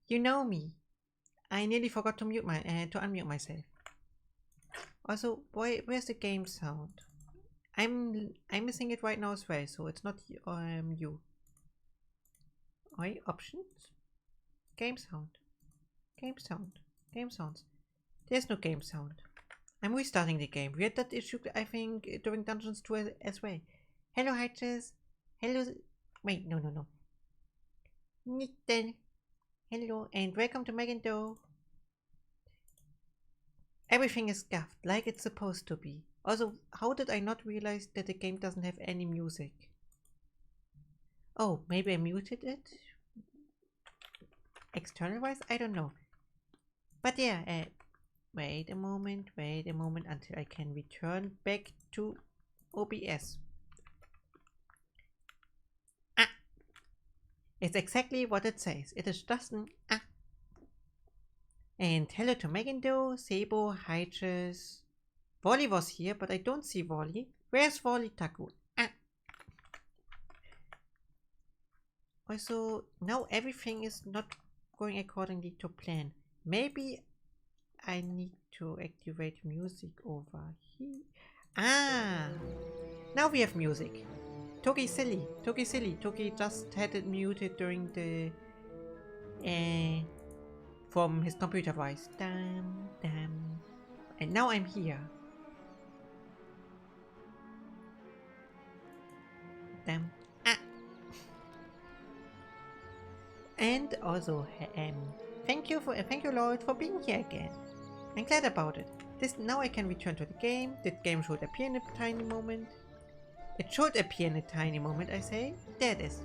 You know me. I nearly forgot to unmute myself. Also, where's the game sound? I'm missing it right now as well, so it's not you. Oi, options, game sound, game sound, game sounds. There's no game sound. I'm restarting the game. We had that issue, I think, during Dungeons 2 as well. Hello, Hatches. Hello. Wait, no. Nitten. Hello, and welcome to Megando. Everything is scuffed, like it's supposed to be. Also, how did I not realize that the game doesn't have any music? Oh, maybe I muted it? External wise? I don't know. But yeah, wait a moment until I can return back to OBS. Ah! It's exactly what it says. It is just an ah. And hello to Megando, Sebo, Hyches. Wally was here, but I don't see Wally. Where's Wally Taku? Ah! Also, now everything is not going accordingly to plan. Maybe I need to activate music over here. Ah! Now we have music. Toki silly. Toki just had it muted during the from his computer voice. Damn. And now I'm here. Damn. Ah! And also thank you Lloyd for being here again. I'm glad about it. Now I can return to the game. The game should appear in a tiny moment. It should appear in a tiny moment, I say. There it is.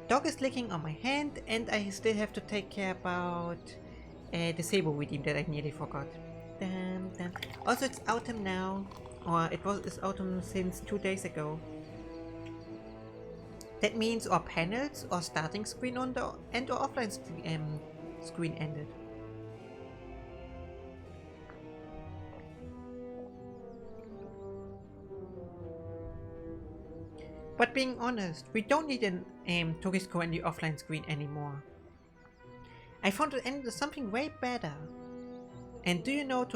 Dog is licking on my hand, and I still have to take care about the Sabo redeem that I nearly forgot. Also, it's autumn now, or it's autumn since 2 days ago. That means our panels or starting screen on the and or offline screen ended. But being honest, we don't need an Togisco and the offline screen anymore. I found it ended something way better. And do you know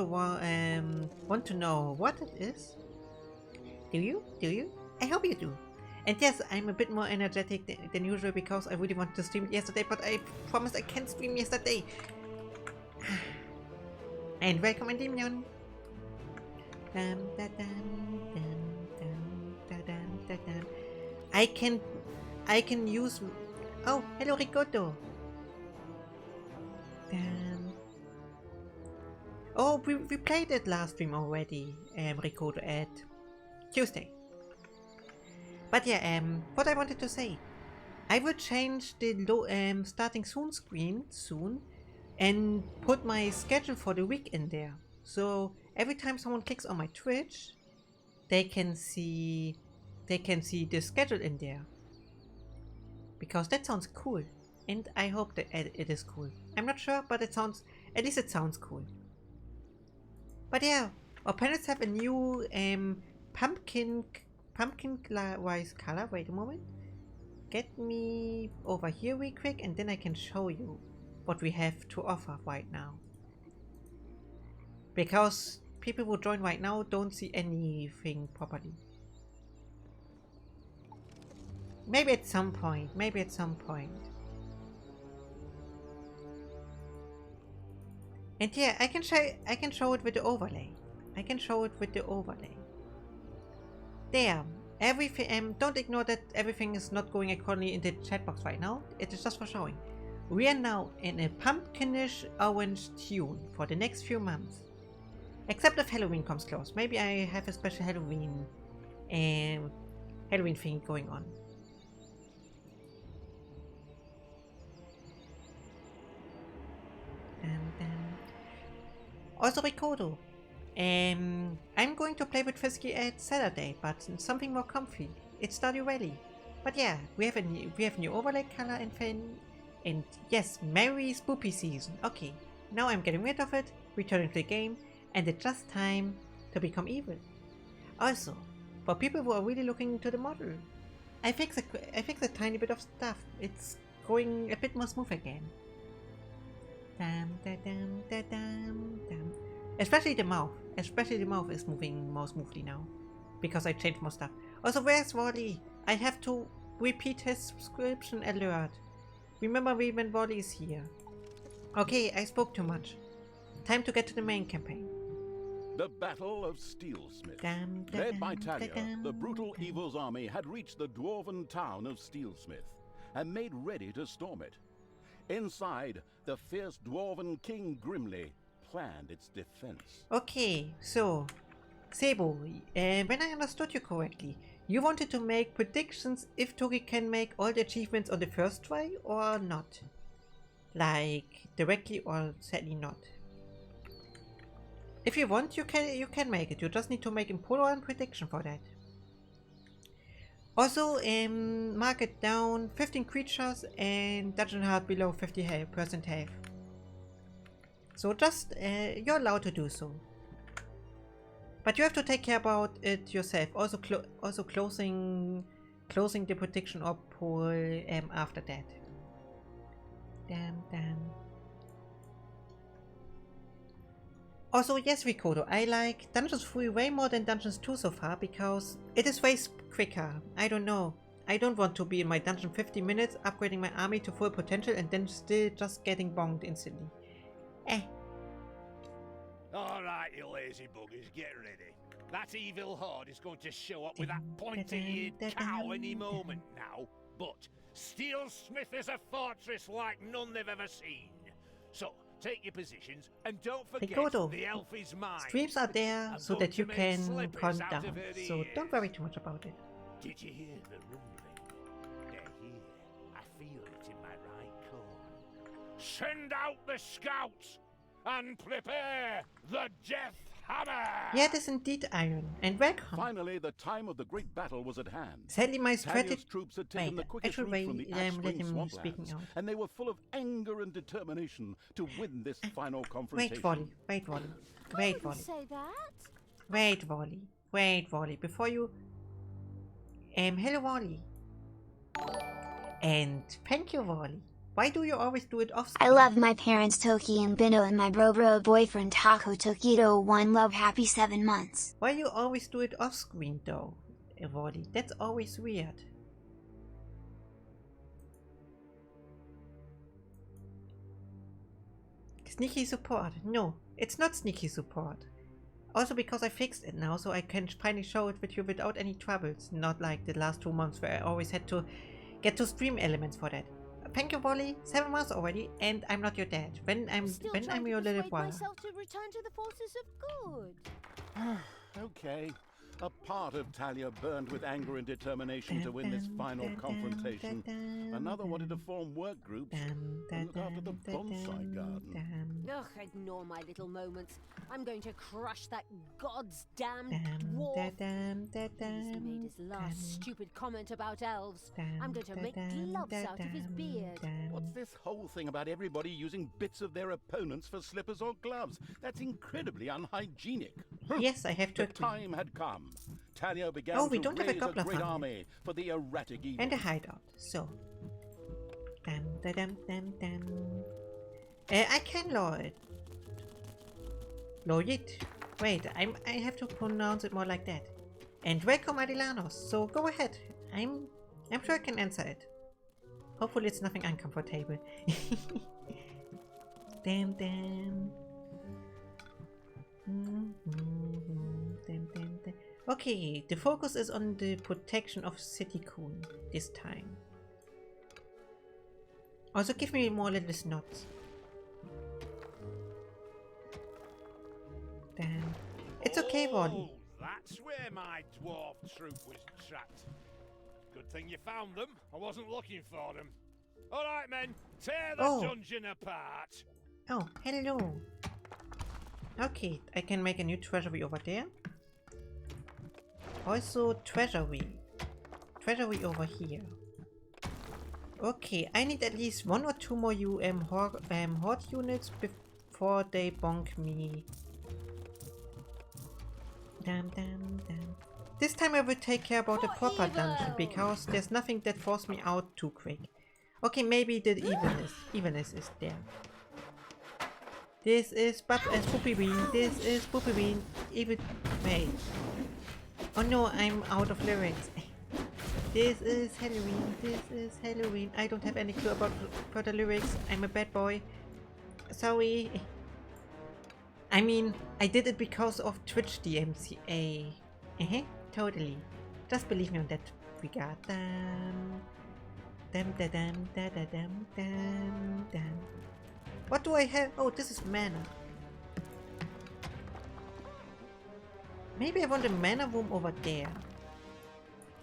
want to know what it is? Do you? I hope you do. And yes, I'm a bit more energetic than usual because I really wanted to stream it yesterday, but I promised I can't stream yesterday. And welcome, Endymion. I can use. Oh, hello, Ricoto. Oh, we played it last stream already, Ricoto, at Tuesday. But yeah, what I wanted to say, I will change the starting soon screen soon, and put my schedule for the week in there. So every time someone clicks on my Twitch, they can see the schedule in there. Because that sounds cool, and I hope that it is cool. I'm not sure, but at least it sounds cool. But yeah, our panels have a new pumpkin-wise color. Wait a moment. Get me over here real quick, and then I can show you what we have to offer right now. Because people who join right now don't see anything properly. Maybe at some point. And yeah, I can show it with the overlay. There. Everything. Don't ignore that everything is not going accordingly in the chat box right now. It is just for showing. We are now in a pumpkinish orange tune for the next few months. Except if Halloween comes close. Maybe I have a special Halloween thing going on. Also, Ricoto, I'm going to play with Frisky at Saturday, but something more comfy. It's Stardew Valley. But yeah, we have new overlay color and fin. And yes, merry spoopy season. Okay, now I'm getting rid of it, returning to the game, and it's just time to become evil. Also, For people who are really looking into the model. I fixed a tiny bit of stuff. It's going a bit more smooth again. Especially the mouth. Especially the mouth is moving more smoothly now. Because I changed more stuff. Also, where's Wally? I have to repeat his subscription alert. Remember me when Wally is here. Okay, I spoke too much. Time to get to the main campaign. The Battle of Steelsmith. Led by Talia, the brutal evil's army had reached the dwarven town of Steelsmith and made ready to storm it. Inside, the fierce dwarven King Grimly planned its defense. Okay, so, Sebo, when I understood you correctly, you wanted to make predictions if Tori can make all the achievements on the first try or not? Like, directly or sadly not? If you want, you can make it. You just need to make important prediction for that. Also, mark it down 15 creatures and dungeon heart below 50% health. So just, you're allowed to do so. But you have to take care about it yourself. Also, closing the prediction or poll after that. Damn. Also, yes, Ricodo, I like Dungeons 3 way more than Dungeons 2 so far because it is way quicker. I don't know. I don't want to be in my dungeon 50 minutes, upgrading my army to full potential and then still just getting bonked instantly. Alright, you lazy buggers, get ready. That evil horde is going to show up with that pointy-eared cow any moment now. But Steelsmith is a fortress like none they've ever seen. So, take your positions and don't forget the elf is mine. Streams are there so that you can count down, so don't worry too much about it. Did you hear the rumbling? They're here. I feel it in my right corner. Send out the scouts and prepare the death hammer! Yeah, it is indeed Iron, and welcome. Finally, the time of the great battle was at hand. Sadly, my Talia's troops had taken the quickest route from the Ash Spring swamplands, and they were full of anger and determination to win this final confrontation. Wait, Wally. Say that? Wait, Wally. Before you... hello, Wally. And thank you, Wally. Why do you always do it off screen? I love my parents Toki and Bino and my bro boyfriend Taco Tokito. One love, happy 7 months. Why you always do it off screen though, Wally? That's always weird. Sneaky support. No, it's not sneaky support. Also because I fixed it now, so I can finally show it with you without any troubles. Not like the last 2 months where I always had to get to stream elements for that. Thank you, Wally. 7 months already, and I'm not your dad. When I'm your little boy. Myself to return to the forces of good. Okay. A part of Talia burned with anger and determination to win this final confrontation. Another wanted to form work groups and look after the bonsai garden. Ugh, ignore my little moments. I'm going to crush that god's damned dwarf. He's made his last stupid comment about elves. I'm going to make gloves out of his beard. What's this whole thing about everybody using bits of their opponents for slippers or gloves? That's incredibly unhygienic. Yes, I have to agree. The time had come. Talia began we to don't raise have a gobbler great farm army for the erratic evil. and a hideout. So, I can lower it. Lower it. Wait, I have to pronounce it more like that. And welcome, Adilanos. So go ahead. I'm sure I can answer it. Hopefully, it's nothing uncomfortable. Okay, the focus is on the protection of City Coon this time. Also, give me more little snots. Damn. It's okay, Wally. That's where my dwarf troop was trapped. Good thing you found them. I wasn't looking for them. All right, men, tear the dungeon apart. Oh, hello. Okay, I can make a new treasury over there. Also, treasury over here. Okay, I need at least 1 or 2 more horde units before they bonk me. Damn. This time I will take care about the For proper evil! dungeon, because there's nothing that forced me out too quick. Okay, maybe the evilness is there. This is Spoopy Bean, this is Spoopy Bean, evil... Wait. Oh no, I'm out of lyrics. This is Halloween, I don't have any clue about the lyrics, I'm a bad boy. Sorry. I mean, I did it because of Twitch DMCA. Totally. Just believe me on that regard. What do I have? Oh, this is mana. Maybe I want a mana room over there.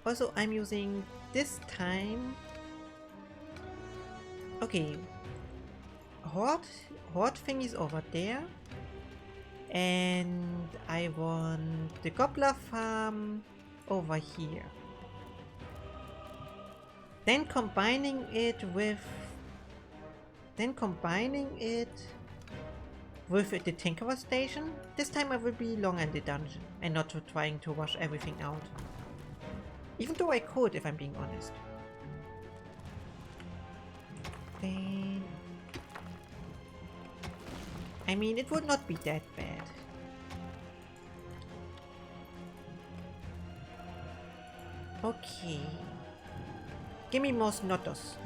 Also, I'm using this time. Okay. Horde thing is over there. And I want the Gobbler farm over here. Then combining it with the Tinkerer station. This time I will be longer in the dungeon and not trying to rush everything out. Even though I could, if I'm being honest. Then I mean, it would not be that bad. Okay. Give me more Snottos.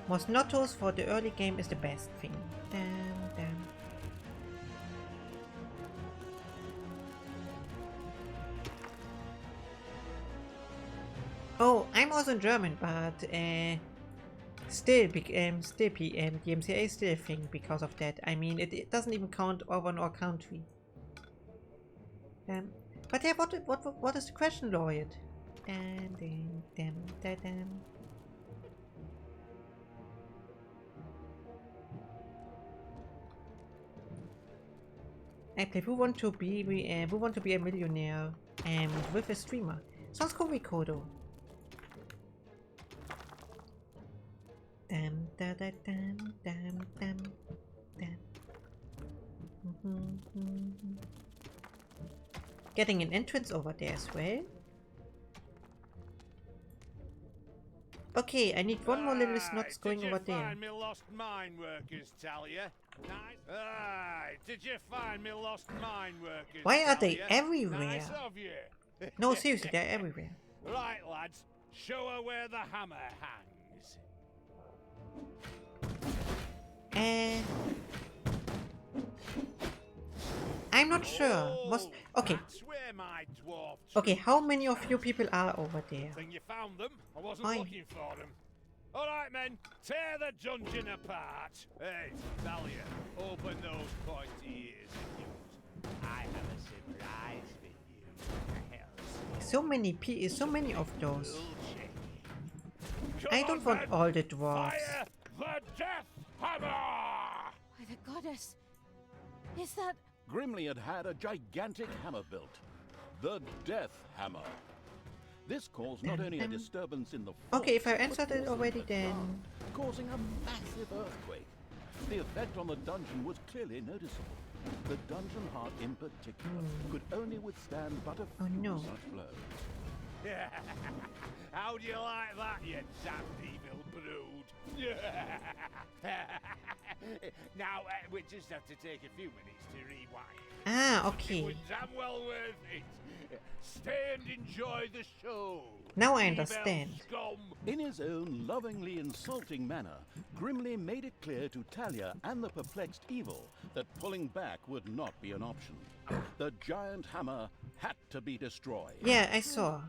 More Snottos for the early game is the best thing. Damn. Oh, I'm also in German, but still DMCA is still a thing because of that. I mean, it doesn't even count over in our country. But yeah, what is the question, Lloyd? I play Who Want to Be a Millionaire with a streamer. Sounds cool, Ricodo. Getting an entrance over there as well. Okay, I need one more little snots going over there. Did you find me lost mine workers, Talia? Nice. Did you find me lost mine workers? Why are they Talia? everywhere? Nice of you. No, seriously, they're everywhere. Right, lads. Show her where the hammer hangs. I'm not sure. Okay. Okay, how many of you people are over there? Think you found them? I wasn't looking for them. All right, men, tear the dungeon apart. Hey, Talia, open those pointy ears of yours. I have a surprise for you. So many of those. I don't want all the dwarves. Fire the death hammer! By the goddess. Is that... Grimly had a gigantic hammer built. The Death Hammer. This caused not only a disturbance in the okay, if I answered it already, then... causing a massive earthquake. The effect on the dungeon was clearly noticeable. The dungeon heart in particular could only withstand but a few such blows. How do you like that, you damned evil brood? Now, we just have to take a few minutes to rewind. Ah, okay. It was damn well worth it. Stay and enjoy the show. Now I understand. In his own lovingly insulting manner, Grimly made it clear to Talia and the perplexed evil that pulling back would not be an option. The giant hammer had to be destroyed. Yeah, I saw.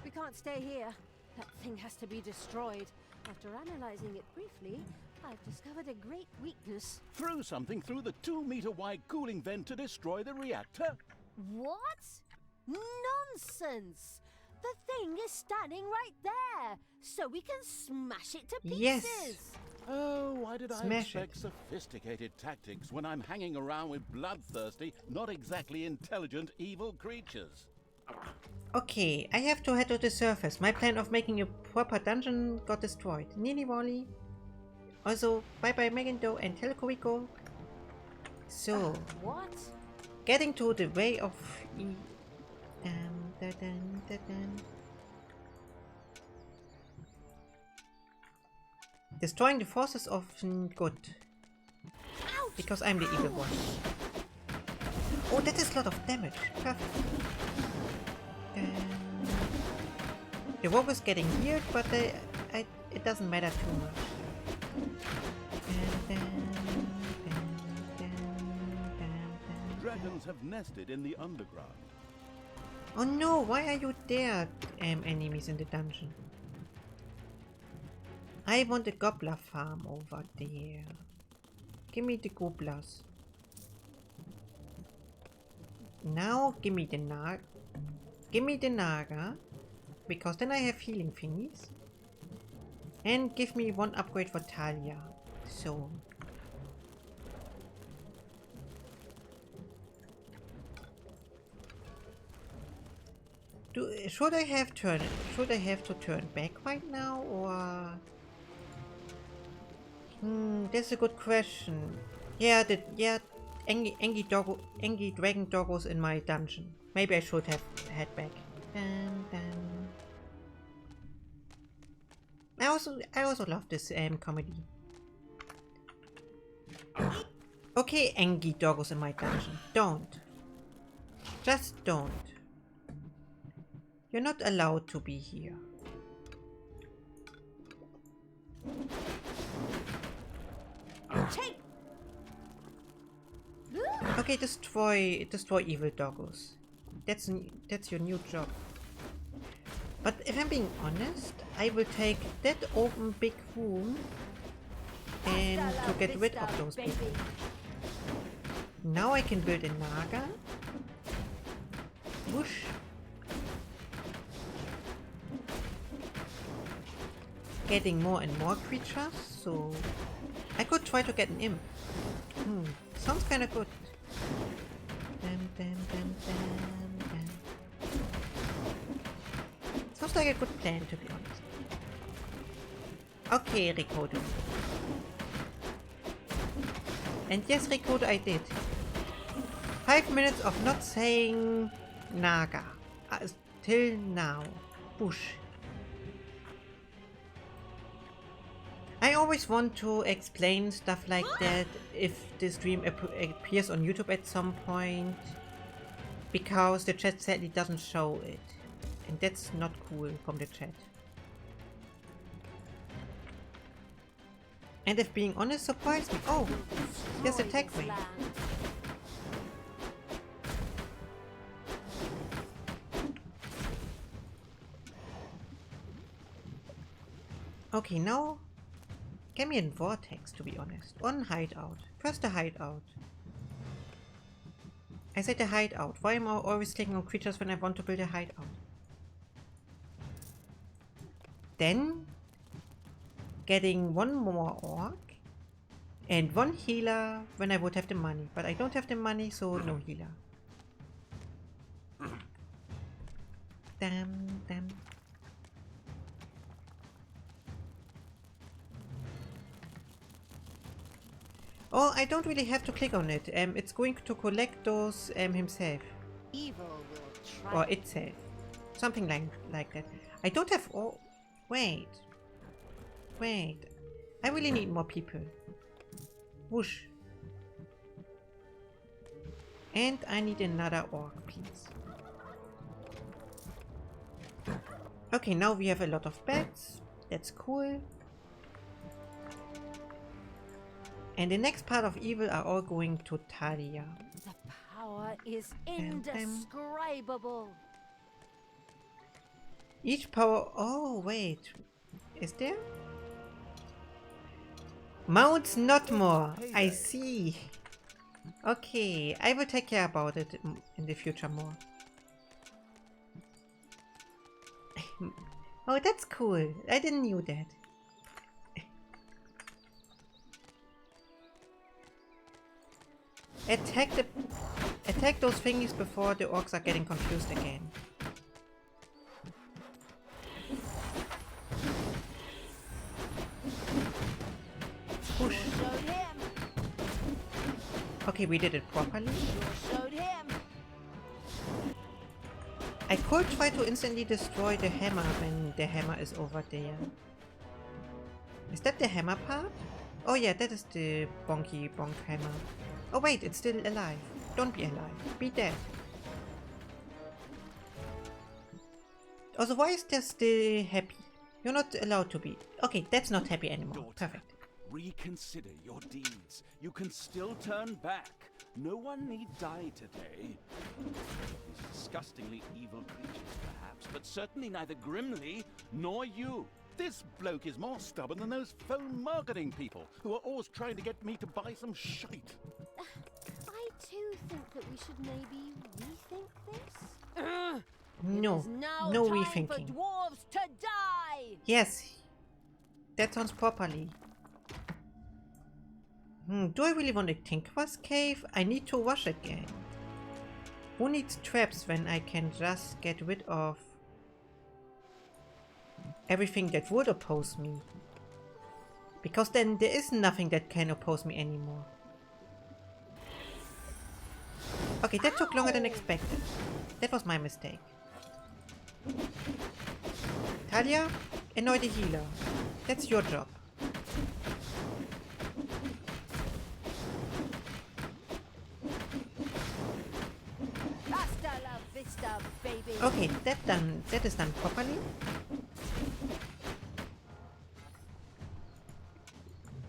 We can't stay here. That thing has to be destroyed. After analyzing it briefly, I've discovered a great weakness. Throw something through the 2-meter-wide cooling vent to destroy the reactor? What? Nonsense! The thing is standing right there, so we can smash it to pieces. Yes. Oh, why did I expect sophisticated tactics when I'm hanging around with bloodthirsty, not exactly intelligent, evil creatures? Okay, I have to head to the surface. My plan of making a proper dungeon got destroyed. Nili Wally. Also, bye-bye Megando and Telcorico. So, what? getting to the way of Destroying the force is often good. Because I'm the evil one. Oh, that is a lot of damage. Perfect. The rope is getting weird, but it doesn't matter too much. Dragons have nested in the underground. Oh no, why are you there, enemies in the dungeon? I want a gobbler farm over there. Give me the gobblers. Now give me the naga. Because then I have healing thingies. And give me one upgrade for Talia. So. Should I have to turn back right now, or? That's a good question. Yeah, Engi dragon doggos in my dungeon. Maybe I should have head back. I also love this comedy. Okay, Engi doggos in my dungeon. Don't. Just don't. You're not allowed to be here. Okay, destroy evil doggos. That's your new job. But if I'm being honest, I will take that open big room and to get rid of those people. Now I can build a naga. Whoosh. Getting more and more creatures, so I could try to get an imp. Sounds kind of good. Sounds like a good plan, to be honest. Okay, Rikodo. And yes, Rikodo, I did. 5 minutes of not saying naga. Till now. Bush. I always want to explain stuff like that if the stream appears on YouTube at some point, because the chat sadly doesn't show it, and that's not cool from the chat. And if being honest surprised me, oh, there's a tag way. Okay, now give me a vortex, to be honest. On hideout. First the hideout. I said the hideout. Why am I always clicking on creatures when I want to build a hideout? Then getting one more orc and one healer when I would have the money. But I don't have the money, so no healer. Damn. Oh, I don't really have to click on it. It's going to collect those himself. Evil will Or itself. Something like that. I don't have all... Wait. I really need more people. Whoosh. And I need another orc, please. Okay, now we have a lot of beds. That's cool. And the next part of evil are all going to Talia. The power is indescribable. Each power... Oh, wait. Is there? Mounts not more. I see. Okay, I will take care about it in the future more. Oh, that's cool. I didn't knew that. Attack those thingies before the orcs are getting confused again. Push. Okay, we did it properly. I could try to instantly destroy the hammer when the hammer is over there. Is that the hammer part? Oh yeah, that is the bonky bonk hammer. Oh wait, it's still alive. Don't be alive. Be dead. Also, why is that still happy? You're not allowed to be. Okay, that's not happy anymore. Daughter, Perfect. reconsider your deeds. You can still turn back. No one need die today. These disgustingly evil creatures, perhaps, but certainly neither Grimly nor you. This bloke is more stubborn than those phone marketing people who are always trying to get me to buy some shite. I too think that we should maybe rethink this. No, It is now no time rethinking. for dwarves to die. Yes, that sounds properly. Do I really want a Tinker's Cave? I need to wash again. Who needs traps when I can just get rid of everything that would oppose me? Because then there is nothing that can oppose me anymore. Okay, that took longer than expected. That was my mistake. Talia, annoy the healer. That's your job. Hasta la vista, baby. Okay, that is done properly.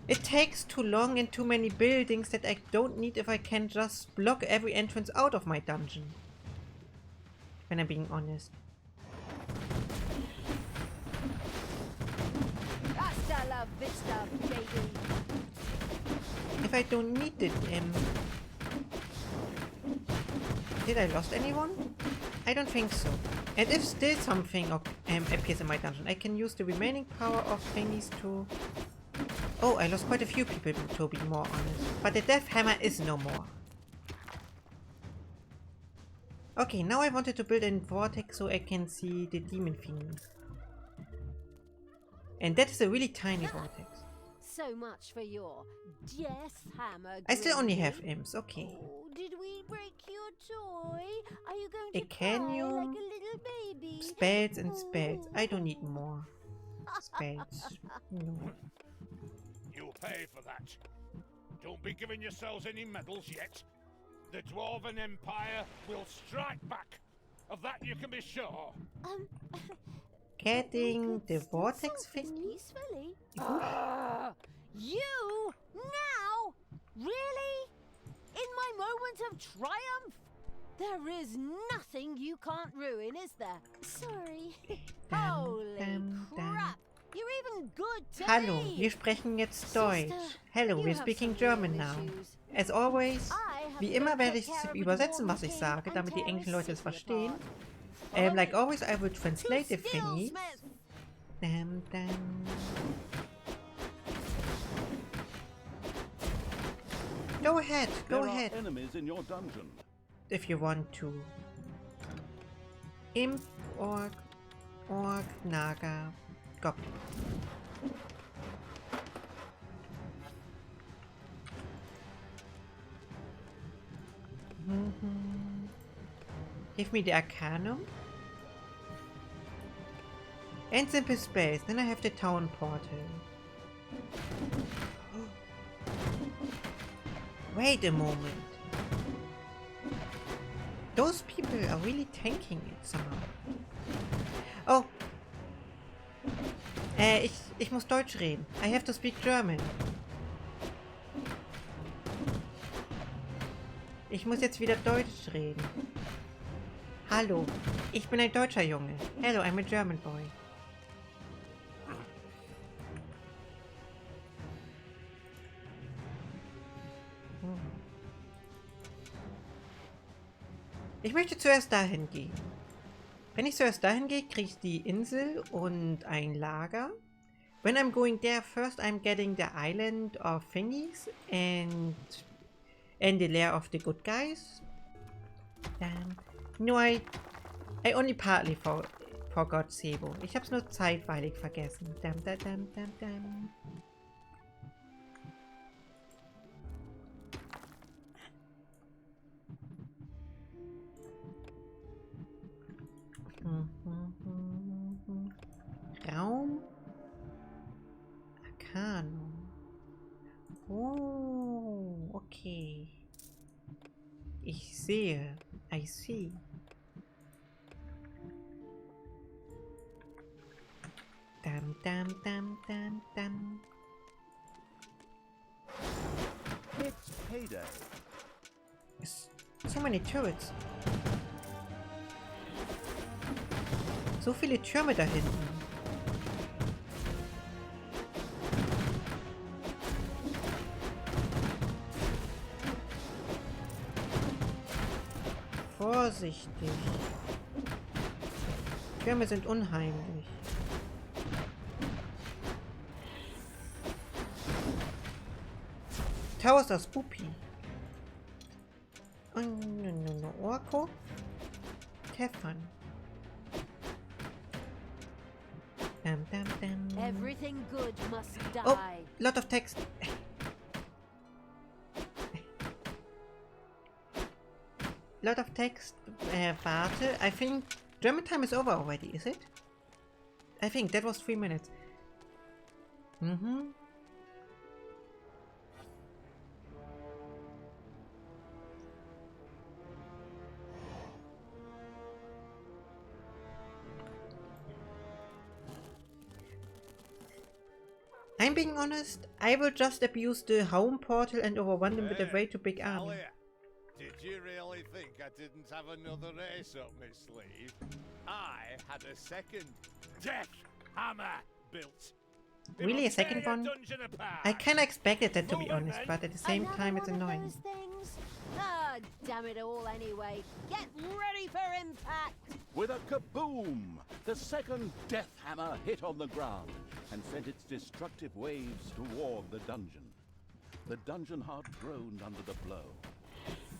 It takes too long and too many buildings that I don't need if I can just block every entrance out of my dungeon. When I'm being honest. Hasta la vista, baby. If I don't need it, did I lost anyone? I don't think so. And if still something appears in my dungeon, I can use the remaining power of thingies to... Oh, I lost quite a few people, to be more honest. But the death hammer is no more. Okay, now I wanted to build a vortex so I can see the demon thingies. And that is a really tiny vortex. So much for your death hammer. I still only Grimly. have imps, okay. Oh, did we break your toy? Are you going A to cry canyon, like a little baby? Spells and spells. I don't need more spells. No. You'll pay for that. Don't be giving yourselves any medals yet. The Dwarven Empire will strike back. Of that you can be sure. Getting the vortex Selfies thingy? peacefully. You now? Really? In my moment of triumph? There is nothing you can't ruin, is there? Sorry. Holy crap! You're even good to Hallo, me. wir sprechen jetzt Sister, Deutsch. Hello, you we're have speaking some real German now. issues. As always, I have wie to immer go werde take ich care of a übersetzen, was dwarven ich king sage, and damit die tear englischen his Leute es city verstehen. apart. Like always, I will To translate the thingy. Steelsmith. Go ahead, go There ahead, are enemies in your dungeon. if you want to. Imp, Orc, Naga, Goblin. Give me the Arcanum. And simple spells. Then I have the town portal. Wait a moment. Those people are really tanking it somehow. Oh. Ich muss Deutsch reden. I have to speak German. Ich muss jetzt wieder Deutsch reden. Hallo, ich bin ein deutscher Junge. Hello, I'm a German boy. Ich möchte zuerst dahin gehen. Wenn ich zuerst dahin gehe, kriege ich die Insel und ein Lager. When I'm going there first, I'm getting the island of thingies and the lair of the good guys. No, I only partly forgot Sebo. Ich hab's nur zeitweilig vergessen. sehe. I see. Dam, dam, dam, dam, dam. It's payday. So many turrets. So viele Türme da hinten. Vorsichtig. Türme sind unheimlich. Towers are spoopy. Oh, no. Orko? Have fun. Dum, dum, dum. Everything good must die. Oh, lot of text. Lot of text. Warte. I think German time is over already, is it? I think that was 3 minutes. I'm being honest, I will just abuse the home portal and overrun them with a way too big army. Talia, did you really think I didn't have another race up my sleeve? I had a second Death Hammer built. It Really, will a second tear one? your dungeon apart. I kinda expected that, to be honest, but at the same Another time it's one of annoying. those things? Ah, damn it all anyway. Get ready for impact. With a kaboom! The second death hammer hit on the ground and sent its destructive waves toward the dungeon. The dungeon heart groaned under the blow.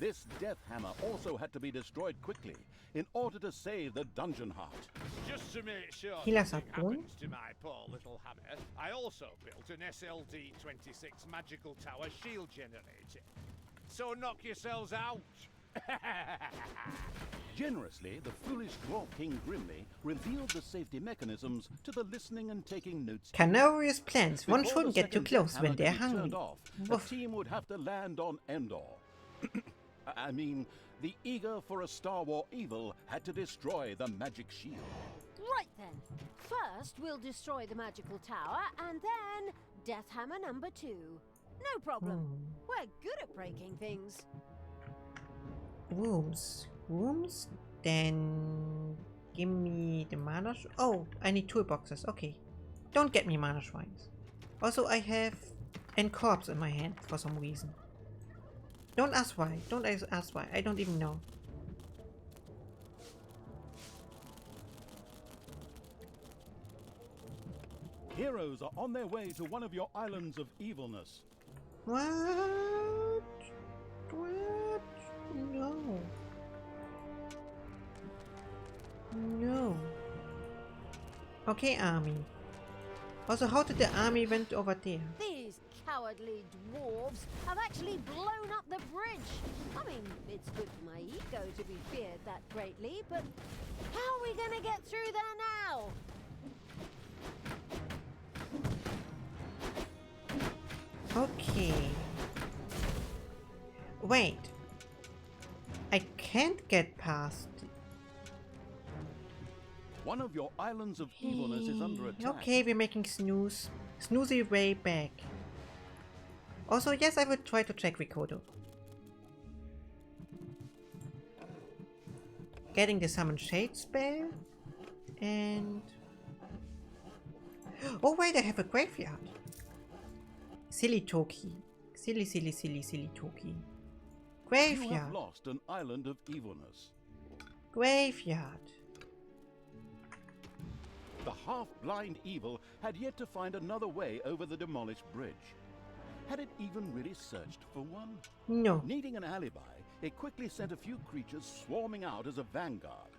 This death hammer also had to be destroyed quickly in order to save the dungeon heart. Just to make sure Healers nothing are born? happens to my poor little hammer, I also built an SLD-26 magical tower shield generator. So knock yourselves out. Generously, the foolish Dwarf King grimly revealed the safety mechanisms to the listening and taking notes. Canarius plans. One Before shouldn't the get too second close death when hammer they're could be hungry. turned off, Woof. the team would have to land on Endor. I mean, the eager for a Star War evil had to destroy the magic shield. Right then. First, we'll destroy the magical tower, and then Death Hammer number 2. No problem. We're good at breaking things. Rooms. Rooms? Then give me the mana. Oh, I need toolboxes. Okay. Don't get me mana shrines. Also, I have an corpse in my hand for some reason. Don't ask why. Don't ask why. I don't even know. Heroes are on their way to one of your islands of evilness. What? What? No. No. Okay, army. Also, how did the army went over there? These cowardly dwarves have actually blown up the bridge. I mean, it's good for my ego to be feared that greatly, but how are we gonna get through there now? Okay. Wait. I can't get past. One of your islands of evilness is under attack. Okay, we're making snoozy way back. Also, yes, I will try to check Rikodo. Getting the Summon Shade spell. And... oh wait, I have a graveyard. Silly Toki. Silly Toki. You Graveyard. have lost an island of evilness. Graveyard. The half-blind evil had yet to find another way over the demolished bridge. Had it even really searched for one? No. Needing an alibi, it quickly sent a few creatures swarming out as a vanguard.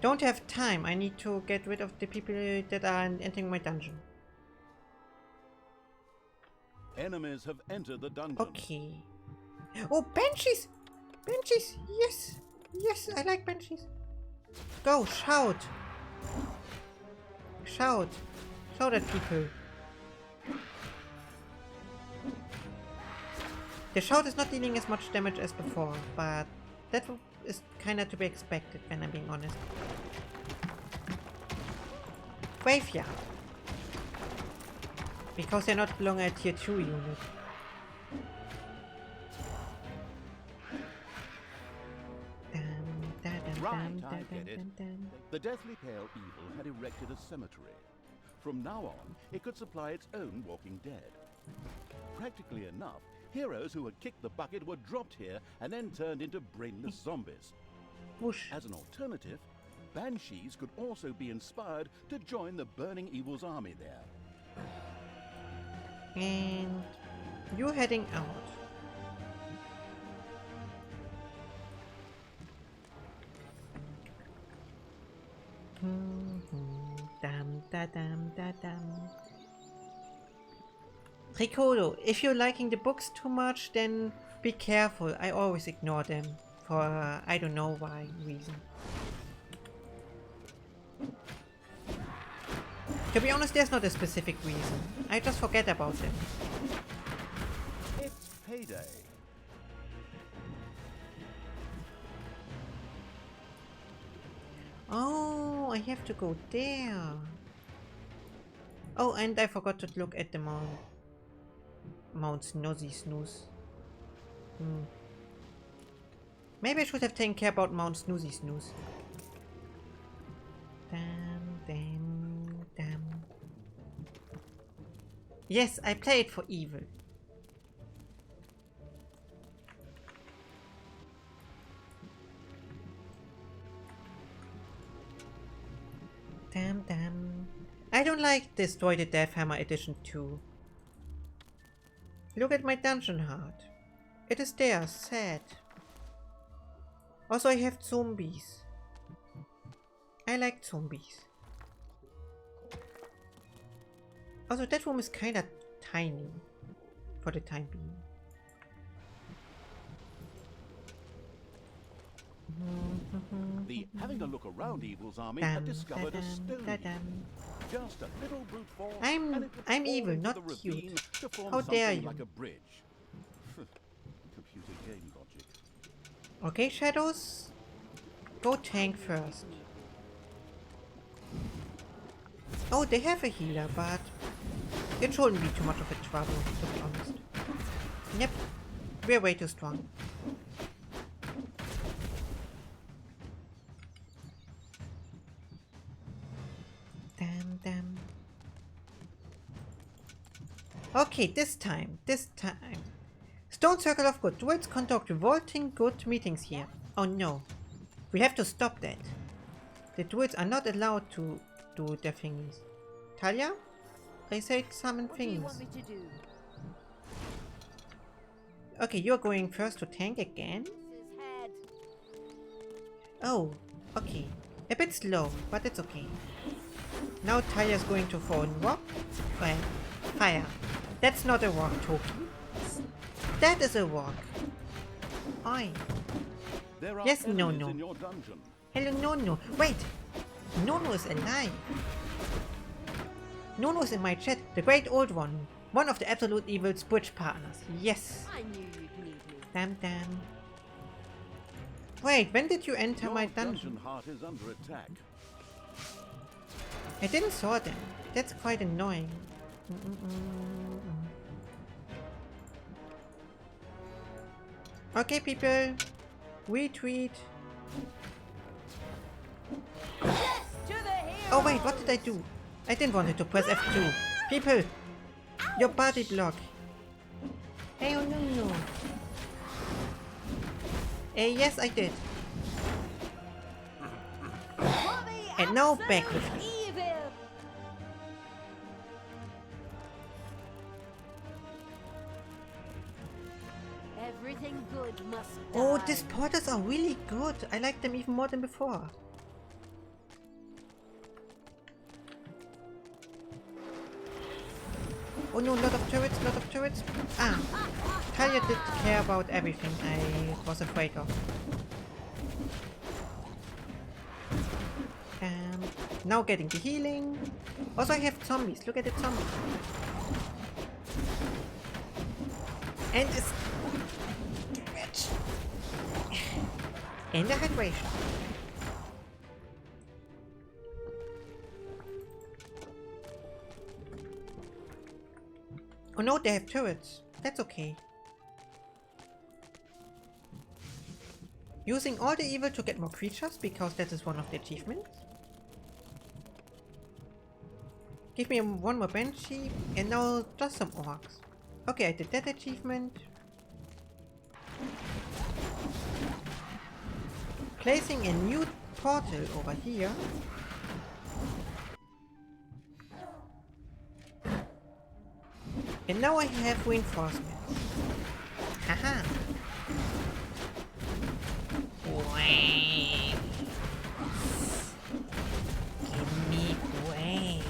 Don't have time. I need to get rid of the people that are entering my dungeon. Enemies have entered the dungeon. Okay. Oh, Banshees! Banshees! Yes! Yes, I like Banshees. Go, shout! Shout! Shout at people. The shout is not dealing as much damage as before, but that is kinda to be expected when I'm being honest. Graveyard. Because they're not longer a tier 2 unit. Right, I get it. The Deathly Pale Evil had erected a cemetery. From now on, it could supply its own walking dead. Practically enough, heroes who had kicked the bucket were dropped here and then turned into brainless zombies. Whoosh. As an alternative, banshees could also be inspired to join the Burning Evil's army there. And you're heading out. Dam da dam da dam. Ricodo, if you're liking the books too much, then be careful. I always ignore them for I don't know why reason. To be honest, there's not a specific reason. I just forget about them. It's payday. Oh, I have to go there. Oh, and I forgot to look at the Mount Snoozy Snooze. Maybe I should have taken care about Mount Snoozy Snooze. Damn. Yes, I play it for evil. Damn. I don't like Destroy the Deathhammer Edition 2. Look at my dungeon heart. It is there, sad. Also, I have zombies. I like zombies. Also, that room is kinda tiny for the time being. The having a look around Evil's army had discovered a stone. Just a little brute force. I'm evil, not cute. How dare you? Like a bridge. Computer game logic. Okay, Shadows. Go tank first. Oh, they have a healer, but it shouldn't be too much of a trouble, to be honest. Yep, we're way too strong. Damn. Okay, this time. Stone Circle of Good. Druids conduct revolting good meetings here. Oh no. We have to stop that. The druids are not allowed to do their thingies. Talia? I said summon things. What do you want me to do? Okay, you're going first to tank again? His head. Oh, okay. A bit slow, but it's okay. Now Talia's going to throw a rock. Well, fire. That's not a rock, Toki. That is a rock. Oi. Yes, no. In your dungeon. Hello, no. Wait. Nono is alive. Nono is in my chat. The great old one. One of the Absolute Evil's bridge partners. Yes. I knew you'd need me. Damn. Wait, when did you enter my dungeon? Dungeon heart is under attack. I didn't saw them. That's quite annoying. Okay, people. Retweet. Yes, to the hero. Oh wait, what did I do? I didn't want it to press F2. People! Your body block. Hey, oh no. Yes, I did. And now back with me. Evil. Everything good must die. Oh, these portals are really good. I like them even more than before. Oh no, lot of turrets. Ah, Talia did care about everything I was afraid of. Now getting the healing. Also I have zombies, look at the zombies. And it's And the hydration. Oh no, they have turrets. That's okay. Using all the evil to get more creatures, because that is one of the achievements. Give me one more banshee, and now just some orcs. Okay, I did that achievement. Placing a new portal over here. And now I have reinforcements. Haha. Wham. Give me wham.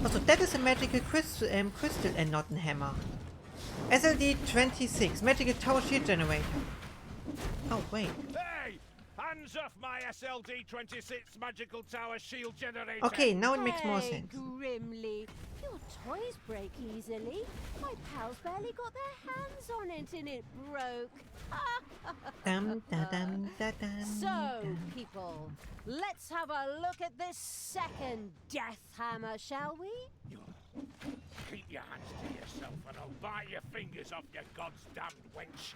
Also, that is a magical crystal and not a hammer. SLD 26, magical tower shield generator. Oh, wait. Hey! Hands off my SLD 26 magical tower shield generator! Okay, now it makes more sense. Grimly, your toys break easily. My pals barely got their hands on it and it broke. Dum, da, dum, da, dum, So, dum. people, let's have a look at this second death hammer, shall we? Keep your hands to yourself and I'll bite your fingers off, you goddamn wench.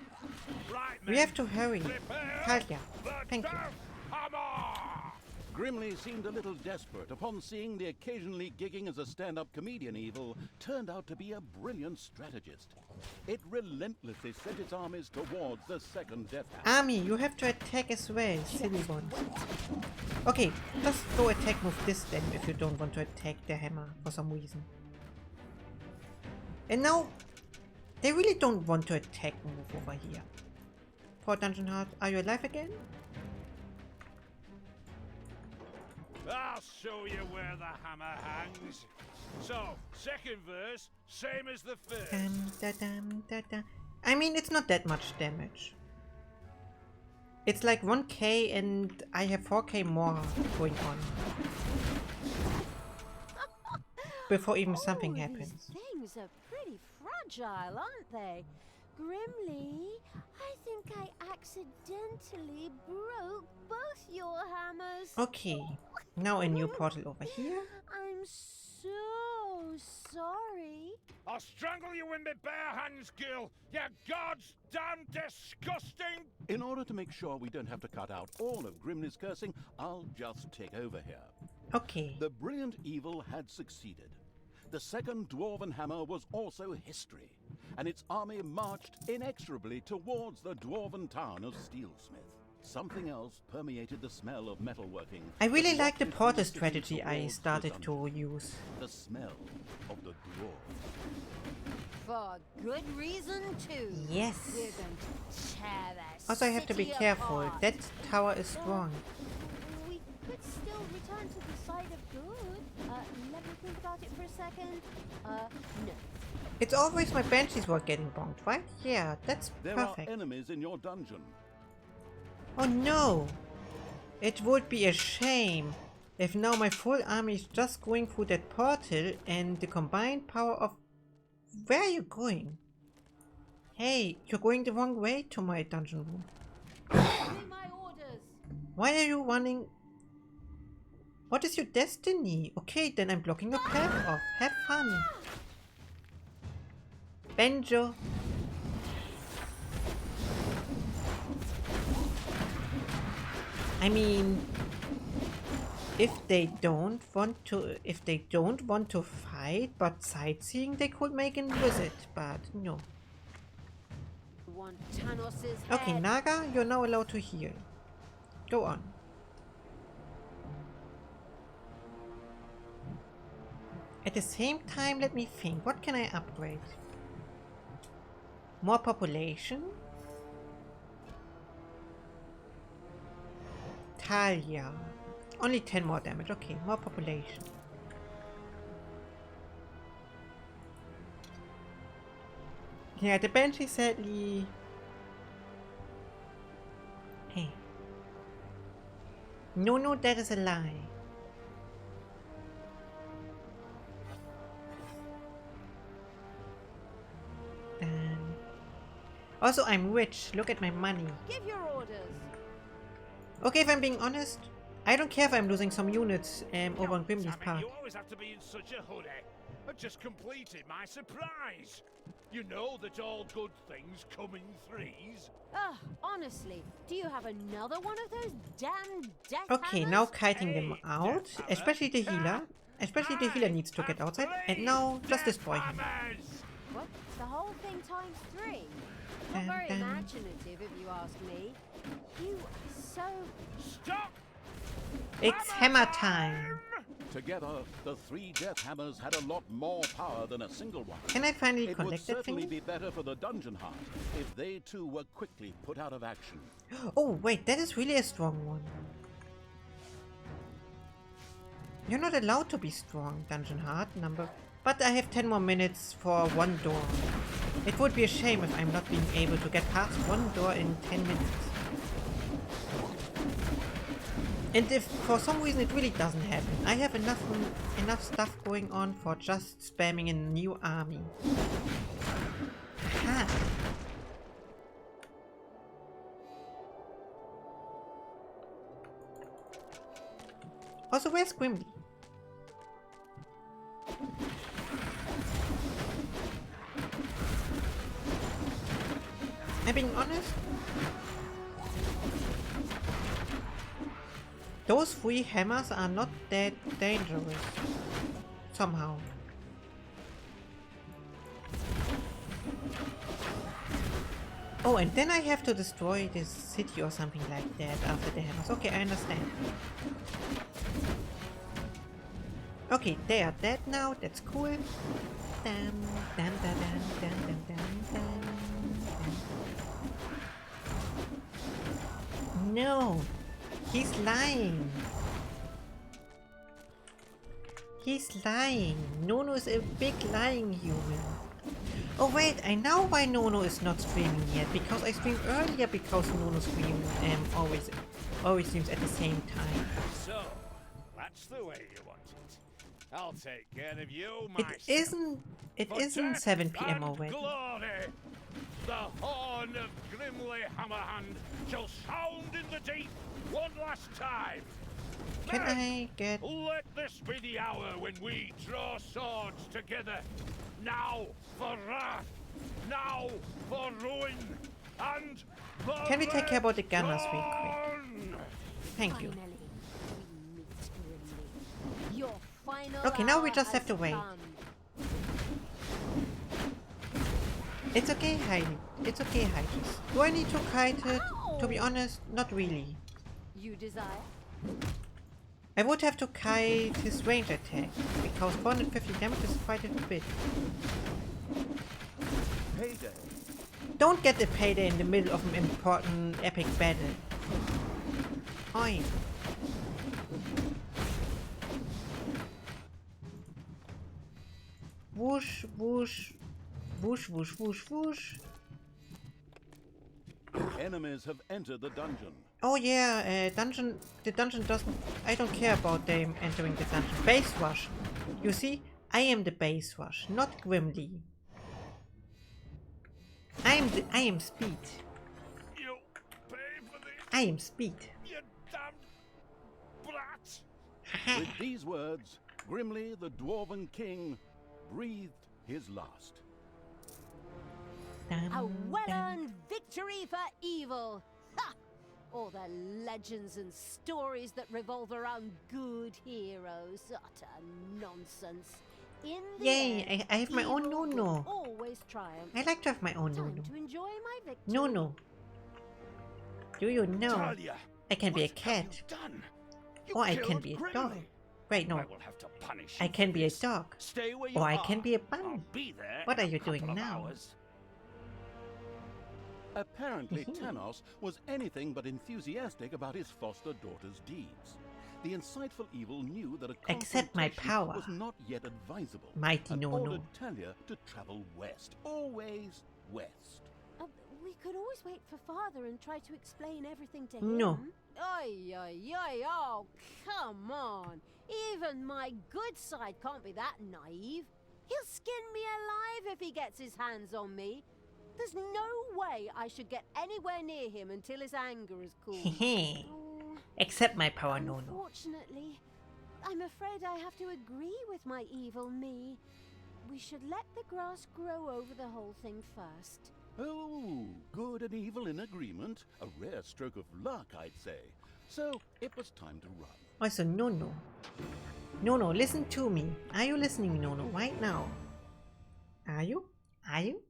Right, We men, have to hurry. prepare Talia, the thank you. death hammer! Grimly seemed a little desperate upon seeing the occasionally gigging as a stand-up comedian evil turned out to be a brilliant strategist. It relentlessly sent its armies towards the second death hammer. Army, you have to attack as well, silly ones. Okay, just go attack with this then if you don't want to attack the hammer for some reason. And now, they really don't want to attack move over here. Poor Dungeon Heart, are you alive again? I'll show you where the hammer hangs. So, second verse, same as the first. Da, dum, da, da. I mean, it's not that much damage. It's like 1k and I have 4k more going on. Before even something happens. These things are pretty fragile, aren't they? Grimly, I think I accidentally broke both your hammers. Okay, now a new portal over here. I'm so sorry. I'll strangle you in my bare hands, girl. You god's damn disgusting. In order to make sure we don't have to cut out all of Grimly's cursing, I'll just take over here. Okay. The brilliant evil had succeeded. The second dwarven hammer was also history, and its army marched inexorably towards the dwarven town of Steelsmith. Something else permeated the smell of metalworking. I really that like the wafted portal through the city strategy I towards the started dungeon. to use. The smell of the dwarf. For good reason, too. Yes. We're going to tear that Also, I have to be city careful. apart. That tower is strong. We could still return to the side of good. Let me think about it for a second. No. It's always my banshees who are getting bonked, right? Yeah, that's There perfect. are enemies in your dungeon. Oh no! It would be a shame if now my full army is just going through that portal and the combined power of... Where are you going? Hey, you're going the wrong way to my dungeon room. Obey my orders. Why are you running? What is your destiny? Okay, then I'm blocking your path off. Have fun. Banjo. I mean, if they don't want to fight but sightseeing, they could make a visit, but no. Want Tanos's Okay, head. Naga, you're now allowed to heal. Go on. At the same time, let me think. What can I upgrade? More population? Talia. Only 10 more damage. Okay, more population. Yeah, the Banshee sadly... Hey. No, that is a lie. Also, I'm rich. Look at my money. Give your orders. Okay, if I'm being honest, I don't care if I'm losing some units over on Grimly's part. You always have to be in such a hurry. I just completed my surprise. You know that all good things come in threes. Ugh, honestly, do you have another one of those damn death Okay, hammers? now kiting them out, especially the healer. Especially the healer needs to get outside, and now just destroy him. What? The whole thing times 3? Not very imaginative, if you ask me. You are so... Stop! It's hammer time! Together, the 3 death hammers had a lot more power than a single one. Can I finally It would connect that certainly thing? be better for the dungeon heart if they too were quickly put out of action. Oh wait, that is really a strong one. You're not allowed to be strong, dungeon heart number. But I have 10 more minutes for one door. It would be a shame if I'm not being able to get past one door in 10 minutes. And if for some reason it really doesn't happen, I have enough stuff going on for just spamming a new army. Aha! Also, where's Grimly? I'm being honest. Those 3 hammers are not that dangerous. Somehow. Oh, and then I have to destroy this city or something like that after the hammers. Okay, I understand. Okay, they are dead now. That's cool. Dam, dam, dam, dam, dam, dam, dam, dam. No, he's lying. He's lying. Nono is a big lying human. Oh wait, I know why Nono is not streaming yet. Because I streamed earlier because Nono stream always streams at the same time. So, that's the way you want it. I'll take care of you It myself. isn't 7 PM already. Glory! The horn of Grimly Hammerhand shall sound in the deep one last time. Can I get... Let this be the hour when we draw swords together. Now for wrath, now for ruin, and for Can we take care about the gunners real quick? return! Thank you. Finally, we meet Grimly. Your final Okay, now we hour just have has to wait. come. It's okay, Heidi. It's okay, Heidi. Do I need to kite it? To be Ow! honest, not really. You desire? I would have to kite his range attack, because 450 damage is quite a bit. Payday! Don't get the payday in the middle of an important epic battle. Oi. Whoosh, whoosh, whoosh, whoosh, whoosh, whoosh. Enemies have entered the dungeon. Oh yeah, the dungeon doesn't... I don't care about them entering the dungeon. Base rush. You see, I am the base rush, not Grimly. I am speed. You pay for this, I am speed. you damned brat! With these words, Grimly, the Dwarven King, breathed his last. A well-earned victory for evil! Ha! All the legends and stories that revolve around good heroes. Utter nonsense. In the Yay, end, I have my own evil will Nono. always triumph. I like to have my own Time Nono. to enjoy my victory. Nono. Do you know? Talia, I can be a what have cat. you done? You Or I killed can be a Grimly. dog. Wait, no. I will have to punish I you can for be a this. dog. Stay where you Or I are. can be a I'll bun. be there What in are a you doing couple of now? hours. Apparently, Tanos was anything but enthusiastic about his foster daughter's deeds. The insightful evil knew that a Accept my confrontation power. was not yet advisable, Mighty and Nono. ordered Talia to travel west, always west. We could always wait for Father and try to explain everything to him. No. Oi, oi, oi, oh, come on. Even my good side can't be that naive. He'll skin me alive if he gets his hands on me. There's no way I should get anywhere near him until his anger is cooled. Hehe. Oh, Accept my power, Nono. unfortunately, I'm afraid I have to agree with my evil me. We should let the grass grow over the whole thing first. Oh, good and evil in agreement. A rare stroke of luck, I'd say. So, it was time to run. Also, Nono. Nono, listen to me. Are you listening, Nono, right now? Are you? Are you?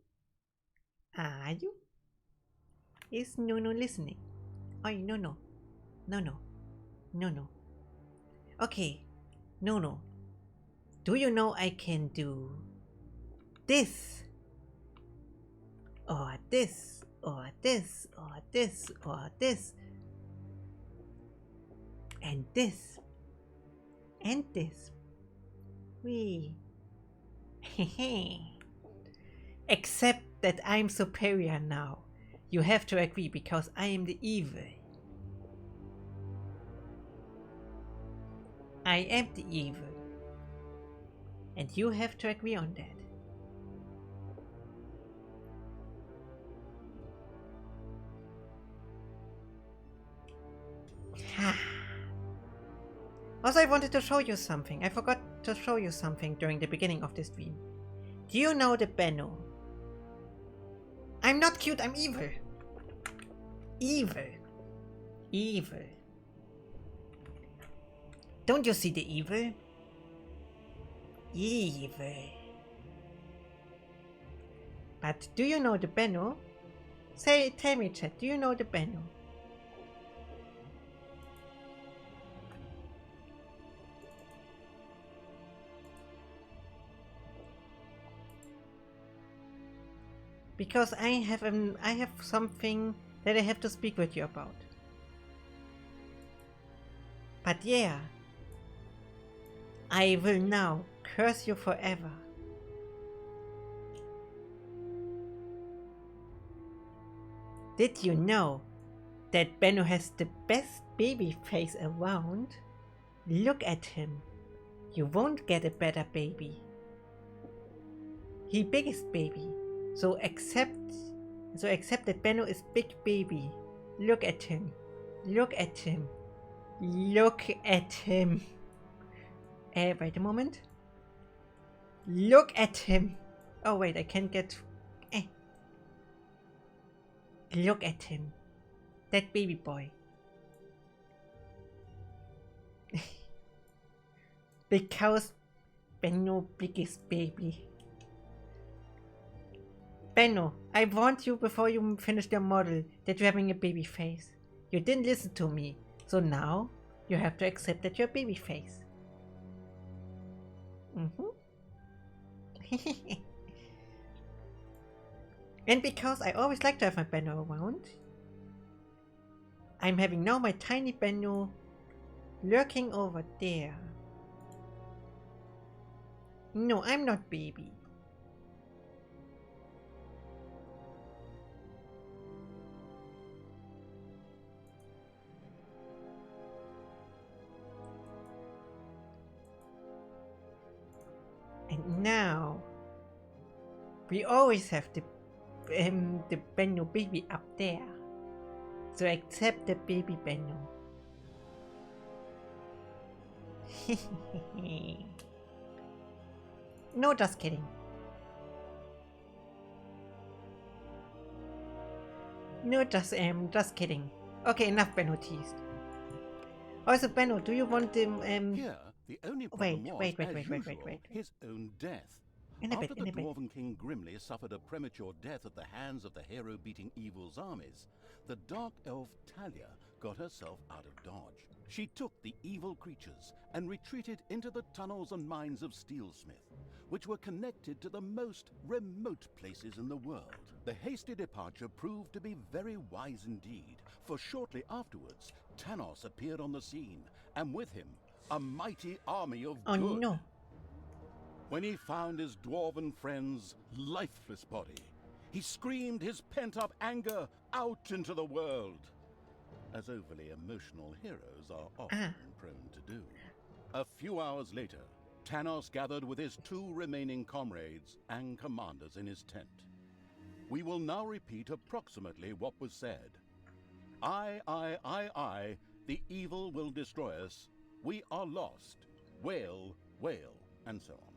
Are you? Is Nono listening? Oh, Nono. Nono. Nono. Okay. Nono. Do you know I can do this? Or this. Or this. Or this. Or this. And this. And this. Wee. Hehe. Except that I'm superior now. You have to agree because I am the evil. I am the evil. And you have to agree on that. Also, I wanted to show you something. I forgot to show you something during the beginning of this stream. Do you know the Benno? I'm not cute, I'm evil. Evil. Evil. Don't you see the evil? Evil. But do you know the Benno? Tell me, chat, do you know the Benno? Because I have something that I have to speak with you about. But yeah, I will now curse you forever. Did you know that Benno has the best baby face around? Look at him. You won't get a better baby. He biggest baby. So accept that Benno is big baby. Look at him. Look at him. Look at him. Wait a moment. Look at him. Oh wait, I can't get... Look at him. That baby boy. Because Benno biggest baby. Benno, I warned you before you finished your model that you're having a baby face. You didn't listen to me, so now you have to accept that you're a baby face. And because I always like to have my Benno around, I'm having now my tiny Benno lurking over there. No, I'm not baby. And now, we always have the Benno baby up there. So accept the baby Benno. No, just kidding. No, just kidding. Okay, enough Benno teased. Also, Benno, do you want the Here, the only problem was, as usual, his own death. After the Dwarven King Grimly suffered a premature death at the hands of the hero-beating evil's armies, the dark elf Talia got herself out of dodge. She took the evil creatures and retreated into the tunnels and mines of Steelsmith, which were connected to the most remote places in the world. The hasty departure proved to be very wise indeed, for shortly afterwards, Tanos appeared on the scene, and with him, a mighty army of good. Oh no. When he found his dwarven friend's lifeless body, he screamed his pent-up anger out into the world, as overly emotional heroes are often prone to do. A few hours later, Tanos gathered with his 2 remaining comrades and commanders in his tent. We will now repeat approximately what was said. I, the evil will destroy us. We are lost. Wail, wail, and so on.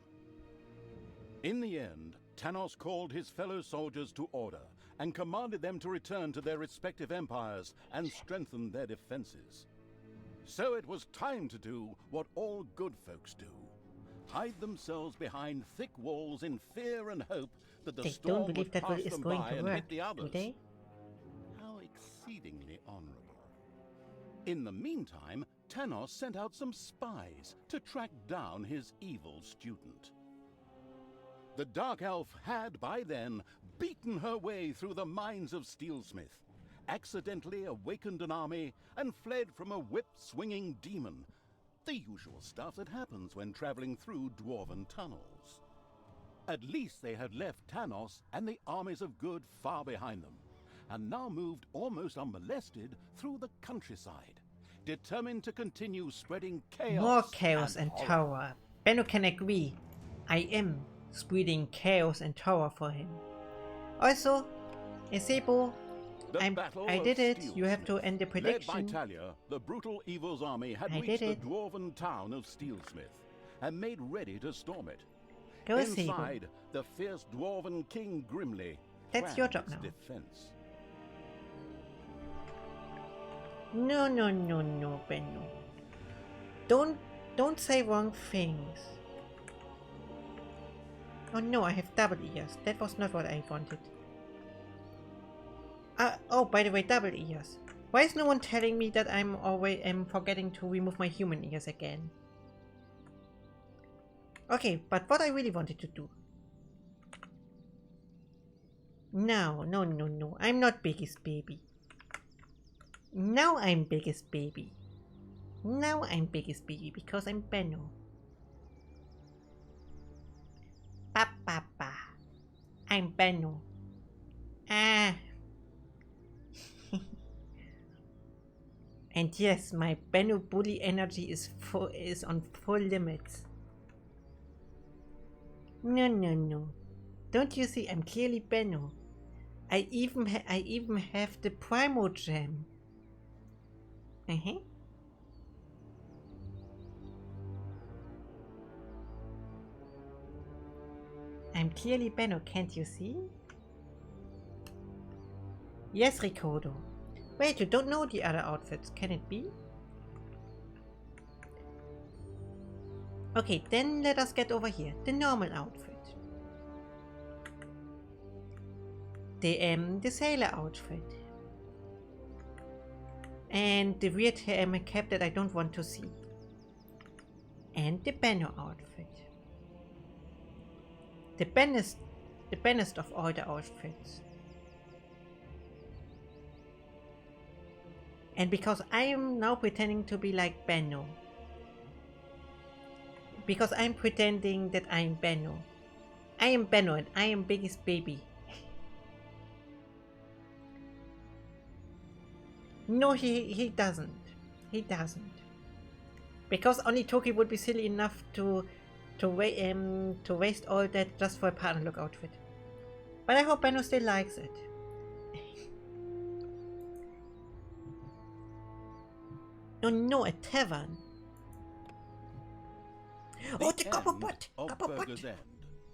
In the end, Tanos called his fellow soldiers to order and commanded them to return to their respective empires and strengthen their defenses. So it was time to do what all good folks do. Hide themselves behind thick walls in fear and hope that the They storm don't believe would that pass is them going by to and work, hit the do others. they? How exceedingly honorable. In the meantime, Tanos sent out some spies to track down his evil student. The Dark Elf had, by then, beaten her way through the mines of Steelsmith, accidentally awakened an army, and fled from a whip-swinging demon. The usual stuff that happens when traveling through dwarven tunnels. At least they had left Tanos and the armies of good far behind them, and now moved almost unmolested through the countryside, determined to continue spreading chaos. More chaos and horror. terror. Benno can agree. I am spreading chaos and terror for him. Also, Ezebo, The Battle I of did it. You have Steelsmith. to end the Led by prediction. Talia, the brutal evil's army had I reached did the it. dwarven town of Steelsmith and made ready to storm it. Go Ezebo. Inside, the fierce dwarven king grimly That's planned your job its now. defense. No, Benno. Don't say wrong things. Oh no, I have double ears. That was not what I wanted. Oh, by the way, double ears. Why is no one telling me that I'm always forgetting to remove my human ears again? Okay, but what I really wanted to do. No. I'm not biggest baby. Now I'm biggest baby. Now I'm biggest baby because I'm Benno. Papa. I'm Benno. Ah. And yes, my Benno bully energy is on full limits. No. Don't you see? I'm clearly Benno. I even have the Primo Gem. I'm clearly Benno, can't you see? Yes, Ricardo. Wait, you don't know the other outfits, can it be? Okay, then let us get over here. The normal outfit. The sailor outfit. And the weird cap that I don't want to see. And the Benno outfit. The best of all the outfits. And because I am now pretending to be like Benno. Because I'm pretending that I'm Benno. I am Benno and I am biggest baby. No, he doesn't. He doesn't. Because only Toki would be silly enough to waste all that just for a partner look outfit. But I hope Benno still likes it. Oh no, a tavern. Oh, the Gobblebot! Gobblebot!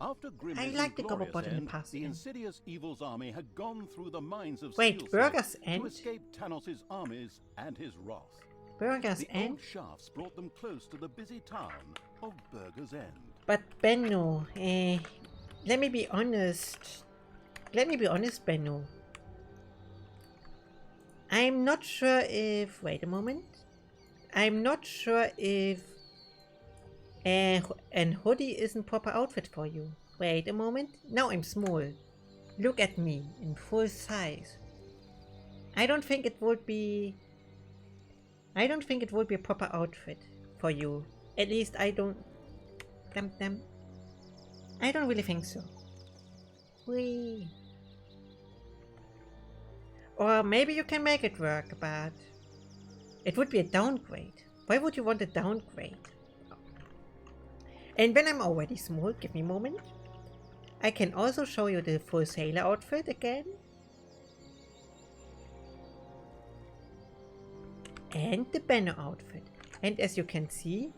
After I like the Gobblebot in the past. The insidious evil's army had gone through the mines of Wait, Steelsmith Burger's to End? escape Tanos' armies and his wrath. Burger's The End? old shafts brought them close to the busy town of Burger's End. But Benno, let me be honest. Benno. I'm not sure if... Wait a moment. I'm not sure if... an hoodie isn't proper outfit for you. Wait a moment. Now I'm small. Look at me in full size. I don't think it would be a proper outfit for you. At least I don't... I don't really think so. Whee. Or maybe you can make it work, but... It would be a downgrade. Why would you want a downgrade? And when I'm already small, give me a moment. I can also show you the full sailor outfit again. And the Benno outfit. And as you can see,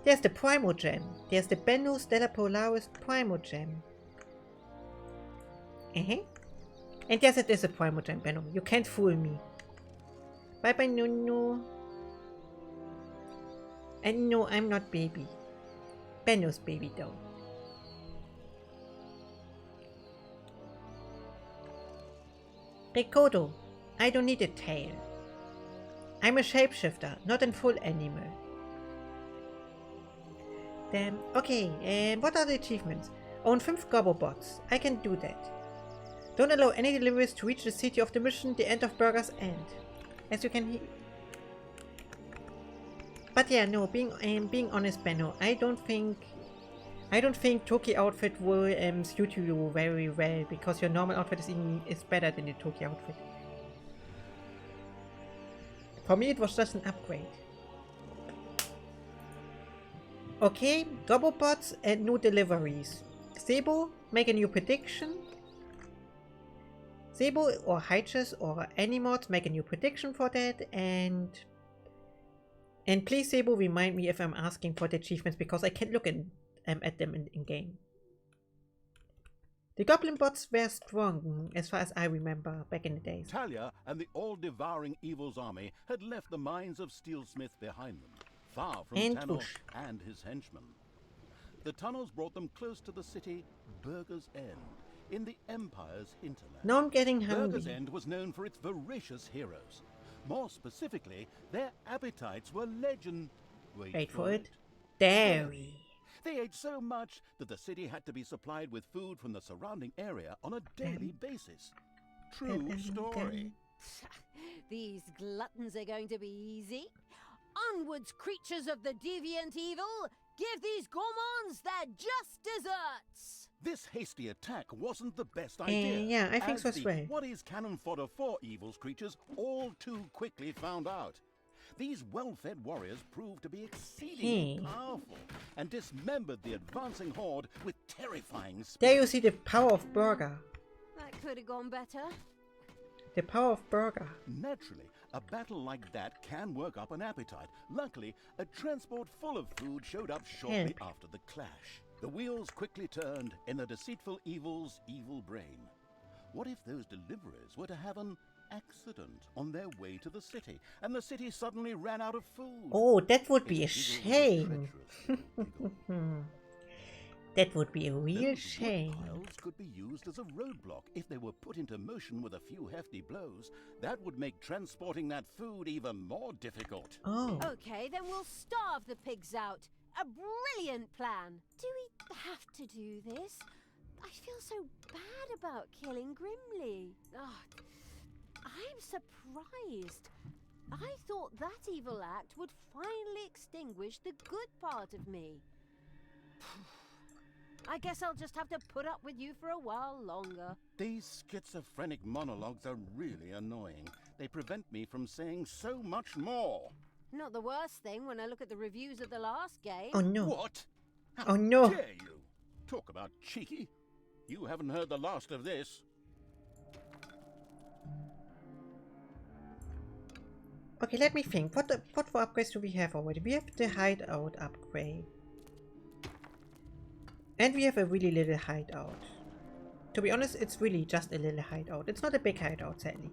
there's the Primo Gem. There's the Benno Stella Polaris Primo Gem. And yes, it is a Primo Gem, Benno. You can't fool me. Bye bye, Nunu. And no, I'm not baby. Benno's baby though. Rikodo, I don't need a tail. I'm a shapeshifter, not a full animal. Damn. Okay, what are the achievements? Own 5 Gobobots. I can do that. Don't allow any deliveries to reach the city of the mission, the end of Burger's End. As you can hear. But yeah, no, being honest, Benno, I don't think Toki outfit will suit you very well, because your normal outfit is better than the Toki outfit. For me, it was just an upgrade. Okay, Gobobots and new deliveries. Sebo, make a new prediction. Sebo or Hyches or Animods, make a new prediction for that, and please, Sebo, remind me if I'm asking for the achievements, because I can't look at them in game. The Goblin bots were strong, as far as I remember, back in the days. Talia and the all-devouring evil's army had left the mines of Steelsmith behind them, far from Tanos and his henchmen. The tunnels brought them close to the city Burger's End, in the Empire's hinterland. Now I'm getting hungry. Burger's End was known for its voracious heroes. More specifically, their appetites were legend. Wait for it. Dairy. They ate so much that the city had to be supplied with food from the surrounding area on a daily basis. True story. These gluttons are going to be easy. Onwards, creatures of the deviant evil! Give these gourmands their just desserts! This hasty attack wasn't the best idea. Yeah, I think so as well. What is cannon fodder for evil's creatures all too quickly found out. These well-fed warriors proved to be exceedingly powerful and dismembered the advancing horde with terrifying speed. There you see the power of Burger. That could have gone better. The power of Burger. Naturally, a battle like that can work up an appetite. Luckily, a transport full of food showed up shortly after the clash. The wheels quickly turned in the deceitful evil's evil brain. What if those deliverers were to have an accident on their way to the city, and the city suddenly ran out of food? Oh, that would be a shame. That would be a real shame. Piles could be used as a roadblock if they were put into motion with a few hefty blows. That would make transporting that food even more difficult. Oh. Okay, then we'll starve the pigs out. A brilliant plan. Do we have to do this? I feel so bad about killing Grimly. Oh, I'm surprised. I thought that evil act would finally extinguish the good part of me. I guess I'll just have to put up with you for a while longer. These schizophrenic monologues are really annoying. They prevent me from saying so much more. Not the worst thing when I look at the reviews of the last game. Oh no. What? How Oh no. dare you? Talk about cheeky. You haven't heard the last of this. Okay, let me think. What for upgrades do we have already? We have the hideout upgrade. And we have a really little hideout. To be honest, it's really just a little hideout. It's not a big hideout, sadly.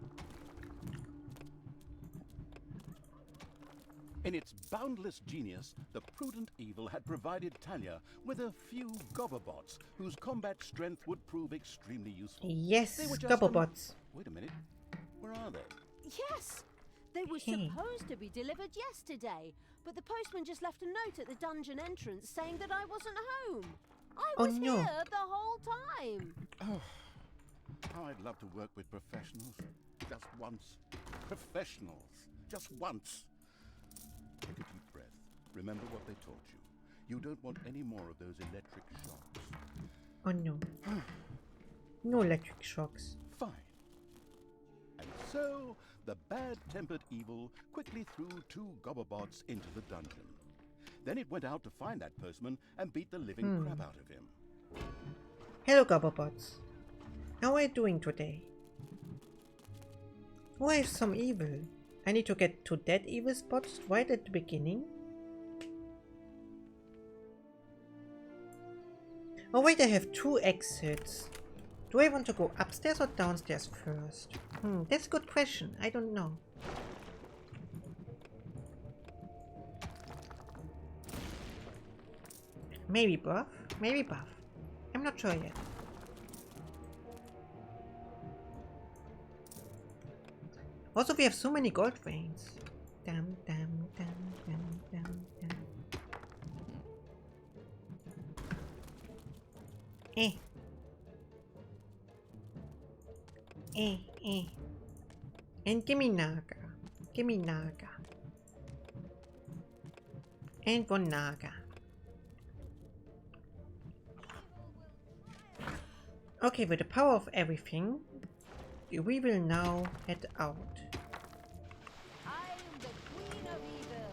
In its boundless genius, the prudent evil had provided Talia with a few Gobobots whose combat strength would prove extremely useful. Yes, They were just Gobobots. Wait a minute. Where are they? Yes! They were supposed to be delivered yesterday, but the postman just left a note at the dungeon entrance saying that I wasn't home. I was here the whole time. Oh, how I'd love to work with professionals. Just once. Professionals. Just once. Take a deep breath. Remember what they taught you. You don't want any more of those electric shocks. Oh no. No electric shocks. Fine. And so, the bad-tempered evil quickly threw 2 Gobobots into the dungeon. Then it went out to find that postman and beat the living crap out of him. Hello, Gobblebots. How are you doing today? Oh, I have some evil. I need to get to that evil spot right at the beginning. Oh wait, I have 2 exits. Do I want to go upstairs or downstairs first? That's a good question. I don't know. Maybe buff? Maybe buff. I'm not sure yet. Also, we have so many gold veins. Damn, damn, damn, damn, damn, damn. And gimme Naga. Gimme Naga. And 1 Naga. Okay, with the power of everything, we will now head out. I'm the Queen of Evil.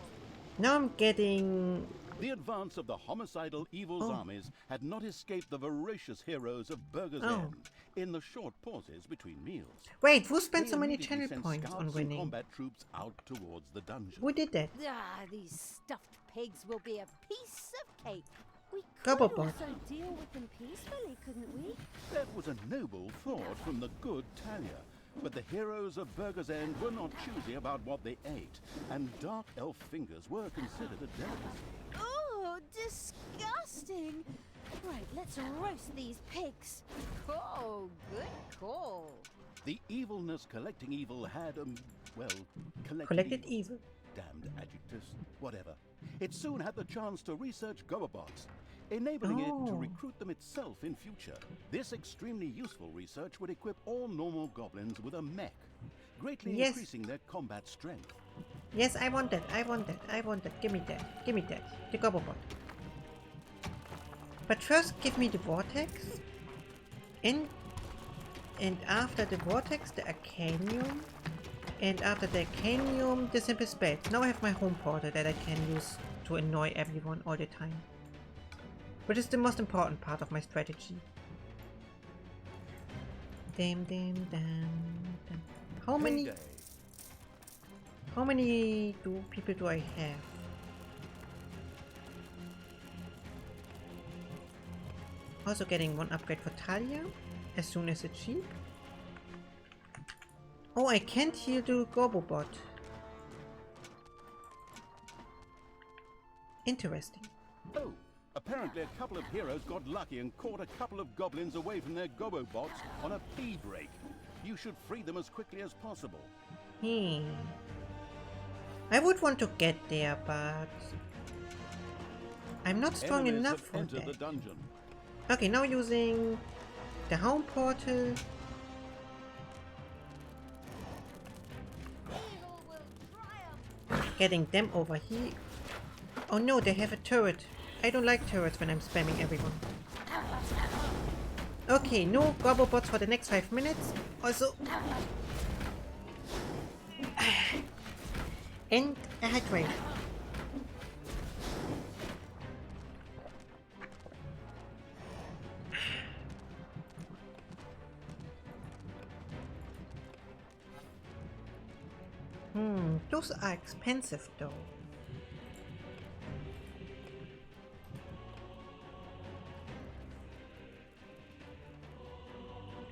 Now I'm getting... The advance of the homicidal evil's armies had not escaped the voracious heroes of Burger's End in the short pauses between meals. Wait, who spent They so many immediately channel sent points scouts on and winning? combat troops out towards the dungeon. Who did that? Ah, these stuffed pigs will be a piece of cake. We could Gobblebot. also deal with them peacefully, couldn't we? That was a noble thought from the good Talia. But the heroes of Burger's End were not choosy about what they ate, and dark elf fingers were considered a delicacy. Oh, disgusting! Right, let's roast these pigs. Oh, good call. The evilness collecting evil had, well, Collected evil. Damned adjectives, whatever. It soon had the chance to research Gobobots, enabling it to recruit them itself in future. This extremely useful research would equip all normal goblins with a mech, greatly increasing their combat strength. Yes, I want that. I want that. I want that. Give me that. Give me that. The Gobblebot. But first, give me the vortex. And after the vortex, the Arcanium. And after the Arcanium, the simple spell. Now I have my home portal that I can use to annoy everyone all the time. Which is the most important part of my strategy. Damn, damn, damn, damn. How many people do I have? Also getting 1 upgrade for Talia as soon as it's cheap. Oh, I can't heal the Gobobot. Interesting. Oh, apparently a couple of heroes got lucky and caught a couple of goblins away from their Gobobots on a pee break. You should free them as quickly as possible. I would want to get there, but I'm not strong Enemies enough have for entered that. the dungeon. Okay, now using the home portal. Evil will triumph. Getting them over here. Oh no, they have a turret. I don't like turrets when I'm spamming everyone. Okay, no Gobobots for the next 5 minutes. Also... and a hydration. Those are expensive though.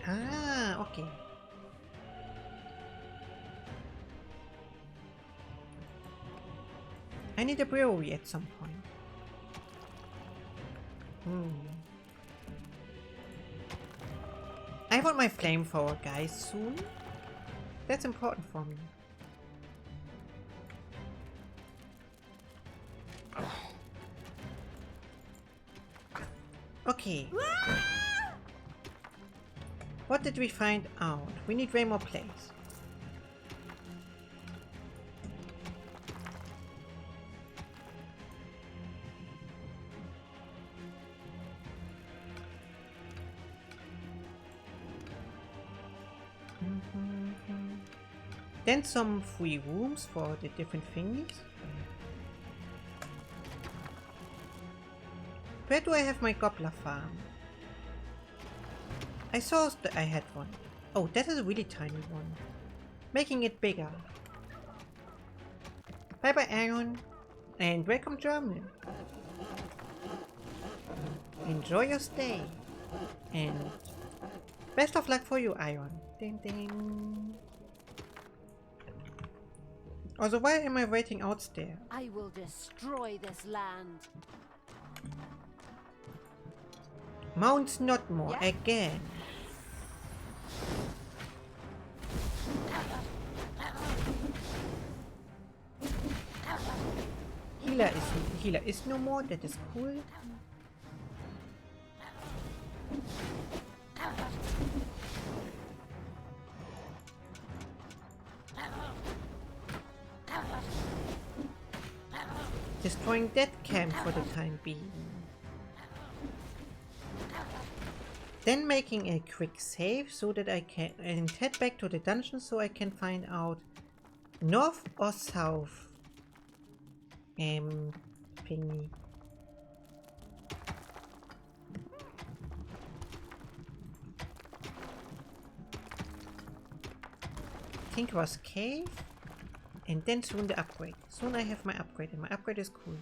Ah, okay. I need a brewery at some point. I want my flamethrower, guys, soon. That's important for me. Okay. What did we find out? We need way more plays. Then some free rooms for the different thingies. Where do I have my gobbler farm? I saw that I had one. Oh, that is a really tiny one. Making it bigger. Bye bye, Aaron. And welcome, German. Enjoy your stay. And best of luck for you, Aaron. Ding ding. Also, why am I waiting out there? I will destroy this land. Mount Snotmore again. Healer is no more. That is cool. Destroying that camp for the time being. Then making a quick save so that I can and head back to the dungeon so I can find out north or south. Thingy. I think it was cave. And then soon the upgrade. Soon I have my upgrade, and my upgrade is cool.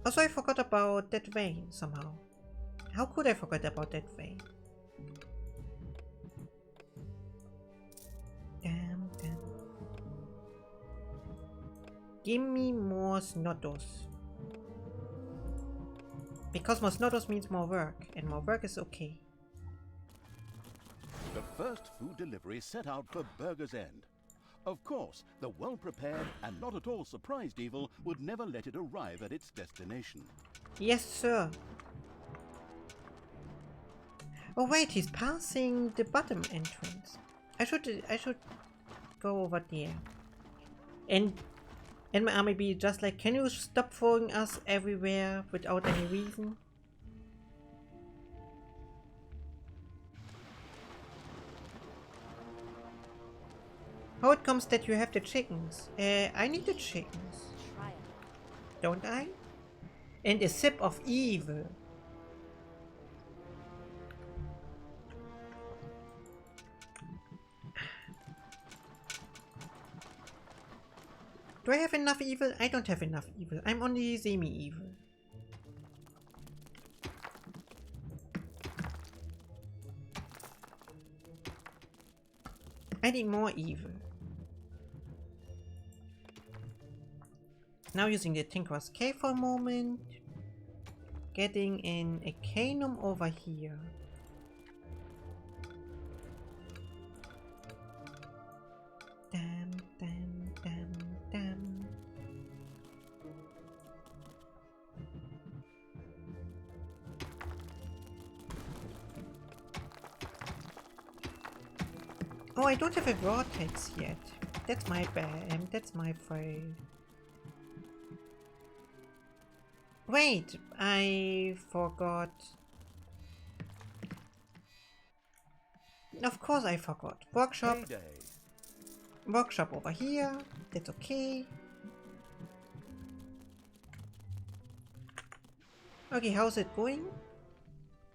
Also, I forgot about that vein somehow. How could I forget about that vein? Damn. Give me more Snotos. Because more Snotos means more work, and more work is okay. The first food delivery set out for Burger's End. Of course, the well-prepared and not at all surprised Evil would never let it arrive at its destination. Yes, sir. Oh wait, he's passing the bottom entrance. I should go over there. And my army be just like, can you stop throwing us everywhere without any reason? How it comes that you have the chickens? I need the chickens. Don't I? And a sip of evil. Do I have enough evil? I don't have enough evil. I'm only semi-evil. I need more evil. Now using the Tinker's Cave for a moment. Getting in a Canum over here. Damn. Oh, I don't have a vortex yet. That's my bad. That's my fault. Wait, I forgot. Of course I forgot. Workshop. Workshop over here. That's okay. Okay, how's it going?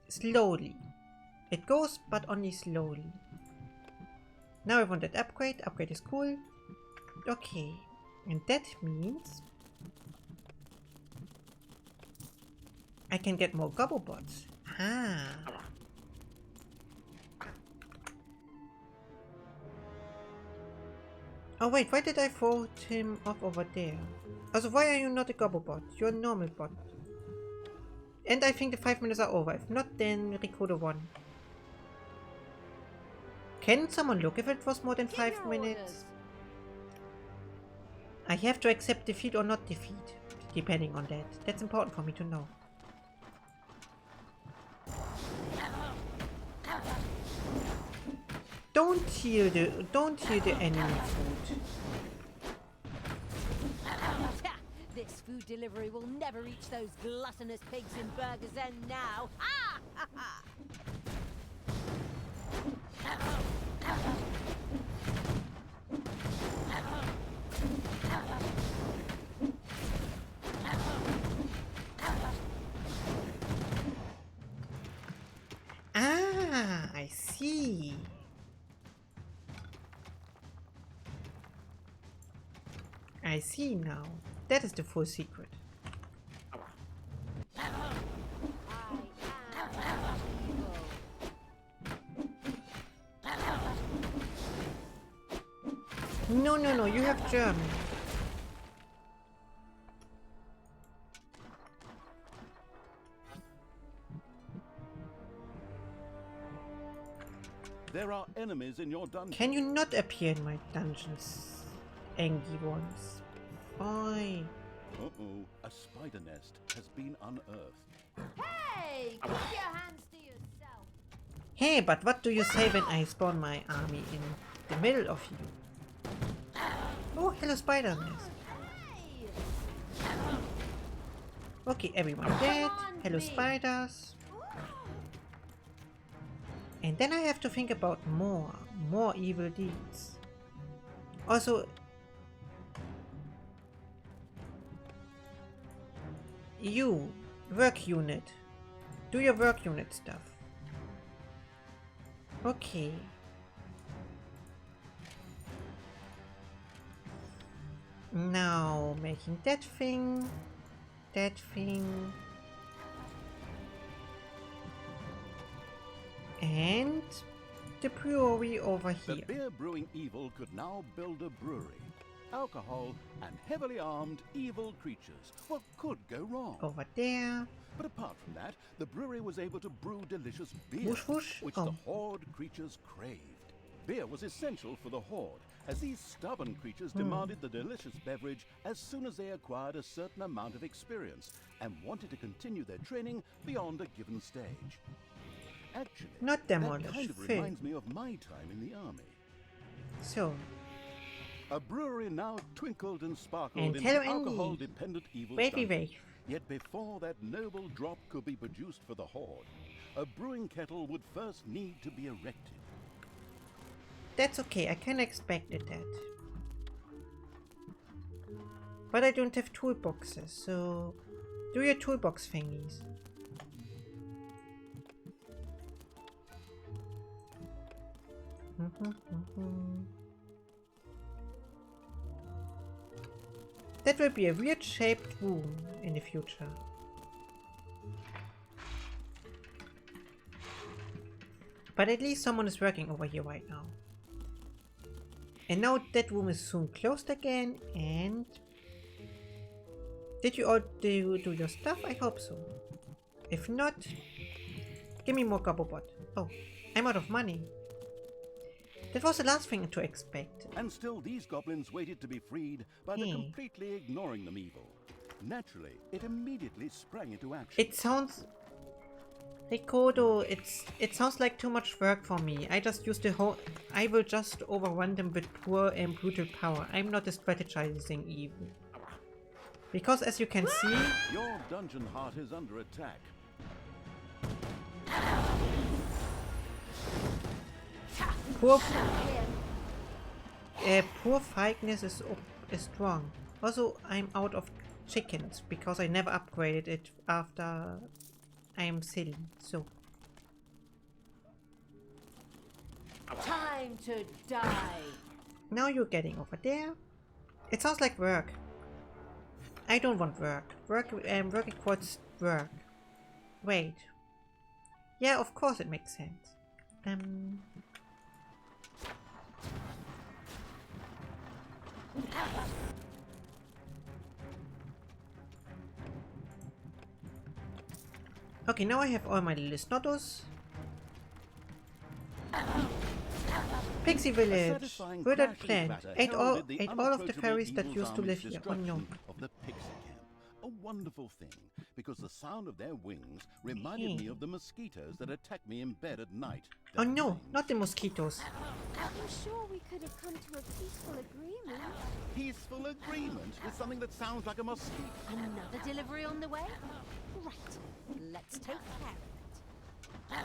Slowly. It goes, but only slowly. Now I want that upgrade. Upgrade is cool. Okay. And that means I can get more Gobblebots. Ah. Oh wait, why did I vote him off over there? Also, why are you not a Gobblebot? You're a normal bot. And I think the 5 minutes are over. If not, then Ricoda won. Can someone look if it was more than 5 minutes? I have to accept defeat or not defeat, depending on that. That's important for me to know. Don't heal the enemy food. This food delivery will never reach those gluttonous pigs in Burger's End now. I see now. That is the full secret. No, no, no, you have German. There are enemies in your dungeon. Can you not appear in my dungeons, angry ones? Oi. Uh-oh, a spider nest has been unearthed. Hey! Keep your hands to yourself! Hey, but what do you say when I spawn my army in the middle of you? Oh, hello spider nest. Okay, everyone dead. Hello spiders. And then I have to think about more evil deeds. Also, you, work unit, do your work unit stuff. Okay. Now making that thing. And the brewery over here. The beer brewing evil could now build a brewery. Alcohol and heavily armed evil creatures. What could go wrong? Over there. But apart from that, the brewery was able to brew delicious beer, Whoosh, whoosh. which Oh. the horde creatures craved. Beer was essential for the horde, as these stubborn creatures demanded the delicious beverage as soon as they acquired a certain amount of experience and wanted to continue their training beyond a given stage. Actually, Not that demolish, kind of fill. reminds me of my time in the army. So, A brewery now twinkled and sparkled And in hello, the Andy. alcohol-dependent evil wavy dungeon. wave. Yet before that noble drop could be produced for the horde, a brewing kettle would first need to be erected. That's okay, I kinda expected that. But I don't have toolboxes, so do your toolbox thingies. That will be a weird shaped room in the future. But at least someone is working over here right now. And now that room is soon closed again, and... Did you all do your stuff? I hope so. If not, give me more Gobobot. Oh, I'm out of money. That was the last thing to expect. And still these goblins waited to be freed by the completely ignoring them evil. Naturally, it immediately sprang into action. It sounds... Ricodo, it sounds like too much work for me. I just use the whole... I will just overrun them with poor and brutal power. I'm not a strategizing evil. Because as you can see... Your dungeon heart is under attack. Poor Fikeness is strong. Also, I'm out of chickens because I never upgraded it after I'm silly. So Time to die. now you're getting over there. It sounds like work. I don't want work. Work equals work. Wait. Yeah, of course it makes sense. Okay, now I have all my little snottos. Pixie Village. Satisfying Withered crash plant. clatter Ate all heralded of the unapproachable fairies that evil's used to army's live here. Oh no. destruction of the Pixie Camp. A wonderful thing, because the sound of their wings reminded me of the mosquitoes that attack me in bed at night. Oh Their no, wings. not the mosquitoes. I'm sure we could have come to a peaceful agreement. Peaceful agreement with something that sounds like a mosquito. Another delivery on the way? Right. Let's take care of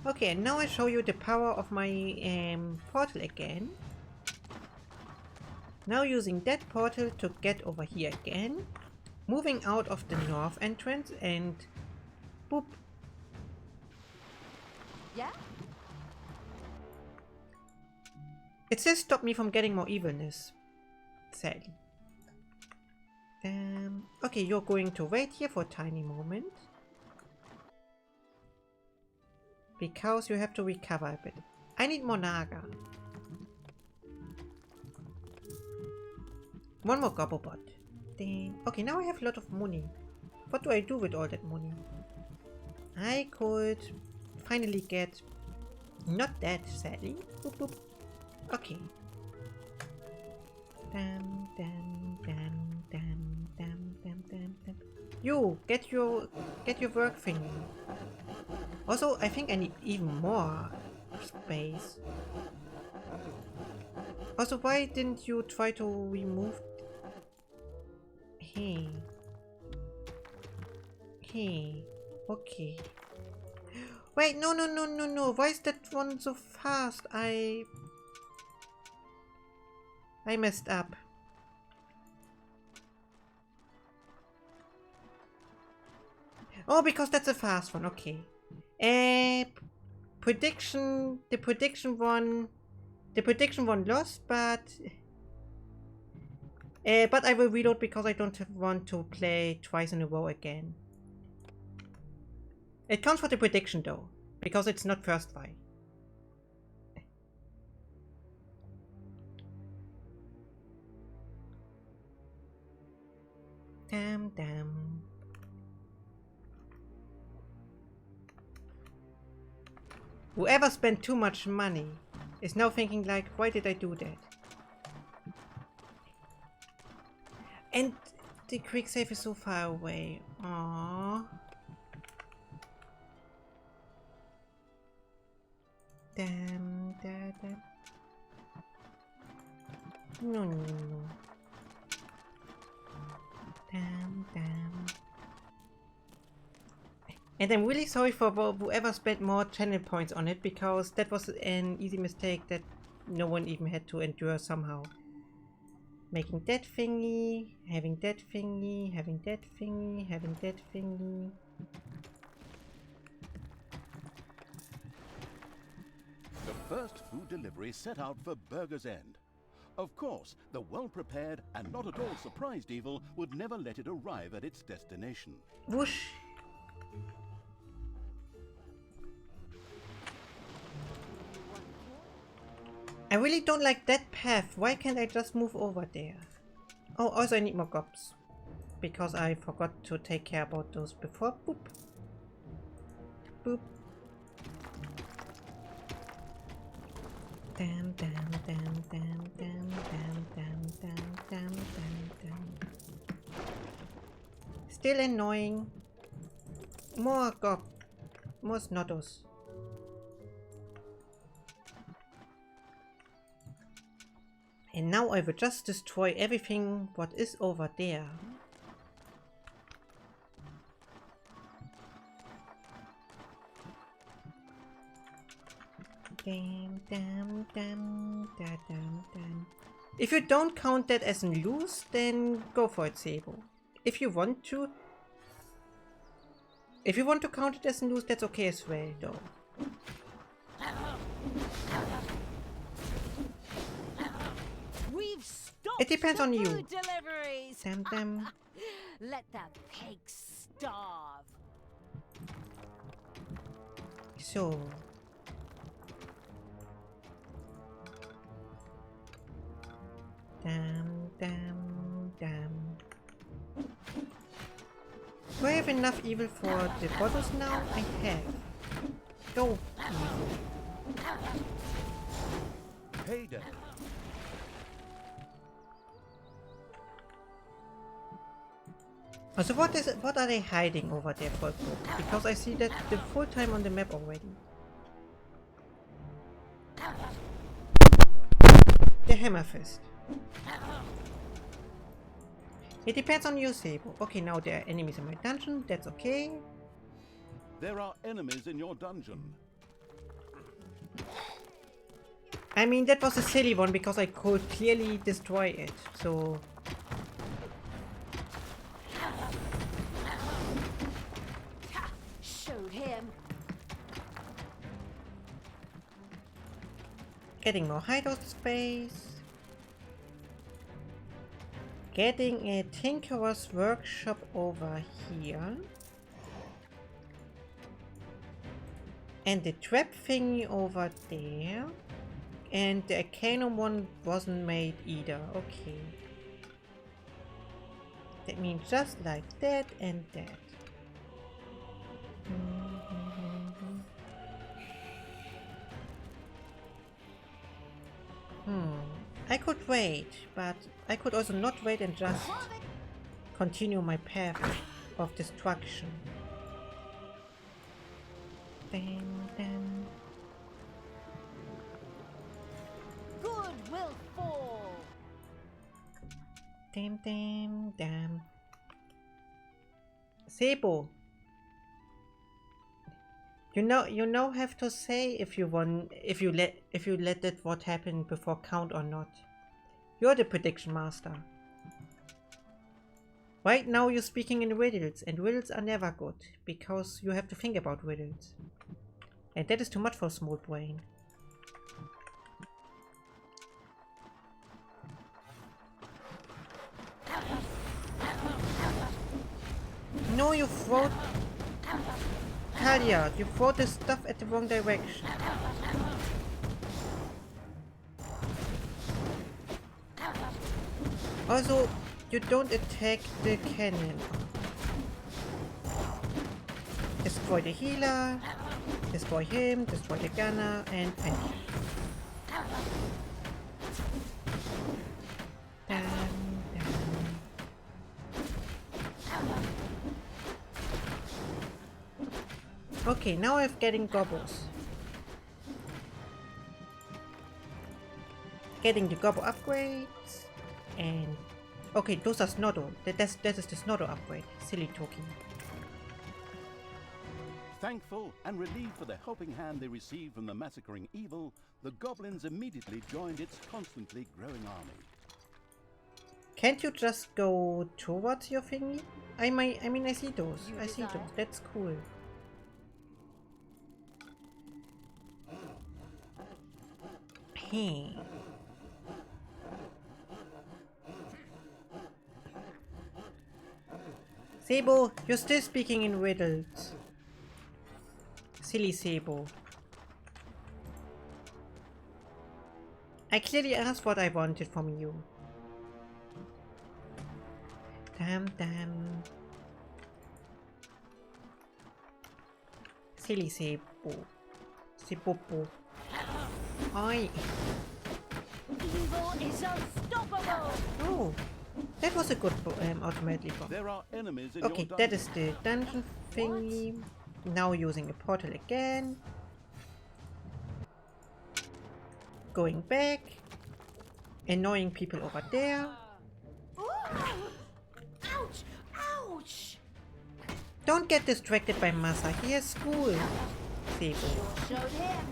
it. Okay, and now I show you the power of my portal again. Now using that portal to get over here again. Moving out of the north entrance and boop. Yeah? It still stopped me from getting more evilness. Sadly. Okay, you're going to wait here for a tiny moment. Because you have to recover a bit. I need more Naga. One more Gobblebot. Then, okay, now I have a lot of money. What do I do with all that money? I could finally get... Not that, sadly. Boop, boop. Okay. Dam, dam, dam, dam, dam, dam, dam, dam. You, get your work thingy. Also, I think I need even more space. Also, why didn't you try to remove... Hey. Hey. Okay. Wait, no. Why is that one so fast? I messed up. Oh, because that's a fast one. Okay. Prediction. The prediction one lost, but I will reload because I don't want to play twice in a row again. It counts for the prediction though, because it's not first try. Damn. Whoever spent too much money is now thinking like, why did I do that? And the quick save is so far away. Aww. Damn. No. Damn. And I'm really sorry for whoever spent more channel points on it, because that was an easy mistake that no one even had to endure somehow. Making that thingy, having that thingy, having that thingy, having that thingy. The first food delivery set out for Burger's End. Of course, the well-prepared and not at all surprised evil would never let it arrive at its destination. Whoosh! I really don't like that path. Why can't I just move over there? Oh, also I need more gobs. Because I forgot to take care about those before. Boop. Boop. Damn. Still annoying. More gob. More snottos. And now I will just destroy everything what is over there. Damn. If you don't count that as a lose, then go for it, Sebo. If you want to count it as a lose, that's okay as well, though. It depends on you. Damn. Let that pig starve. So. Damn. Do I have enough evil for the bottles now? I have. Go, evil. Payday. So what are they hiding over there for? Because I see that the full time on the map already. The Hammer Fist. It depends on you, Sebo. Okay, now there are enemies in my dungeon. That's okay. There are enemies in your dungeon. I mean, that was a silly one because I could clearly destroy it. So. Showed him. Getting more hideout space. Getting a Tinkerer's Workshop over here. And the trap thingy over there. And the Arcanum one wasn't made either. Okay. That means just like that and that. I could wait, but I could also not wait and just continue my path of destruction. Dun, dun. Good will fall. Damn, damn, damn. Sebo. You now have to say if you let that what happened before count or not. You're the prediction master. Right now you're speaking in riddles, and riddles are never good because you have to think about riddles. And that is too much for a small brain. No, you throw... Talia, you throw the stuff at the wrong direction. Also, you don't attack the cannon. Destroy the healer, destroy him, destroy the gunner, and thank you. Okay, now I'm getting gobbles. Getting the gobble upgrades. And... okay, those are Snotto. That is the Snotto upgrade. Silly talking. Thankful and relieved for the helping hand they received from the massacring evil, the goblins immediately joined its constantly growing army. Can't you just go towards your thingy? I mean, I see those. I see those. That's cool. Hey. Sebo, you're still speaking in riddles. Silly Sebo. I clearly asked what I wanted from you. Damn, damn. Silly Sebo. Sebopo. Oi. Evil is unstoppable. Oh, that was a good automatically bomb. There are enemies in Okay, your that is the dungeon thingy. Now using a portal again. Going back. Annoying people over there. Ouch! Ouch! Don't get distracted by Masa. He has school. Sebo. Showed him.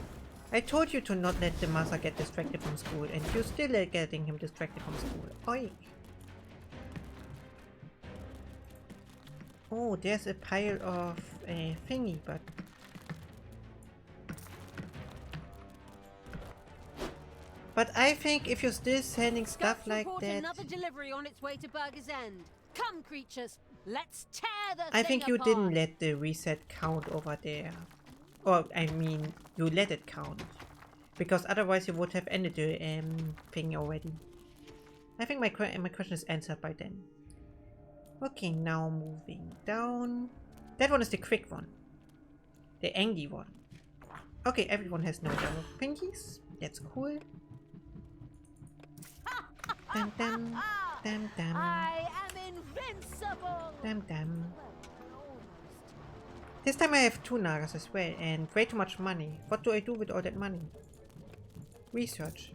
I told you to not let the Masa get distracted from school, and you're still getting him distracted from school. Oi. Oh, there's a pile of thingy, but... but I think if you're still sending stuff Scouts like report that... another delivery on its way to Burger's End. Come, creatures, let's tear the I thing think you apart. didn't let the reset count over there. Or, I mean, you let it count. Because otherwise you would have ended the thing already. I think my question is answered by then. Okay, now moving down. That one is the quick one. The angry one. Okay, everyone has no double pinkies. That's cool. Dum dum. Dum dum. I am invincible. Dum dum. This time I have 2 Nagas as well, and way too much money. What do I do with all that money? Research.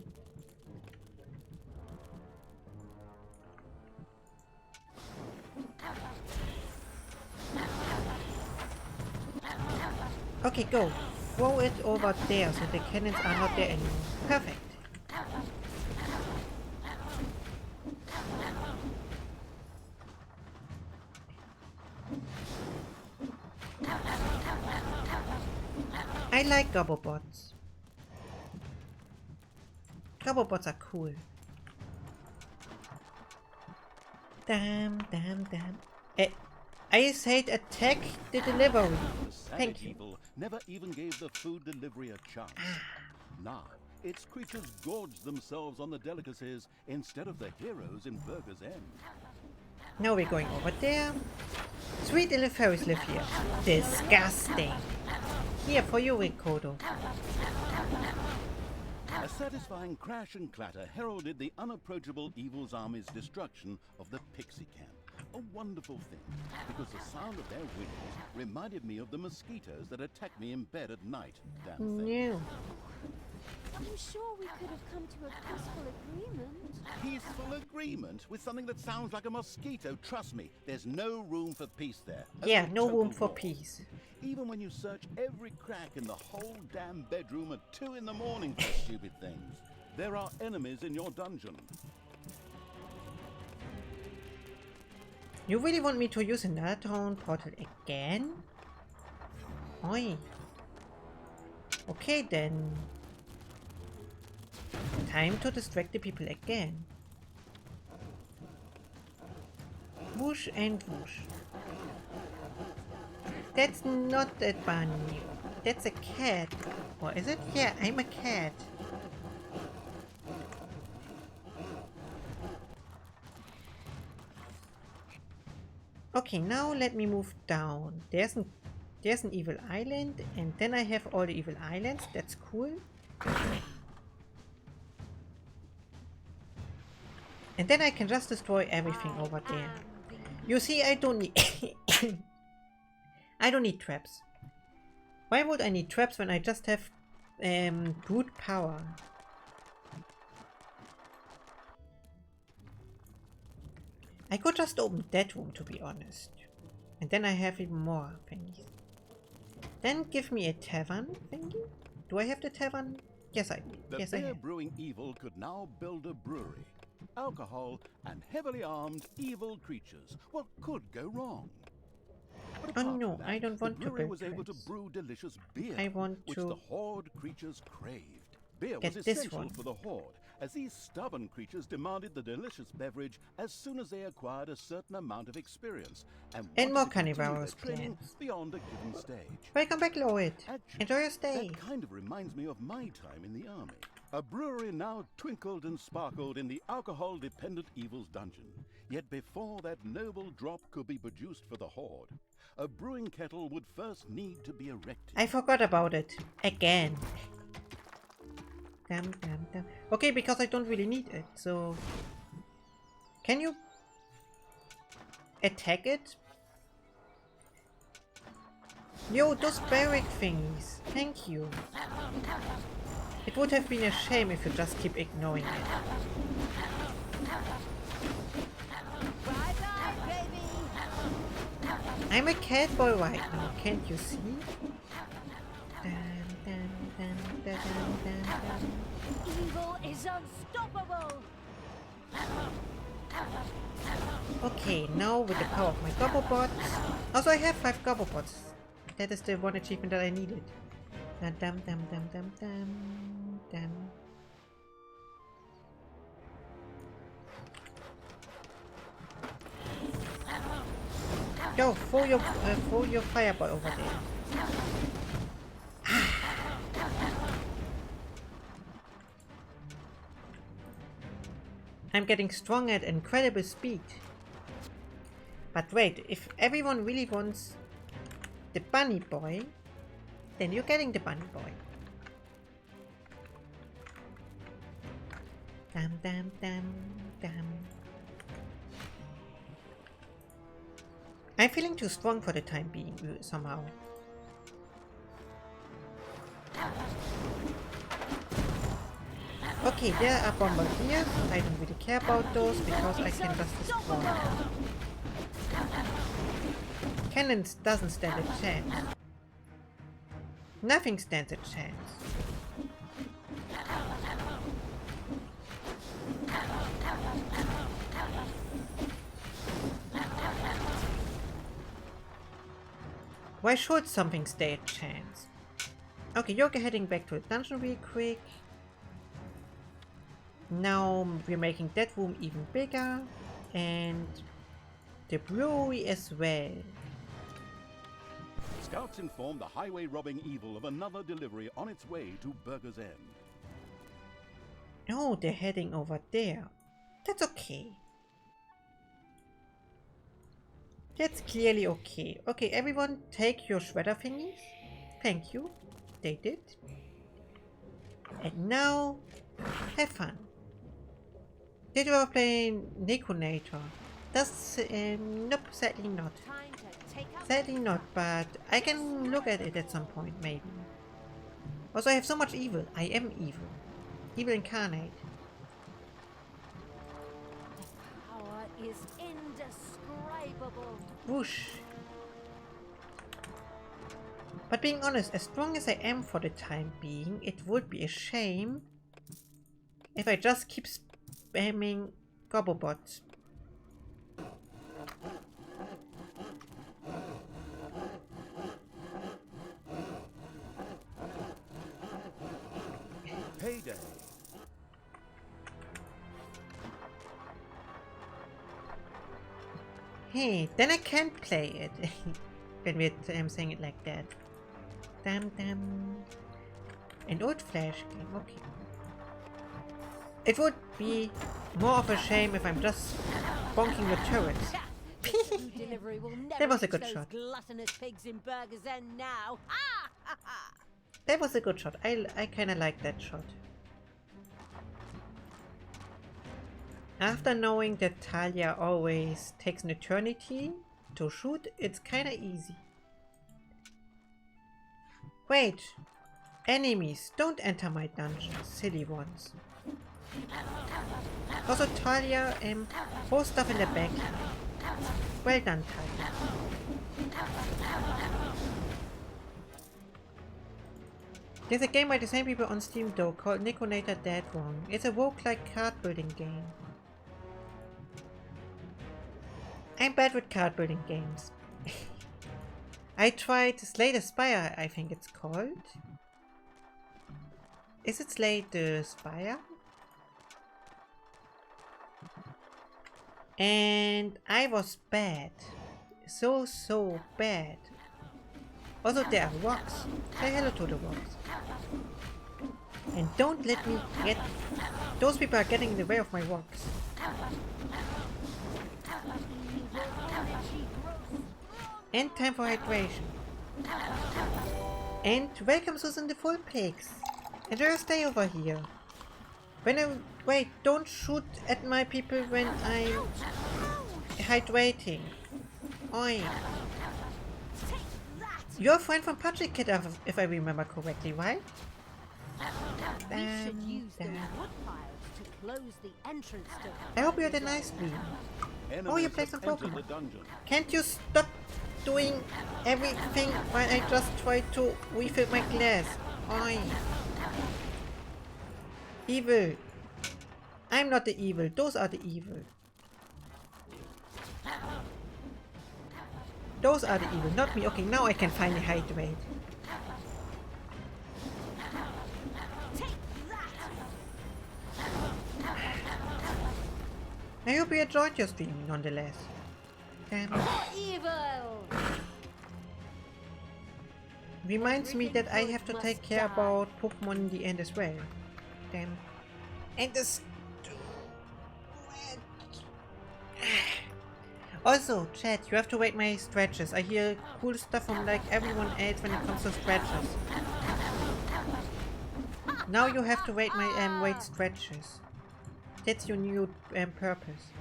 Okay, go. Throw it over there so the cannons are not there anymore. Perfect. I like Gobblebots. Gobblebots are cool. Damn. I said attack the delivery. The savage Thank you. evil never even gave the food delivery a chance. Now, its creatures gorged themselves on the delicacies instead of the heroes in Burger's End. Now we're going over there. Sweet little fairies live here. Disgusting. Here for you, Rikodo. A satisfying crash and clatter heralded the unapproachable evil's army's destruction of the pixie camp. A wonderful thing, because the sound of their wings reminded me of the mosquitoes that attack me in bed at night. Damn thing. No. I'm sure we could have come to a peaceful agreement. Peaceful agreement with something that sounds like a mosquito. Trust me, there's no room for peace there. Yeah, Only no total room for war. peace. Even when you search every crack in the whole damn bedroom at 2 in the morning for stupid things, there are enemies in your dungeon. You really want me to use another town portal again? Oi. Okay then. Time to distract the people again. Whoosh and whoosh. That's not a bunny. That's a cat. Or is it? Yeah, I'm a cat. Okay, now let me move down. There's an evil island, and then I have all the evil islands. That's cool. And then I can just destroy everything over there. You see, I don't need I don't need traps. Why would I need traps when I just have brute power? I could just open that room, to be honest. And then I have even more thingies. Then give me a tavern thingy. Do I have the tavern? Yes, I do. The Yes, I beer have. brewing evil could now build a brewery. Alcohol and heavily armed evil creatures. What could go wrong? But Oh apart no, from that, I don't want the to brewery build was able to traps. brew delicious beer, I want which to the horde creatures craved. Beer get was this essential one. for the horde, as these stubborn creatures demanded the delicious beverage as soon as they acquired a certain amount of experience, and And wanted more to continue carnivorous their training plants. beyond a given stage. Welcome back, Lloyd. Actually, Enjoy your stay. that kind of reminds me of my time in the army. A brewery now twinkled and sparkled in the alcohol-dependent evil's dungeon. Yet before that noble drop could be produced for the horde, a brewing kettle would first need to be erected. I forgot about it. Again. Damn. Okay, because I don't really need it, so... Can you... attack it? Yo, those barrack thingies. Thank you. It would have been a shame if you just keep ignoring it. Bye-bye, baby! I'm a cat boy right now, can't you see? Evil is unstoppable! Okay, now with the power of my Gobblebots. Also, I have 5 Gobblebots. That is the one achievement that I needed. Dum. Yo, throw your fireball over there. I'm getting strong at incredible speed. But wait, if everyone really wants the bunny boy, then you're getting the bunny boy. Dum. I'm feeling too strong for the time being, somehow. Okay, there are bombardiers. I don't really care about those because I can just destroy them. Cannons doesn't stand a chance. Nothing stands a chance. Why should something stay a chance? Okay, you're heading back to the dungeon real quick. Now we're making that room even bigger. And the brewery as well. Scouts inform the highway robbing evil of another delivery on its way to Burger's End. Oh, they're heading over there. That's okay. That's clearly okay. Okay, everyone take your shredder thingies. Thank you. They did. And now, have fun. Did you ever play Neconator? That's, nope, sadly not. Sadly not, but I can look at it at some point, maybe. Also, I have so much evil. I am evil. Evil incarnate. The power is indescribable. Whoosh. But being honest, as strong as I am for the time being, it would be a shame if I just keep spamming Gobblebots. Payday. Hey, then I can't play it when we're saying it like that. Damn. An old Flash game, okay. It would be more of a shame if I'm just bonking with turrets. That was a good shot. Gluttonous pigs in Burger's End now. That was a good shot. I kinda like that shot. After knowing that Talia always takes an eternity to shoot, it's kinda easy. Wait! Enemies, don't enter my dungeon, silly ones. Also Talia, hold stuff in the back. Well done, Talia. There's a game by the same people on Steam though, called Neconator Dead Wrong. It's a roguelike card building game. I'm bad with card building games. I tried Slay the Spire, I think it's called. Is it Slay the Spire? And I was bad. So bad. Also there are rocks. Say hello to the rocks. And don't let me get... Those people are getting in the way of my rocks. And time for hydration. And welcome Susan the Full Pigs. Enjoy your stay over here. Wait, don't shoot at my people when I'm hydrating. Oi. You're a friend from Patrick Kid, if I remember correctly, right? We should use the wood piles to close the entrance door. I hope you had a nice week. Oh, you play some Pokemon. Can't you stop doing everything while I just try to refill my glass? Oi. Evil. I'm not the evil. Those are the evil. Those are the evil, not me. Okay, now I can finally hydrate. I hope you enjoyed your stream nonetheless. Damn. Evil! Reminds me that I have to take care about Pokemon in the end as well. Damn. And this... Also, chat, you have to rate my stretches. I hear cool stuff from like everyone else when it comes to stretches. Now you have to rate my weight stretches. That's your new purpose.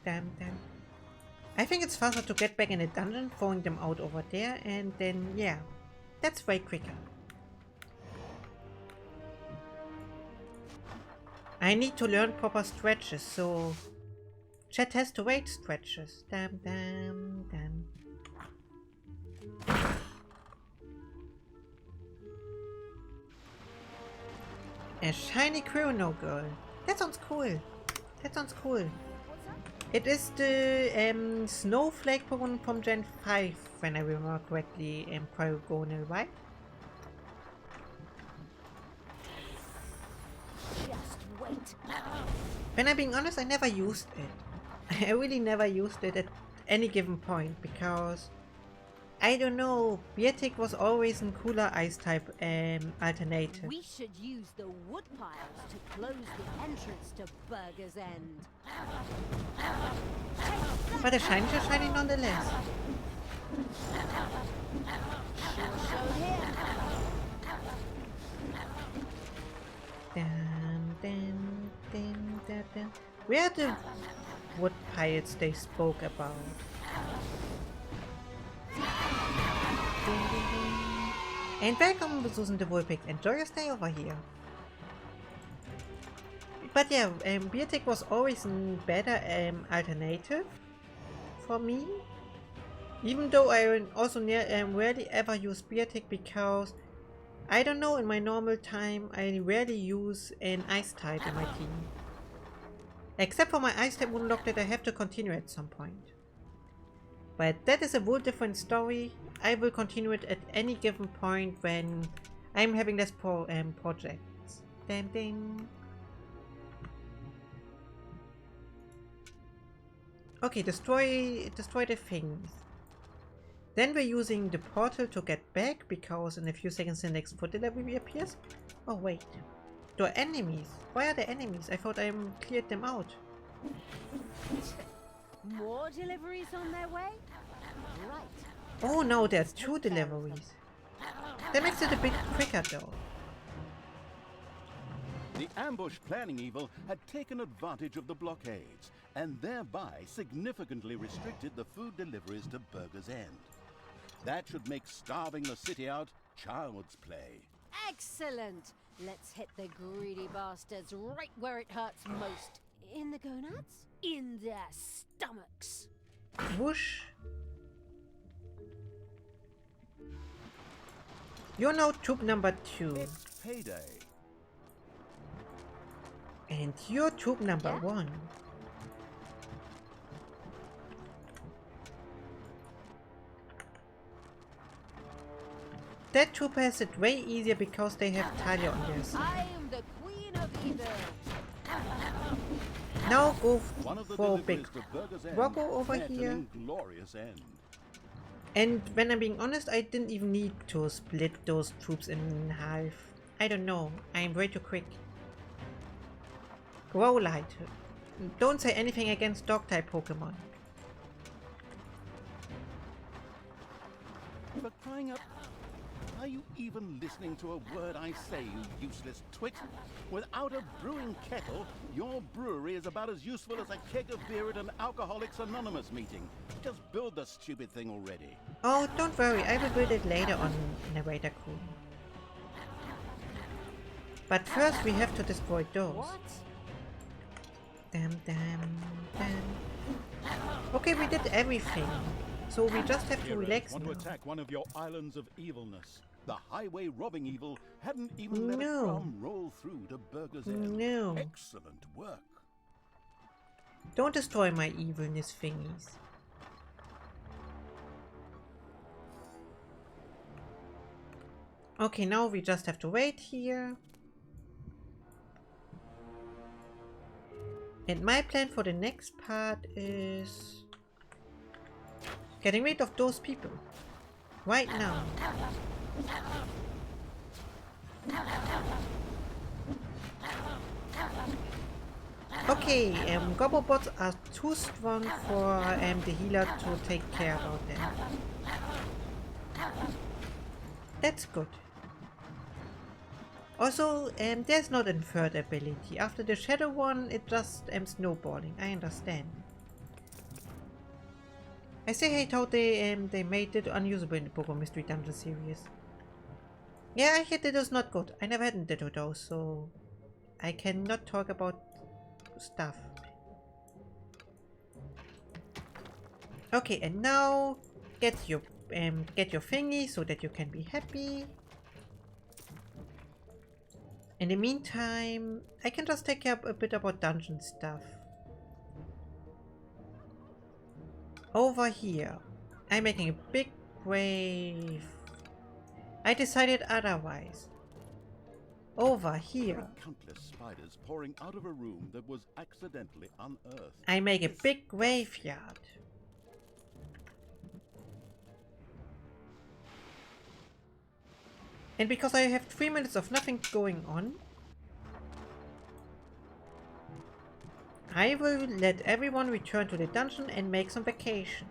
Damn. I think it's faster to get back in a dungeon, throwing them out over there, and then yeah, that's way quicker. I need to learn proper stretches, so chat has to wait stretches. Damn. A shiny Chrono Girl. That sounds cool. It is the Snowflake Pokemon from Gen 5, when I remember correctly, Polygonal, right? Just wait. When I'm being honest, I never used it. I really never used it at any given point because I don't know, Beartic was always a cooler ice type alternative. We should use the wood piles to close the entrance to Burger's End. But the shinies are shiny nonetheless. Show here. Dun, dun, dun, dun, dun. Where are the wood piles they spoke about? Dun, dun, dun. And welcome besuchen the Wohlpicks. Enjoy your stay over here. But yeah, Beartic was always a better alternative for me. Even though I also rarely ever use Beartic because I don't know, in my normal time I rarely use an ice type in my team. Except for my ice type unlock that I have to continue at some point. But that is a whole different story. I will continue it at any given point when I'm having less projects. Damn ding. Okay, destroy the things. Then we're using the portal to get back because in a few seconds the next food delivery appears. Oh wait, there are enemies. Why are there enemies? I thought I cleared them out. More deliveries on their way? Right. Oh no, there's 2 deliveries. That makes it a bit quicker though. The ambush planning evil had taken advantage of the blockades and thereby significantly restricted the food deliveries to Burger's End. That should make starving the city out child's play. Excellent! Let's hit the greedy bastards right where it hurts most. In the gonads? In their stomachs. Whoosh. You're now troop number 2. It's payday. And you're troop number 1. That troop has it way easier because they have Talia on their side. I am the Queen of Evil. Now go One of the for big deliveries to Burger's End Rocco over met an here. inglorious end. And when I'm being honest, I didn't even need to split those troops in half. I don't know, I'm way too quick. Growlite. Don't say anything against dog type Pokemon. For crying out, are you even listening to a word I say, you useless twit? Without a brewing kettle, your brewery is about as useful as a keg of beer at an Alcoholics Anonymous meeting. Just build the stupid thing already. Oh, don't worry, I will build it later on, Narrator Crew. But first we have to destroy those. What? Damn, damn, damn. Okay, we did everything. So we just have to Heroes relax want now. to attack one of your islands of evilness. The highway robbing evil hadn't even let a No. crumb roll through to Burger's End. No. Excellent work. Don't destroy my evilness thingies. Okay, now we just have to wait here. And my plan for the next part is getting rid of those people right now. Okay, Gobblebots are too strong for the healer to take care about them. That's good. Also, there's not a third ability. After the shadow one, it just snowballing. I understand. I say hate how they made it unusable in the Pokemon Mystery Dungeon series. Yeah, I heard it was not good. I never had a Ditto though, so I cannot talk about stuff. Okay, and now get your thingy so that you can be happy. In the meantime, I can just take care a bit about dungeon stuff. Over here, I'm making a big wave. I decided otherwise. Over here. There were countless spiders pouring out of a room that was accidentally unearthed. I make a big graveyard. And because I have 3 minutes of nothing going on, I will let everyone return to the dungeon and make some vacation.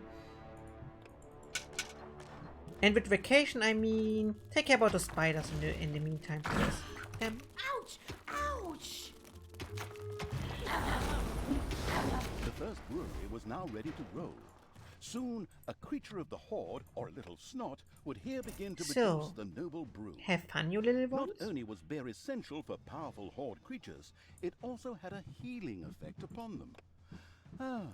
And with vacation, I mean take care about the spiders in the meantime, please. Ouch! Ouch! The first brewery was now ready to roll. Soon, a creature of the horde, or little snot, would here begin to produce the noble brew. Have fun, you little Not ones. only was beer essential for powerful horde creatures, it also had a healing effect upon them. Ah,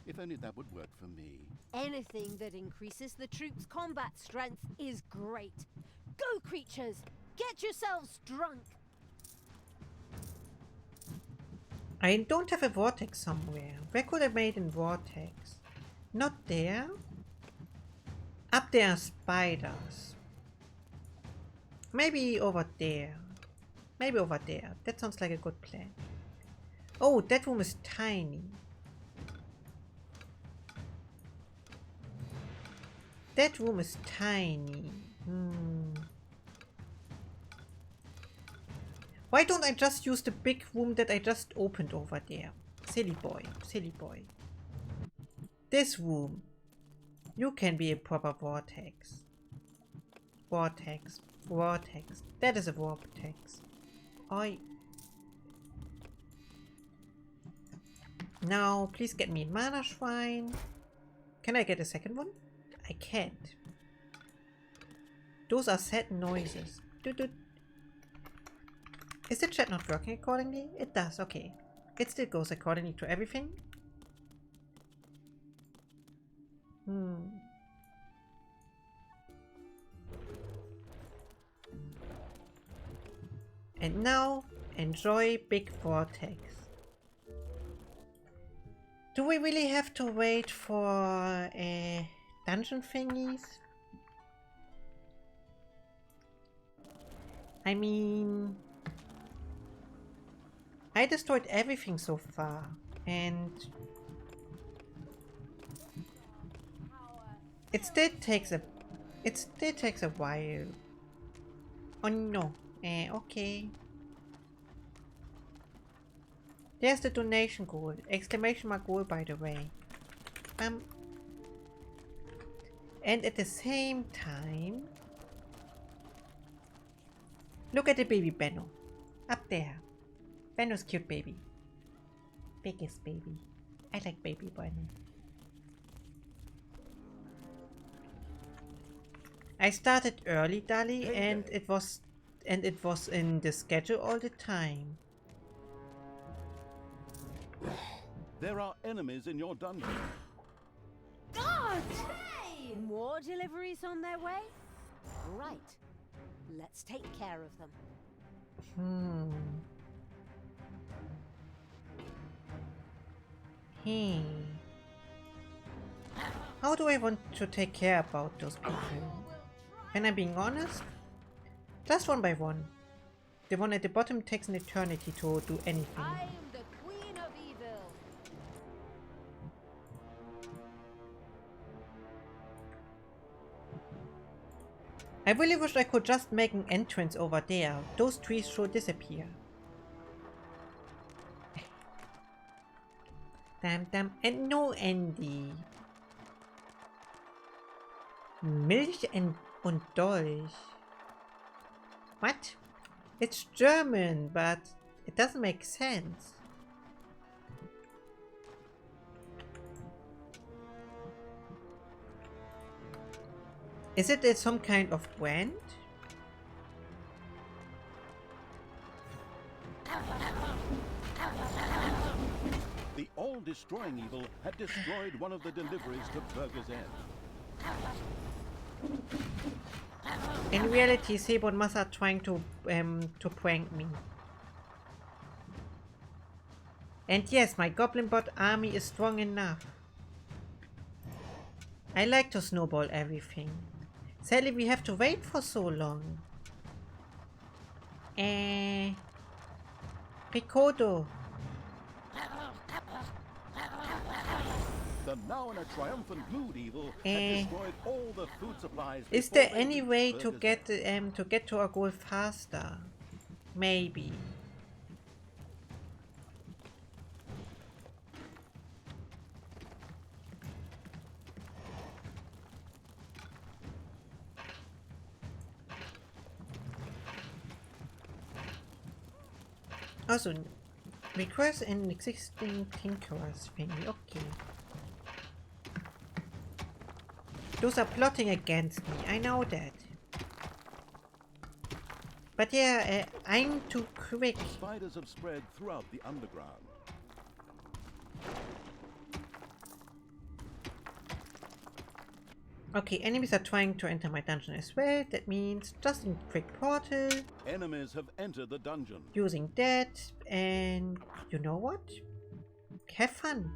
if only that would work for me. Anything that increases the troops' combat strength is great. Go, creatures! Get yourselves drunk! I don't have a vortex somewhere. Where could I made a vortex? Not there. Up there are spiders. Maybe over there. Maybe over there. That sounds like a good plan. Oh, that room is tiny. That room is tiny. Why don't I just use the big room that I just opened over there? Silly boy, silly boy. This room. You can be a proper vortex. Vortex. Vortex. That is a vortex. Now, please get me a mana shrine. Can I get a second one? I can't. Those are sad noises. Is the chat not working accordingly? It does, okay. It still goes accordingly to everything. And now, enjoy Big Vortex. Do we really have to wait for dungeon thingies? I mean, I destroyed everything so far, and it still takes a while. Oh no. Okay. There's the donation goal. Exclamation mark goal, by the way. And at the same time, look at the baby Benno. Up there. Benno's cute baby. Biggest baby. I like baby Benno. I started early, Dali, and it was in the schedule all the time. There are enemies in your dungeon. God! Hey! More deliveries on their way? Right. Let's take care of them. How do I want to take care about those people? When I'm being honest, just one by one. The one at the bottom takes an eternity to do anything. I am the Queen of Evil. I really wish I could just make an entrance over there. Those trees should disappear. Damn, and no Andy. Milch und Dolch. What? It's German, but it doesn't make sense. Is it some kind of brand? The all-destroying evil had destroyed one of the deliveries to Burger's End. In reality, Sebo and Masa are trying to prank me. And yes, my goblin bot army is strong enough. I like to snowball everything. Sadly, we have to wait for so long. Ricoto. The now in a triumphant mood evil had destroyed all the food supplies. Is before there they any reached way the to desert. get to our goal faster? Maybe. Also, request an existing tinkerers thingy. Okay. Those are plotting against me. I know that. But yeah, I'm too quick. Spiders have spread throughout the underground. Okay, enemies are trying to enter my dungeon as well. That means just a quick portal. Enemies have entered the dungeon. Using that, and you know what? Have fun.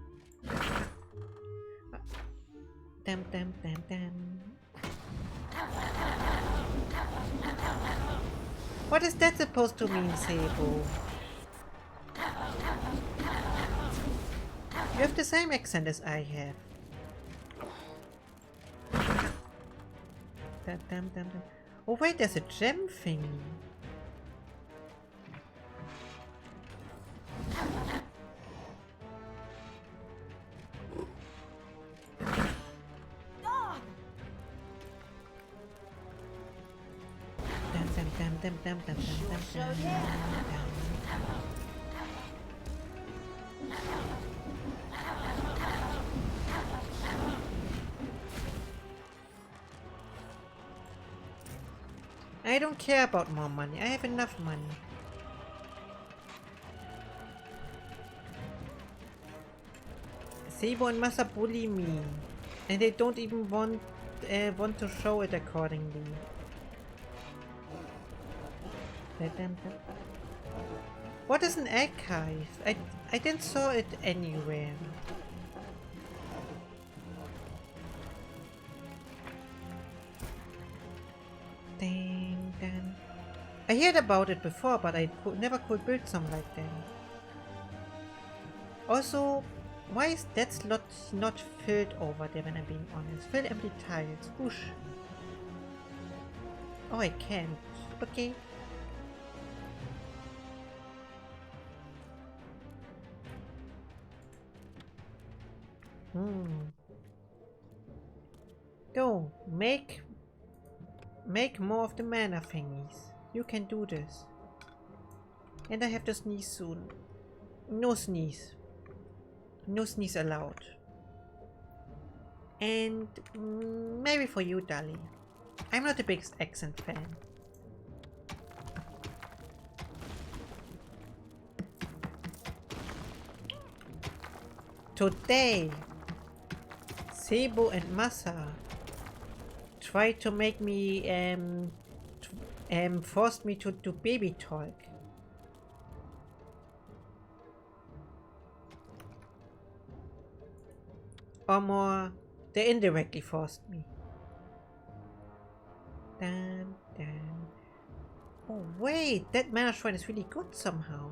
Dum dum dum dum. What is that supposed to mean, Sebo? You have the same accent as I have. Dum dum dum dum. Oh wait, there's a gem thingy. Dum dum dum dum dum dum dum. I don't care about more money. I have enough money. Sebo and Masa bully me, and they don't even want to show it accordingly. What is an archive? I didn't saw it anywhere. Dang, dang. I heard about it before, but I never could build something like that. Also, why is that slot not filled over there when I'm being honest? Fill empty tiles. Whoosh. Oh, I can't. Okay. Go, make more of the mana thingies. You can do this. And I have to sneeze soon. No sneeze. No sneeze allowed. And maybe for you, Dali. I'm not the biggest accent fan. Today, Sebo and Masa tried to make me forced me to do baby talk. Or more, they indirectly forced me. Dun, dun. Oh wait, that mana shrine is really good somehow.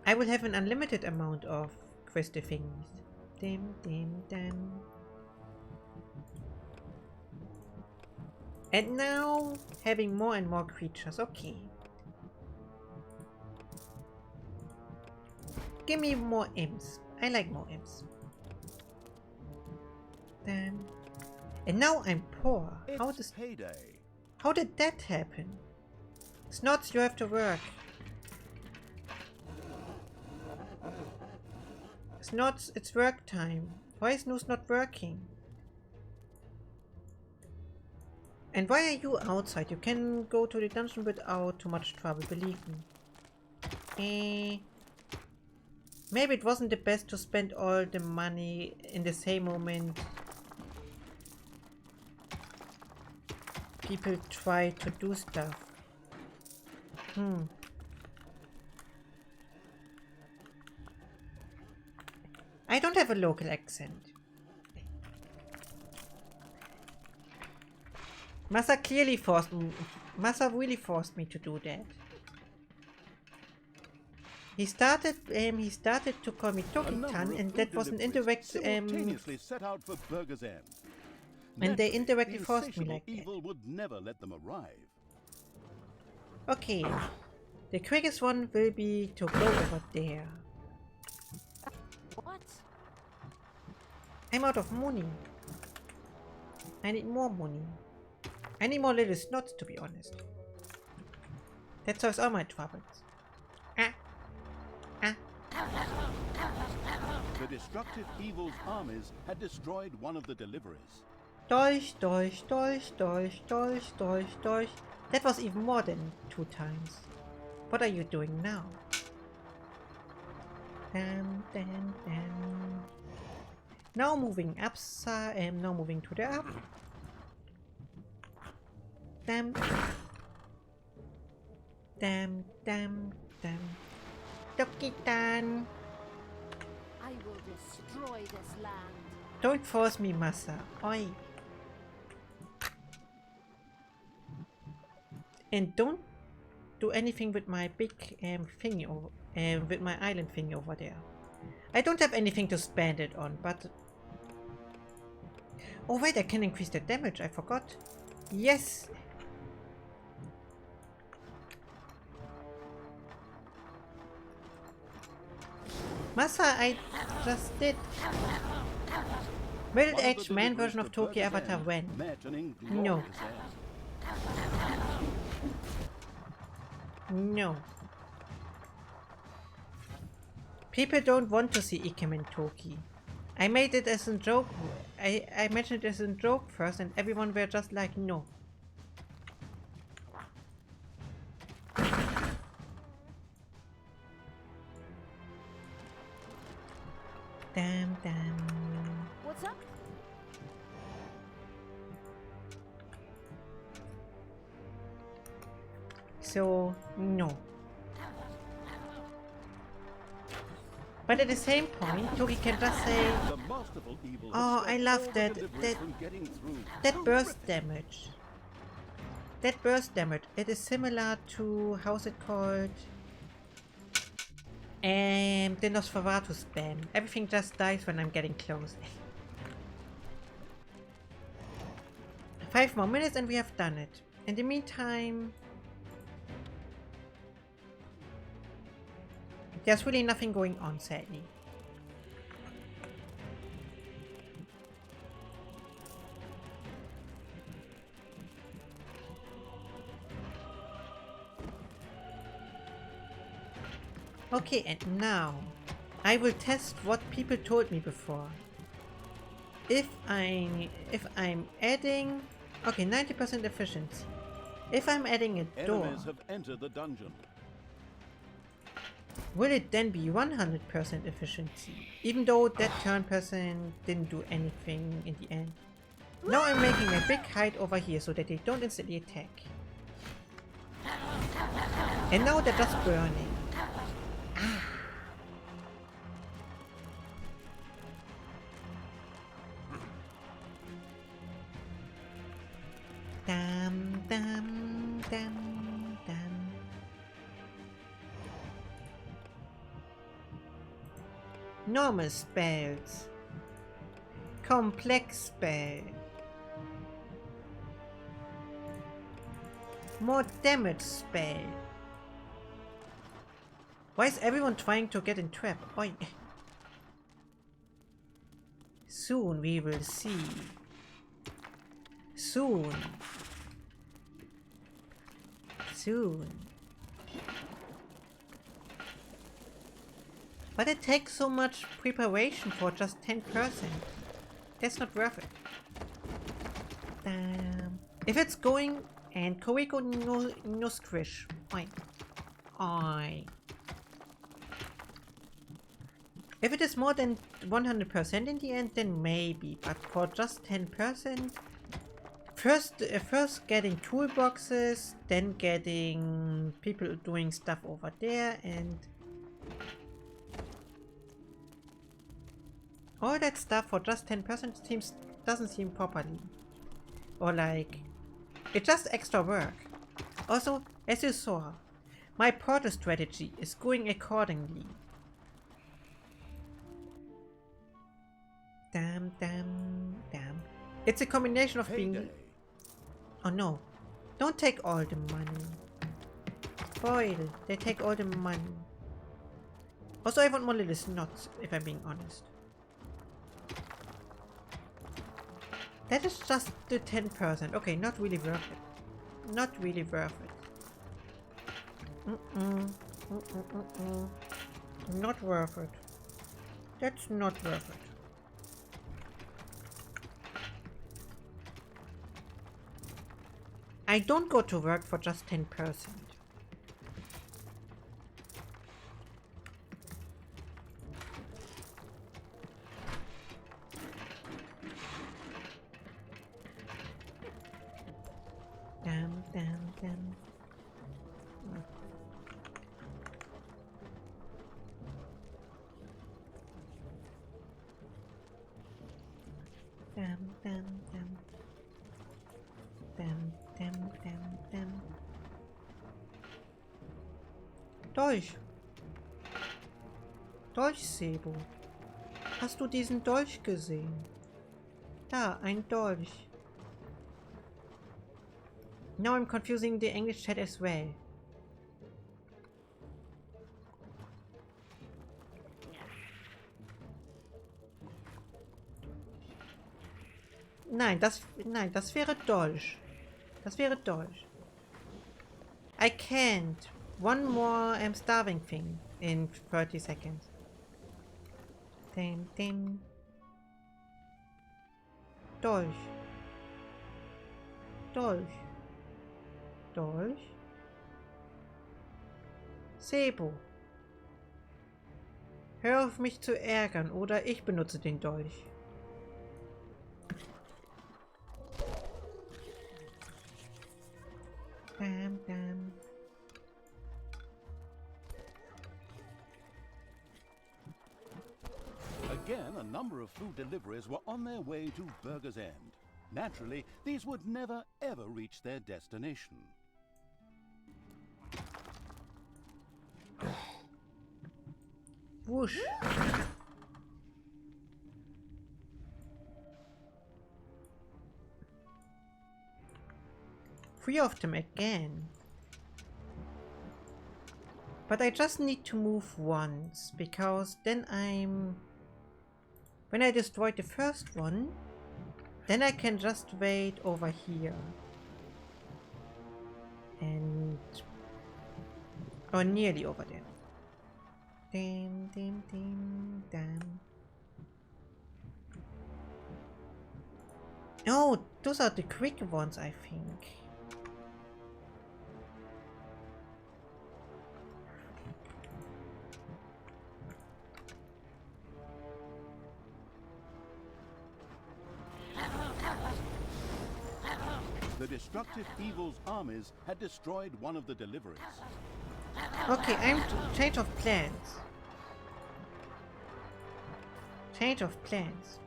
I will have an unlimited amount of crystal thingies. Dim dim dim. And now having more and more creatures. Okay. Give me more imps. I like more imps. Then, and now I'm poor. It's payday. How did that happen? Snots, you have to work. Snots, it's work time. Why is Noose not working? And why are you outside? You can go to the dungeon without too much trouble, believe me. Maybe it wasn't the best to spend all the money in the same moment people try to do stuff. I don't have a local accent. Masa clearly forced me. Massa really forced me to do that. He started to call me Toki-tan, and that was an indirect simultaneously set out for Burger's End. and they Naturally, indirectly the forced me insatiable like that. evil would never let them arrive. Okay, the quickest one will be to go over there. What? I'm out of money. I need more money. I need more little snots, to be honest. That solves all my troubles. Ah. Ah. The destructive evil's armies had destroyed one of the deliveries. Dolch, dolch, dolch, dolch, dolch, dolch, dolch. That was even more than 2 times. What are you doing now? Dam. Now moving up, now moving to the up. Dam. Toki-tan. I will destroy this land. Don't force me, Massa. Oi. And don't do anything with my big thingy over, with my island thingy over there. I don't have anything to spend it on, but... Oh wait, I can increase the damage, I forgot. Yes! Massa, I just did. Middle-aged man version of Tokyo Avatar when? No. No. People don't want to see Ikemen Toki. I made it as a joke. I mentioned it as a joke first, and everyone were just like, no. Damn. What's up? So, no. But at the same point, Toki can just say, oh, I love that burst damage. That burst damage, it is similar to, how's it called? The Nosferatu spam. Everything just dies when I'm getting close. 5 more minutes and we have done it. In the meantime, there's really nothing going on, sadly. Okay, and now I will test what people told me before. If I'm adding, okay, 90% efficiency. If I'm adding a door, Enemies have entered the dungeon. will it then be 100% efficiency? Even though that turn person didn't do anything in the end. Now I'm making a big hide over here so that they don't instantly attack. And now they're just burning. Dam. Normal spells. Complex spell. More damage spell. Why is everyone trying to get in trap? Oi. Soon we will see. Soon. But it takes so much preparation for just 10%. That's not worth it. Damn. If it's going and Koiko no squish. Oi. If it is more than 100% in the end, then maybe. But for just 10%, first getting toolboxes, then getting people doing stuff over there, and all that stuff for just 10% doesn't seem properly. Or like, it's just extra work. Also, as you saw, my portal strategy is going accordingly. Damn. It's a combination of being... Oh no. Don't take all the money. Foil, they take all the money. Also, I want more little snots, if I'm being honest. That is just the 10%. Okay, not really worth it. Not really worth it. Not worth it. That's not worth it. I don't go to work for just 10%. Damn. Damn. Dolch. Dolch, Sebo. Hast du diesen Dolch gesehen? Da, ein Dolch. Now I'm confusing the English chat as well. Nein, das wäre Dolch. Das wäre Dolch. I can't. One more starving thing in 30 seconds. Dim. Dolch. Sebo. Hör auf mich zu ärgern oder ich benutze den Dolch. Damn. Again, a number of food deliveries were on their way to Burger's End. Naturally, these would never ever reach their destination. Whoosh. 3 of them again. But I just need to move once, because then when I destroy the first one, then I can just wait over here. And... or nearly over there. Damn. Oh, those are the quick ones, I think. The destructive evil's armies had destroyed one of the deliveries. Okay, change of plans. Change of plans.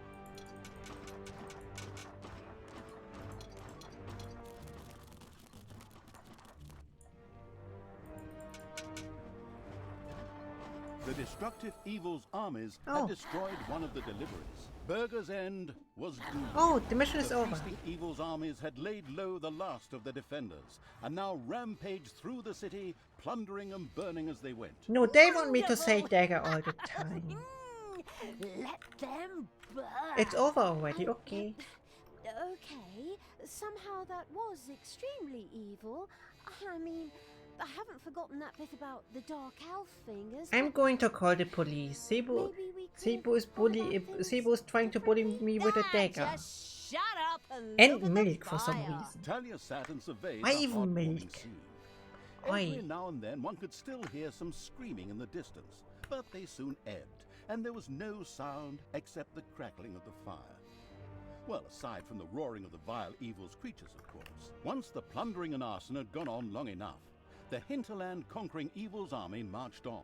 The destructive evil's armies had destroyed one of the deliveries. Burger's End was doomed. Oh, the mission is over. The feasting evil's armies had laid low the last of the defenders, and now rampaged through the city, plundering and burning as they went. No, they want me to say dagger all the time. Let them burn. It's over already, okay. Okay, somehow that was extremely evil. I mean, I haven't forgotten that bit about the dark elf thing, as I'm going to call the police. Sebo is trying to bully me with a dagger. Just shut up And milk for some reason. Talia sat and surveyed Why the even heartwarming milk? scene. Why? Every now and then one could still hear some screaming in the distance, but they soon ebbed, and there was no sound except the crackling of the fire. Well, aside from the roaring of the vile evil's creatures, of course. Once the plundering and arson had gone on long enough, the hinterland conquering evil's army marched on.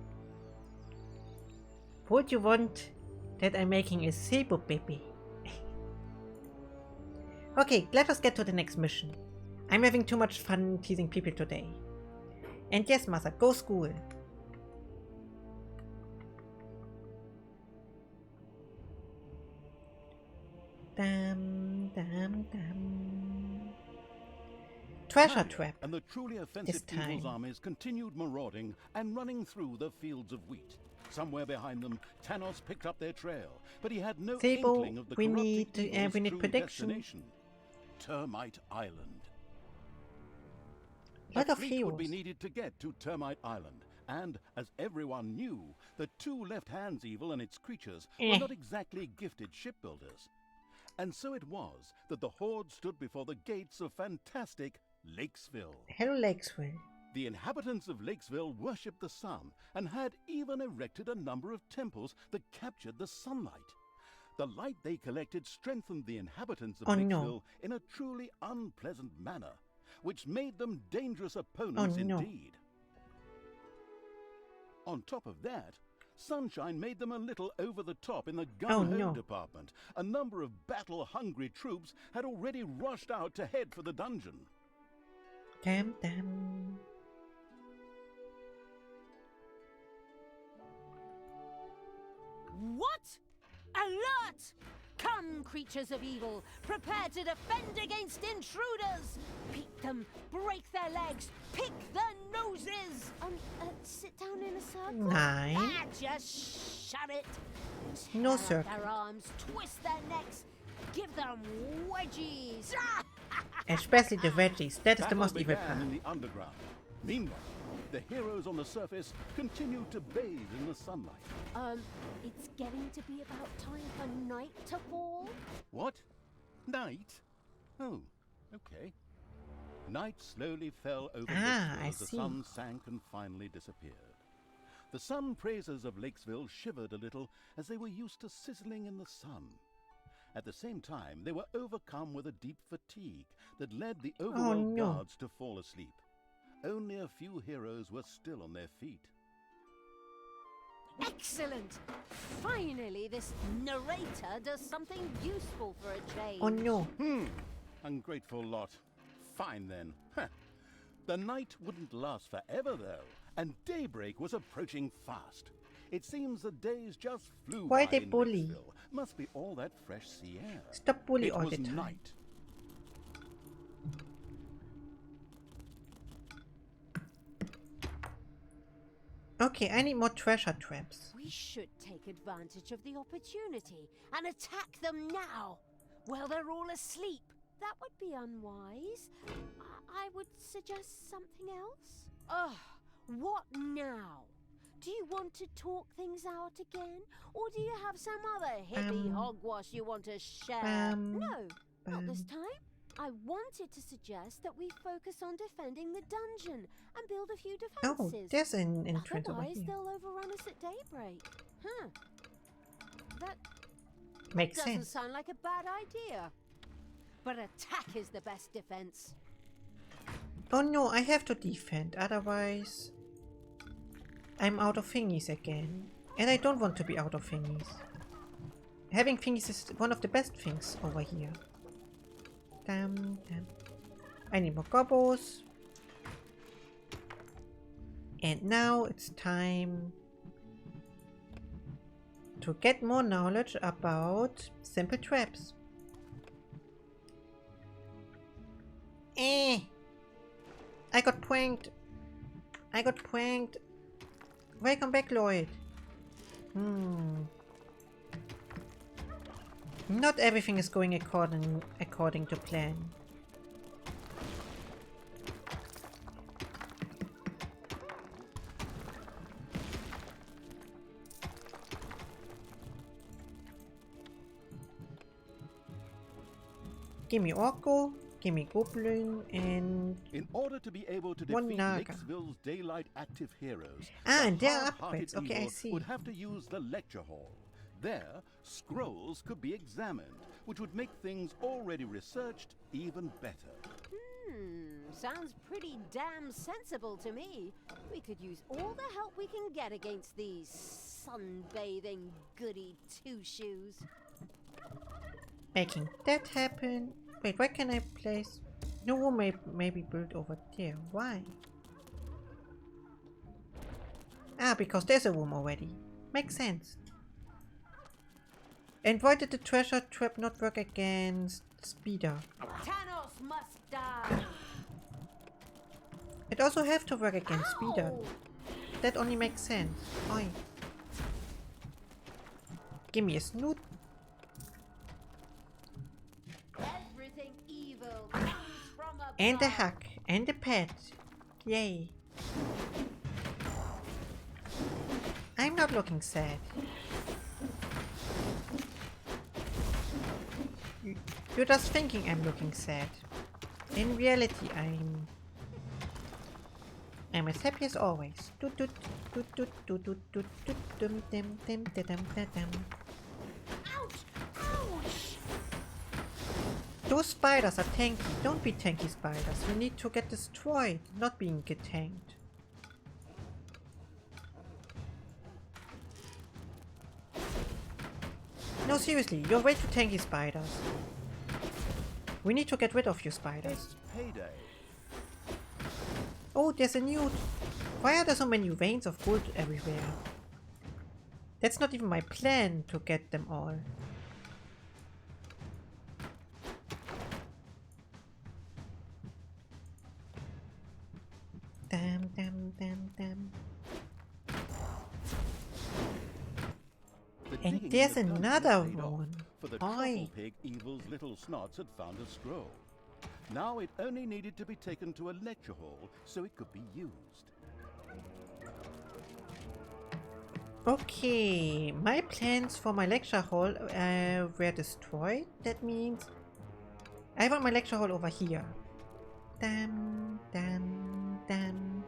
Would you want that I'm making a Cebu baby? Okay, let us get to the next mission. I'm having too much fun teasing people today. And yes, Mother, go school. Dum, dum, dum. Treasure trap. And the truly offensive Evil's armies continued marauding and running through the fields of wheat. Somewhere behind them, Tanos picked up their trail, but he had no inkling of the we corrupting need Evil's true prediction. destination, Termite Island. Lot A of fleet heroes would be needed to get to Termite Island, and as everyone knew, the two Left Hands Evil and its creatures were not exactly gifted shipbuilders. And so it was that the Horde stood before the gates of fantastic Lakesville. Hello, Lakesville. The inhabitants of Lakesville worshipped the sun and had even erected a number of temples that captured the sunlight. The light they collected strengthened the inhabitants of Lakesville in a truly unpleasant manner, which made them dangerous opponents indeed. On top of that, sunshine made them a little over the top in the gun-ho department. A number of battle-hungry troops had already rushed out to head for the dungeon. Damn, damn. What? Alert! Come, creatures of evil, prepare to defend against intruders! Beat them, break their legs, pick their noses! Sit down in a circle? Nein. Just shut it! No Tear out circle. their arms, twist their necks, give them wedgies! Especially the veggies. That is the most evil began part. in the underground. Meanwhile, the heroes on the surface continued to bathe in the sunlight. It's getting to be about time for night to fall. What? Night? Oh, okay. Night slowly fell over Lakesville as the sun sank and finally disappeared. The sun praisers of Lakesville shivered a little as they were used to sizzling in the sun. At the same time, they were overcome with a deep fatigue that led the overworld guards to fall asleep. Only a few heroes were still on their feet. Excellent! Finally, this narrator does something useful for a change. Oh no. Ungrateful lot. Fine then. The night wouldn't last forever though, and daybreak was approaching fast. It seems the days just flew Why by they in bully? Lakesville. Must be all that fresh sea air. Stop bully It all was the time. night. Okay, I need more treasure traps. We should take advantage of the opportunity and attack them now, while they're all asleep. That would be unwise. I would suggest something else. Ugh, what now? Do you want to talk things out again? Or do you have some other hippie hogwash you want to share? No, not this time. I wanted to suggest that we focus on defending the dungeon and build a few defenses. Oh, there's an entrance over Otherwise, here. they'll overrun us at daybreak. That Makes doesn't sense. sound like a bad idea. But attack is the best defense. Oh no, I have to defend, otherwise I'm out of thingies again. And I don't want to be out of thingies. Having thingies is one of the best things over here. Damn. I need more gobos. And now it's time to get more knowledge about simple traps. I got pranked. Welcome back, Lloyd. Not everything is going according to plan. Give me Orko, give me Goblin, and in order to be able to one defeat Naga. Lakesville's daylight active heroes, And the there are hard-hearted upgrades. Okay, I evil see. would have to use the lecture hall. There, scrolls could be examined, which would make things already researched even better. Sounds pretty damn sensible to me. We could use all the help we can get against these sunbathing goody two-shoes. Making that happen. Wait, where can I place? No room may be built over there. Why? Ah, because there's a room already. Makes sense. And why did the treasure trap not work against Speeder? Thanos must die. It also have to work against Speeder. Ow! That only makes sense. Oi. Give me a snoot. Everything evil comes from above. And a hug. And a pet. Yay. I'm not looking sad. You're just thinking I'm looking sad. In reality, I'm as happy as always. Ouch! Ouch! Those spiders are tanky. Don't be tanky spiders. You need to get destroyed, not being get tanked. No, seriously, you're way too tanky spiders. We need to get rid of you spiders. It's payday. Oh, there's a newt. Why are there so many veins of gold everywhere? That's not even my plan to get them all. Damn, damn, damn, damn. The And digging in there's the dungeon another paid off, one. For the Oi. truffle pig Evil's little snots had found a scroll. Now it only needed to be taken to a lecture hall so it could be used. Okay, my plans for my lecture hall were destroyed. That means I want my lecture hall over here. Damn, damn, damn.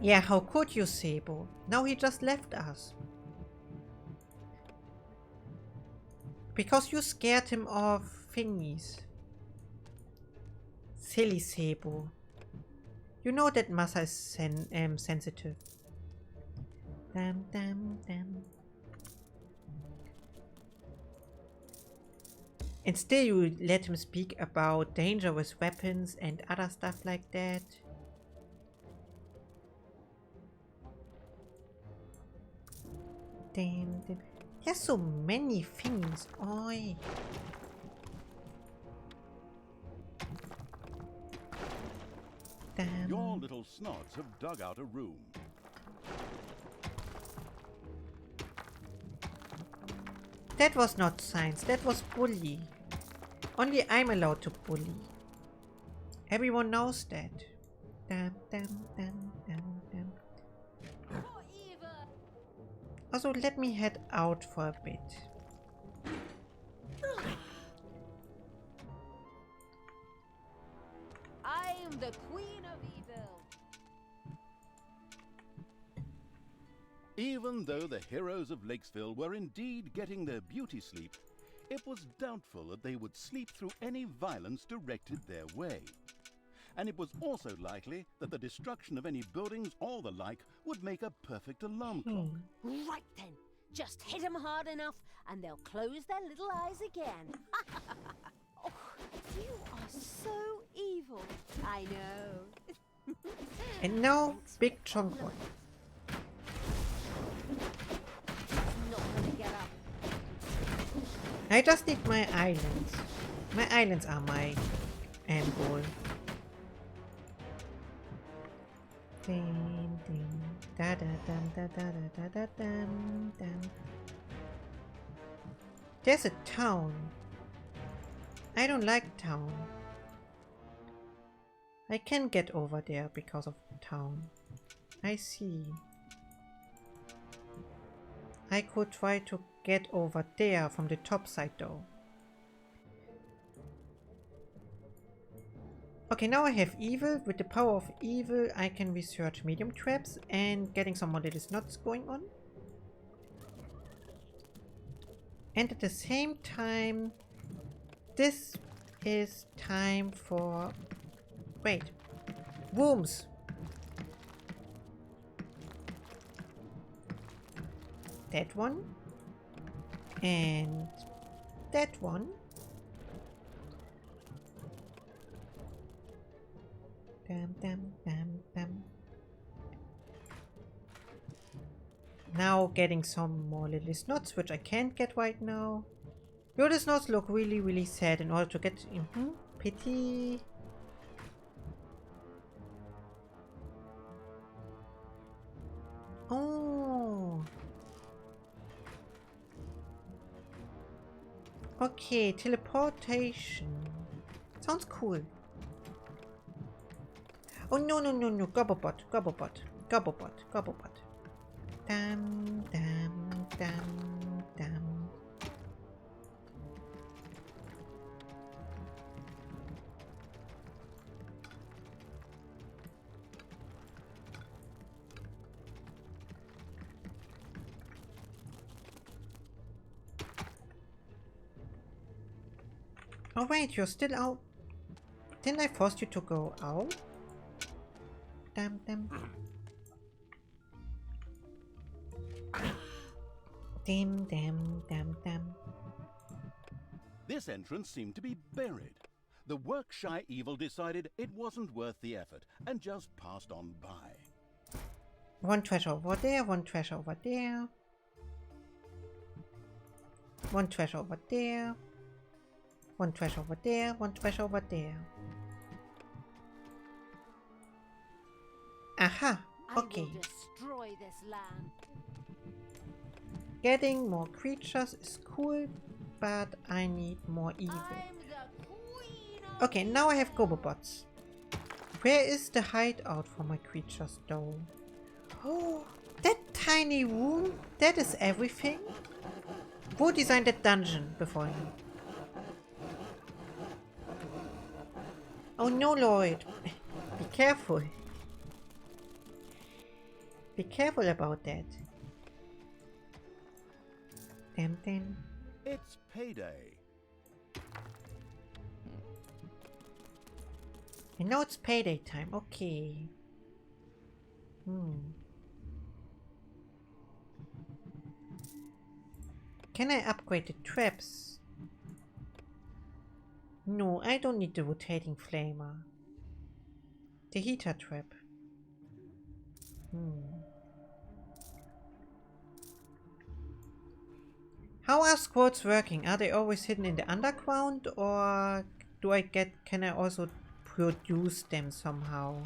Yeah, how could you, Sebo? Now he just left us. Because you scared him of thingies. Silly Sebo. You know that Masa is sensitive. Damn, damn, damn. And still you let him speak about dangerous weapons and other stuff like that. Damn, damn. There's so many things. Oi. Damn. Your little snots have dug out a room. That was not science, that was bully. Only I'm allowed to bully. Everyone knows that. Damn, damn, damn, damn, damn. Also, let me head out for a bit. I'm the Queen of Evil. Even though the heroes of Lakesville were indeed getting their beauty sleep, it was doubtful that they would sleep through any violence directed their way. And it was also likely that the destruction of any buildings or the like would make a perfect alarm clock. Right then, just hit them hard enough and they'll close their little eyes again. Oh, you are so evil. I know. And now, big chunk one. Not gonna get up. I just need my islands. My islands are my end goal. Ding, ding, da da dum, da da da da da dum, dum. There's a town. I don't like town. I can get over there because of town. I see. I could try to get over there from the top side though. Okay, now I have evil. With the power of evil, I can research medium traps and getting some more little snots going on. And at the same time, this is time for... Wait. Worms. that one. And that one. Dam, dam, dam, dam. Now getting some more little snots, which I can't get right now. Yo, the snots look really, really sad in order to get... pity. Oh. Okay, teleportation. Sounds cool. Oh no no no no, Gobblebot, Gobblebot, Gobblebot, Gobblebot. Dam dam dam dam. Oh wait, you're still out. Didn't I force you to go out? Damn them. Damn, damn, damn, damn. This entrance seemed to be buried. The work-shy evil decided it wasn't worth the effort and just passed on by. One treasure over there, one treasure over there. One treasure over there. One treasure over there, one treasure over there. Aha, okay. I will destroy this land. Getting more creatures is cool, but I need more evil. I'm the queen of Okay, now I have Gobobots. Where is the hideout for my creatures though? Oh, that tiny room? That is everything? Who designed that dungeon before me? Oh no, Lloyd. Be careful. Be careful about that. Damn thing. It's payday. And now it's payday time. Okay. Can I upgrade the traps? No, I don't need the rotating flamer. The heater trap. How are squads working? Are they always hidden in the underground, or can I also produce them somehow?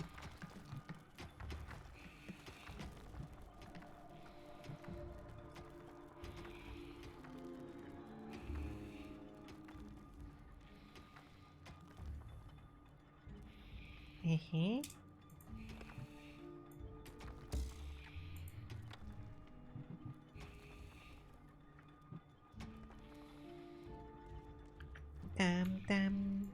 Damn, damn.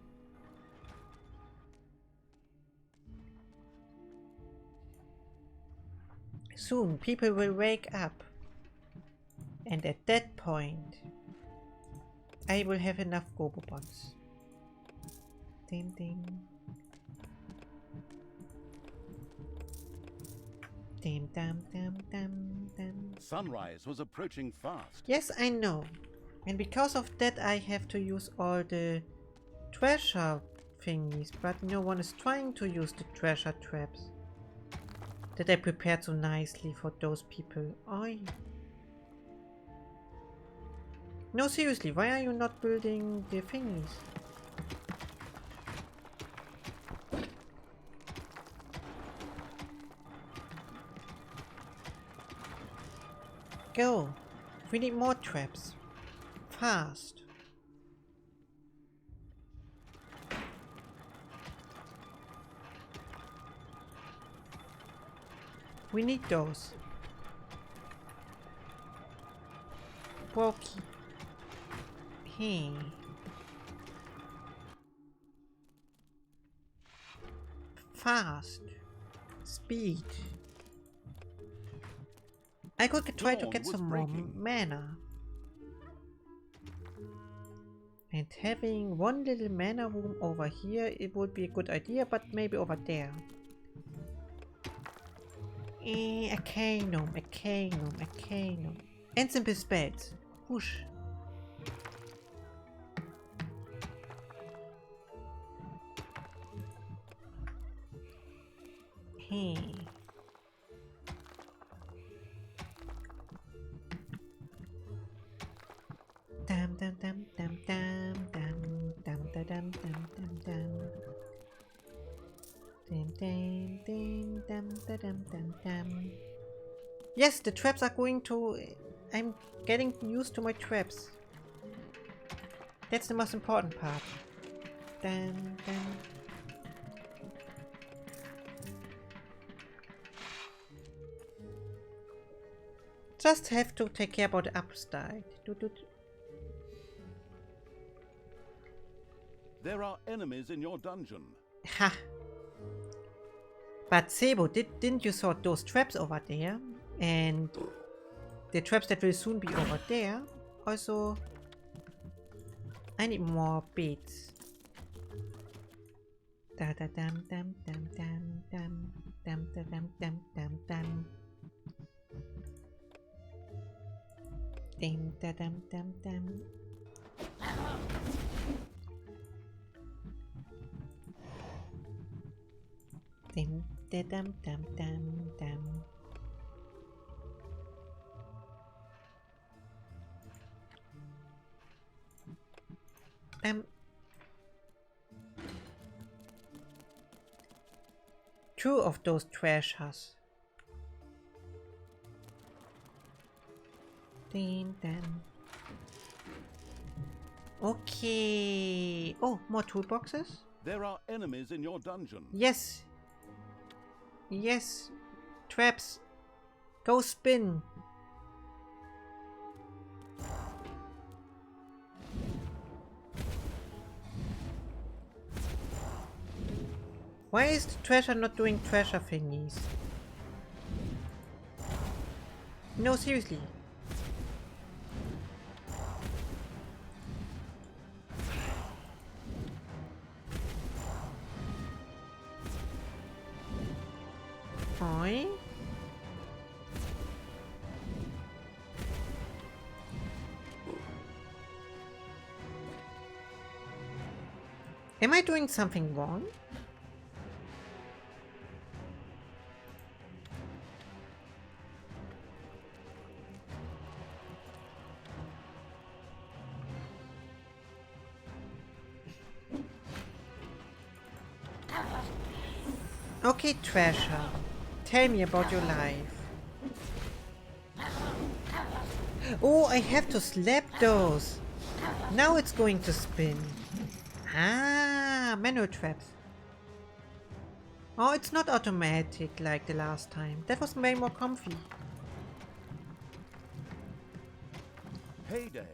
Soon people will wake up. And at that point, I will have enough Gobobots. Ding ding. Dam dam dam dam dam. Sunrise was approaching fast. Yes, I know. And because of that I have to use all the treasure thingies, but no one is trying to use the treasure traps that I prepared so nicely for those people. Oi. No, seriously, why are you not building the thingies? Go! We need more traps. Fast. We need those. Brokey. Hey. Fast. Speed. I could try to Dawn get was some more breaking. mana. And having one little mana room over here, it would be a good idea, but maybe over there. Arcanum, Arcanum, Arcanum. And simple spells. Whoosh. Hey. Dum dum dum dum dum dum dum dum dum dum dum. Dum dum dum dum dum dum dum. Yes, the traps are going to... I'm getting used to my traps. That's the most important part. Dun, dun. Just have to take care about the upside. There are enemies in your dungeon. Ha! But Sebo, didn't you saw those traps over there? And the traps that will soon be over there. Also, I need more beats. Da da dum dum dum dum dum dum da dum dum dum dum. Dim da dum dum dum. Dim da dum dum dum dum. Two of those treasures. Dim dum. Okay. Oh, more toolboxes? There are enemies in your dungeon. Yes. Yes. Traps. Go spin. Why is the treasure not doing treasure thingies? No, seriously. Oi. Am I doing something wrong? Okay, treasure. Tell me about your life. Oh, I have to slap those. Now it's going to spin. Ah, manual traps. Oh, it's not automatic like the last time. That was way more comfy. Payday.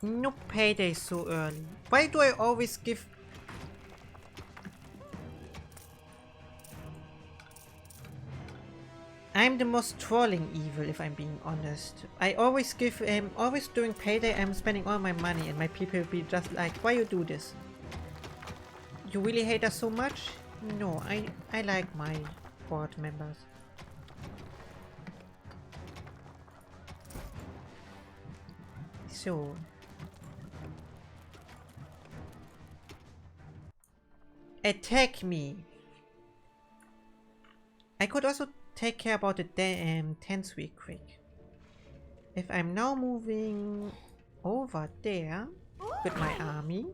No payday so early. Why do I always give... I'm the most trolling evil, if I'm being honest. I always give, always during payday I'm spending all my money and my people will be just like, why you do this? You really hate us so much? No, I like my board members. So. Attack me! I could also take care about the tents real quick. If I'm now moving over there with my army.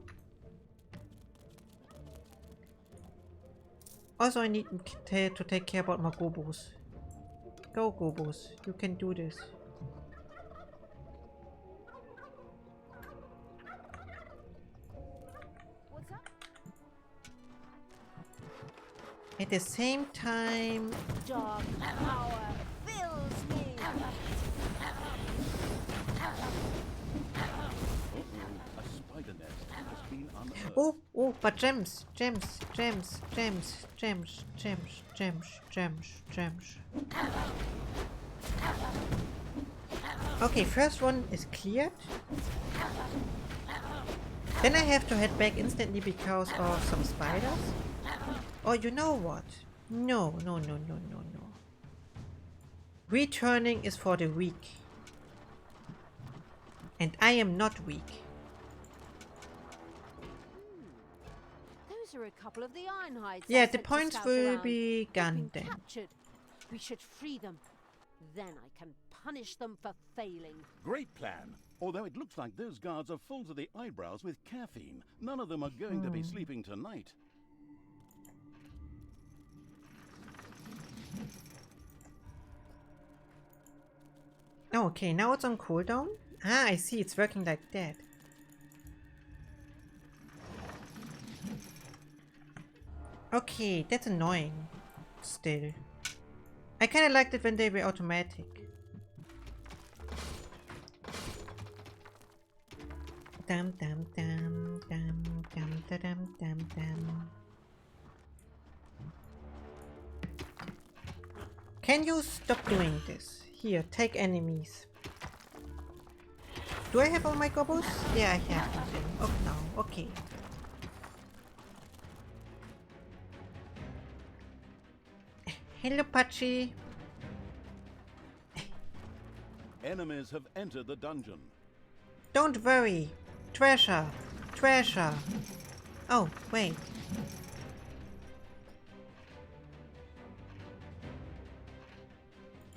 Also I need to take care about my gobos. Go gobos, you can do this. What's up? At the same time... Dog power fills me. A spider nest has been unearthed. Oh, but gems. Okay, first one is cleared. Then I have to head back instantly because of some spiders. Oh, you know what? No. Returning is for the weak. And I am not weak. Those are a couple of the Ironhides. Yeah, I the sent to points scout will around. be They've gone been then. captured. We should free them. Then I can punish them for failing. Great plan. Although it looks like those guards are full to the eyebrows with caffeine. None of them are going to be sleeping tonight. Okay, now it's on cooldown. Ah, I see, it's working like that. Okay, that's annoying. Still. I kinda liked it when they were automatic. Dum dum dum dum dum da, dum dum dum. Can you stop doing this? Here, take enemies. Do I have all my gobos? Yeah, I have them. Oh no, okay. Hello, Pachi. Enemies have entered the dungeon. Don't worry. Treasure. Treasure. Oh, wait.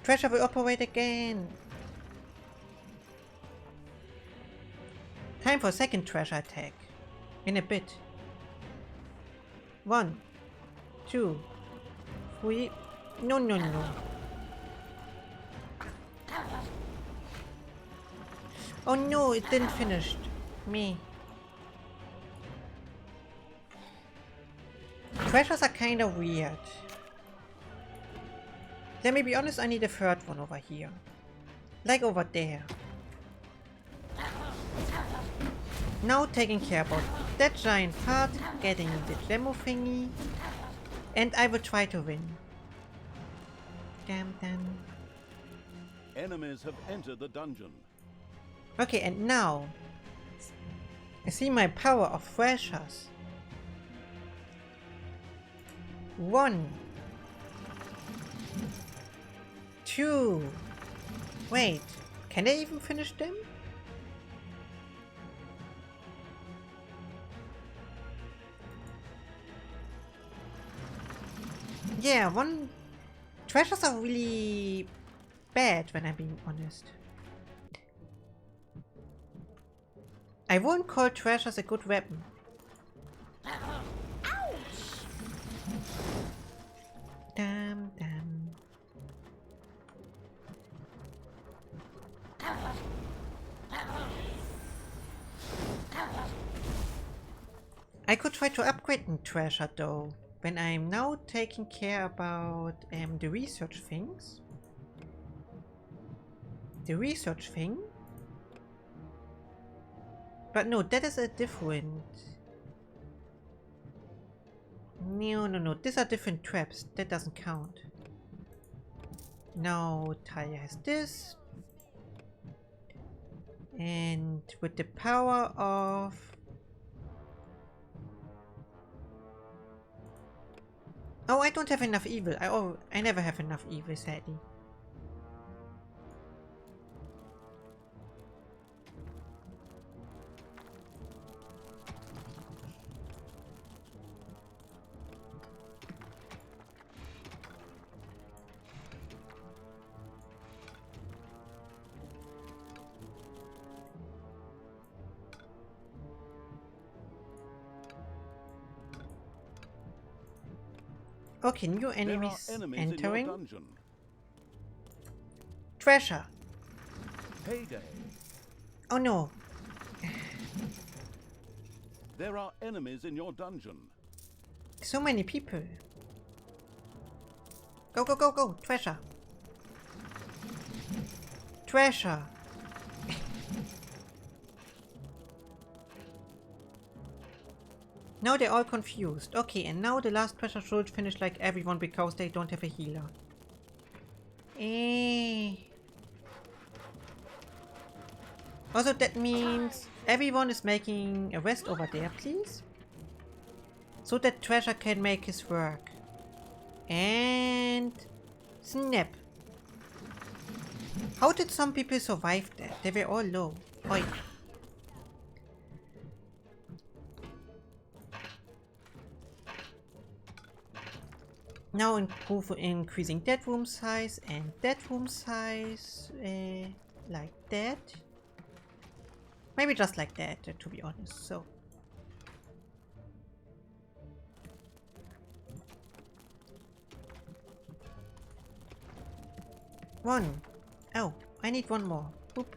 Treasure will operate again. Time for second treasure attack. In a bit. 1, 2, 3. No, no, no. Oh no, it didn't finish. Me. Treasures are kind of weird. Let me be honest, I need a third one over here. Like over there. Now taking care about that giant part, getting the demo thingy, and I will try to win. Damn, damn. Enemies have entered the dungeon. Okay, and now I see my power of thrashers. 1, 2. Wait, can I even finish them? Yeah, one. Treasures are really bad when I'm being honest. I won't call treasures a good weapon. Damn, damn. I could try to upgrade in treasure though, when I'm now taking care about the research things. The research thing? But no, that is a different... No, these are different traps, that doesn't count. Now Talia has this. And with the power of... Oh, I don't have enough evil. I never have enough evil, sadly. Okay, new enemies entering. Treasure. Payday. Oh no. There are enemies in your dungeon. So many people. Go, go, go, go. Treasure. Treasure. Now they're all confused. Okay, and now the last treasure should finish like everyone because they don't have a healer. Also, that means everyone is making a rest over there, please. So that treasure can make his work. And... snap. How did some people survive that? They were all low. Oi. Now increasing that room size and that room size, like that. Maybe just like that, to be honest. So. One. Oh, I need one more. Oop.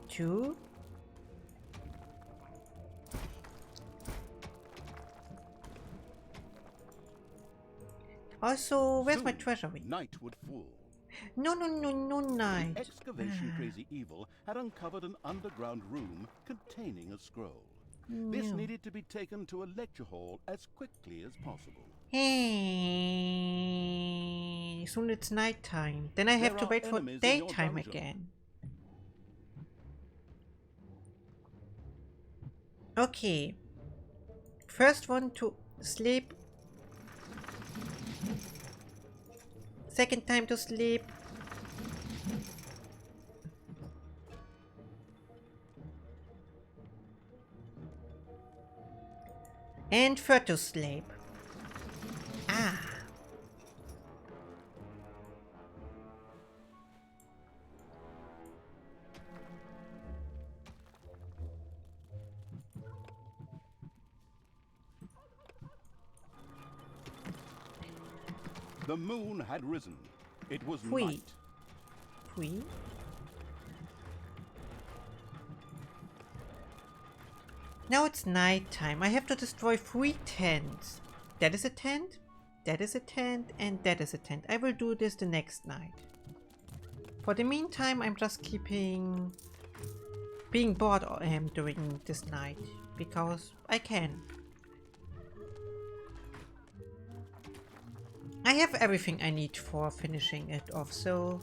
Two. Also, where's my treasury? Night would fall. No, night. The excavation crazy evil had uncovered an underground room containing a scroll. This needed to be taken to a lecture hall as quickly as possible. Hey, soon it's nighttime. Then I have to wait for daytime again. Okay. First one to sleep. Second time to sleep. And third to sleep. Ah. The moon had risen. It was Fui. night. Fui. Now it's night time. I have to destroy 3 tents. That is a tent, that is a tent, and that is a tent. I will do this the next night. For the meantime, I'm just being bored during this night because I can. I have everything I need for finishing it off, so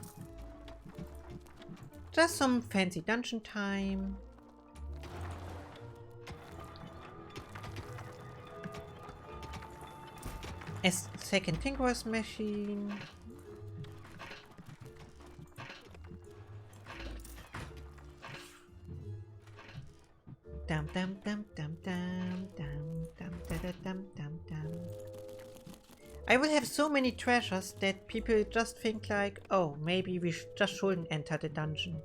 just some fancy dungeon time. A second Tinker's machine. Dum dum dum dum dum dum dum dum dum dum dum. I will have so many treasures that people just think like, oh, maybe we just shouldn't enter the dungeon.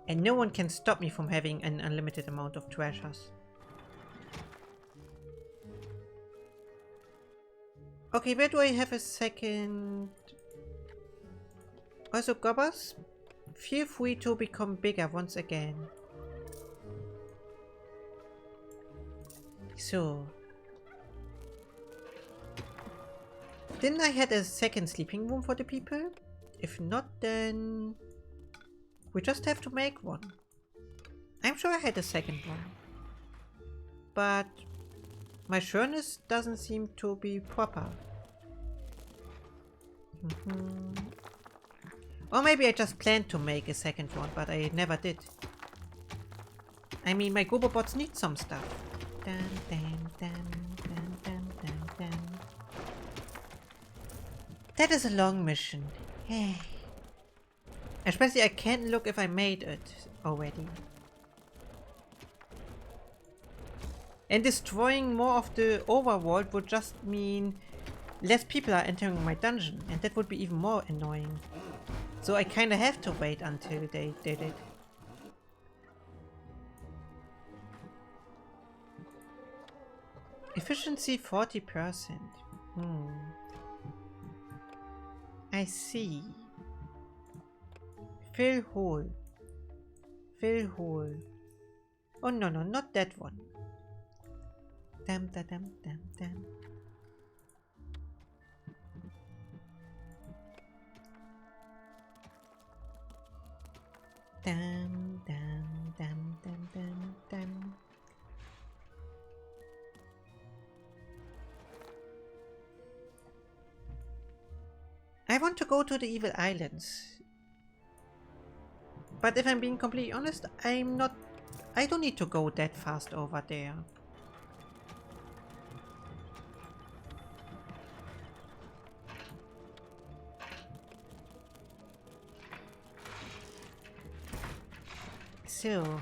And no one can stop me from having an unlimited amount of treasures. Okay, where do I have a second? Also, gobbers, feel free to become bigger once again. So. Didn't I had a second sleeping room for the people? If not, then we just have to make one. I'm sure I had a second one. But my sureness doesn't seem to be proper. Or maybe I just planned to make a second one, but I never did. I mean, my Gobobots need some stuff. Dun, dun, dun, dun, dun, dun, dun. That is a long mission. Hey. Especially I can't look if I made it already. And destroying more of the overworld would just mean less people are entering my dungeon, and that would be even more annoying. So I kinda have to wait until they did it. Efficiency 40%. I see. Fill hole. Fill hole. Oh no, not that one. Dum da dum dum dum. Dum dum dum dum dum dum. I want to go to the Evil Islands. But if I'm being completely honest, I don't need to go that fast over there. so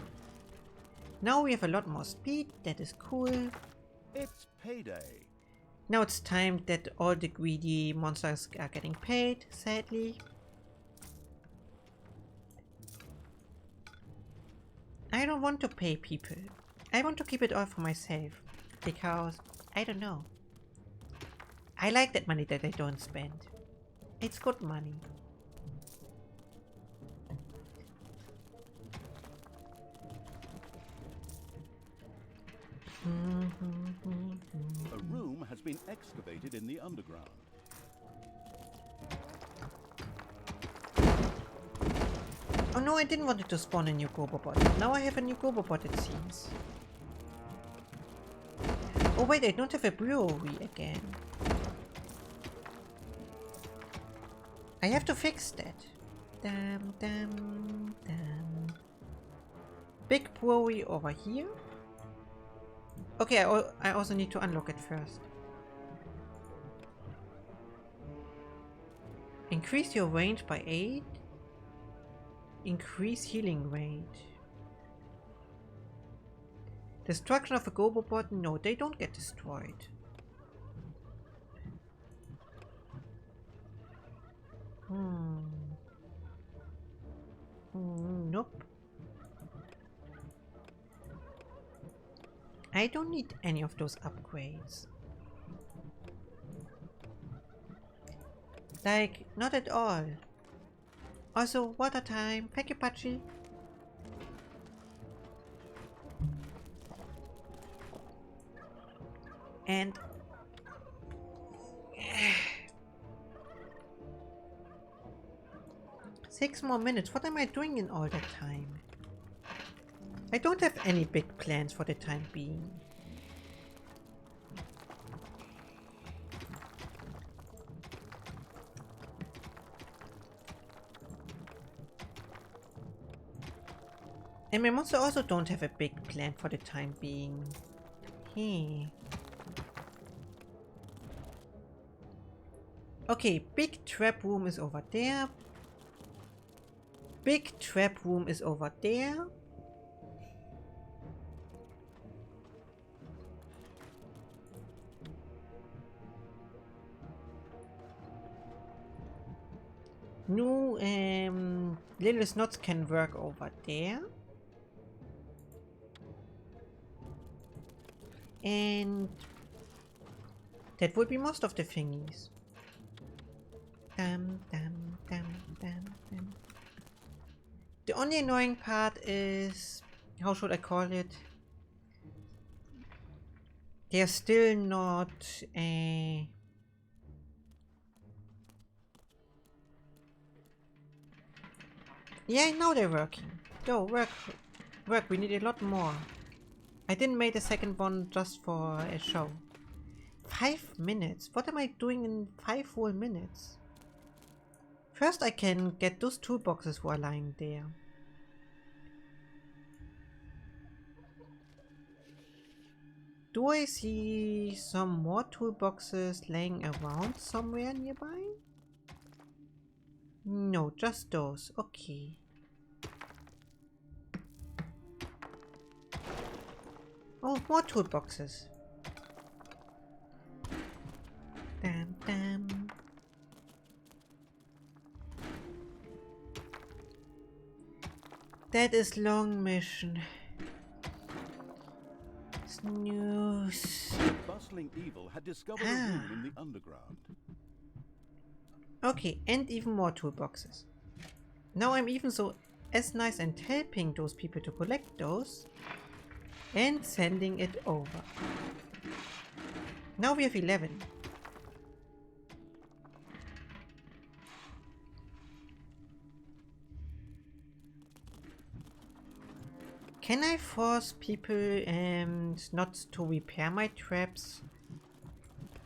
now we have a lot more speed. That is cool. It's payday. Now it's time that all the greedy monsters are getting paid, sadly. I don't want to pay people. I want to keep it all for myself. Because, I don't know. I like that money that I don't spend. It's good money. A room has been excavated in the underground. Oh no, I didn't want it to spawn a new Gobobot. Now I have a new Gobobot, it seems. Oh wait, I don't have a brewery again. I have to fix that. Damn, damn, damn. Big brewery over here. Okay, I also need to unlock it first. Increase your range by 8. Increase healing rate. Destruction of a Gobobot? No, they don't get destroyed. Nope. I don't need any of those upgrades. Like, not at all. Also, water time. Thank you, Pachi. And... 6 more minutes. What am I doing in all that time? I don't have any big plans for the time being. And my monster also don't have a big plan for the time being. Hey. Okay, big trap room is over there. Big trap room is over there. New little snots can work over there. And that would be most of the thingies. Dum, dum, dum, dum, dum. The only annoying part is, how should I call it? They're still not yeah, now they're working. Go, work. We need a lot more. I didn't make the second one just for a show. 5 minutes? What am I doing in 5 whole minutes? First I can get those toolboxes who are lying there. Do I see some more toolboxes laying around somewhere nearby? No, just those. Okay. Oh, more toolboxes. Damn, damn. That is long mission. Snooze. Bustling evil had discovered a room in the underground. Okay, and even more toolboxes. Now I'm even so as nice and helping those people to collect those and sending it over. Now we have 11. Can I force people not to repair my traps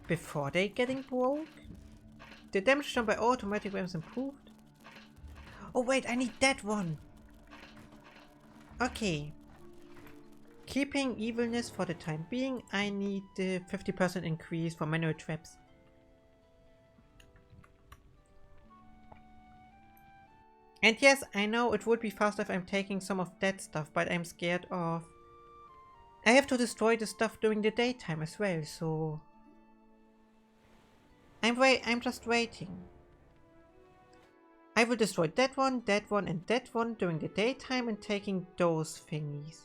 before they getting broke? The damage done by automatic weapons improved? Oh wait, I need that one! Okay. Keeping evilness for the time being, I need the 50% increase for manual traps. And yes, I know it would be faster if I'm taking some of that stuff, but I'm scared of... I have to destroy the stuff during the daytime as well, so... I'm just waiting. I will destroy that one, and that one during the daytime and taking those thingies.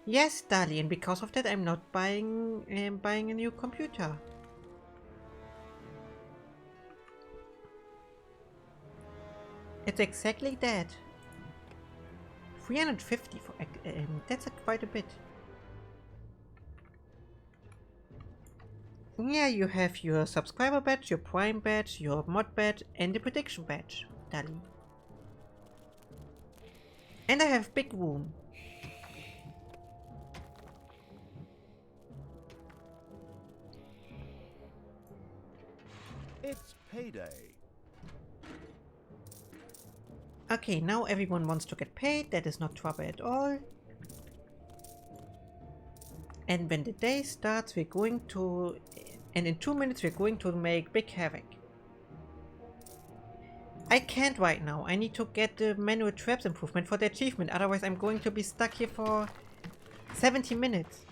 Yes, Dali, and because of that I'm not buying a new computer. It's exactly that. 350 for that's quite a bit. Yeah, you have your subscriber badge, your prime badge, your mod badge, and the prediction badge, Dali. And I have big room. It's payday. Okay, now everyone wants to get paid. That is not trouble at all. And when the day starts, we're going to... And in 2 minutes we're going to make big havoc. I can't right now. I need to get the manual traps improvement for the achievement. Otherwise I'm going to be stuck here for 70 minutes.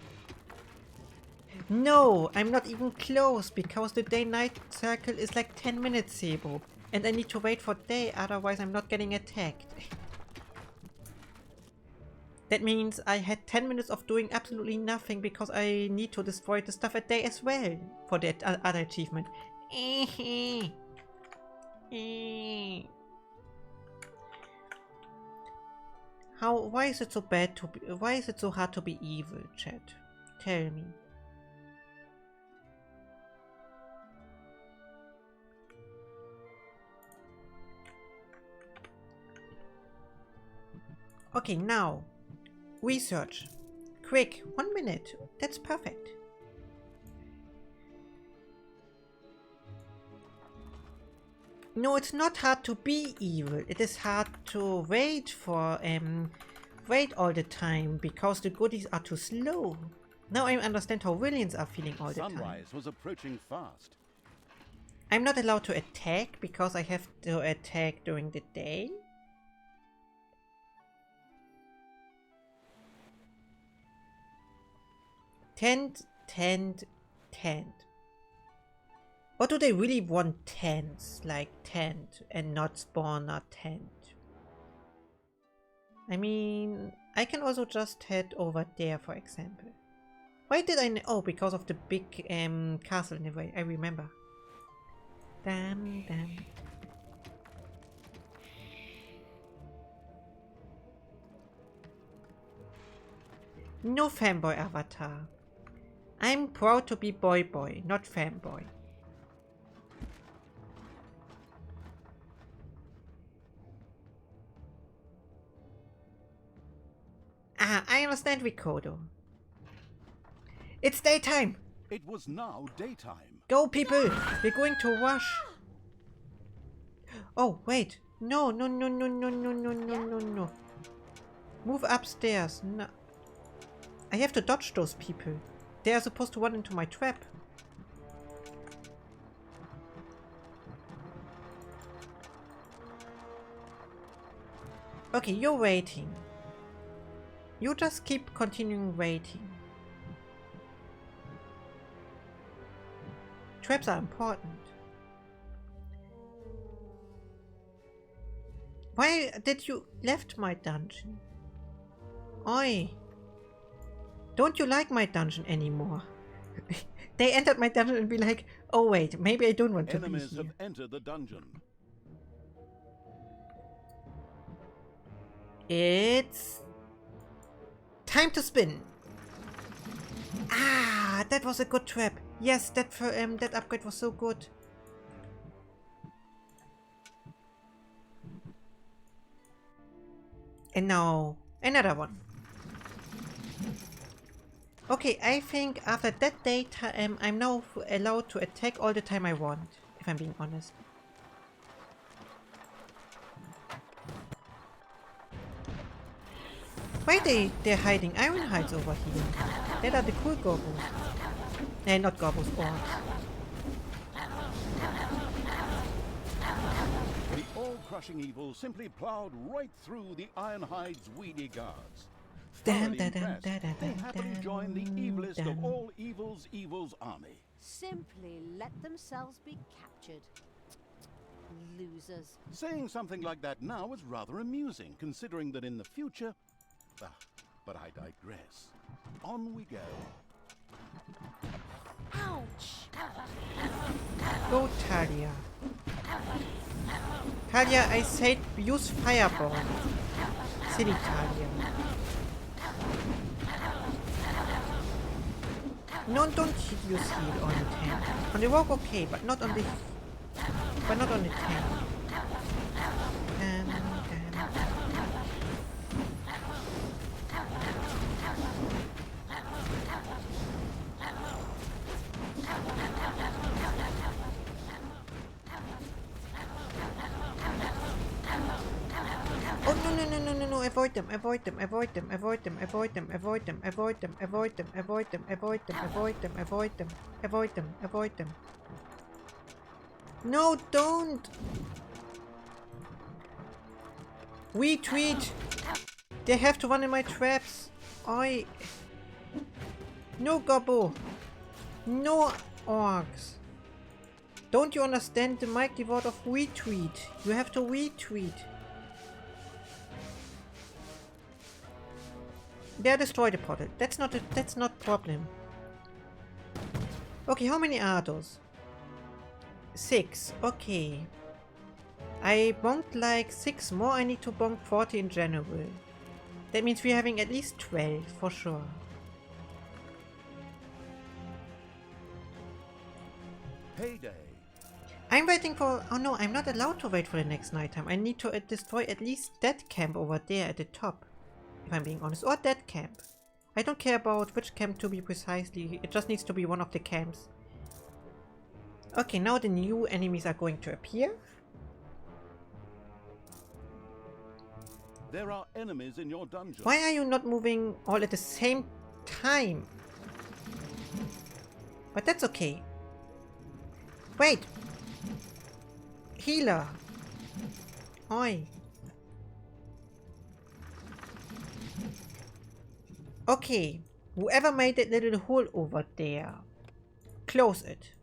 No, I'm not even close because the day-night circle is like 10 minutes, Sebo. And I need to wait for day, otherwise I'm not getting attacked. That means I had 10 minutes of doing absolutely nothing because I need to destroy the stuff at day as well for that other achievement. Why is it so bad to be, why is it so hard to be evil, chat? Tell me. Okay, now, research. Quick, 1 minute. That's perfect. No, it's not hard to be evil. It is hard to wait for, wait all the time because the goodies are too slow. Now I understand how villains are feeling all the time. Sunrise was approaching fast. I'm not allowed to attack because I have to attack during the day. Tent. Or do they really want tents, like tent, and not spawner tent? I mean, I can also just head over there, for example. Why did I... Oh, because of the big castle in the way, I remember. Damn. No fanboy avatar. I'm proud to be boy, not fanboy. Ah, I understand, Ricodo. It's daytime! It was now daytime. Go, people! We're going to rush! Oh, wait. No. Move upstairs. No. I have to dodge those people. They are supposed to run into my trap. Okay, you're waiting. You just keep continuing waiting. Traps are important. Why did you left my dungeon? Oi! Don't you like my dungeon anymore? They entered my dungeon and be like, oh wait, maybe I don't want to be here. Enemies have entered the dungeon. It's time to spin. Ah, that was a good trap. Yes, that upgrade was so good. And now another one. Okay, I think after that data, I'm now allowed to attack all the time I want, if I'm being honest. Why they're hiding Ironhides over here? That are the cool goblins. Not goblins, orcs. The all-crushing evil simply plowed right through the Ironhide's weedy guards. Thoroughly impressed, they happily joined the evilest of all evil's army. Simply let themselves be captured. Losers. Saying something like that now is rather amusing, considering that in the future... but I digress. On we go. Ouch! Go, Talia. Talia, I said use Fireball. Silly Talia. No, don't use heal on the tank. On the rogue, okay, but not on the... But not on the tank. Oh no, avoid them, avoid them, avoid them, avoid them, avoid them, avoid them, avoid them, avoid them, avoid them, avoid them, avoid them, avoid them, avoid them, avoid them. No, don't! Retweet! They have to run in my traps! No, Gobbo! No, orcs! Don't you understand the mighty word of retweet? You have to retweet. They destroy the portal. That's not problem. Okay, how many are those? 6. Okay. I bonked like 6 more. I need to bonk 40 in general. That means we're having at least 12 for sure. Payday. I'm waiting for... Oh no, I'm not allowed to wait for the next nighttime. I need to destroy at least that camp over there at the top. If I'm being honest. Or that camp. I don't care about which camp to be precisely. It just needs to be one of the camps. Okay, now the new enemies are going to appear. There are enemies in your dungeon. Why are you not moving all at the same time? But that's okay. Wait! Healer! Oi! Okay, whoever made that little hole over there, close it.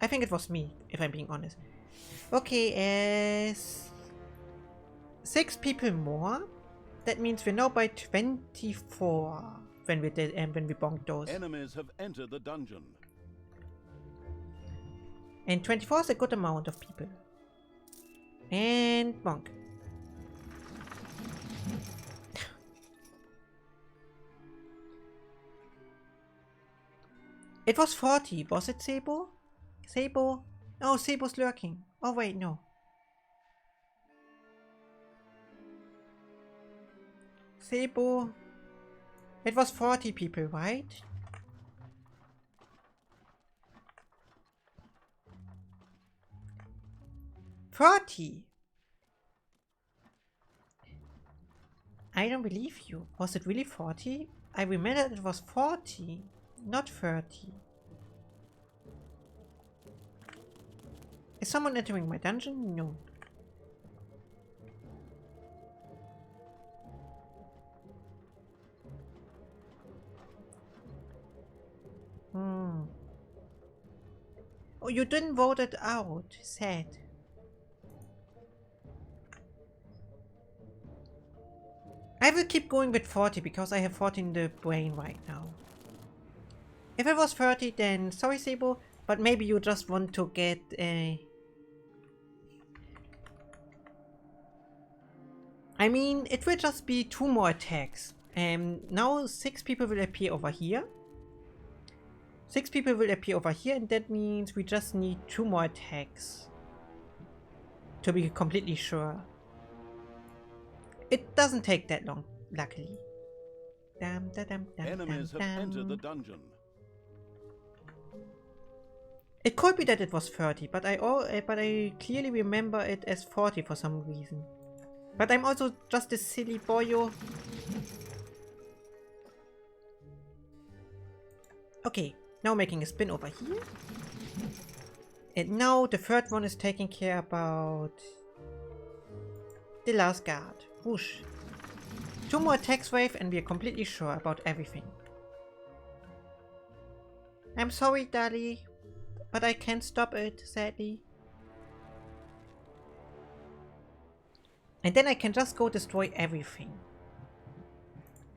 I think it was me, if I'm being honest. Okay, as 6 people more. That means we're now by 24 when we did when we bonked those. Enemies have entered the dungeon. And 24 is a good amount of people. And bonk. It was 40, was it, Sebo? Sebo? Oh, Sebo's lurking. Oh wait, no. Sebo. It was 40 people, right? "40? I don't believe you. Was it really 40? I remember it was 40, not 30. Is someone entering my dungeon? No. Oh, you didn't vote it out. Sad. I will keep going with 40 because I have 40 in the brain right now. If it was 30, then sorry, Sebo, but maybe you just want to get a... I mean, it will just be 2 more attacks. Now 6 people will appear over here. 6 people will appear over here, and that means we just need 2 more attacks. To be completely sure. It doesn't take that long, luckily. Enemies have entered the dungeon. It could be that it was 30, but I clearly remember it as 40 for some reason. But I'm also just a silly boyo. Okay, now making a spin over here. And now the third one is taking care about the last guard. Whoosh. 2 more attacks wave and we are completely sure about everything. I'm sorry, Dali, but I can't stop it, sadly. And then I can just go destroy everything.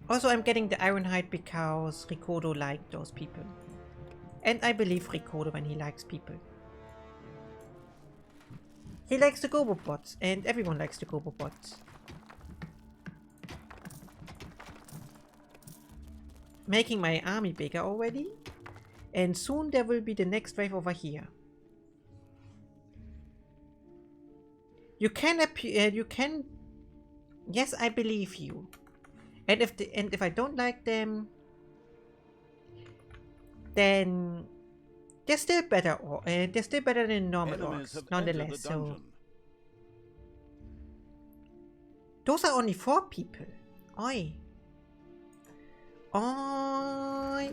Also, I'm getting the Ironhide because Ricardo liked those people. And I believe Ricardo when he likes people. He likes the Gobo bots, and everyone likes the Gobo bots. Making my army bigger already. And soon there will be the next wave over here. You can appear. You can. Yes, I believe you. And if I don't like them, then they're still better. Or they're still better than normal orcs, nonetheless. So those are only 4 people. Oi. Oi.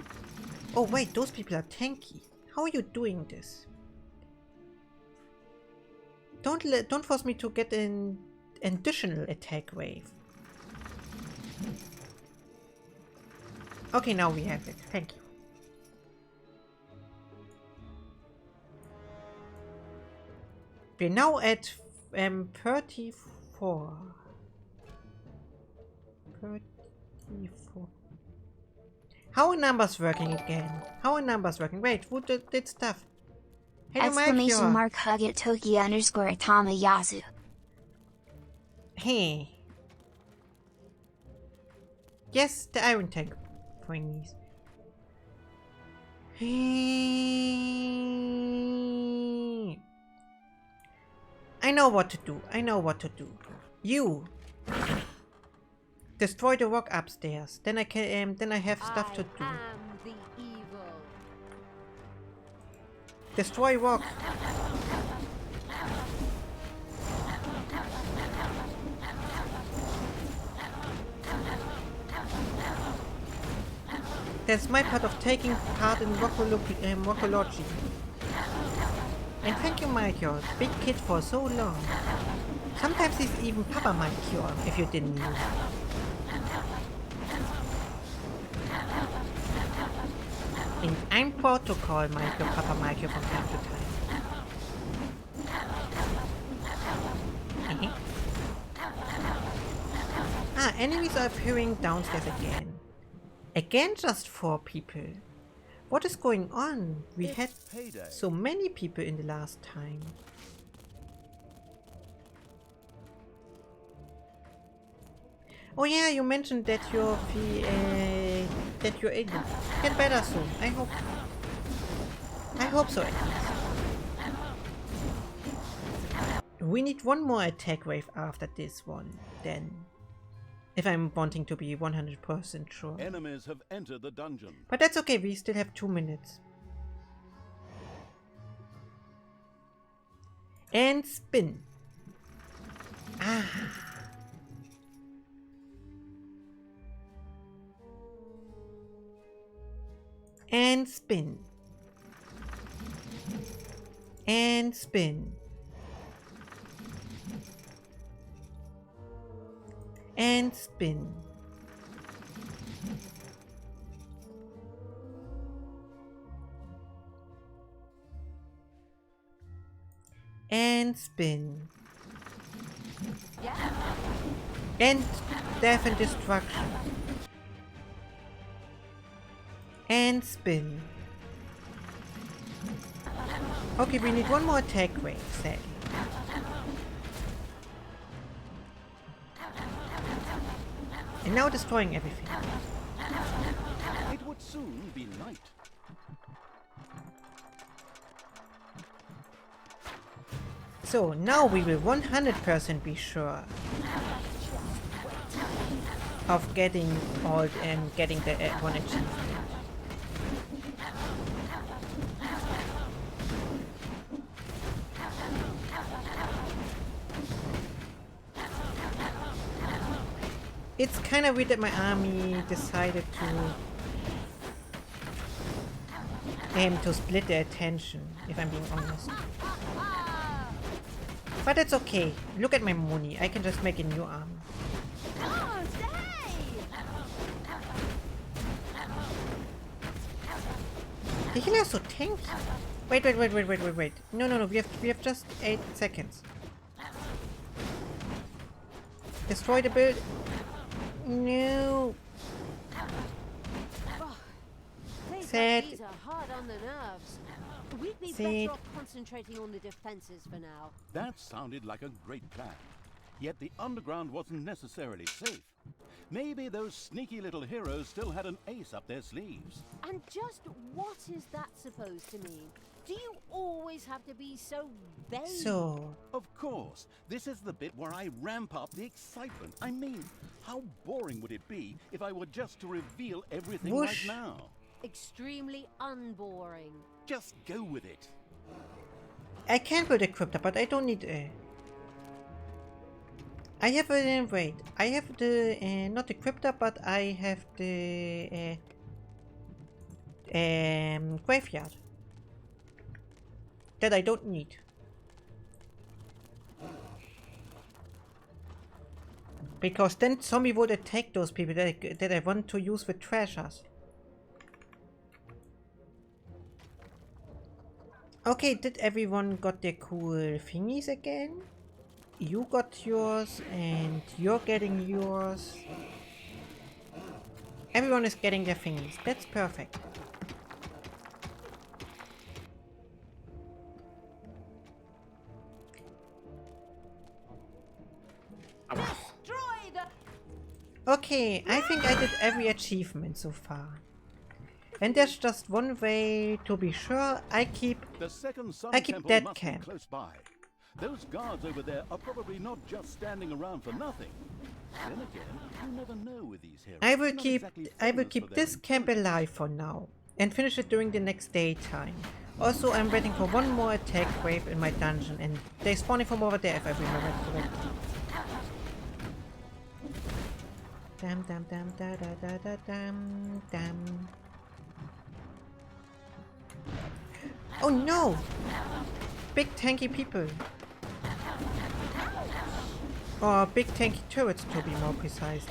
Oh wait, those people are tanky. How are you doing this? Don't force me to get an additional attack wave. Okay, now we have it. Thank you. We're now at 34. 34. How are numbers working again? How are numbers working? Wait, who did stuff? Hello, Exclamation mark Hugget Toki underscore Tamayasu. Hey. Yes, the iron tank thingies. Hey. I know what to do. I know what to do. You destroy the rock upstairs. Then I can. Then I have stuff to do. I am the evil. Destroy rock. That's my part of taking part in rockology. And thank you, Michael, big kid for so long. Sometimes he's even Papa Michael, if you didn't know. And I'm proud to call Michael Papa Michael from time to time. Ah, enemies are appearing downstairs again. Again, just 4 people. What is going on? We had so many people in the last time. Oh yeah, you mentioned that you're ill. Get better soon. I hope so. At least. We need 1 more attack wave after this one, then. If I'm wanting to be 100% sure. Enemies have entered the dungeon. But that's okay, we still have 2 minutes. And spin. Ah. And spin. And spin. And spin. And spin. And death and destruction. And spin. Okay, we need 1 more attack wave, sadly. And now destroying everything. It would soon be night. So now we will 100% be sure of getting all getting the 1 achievement. It's kind of weird that my army decided to to split the attention, if I'm being honest. But it's okay. Look at my money. I can just make a new arm. The healer is so tanky. Wait. No. We have just 8 seconds. Destroy the build. No. Sad. These are hard on the nerves. We'd be Sad. better off concentrating on the defenses for now. That sounded like a great plan. Yet the underground wasn't necessarily safe. Maybe those sneaky little heroes still had an ace up their sleeves. And just what is that supposed to mean? Do you always have to be so vague? So. Of course, this is the bit where I ramp up the excitement. I mean, how boring would it be if I were just to reveal everything Whoosh. right now? Extremely unboring. Just go with it. I can build a crypto, but I don't need a. I have a wait. I have the not the crypto, but I have the graveyard that I don't need. Because then zombie would attack those people that I want to use with treasures. Okay, did everyone got their cool thingies again? You got yours, and you're getting yours. Everyone is getting their thingies. That's perfect. Destroy the... Okay, I think I did every achievement so far. And there's just one way to be sure. I keep The second sun I keep temple that must camp. be close by. Those guards over there are probably not just standing around for nothing. Then again, you never know with these heroes. I will Not keep exactly I will famous keep for this their camp alive for now and finish it during the next daytime. Also, I'm waiting for one more attack wave in my dungeon, and they're spawning from over there if I remember correctly. Damn. Oh no! Big tanky people. Or big tanky turrets, to be more precise.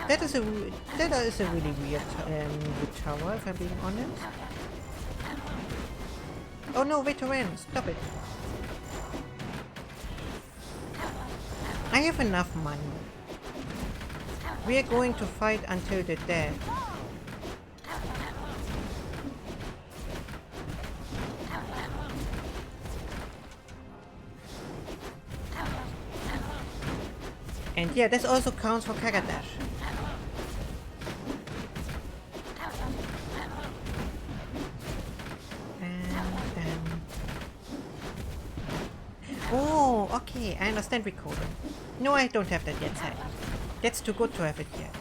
That is a really weird tower, if I'm being honest. Oh no, veteran, stop it. I have enough money. We are going to fight until the death. And yeah, this also counts for Kagadash. Oh, okay, I understand recorder. No, I don't have that yet, Sally. That's too good to have it yet.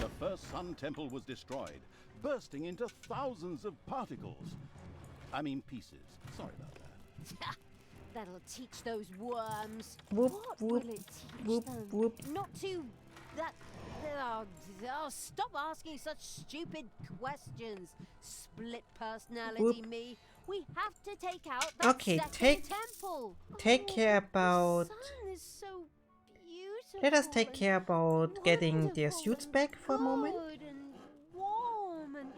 The first sun temple was destroyed, bursting into thousands of particles. I mean pieces. Sorry about that. That'll teach those worms. Whoop, What whoop, will it teach whoop, them? whoop. Not to... that... Oh, stop asking such stupid questions. Split personality Whoop. me. We have to take out that Okay, second temple. take care about... The sun is so beautiful. Let us take and care about getting their wonderful suits and back for a moment. good and warm and...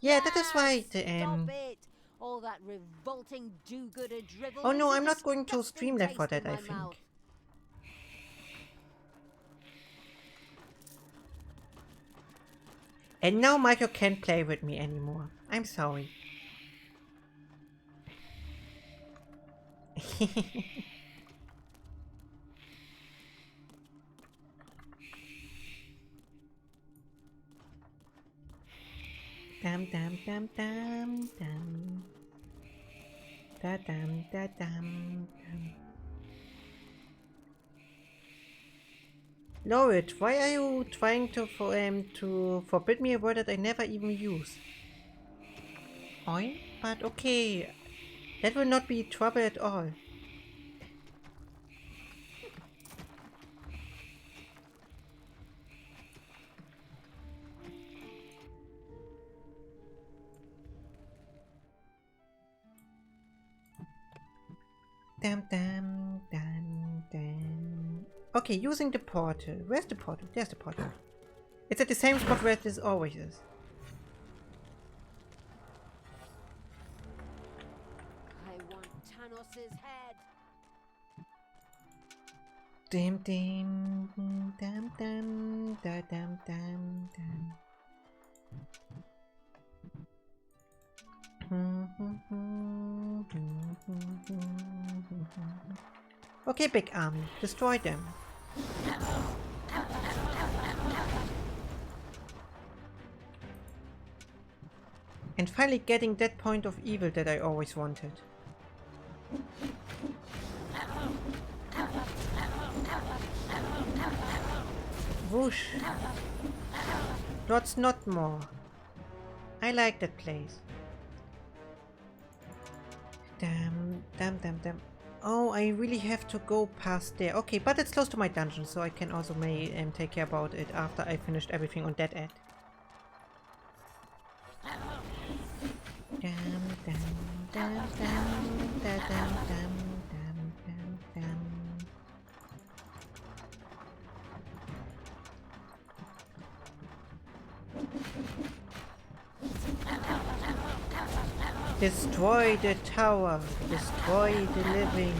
Yeah, that is why the Stop it! All that revolting do-gooder drivel. Oh no, leaves a I'm not going to disgusting Streamlab for taste that, in I my think. mouth. And now Michael can't play with me anymore. I'm sorry. Dam. Da-dam. Laurit, why are you trying to forbid me a word that I never even use? Oin? But okay, that will not be trouble at all. Dam dam dam dam. Okay, using the portal. Where's the portal? There's the portal. It's at the same spot where this always is. I want Tanos's head. Dim dim dam dam da dam dam dam. Okay, big army, destroy them. And finally getting that point of evil that I always wanted. Whoosh. Lots not more. I like that place. Damn, damn, damn, damn. Oh, I really have to go past there. Okay, but it's close to my dungeon, so I can also take care about it after I finished everything on that end. Damn, damn, damn, damn, damn, damn, damn, damn, damn. Destroy the tower. Destroy the living.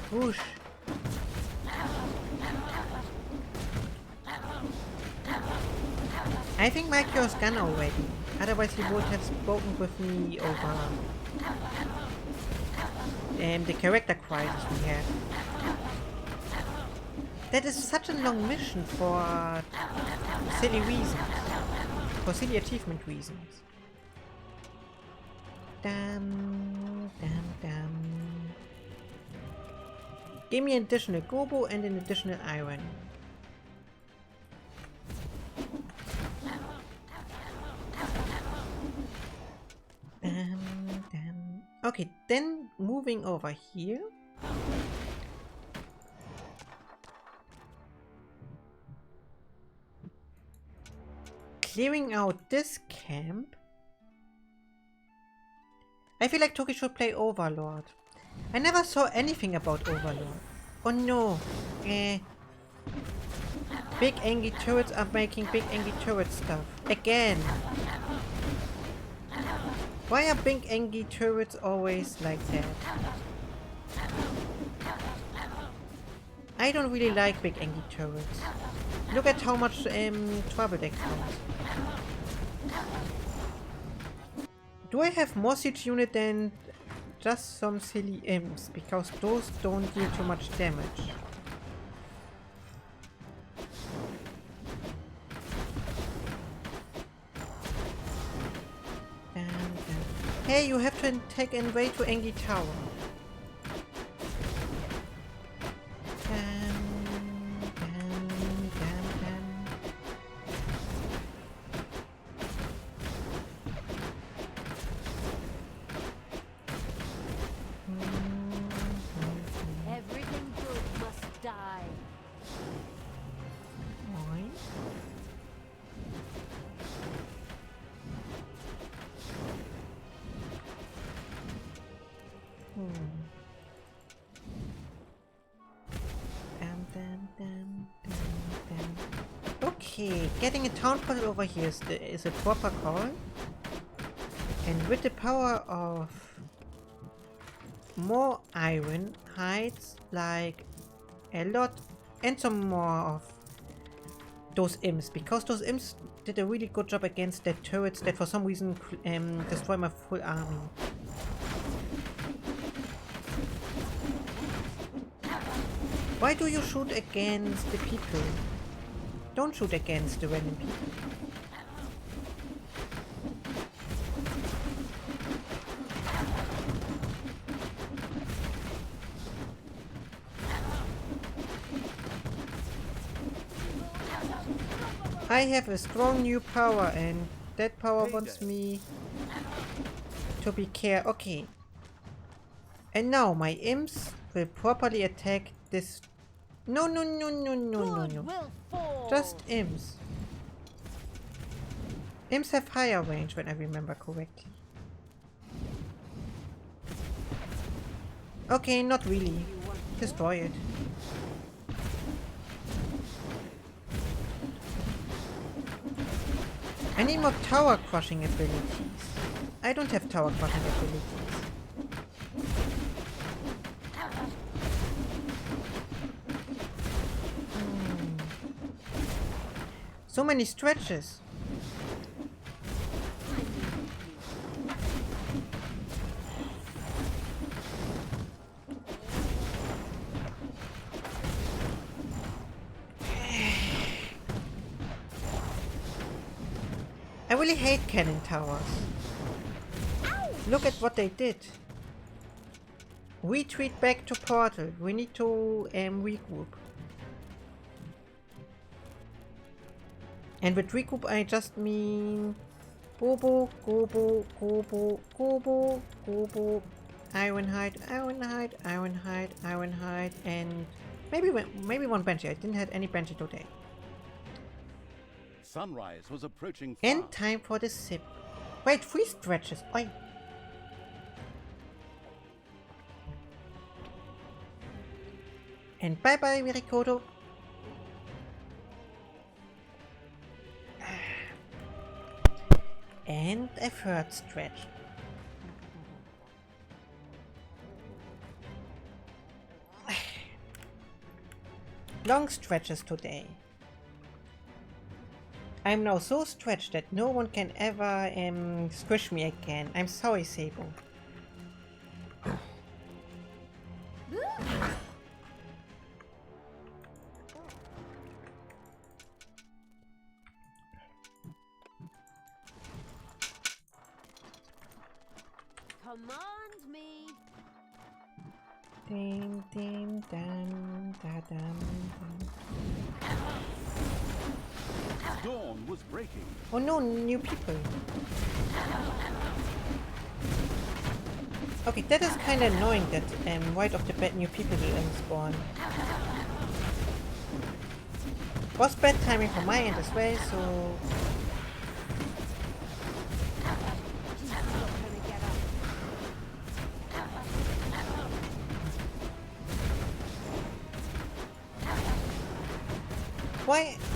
Whoosh. I think Micro's gone already. Otherwise he would have spoken with me over the character crisis we had. That is such a long mission for silly reasons. For silly achievement reasons. Damn, damn, damn. Give me an additional gobo and an additional iron. Damn, damn. Okay, then moving over here. Clearing out this camp. I feel like Toki should play Overlord. I never saw anything about Overlord. Oh no. Big angry turrets are making big angry turret stuff. Again. Why are big angry turrets always like that? I don't really like big angry turrets. Look at how much trouble they cause. Do I have more siege unit than just some silly imps? Because those don't deal too much damage. Hey, you have to take in way to Engi Tower. Everything good must die. Why? Okay, getting a town portal over here is a proper call. And with the power of more iron hides like a lot and some more of those imps, because those imps did a really good job against the turrets that for some reason destroy my full army. Why do you shoot against the people? Don't shoot against the random people. I have a strong new power and that power wants me to be careful. Okay. And now my imps will properly attack this. No. Just imps. Imps have higher range when I remember correctly. Okay, not really. Destroy it. I need more tower crushing abilities. I don't have tower crushing abilities. So many stretches. I really hate cannon towers. Look at what they did. Retreat back to portal. We need to regroup. And with regroup I just mean Gobo, Gobo, Gobo, Gobo, Gobo, Ironhide, Ironhide, Ironhide, Ironhide, and maybe one Banshee. I didn't have any Banshee today. Sunrise was approaching fast. And time for the sip. Wait, 3 stretches. Oi. And bye bye, Mirikoto. And a 3rd stretch. Long stretches today. I'm now so stretched that no one can ever squish me again. I'm sorry, Sabo. Command me. Ding ding dum da dum dum. Dawn was breaking. Oh no, new people. Okay, that is kind of annoying that right off the bat new people spawn. Was bad timing from my end as well, so...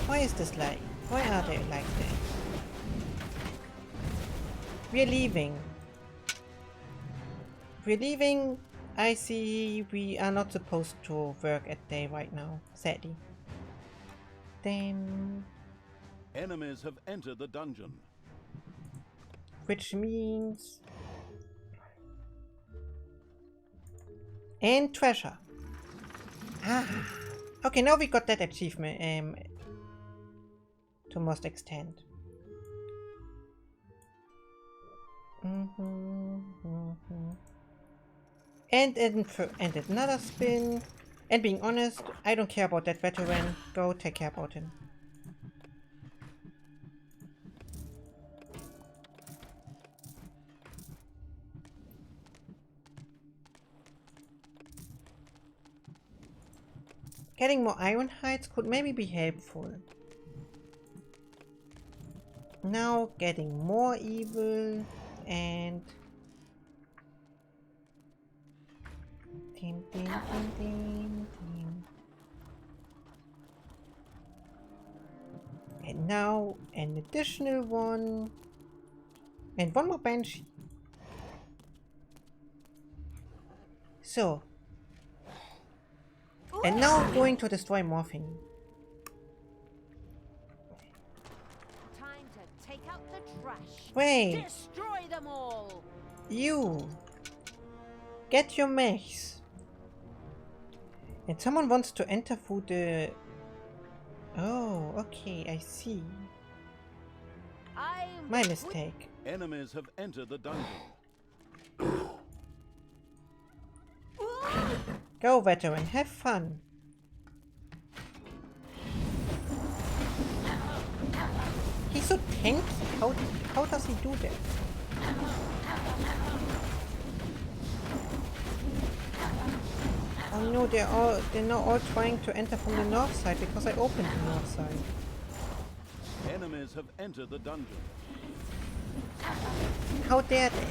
Why is this like? Why are they like that? We're leaving. We're leaving. I see we are not supposed to work at day right now, sadly. Then... Enemies have entered the dungeon. Which means... And treasure. Ah. Okay, now we got that achievement to most extent. And another spin. And being honest, I don't care about that veteran. Go take care about him. Getting more iron hides could maybe be helpful. Now getting more evil and... Ding, ding, ding, ding, ding. And now an additional one. And one more Banshee. So. And now going to destroy Morphine. Time to take out the trash. Wait. Destroy them all. You. Get your mechs. And someone wants to enter through the... Oh, okay, I see. My mistake. Enemies have entered the dungeon. Go, veteran, have fun. He's so tanky. How does he do that? Oh no, they're now all trying to enter from the north side because I opened the north side. Enemies have entered the dungeon. How dare they?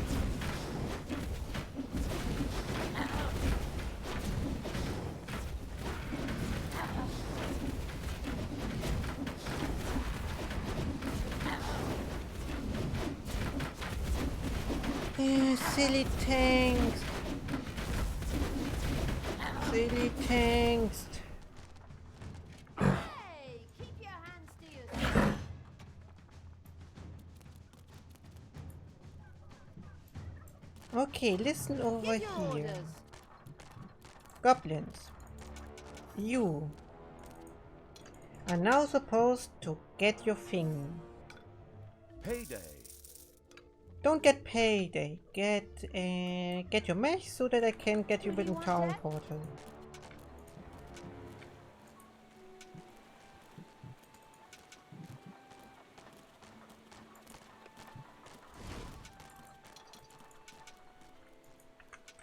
Silly tanks. Silly tanks. Hey, keep your hands to yourself. Okay, listen over Give your here. orders. Goblins. You are now supposed to get your thing. Payday. Don't get payday. Get your mesh so that I can get you What do you within want, town Dad? portal.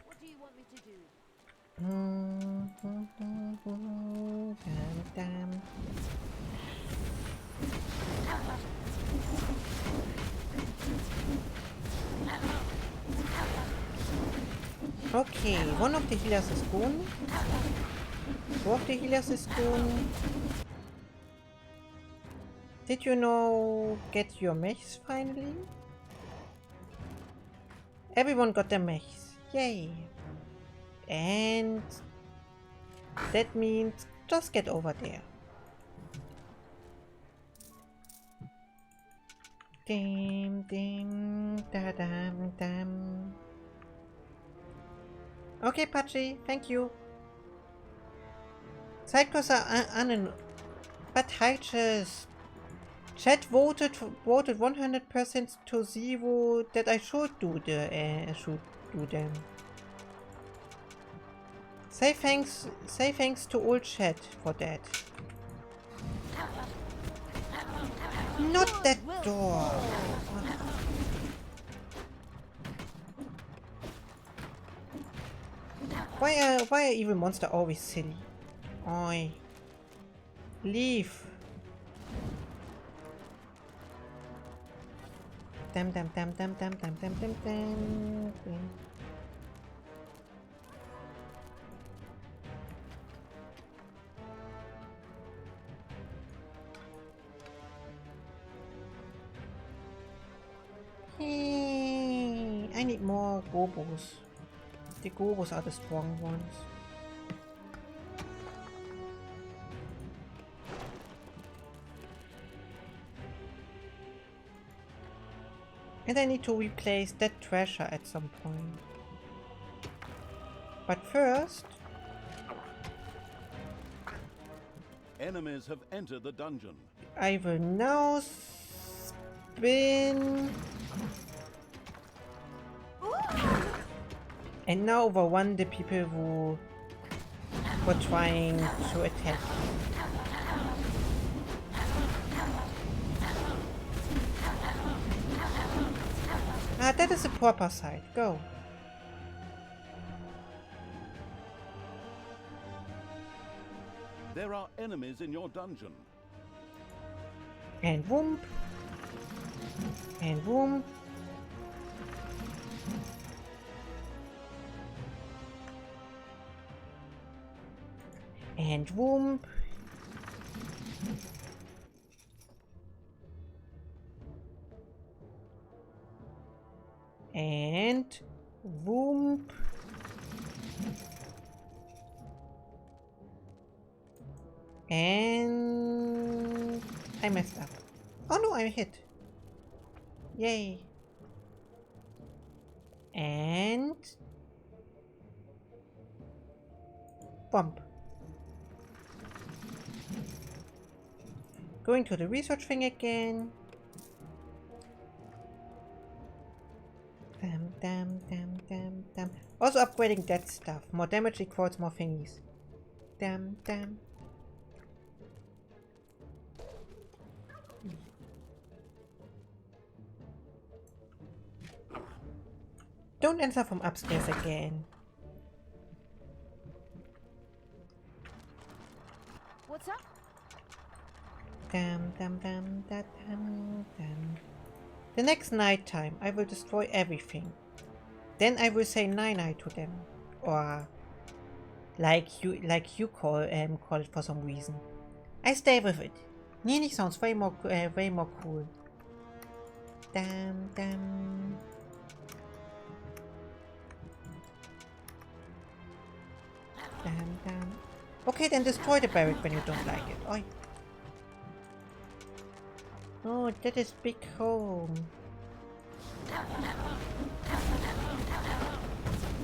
What do you want me to do? Damn. Okay, one of the healers is gone. Two of the healers is gone. Did you know get your mechs finally? Everyone got their mechs. Yay! And that means just get over there. Dam. Okay, Patchy, thank you. Sidecars are but Hyches. Chat voted 100% to 0 that I should do them. Say thanks to old chat for that. Not that door. Why are evil monster always silly? Oi. Leave. Damn. Hey, I need more gobos. The gobos are the strong ones. And I need to replace that treasure at some point. But first... Enemies have entered the dungeon. I will now spin... And now overrun the people who were trying to attack. Ah, that is the proper side. Go. There are enemies in your dungeon. And whoomp. And whoomp. And whoomp. And whoomp. And I messed up. Oh no, I hit. Yay. And bump. Going to the research thing again. Damn. Also upgrading that stuff. More damage equals more thingies. Damn. Don't answer from upstairs again. What's up? Damn. The next night time, I will destroy everything. Then I will say night to them, or like you call it for some reason. I stay with it. Nini sounds way more cool. Damn. Damn, damn. Okay, then destroy the barrack when you don't like it. Oi. Oh, that is big home.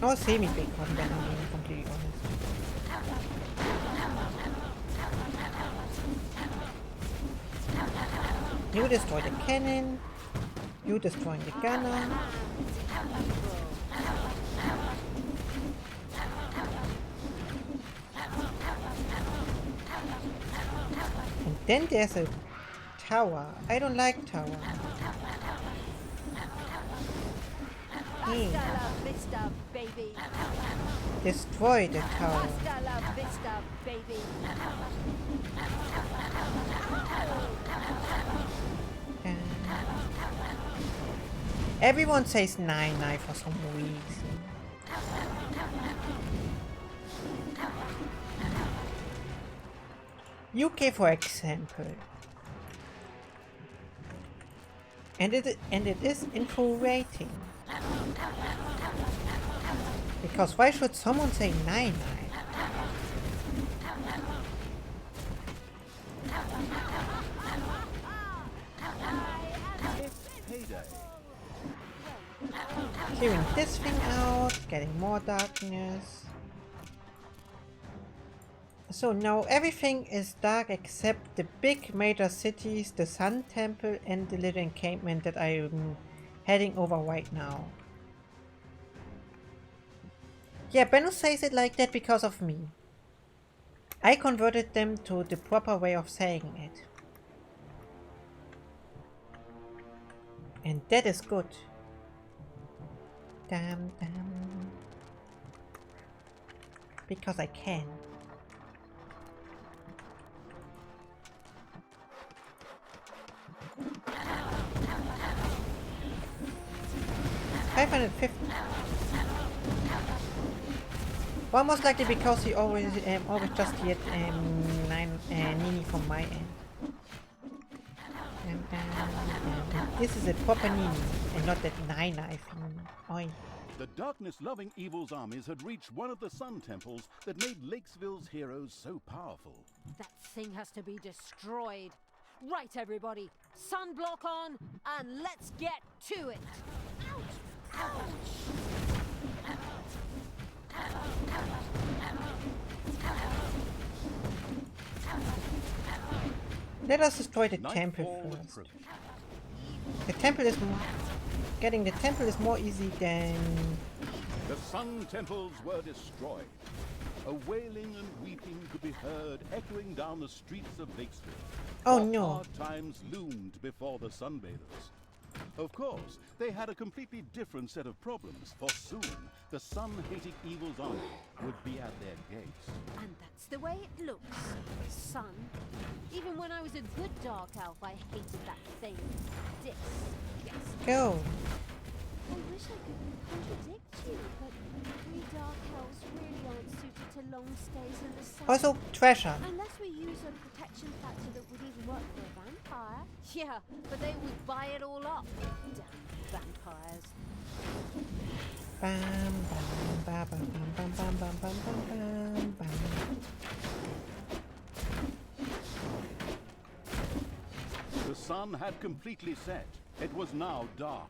Or semi-big home, then I'm being completely honest. You destroy the cannon. You destroying the gunner. And then there's a tower. I don't like tower. Hey. Hasta la vista, baby. Destroy the tower. Hasta la vista, baby. Everyone says 9-9 for some reason. UK, for example. And it is infuriating. Because why should someone say 9-9? Clearing this thing out, getting more darkness. So now everything is dark except the big major cities, the Sun Temple and the little encampment that I'm heading over right now. Yeah, Benno says it like that because of me. I converted them to the proper way of saying it. And that is good. Damn, damn. Because I can. 550. Well, most likely because he always just hit Nini from my end. This is a proper Nini and not that 9-9 thing. Oi. The darkness-loving evil's armies had reached one of the sun temples that made Lakesville's heroes so powerful. That thing has to be destroyed. Right, everybody. Sunblock on, and let's get to it. Ouch! Ouch! Let us destroy the temple first. The temple is getting the temple is more easy than the sun temples were destroyed. A wailing and weeping could be heard echoing down the streets of Lakesville. Oh no. Hard times loomed before the sunbathers. Of course, they had a completely different set of problems, for soon the sun-hating evil's army would be at their gates. And that's the way it looks. Sun. Even when I was a good dark elf, I hated that thing. Yes. Go. I wish I could contradict you, but we dark elves really aren't suited to long stays in the sun. Also treasure. Unless we use a protection factor that would even work for a vampire. Yeah, but they would buy it all up. Damn vampires. Bam bam bam bam bam bam bam bam bam bam. The sun had completely set. It was now dark.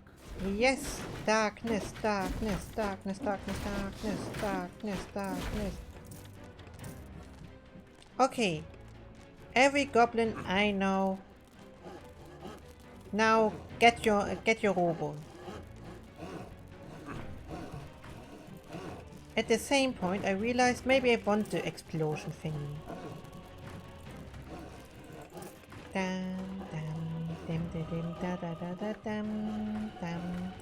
Yes, darkness, darkness, darkness, darkness, darkness, darkness, darkness. Okay, every goblin I know. Now get your robo. At the same point, I realized maybe I want the explosion thingy. Dam dam dim dim dim da da da da dam dam.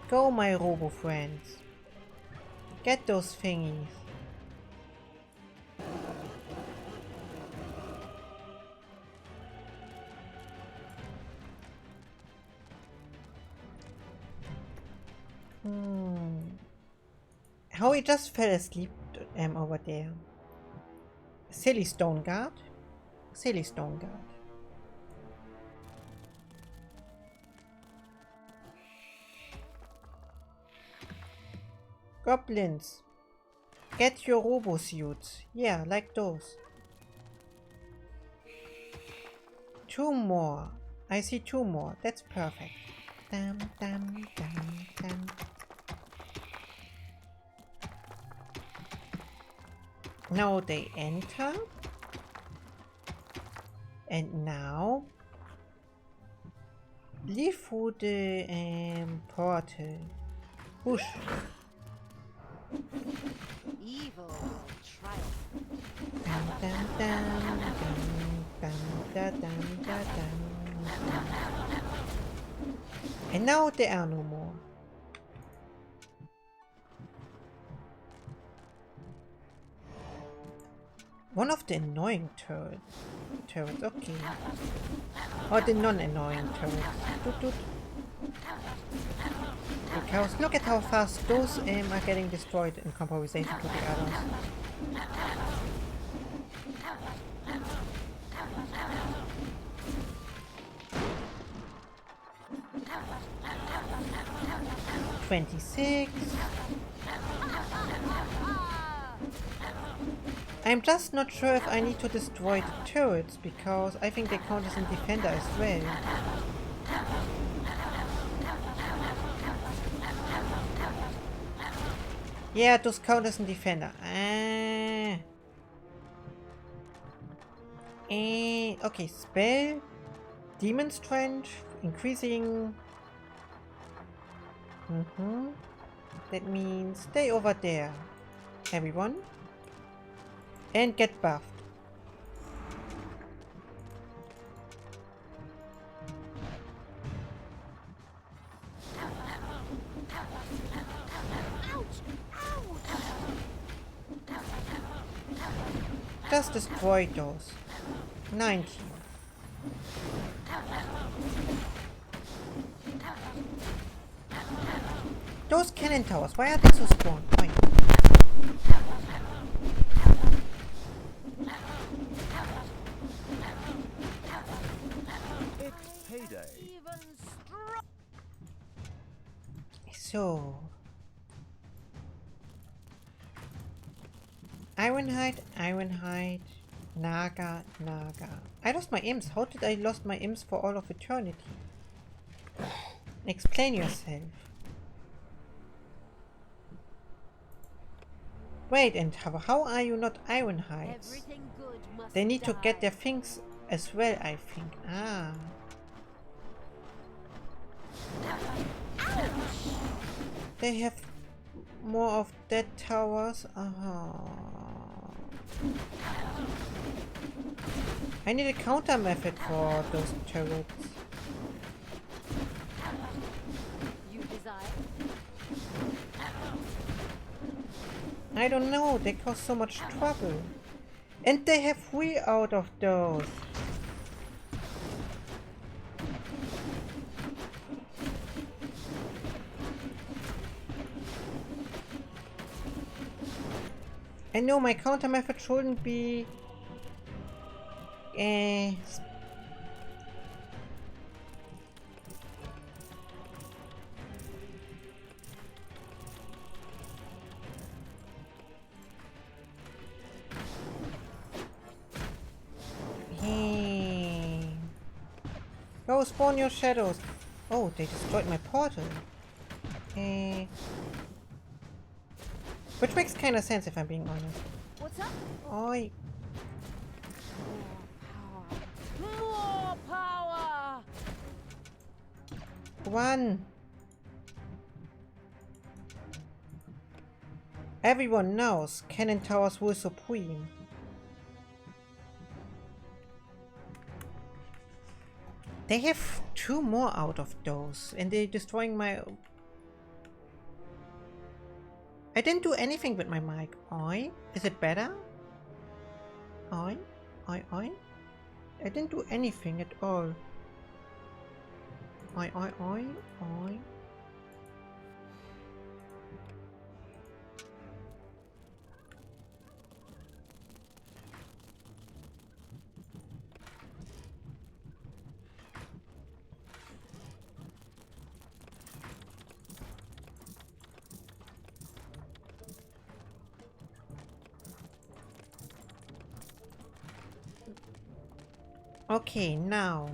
Go, my robo friends. Get those thingies. How he just fell asleep over there. Silly stone guard. Silly stone guard. Goblins. Get your robo suits. Yeah, like those. 2 more. I see 2 more. That's perfect. Dum, dum, dum, dum. Now they enter. And now leave through the portal. Whoosh. Evil will triumph. Dum, dum, dum, dum, dum, dum, dum, dum. And now there are no more. One of the annoying turrets, okay. Or the non-annoying turrets. Doot, doot. Because look at how fast those are getting destroyed in comparison to the others. $26. I'm just not sure if I need to destroy the turrets, because I think they count as a defender as well. Yeah, those count as a defender. Okay, spell. Demon strength. Increasing. That means stay over there, everyone. And get buffed. Just destroy those. 19. Those cannon towers, why are they so strong? Why? It's payday. So Ironhide, Naga. I lost my imps. How did I lost my imps for all of eternity? Explain yourself. Wait, and how are you not Ironhides? They need to get their things as well, I think. Ah. They have more of dead towers. I need a counter method for those turrets. You desire? I don't know, they cause so much trouble. And they have 3 out of those. I know my counter method shouldn't be Go spawn your shadows. Oh, they destroyed my portal. Which makes kind of sense if I'm being honest. What's up? Oi. More power! 1. Everyone knows cannon towers rule supreme. They have 2 more out of those, and they're destroying my... I didn't do anything with my mic. Oi? Is it better? Oi? Oi? Oi? I didn't do anything at all. Oi? Oi? Oi? Oi? Okay, now.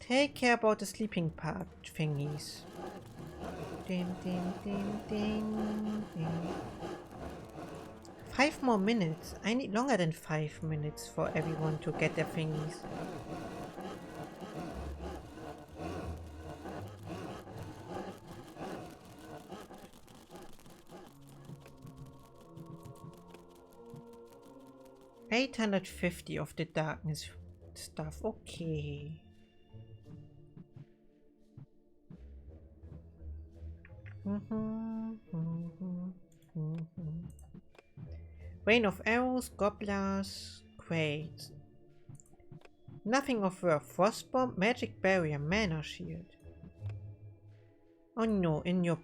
Take care about the sleeping part thingies. Ding, ding, ding, ding, ding. 5 more minutes. I need longer than 5 minutes for everyone to get their thingies. $850 of the darkness stuff. Okay. Rain of arrows, gobblers, great. Nothing of worth. Frost bomb, magic barrier, mana shield. Oh no, in your...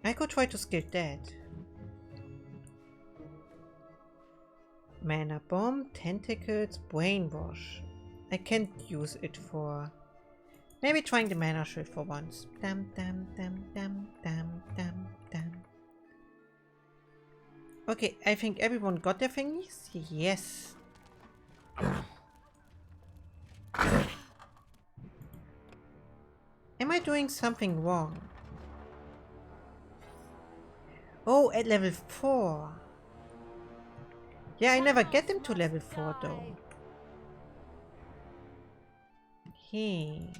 I could try to skill that. Mana bomb, tentacles, brainwash. I can't use it for... Maybe trying the mana shield for once. Dam dam dam dam dam dam dam. Okay, I think everyone got their thingies? Yes. Am I doing something wrong? Oh, at level 4. Yeah, I never get them to level 4 though. Hey.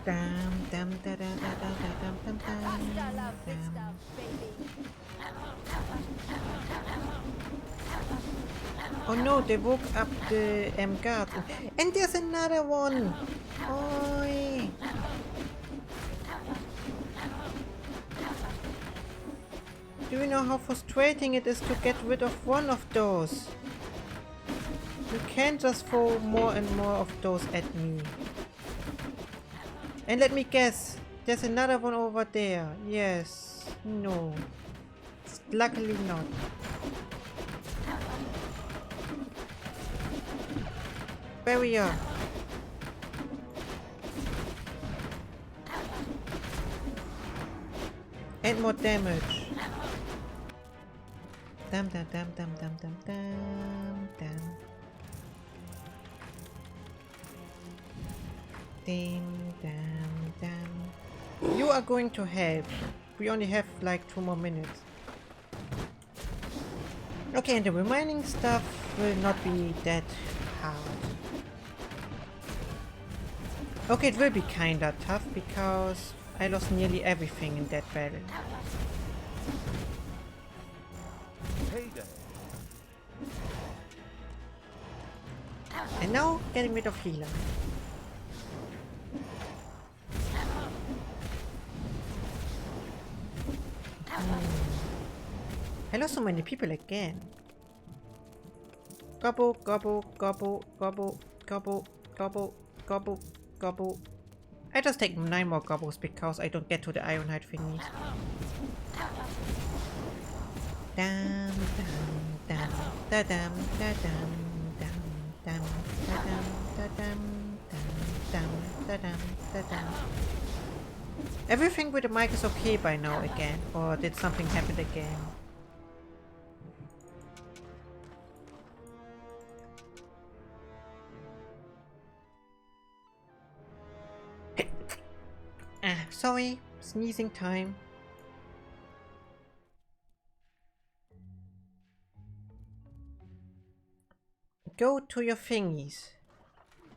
Dam dam da da da da da dam dam dam. Oh no, they woke up the guard. And there's another one! Oi! Do you know how frustrating it is to get rid of one of those? You can't just throw more and more of those at me. And let me guess, there's another one over there. Yes. No. Luckily not. Barrier. And more damage. Dam dam dam dam dam dam dam dam. Ding dam dam. You are going to help. We only have like 2 more minutes. Okay, and the remaining stuff will not be that hard. Okay, it will be kinda tough because I lost nearly everything in that battle. And now getting rid of healer. I lost so many people again. Gobble, gobble, gobble, gobble, gobble, gobble, gobble, gobble. I just take 9 more gobbles because I don't get to the Ironhide thingies. Dam dam dam da dam da dam dam dam da dam da dam dam da dam da dam. Everything with the mic is okay by now again, or did something happen again? Sorry, sneezing time. Go to your thingies.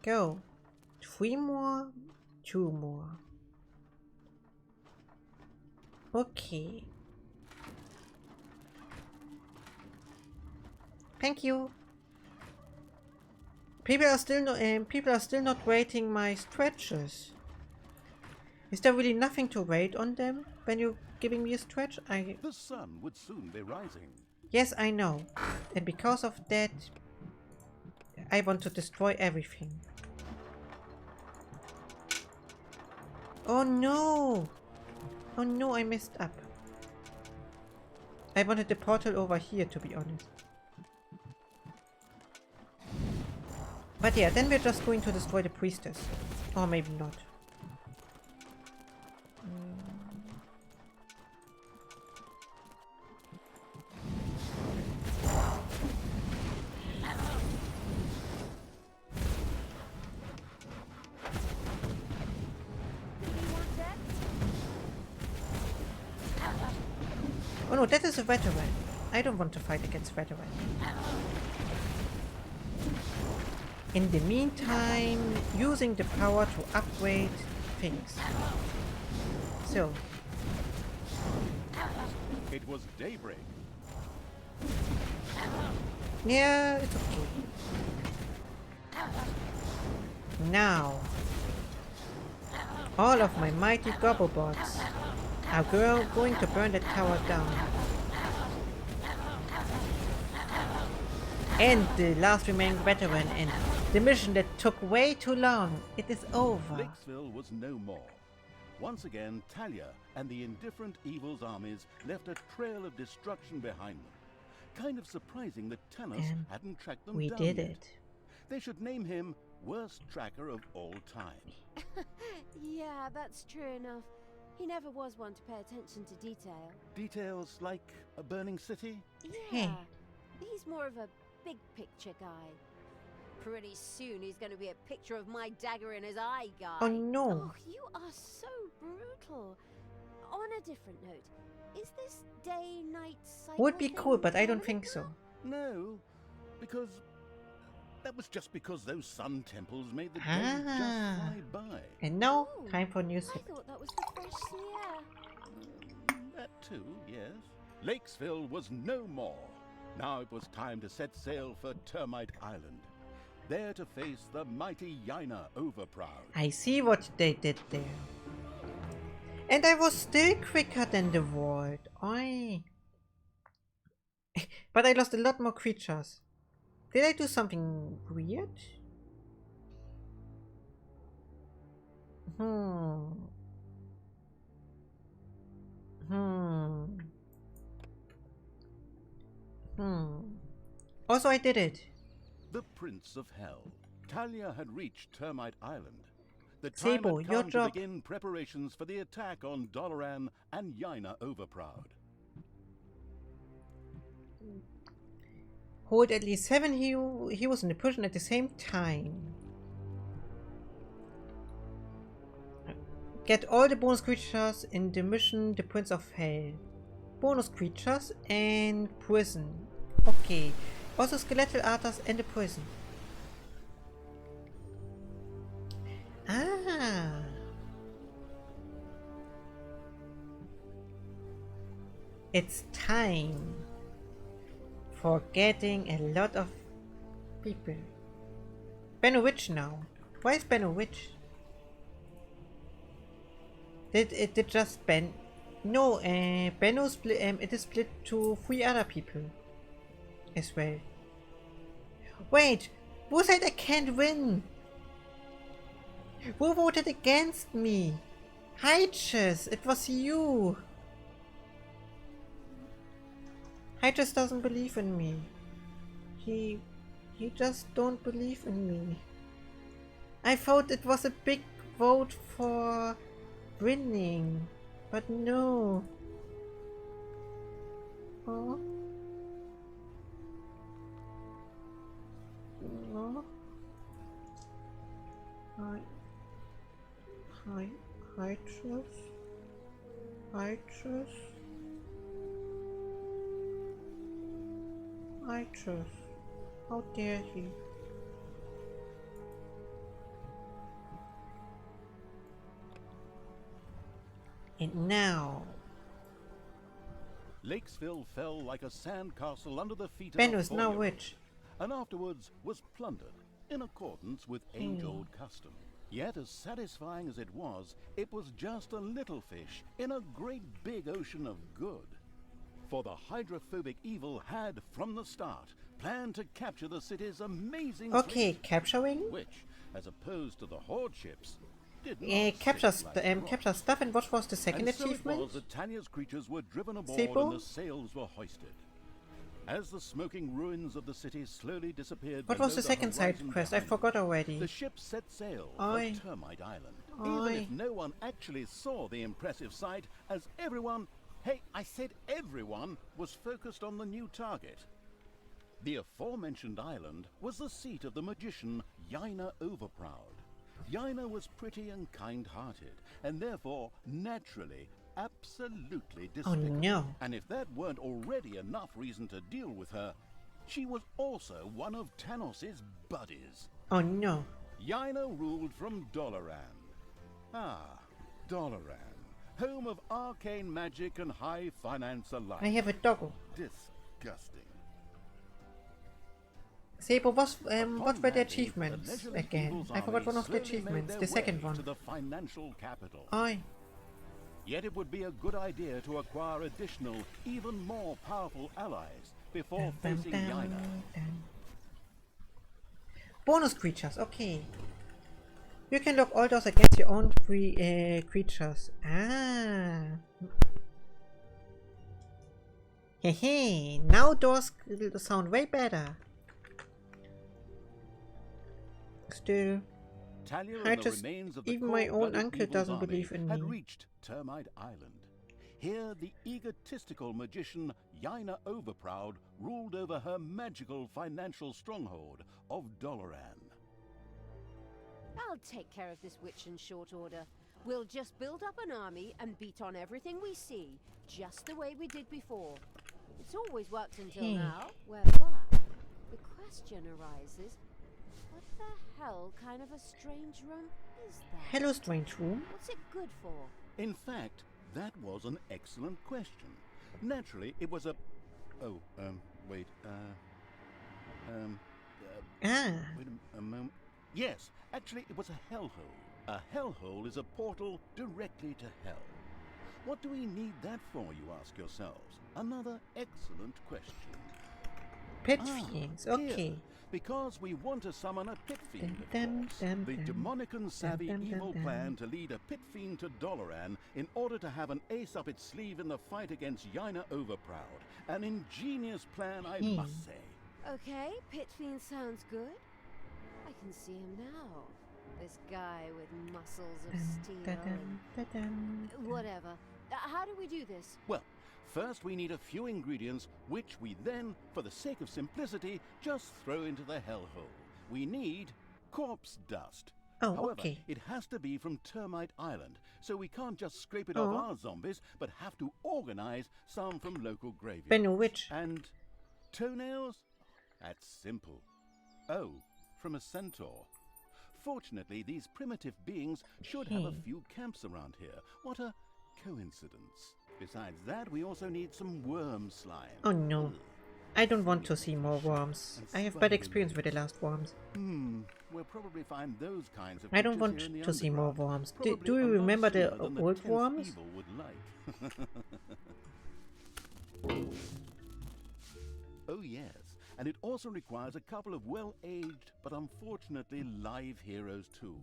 Go. 3 more, 2 more. Okay. Thank you. People are still not rating my stretches. Is there really nothing to rate on them when you're giving me a stretch? The sun would soon be rising. Yes, I know. And because of that, I want to destroy everything. Oh no! Oh no, I messed up. I wanted the portal over here, to be honest. But yeah, then we're just going to destroy the priestess. Or maybe not. Oh no, that is a veteran. I don't want to fight against veteran. In the meantime, using the power to upgrade things. So. It was daybreak. Yeah, it's okay. Now, all of my mighty Gobblebots are going to burn the tower down. And the last remaining veteran, and the mission that took way too long, it is over. Lakesville was no more. Once again, Talia and the indifferent evil's armies left a trail of destruction behind them. Kind of surprising that Tanos hadn't tracked them down. We did it. They should name him Worst Tracker of All Time. Yeah, that's true enough. He never was one to pay attention to detail. Details like a burning city? Yeah, he's more of a big picture guy. Pretty soon he's going to be a picture of my dagger in his eye guy. Oh no. Oh, you are so brutal. On a different note, is this day-night cycle Would be cool, but I don't think so. No, because that was just because those sun temples made the days just fly by. And now, Oh, time for news. I thought that was the fresh sea air. That too, yes. Lakesville was no more. Now it was time to set sail for Termite Island, there to face the mighty Yaina Overproud. I see what they did there. And I was still quicker than the world. Oi. But I lost a lot more creatures. Did I do something weird? Also, I did it. The Prince of Hell. Talia had reached Termite Island. The time Sable, had your come job. to begin preparations for the attack on Doloran and Yaina Overproud. Hold at least 7 heroes in the prison at the same time. Get all the bonus creatures in the mission The Prince of Hell. Bonus creatures and prison. Okay. Also skeletal arters and the prison. Ah. It's time for getting a lot of people. Ben a witch now. Why is Ben a witch? Did it just Ben? No, Benno split. It is split to 3 other people as well. Wait, who said I can't win? Who voted against me? Hyches, it was you. Hyches doesn't believe in me. He just don't believe in me. I thought it was a big vote for winning, but no. Oh. No. Hyches. How dare he? And now Lakesville fell like a sandcastle under the feet of Ben a was now 4-year-old, rich. and afterwards was plundered in accordance with age-old custom. Yet as satisfying as it was just a little fish in a great big ocean of good. For the hydrophobic evil had, from the start, planned to capture the city's amazing Okay, fleet, capturing? which, as opposed to the horde ships, did not capture, sit like capture stuff, and what was the second and so achievement? it was that Tanya's creatures were driven aboard Sebo? and the sails were hoisted. As the smoking ruins of the city slowly disappeared What below was the the second side horizon quest? I behind forgot them, already. the ship set sail Aye. for Termite Island. Aye. Even if no one actually saw the impressive sight, as everyone, hey, I said everyone, was focused on the new target. The aforementioned island was the seat of the magician Yaina Overproud. Yaina was pretty and kind-hearted, and therefore, naturally, absolutely Oh despicable. no. And if that weren't already enough reason to deal with her, she was also one of Tanos's buddies. Oh no. Yaina ruled from Doloran. Ah, Doloran, home of arcane magic and high finance alike. I have a doggo. Disgusting. Sebo, what Upon were the landing, achievements leisurely again? Evil's I forgot army one of the slowly made achievements, their the second way one. to the financial capital. Aye. Yet it would be a good idea to acquire additional, even more powerful allies before facing Yaina. Bonus creatures, okay. You can lock all those against your own free creatures. Ah. Hey, now those sound way better. Still, Talia I and the just- remains of the even my own cold-blooded uncle Evil's doesn't army believe in had me. reached Termite Island. Here, the egotistical magician Yaina Overproud ruled over her magical financial stronghold of Doloran. I'll take care of this witch in short order. We'll just build up an army and beat on everything we see, just the way we did before. It's always worked until now. Well, but the question arises, what the hell kind of a strange room is that? hello strange room. What's it good for? In fact, that was an excellent question. Naturally, it was a... Oh, wait, Ah, wait a moment. Yes, actually, it was a hellhole. A hellhole is a portal directly to hell. What do we need that for, you ask yourselves? Another excellent question. pit Ah, fiends, here. okay. Because we want to summon a pit fiend, of Dum, course. dum, The dum. demonic and savvy Dum, dum, evil dum, plan to lead a pit fiend to Doloran in order to have an ace up its sleeve in the fight against Yaina Overproud. An ingenious plan, I must say. Okay, Pit Fiend sounds good. I can see him now. This guy with muscles of steel and... Whatever. How do we do this? Well, first we need a few ingredients, which we then, for the sake of simplicity, just throw into the hellhole. We need corpse dust. Oh, However, okay. it has to be from Termite Island, so we can't just scrape it off Oh. our zombies, but have to organize some from local graveyards. Benno Witch. And toenails? That's simple. Oh, from a centaur. Fortunately, these primitive beings should have a few camps around here. What a coincidence. Besides that, we also need some worm slime. Oh no. Ugh. I don't want to see more worms. I have bad experience with the last worms. We'll probably find those kinds of I don't creatures want here in the to see more underground. worms. Probably Do a you lot remember the sooner than old 10th worms? Evil would like. Oh yes, and it also requires a couple of well-aged but unfortunately live heroes too.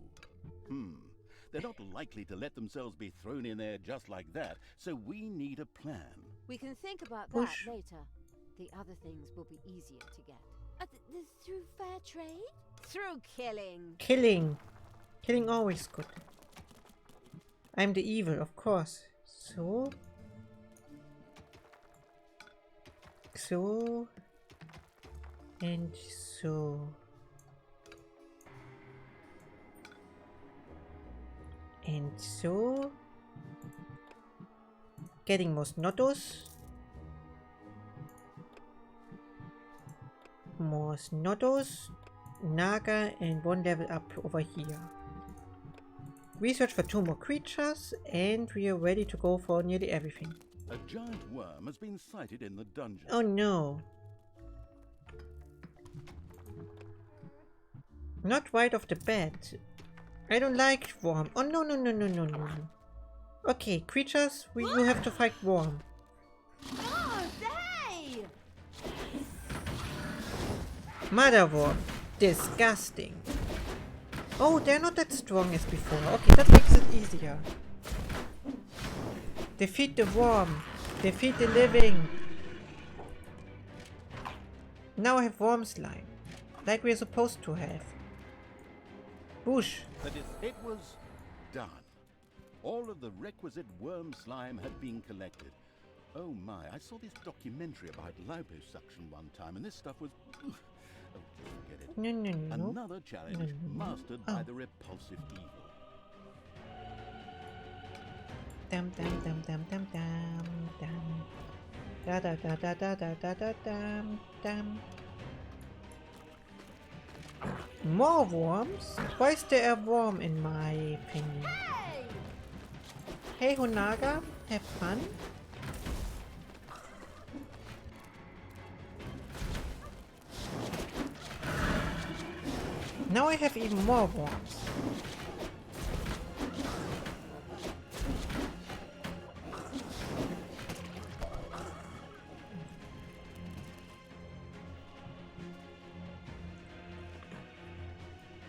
They're not likely to let themselves be thrown in there just like that, so we need a plan. We can think about Push. that later. The other things will be easier to get. Through fair trade? Through killing. Killing. Killing always good. I'm the evil, of course. So. So. And so. And so. Getting Mosnotos. Mosnotos. Naga and one level up over here. Research for 2 more creatures and we are ready to go for nearly everything. A giant worm has been sighted in the dungeon. Oh no. Not right off the bat. I don't like worm. Oh no no no no no no. Okay, creatures, you have to fight worm. Oh, they! Mother worm. Disgusting. Oh, they're not that strong as before. Okay, that makes it easier. Defeat the worm. Defeat the living. Now I have worm slime. Like we're supposed to have. Whoosh. It was done. All of the requisite worm slime had been collected. Oh my, I saw this documentary about liposuction one time, and this stuff was... Oh, forget it. No. Another challenge mastered by the repulsive evil. Dum dum dum dum dum dum dum. Da da da da da da da da dum dum. More worms? Why is there a worm in my opinion? Hey Honaga, have fun? Now I have even more worms.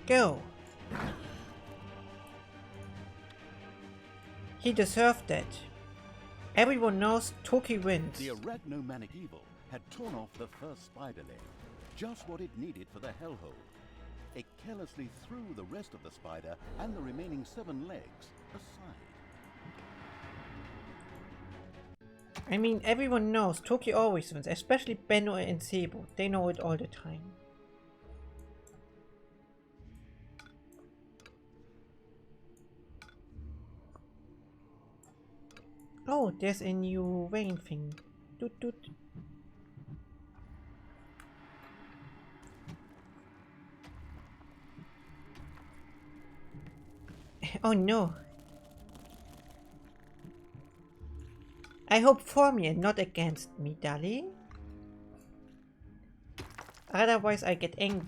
Go. He deserved that. Everyone knows Toki wins. The arachnomanic evil had torn off the first spider leg, just what it needed for the hellhole. It carelessly threw the rest of the spider and the remaining 7 legs aside. I mean, everyone knows Toki always wins, especially Benno and Sebo. They know it all the time. Oh, there's a new vein thing. Doot doot. Oh no. I hope for me and not against me, darling. Otherwise I get angry.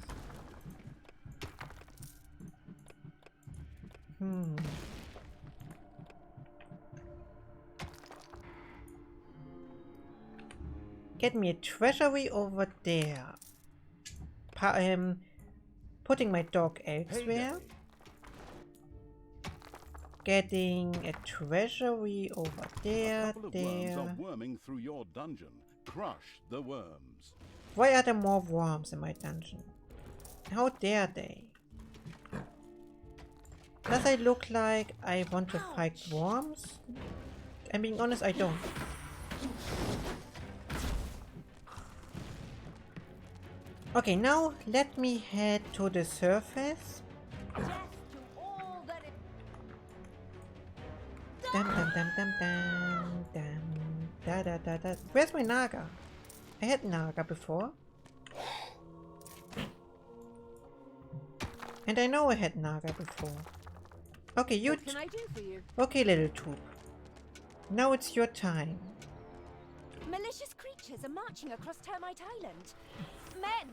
Get me a treasury over there. Putting my dog elsewhere. Getting a treasury over there, Worms are worming through your dungeon. Crush the worms. Why are there more worms in my dungeon? How dare they? Does I look like I want to fight worms? I'm being honest, I don't. Okay, now let me head to the surface. Dum dum dum dum dum dum da da da da. Where's my Naga? I had Naga before. And I know I had Naga before. Okay, you. What can I do for you? Okay, little troop. Now it's your time. Malicious creatures are marching across Termite Island. Men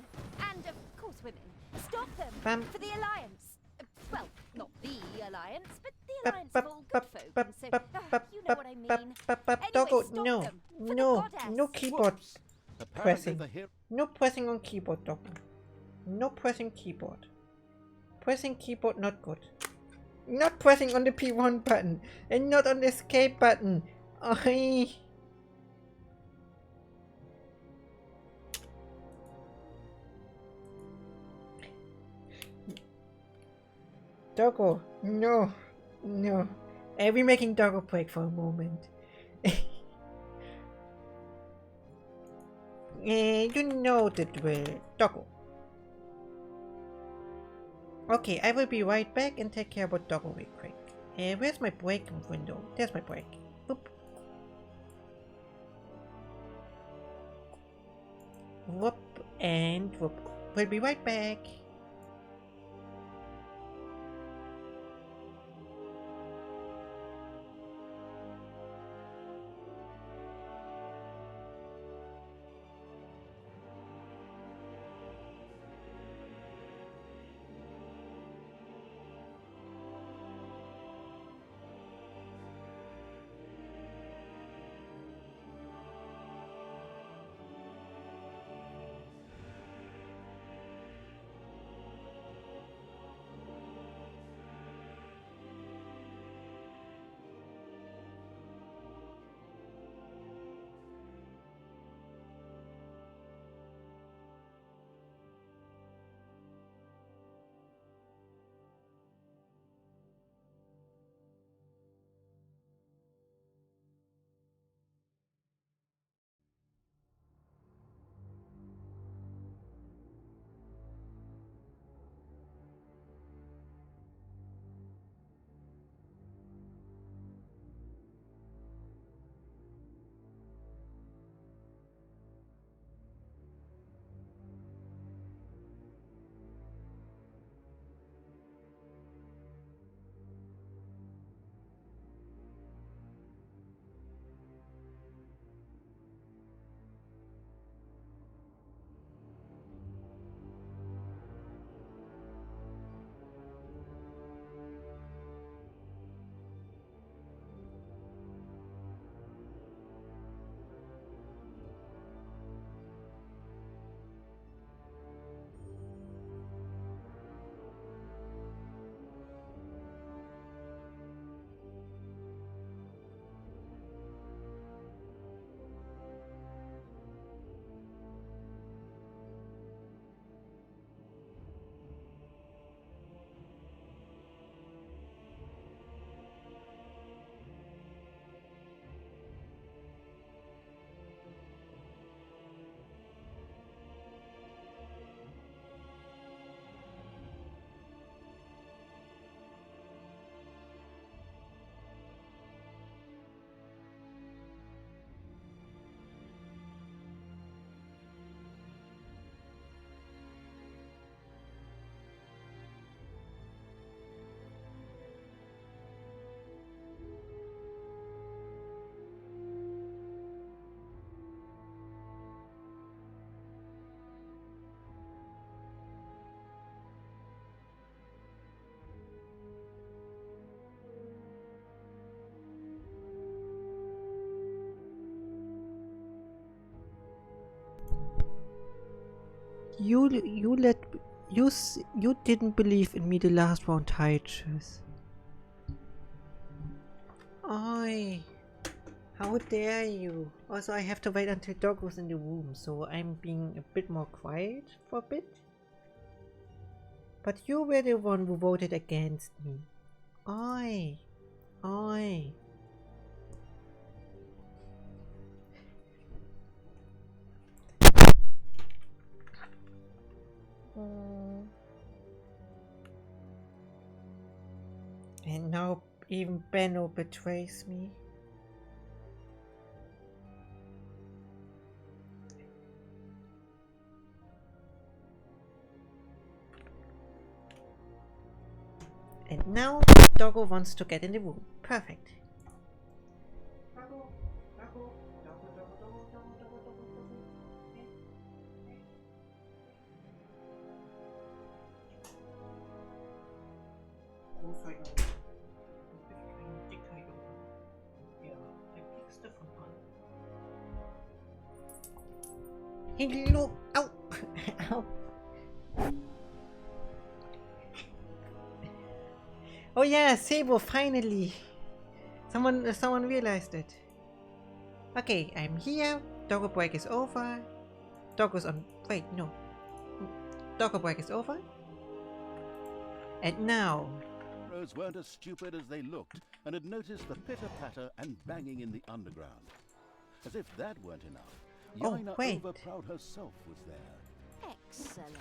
and, of course, women. Stop them Bam. for the Alliance. Well, not the Alliance, but the Alliance of all good folk. And so, you know what I mean. Anyway, Doggo, stop no, them for the no, goddess. no keyboard Apparently pressing. the hero No pressing on keyboard, Doggo. No pressing keyboard. Pressing keyboard not good. Not pressing on the P1 button and not on the escape button. Oi. Doggo, no, no. I'll be making Doggo break for a moment. You know the drill, Doggo. Okay, I will be right back and take care about Doggo real quick. Where's my break window? There's my break. Whoop. Whoop and whoop. We'll be right back. you didn't believe in me the last round, Titus. Oi, how dare you? Also, I have to wait until Dog was in the room, so I'm being a bit more quiet for a bit. But you were the one who voted against me. Oi, oi. And now even Benno betrays me. And now Doggo wants to get in the room. Perfect. Hello! Ow! Ow! Oh yeah, Sebo, finally! Someone realized it. Okay, I'm here. Doggo break is over. Doggo's on. Wait, no. Doggo break is over. And now. Heroes weren't as stupid as they looked and had noticed the pitter-patter and banging in the underground. As if that weren't enough, Yaina Overproud herself was there. Excellent.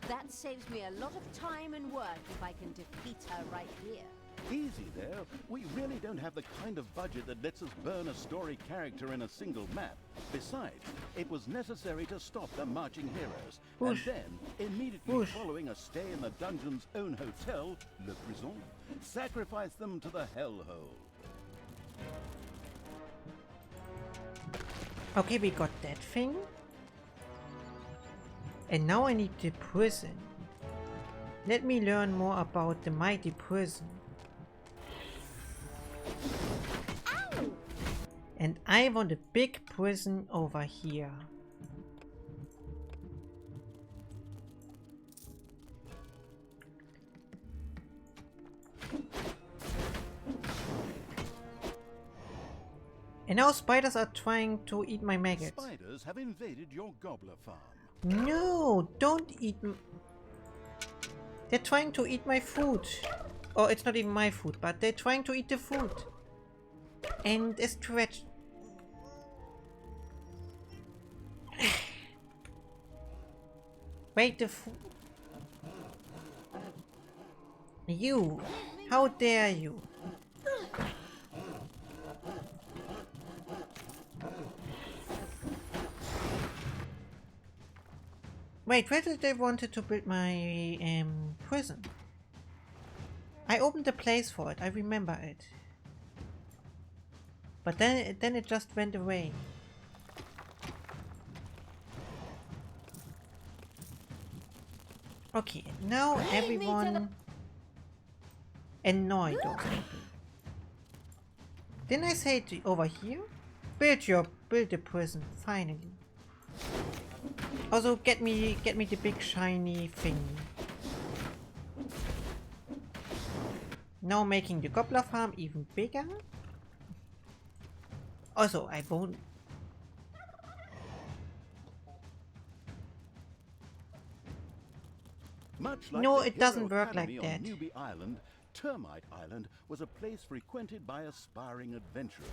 That saves me a lot of time and work if I can defeat her right here. Easy there. We really don't have the kind of budget that lets us burn a story character in a single map. Besides, it was necessary to stop the marching heroes. Whoosh. And then, immediately Whoosh. following a stay in the dungeon's own hotel, Le Prison, sacrifice them to the hellhole. Okay, we got that thing. And now I need the prison. Let me learn more about the mighty prison. Ow! And I want a big prison over here. And now spiders are trying to eat my maggots. Spiders have invaded your gobbler farm. No, don't eat. They're trying to eat my food. Oh, it's not even my food, but they're trying to eat the food. And a stretch. Wait, the food. You! How dare you! Wait, where did they wanted to build my prison? I opened the place for it, I remember it. But then it just went away. Okay, now everyone annoy those people. Didn't I say it over here? Build the prison, finally. Also get me the big shiny thing. Now making the gobbler farm even bigger. Also I won't. Much like No, the it doesn't Hero work like Academy that. on Newbie Island, Termite Island was a place frequented by aspiring adventurers.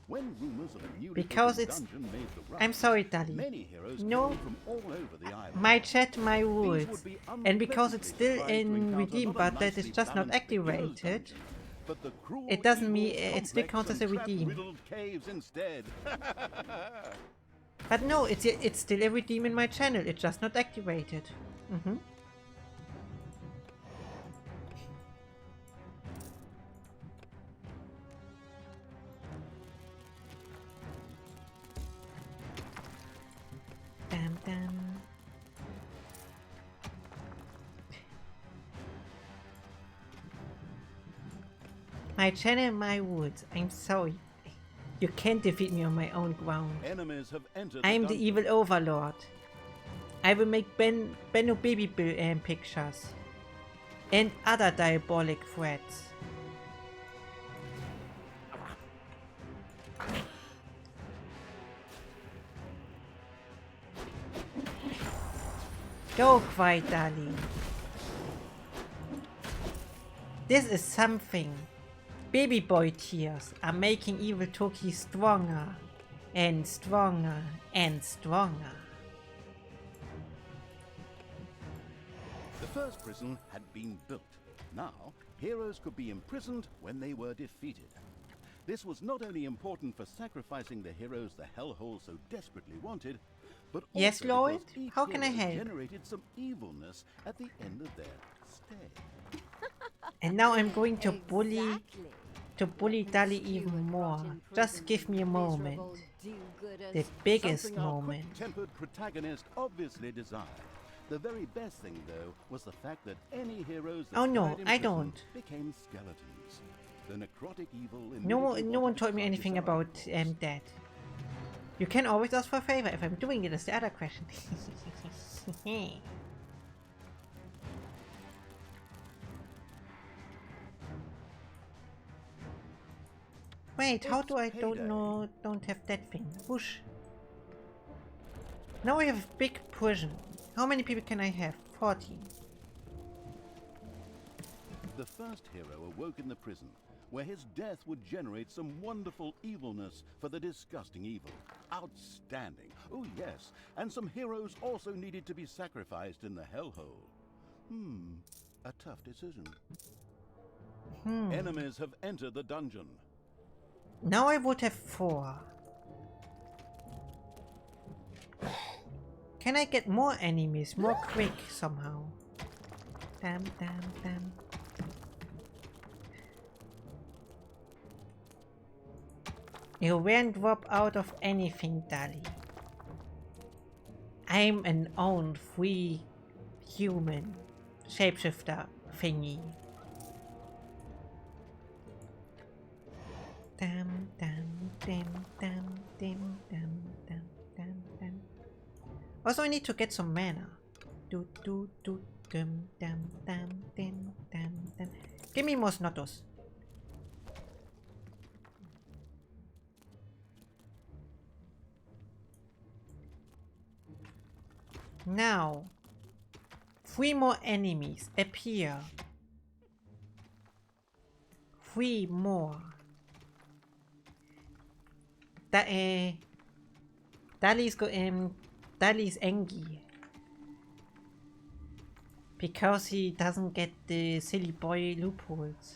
When rumors of a newly Because opened it's. dungeon made the rounds, I'm sorry, Dali. many heroes No. came from all over the island. My chat, my These rules. would be And because it's unpleasantly still surprised to in encounter redeem, not a but that is nicely just not balanced beginner's activated. dungeon, but the cruel, It doesn't mean evil, it still counts complex as a and redeem. trap-riddled caves instead. But no, it's still a redeem in my channel. It's just not activated. Dum dum. My channel, my woods. I'm sorry. You can't defeat me on my own ground. Enemies have entered I'm the dungeon. evil overlord. I will make Benno baby pictures and other diabolic threats. Go, quiet, darling. This is something. Baby boy tears are making evil Toki stronger and stronger and stronger. The first prison had been built. Now, heroes could be imprisoned when they were defeated. This was not only important for sacrificing the heroes the hellhole so desperately wanted, but yes, also Lloyd? because each How can I hero help? generated some evilness at the end of their stay. And now I'm going to Exactly. bully Dali even more. Just give me a moment. The biggest Something our moment. quick-tempered protagonist obviously desired. The very best thing, though, was the fact that any heroes that Oh no, died in I prison don't. became skeletons. The necrotic evil No immediately one wanted to told me try anything this out, about of course. that. You can always ask for a favor if I'm doing it, is the other question. Wait, how do I don't have that thing? Whoosh. Now I have a big prison. How many people can I have? 14. The first hero awoke in the prison, where his death would generate some wonderful evilness for the disgusting evil. Outstanding. Oh yes, and some heroes also needed to be sacrificed in the hellhole. A tough decision. Enemies have entered the dungeon. Now I would have 4. Can I get more enemies more quick somehow? Damn. You won't drop out of anything, Dali. I'm an own free human shapeshifter thingy. Dam. Also, I need to get some mana. Give me more Snottos. Now, 3 more enemies appear. 3 more. Dali's angry because he doesn't get the silly boy loopholes.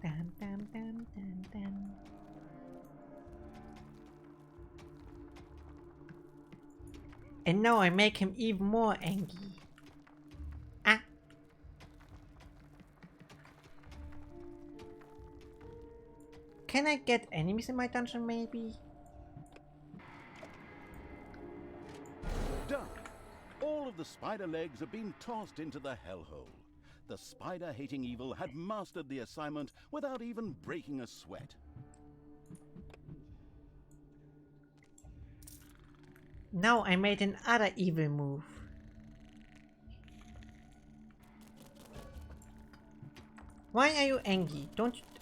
Dam. And now I make him even more angry. Ah. Can I get enemies in my dungeon maybe? Done. All of the spider legs have been tossed into the hellhole. The spider-hating evil had mastered the assignment without even breaking a sweat. Now I made another evil move. Why are you angry?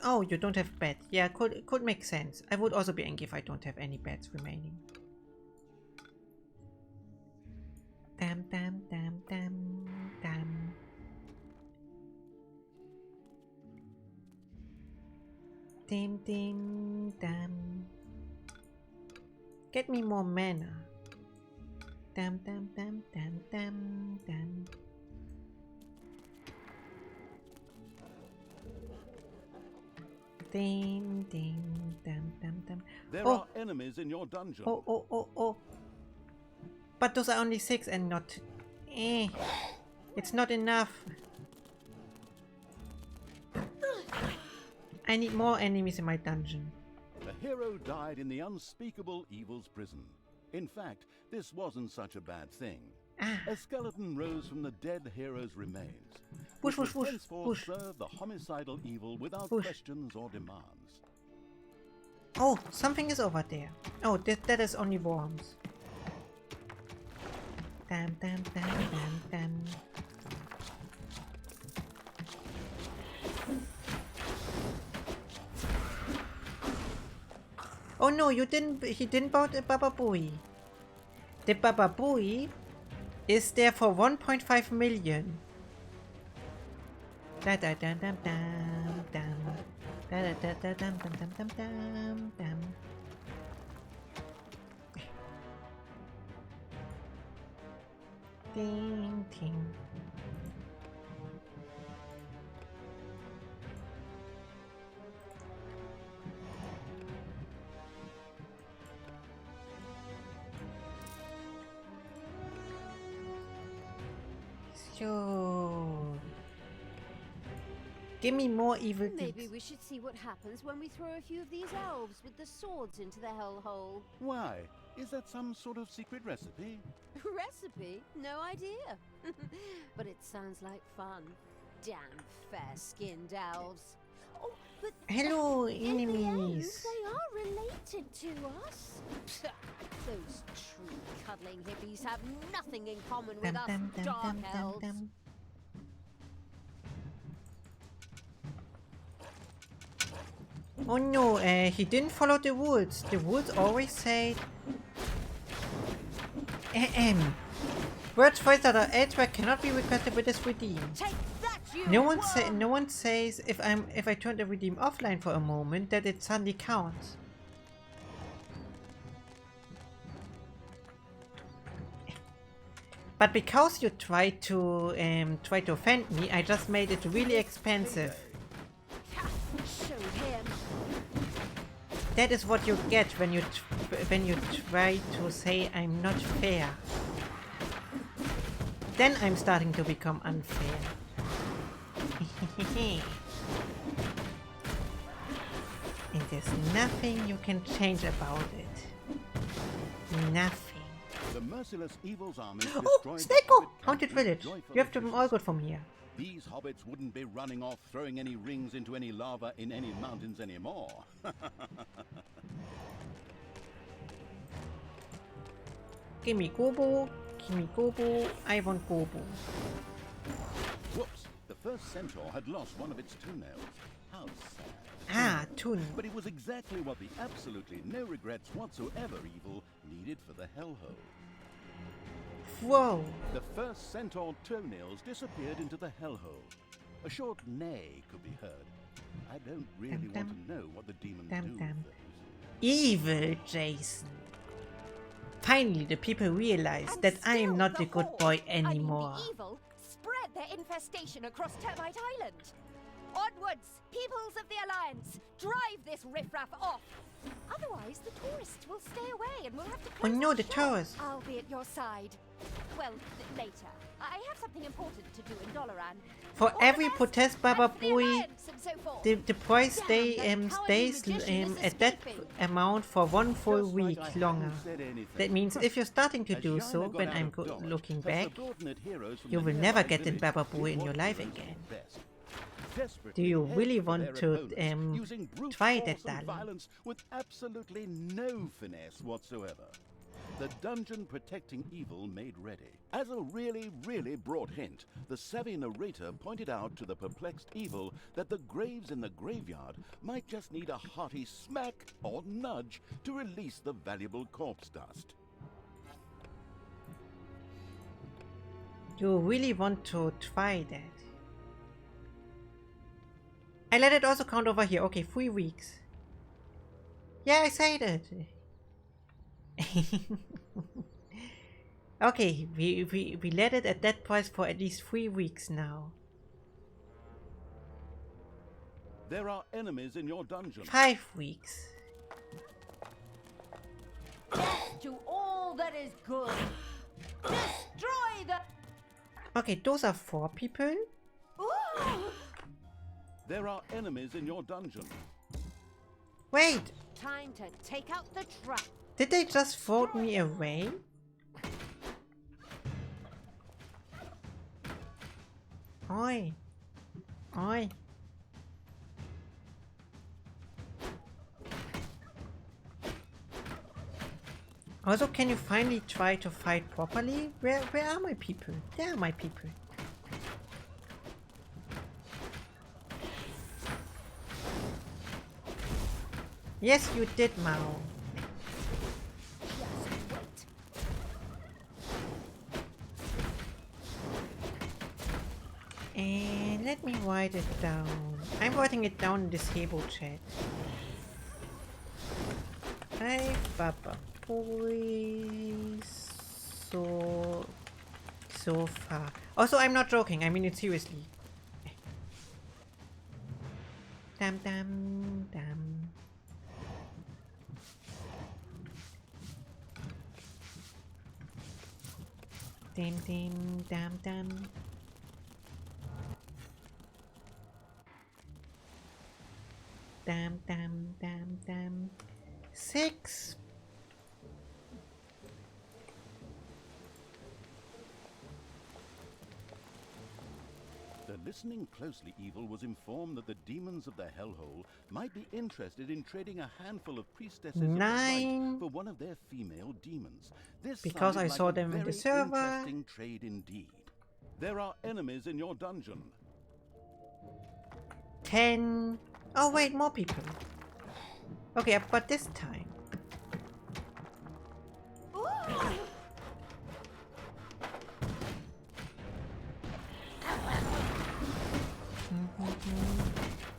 Oh, you don't have beds. Yeah, could make sense. I would also be angry if I don't have any beds remaining. Dam. Dam. Get me more mana. Dam. Ding, ding, dum, dum, dum. There are enemies in your dungeon. Oh. But those are only 6 and not... It's not enough. I need more enemies in my dungeon. The hero died in the unspeakable evil's prison. In fact, this wasn't such a bad thing. A skeleton rose from the dead hero's remains, which would henceforth serve the homicidal evil without questions or demands. Oh, something is over there. Oh, that is only worms. Dum, dum, dum, dum, dum. Oh no, he didn't bout the Baba Booey. The Baba Booey is there for 1.5 million. Da da da dum dum dum. Da da da da dum dum dum dum dum dum. Ding ding. So, give me more evil deeds. Maybe we should see what happens when we throw a few of these elves with the swords into the hellhole. Why? Is that some sort of secret recipe? Recipe? No idea. But it sounds like fun. Damn fair-skinned elves. Oh, but Hello, in the end, enemies. they are related to us. Those tree-cuddling hippies have nothing in common with us dark elves. Oh no, he didn't follow the rules. The rules always say... Words voiced that are elsewhere cannot be requested with this redeem. Take that, you No worm! one says if I turn the redeem offline for a moment that it suddenly counts. But because you tried to offend me, I just made it really expensive. Show him. That is what you get when you try to say I'm not fair. Then I'm starting to become unfair. And there's nothing you can change about it. Nothing. The merciless evil's army Oh, destroyed the Sneko! hobbit Haunted country village. with You have to joyful all good from here. These hobbits wouldn't be running off throwing any rings into any lava in any mountains anymore. Gimme Gobo. Gimme Gobo. I want Gobo. Whoops! The first centaur had lost one of its toenails. How sad. Ah, Tun. But it was exactly what the absolutely no regrets whatsoever evil needed for the hellhole. Whoa. The first centaur toenails disappeared into the hellhole. A short neigh could be heard. I don't really want to know what the demons do with those. Evil Jason. Finally, the people realize that I am not the good boy anymore. The evil spread their infestation across Termite Island. Onwards, peoples of the Alliance, drive this riffraff off. Otherwise, the tourists will stay away and we'll have to Oh close no, our the shop. tourists. I'll be at your side. Well, later. I have something important to do in Doloran. For All the every best, protest and Baba for the Booey, Alliance and so forth. the price Damn, that cowardly stays magician is at that escaping. amount for one full Just like week I hadn't longer. said anything. That means if you're starting to As do Jaina so, got when out I'm of Dodge, looking her back, subordinate heroes from you the will nearby never get in village Baba did Booey in what your life heroes do again. best. Desperately Do you head really for want their to opponents, using brute try force that, and darling? violence with absolutely no finesse whatsoever. The dungeon protecting evil made ready. As a really, really broad hint, the savvy narrator pointed out to the perplexed evil that the graves in the graveyard might just need a hearty smack or nudge to release the valuable corpse dust. You really want to try that? I let it also count over here. Okay, 3 weeks. Yeah, I said it. Okay, we let it at that price for at least 3 weeks now. There are enemies in your dungeon. 5 weeks. To all that is good. Destroy the... Okay, those are 4 people. Ooh! There are enemies in your dungeon. Wait, Time to take out the trap. did they just vote me away? Oi. Oi. Also, can you finally try to fight properly? Where are my people? There are my people. Yes, you did, Mao. Just wait. And let me write it down. I'm writing it down in disable chat. Hi, Papa Boys. So far. Also, I'm not joking. I mean it seriously. Dam dam dam. Dim dim dam dam. Dam dam dam dam. 6. The listening closely evil was informed that the demons of the hellhole might be interested in trading a handful of priestesses of the light 9. for one of their female demons. This Because sounded I saw like a them in the very server. interesting trade indeed. There are enemies in your dungeon. 10. Oh wait, more people. Okay, but this time.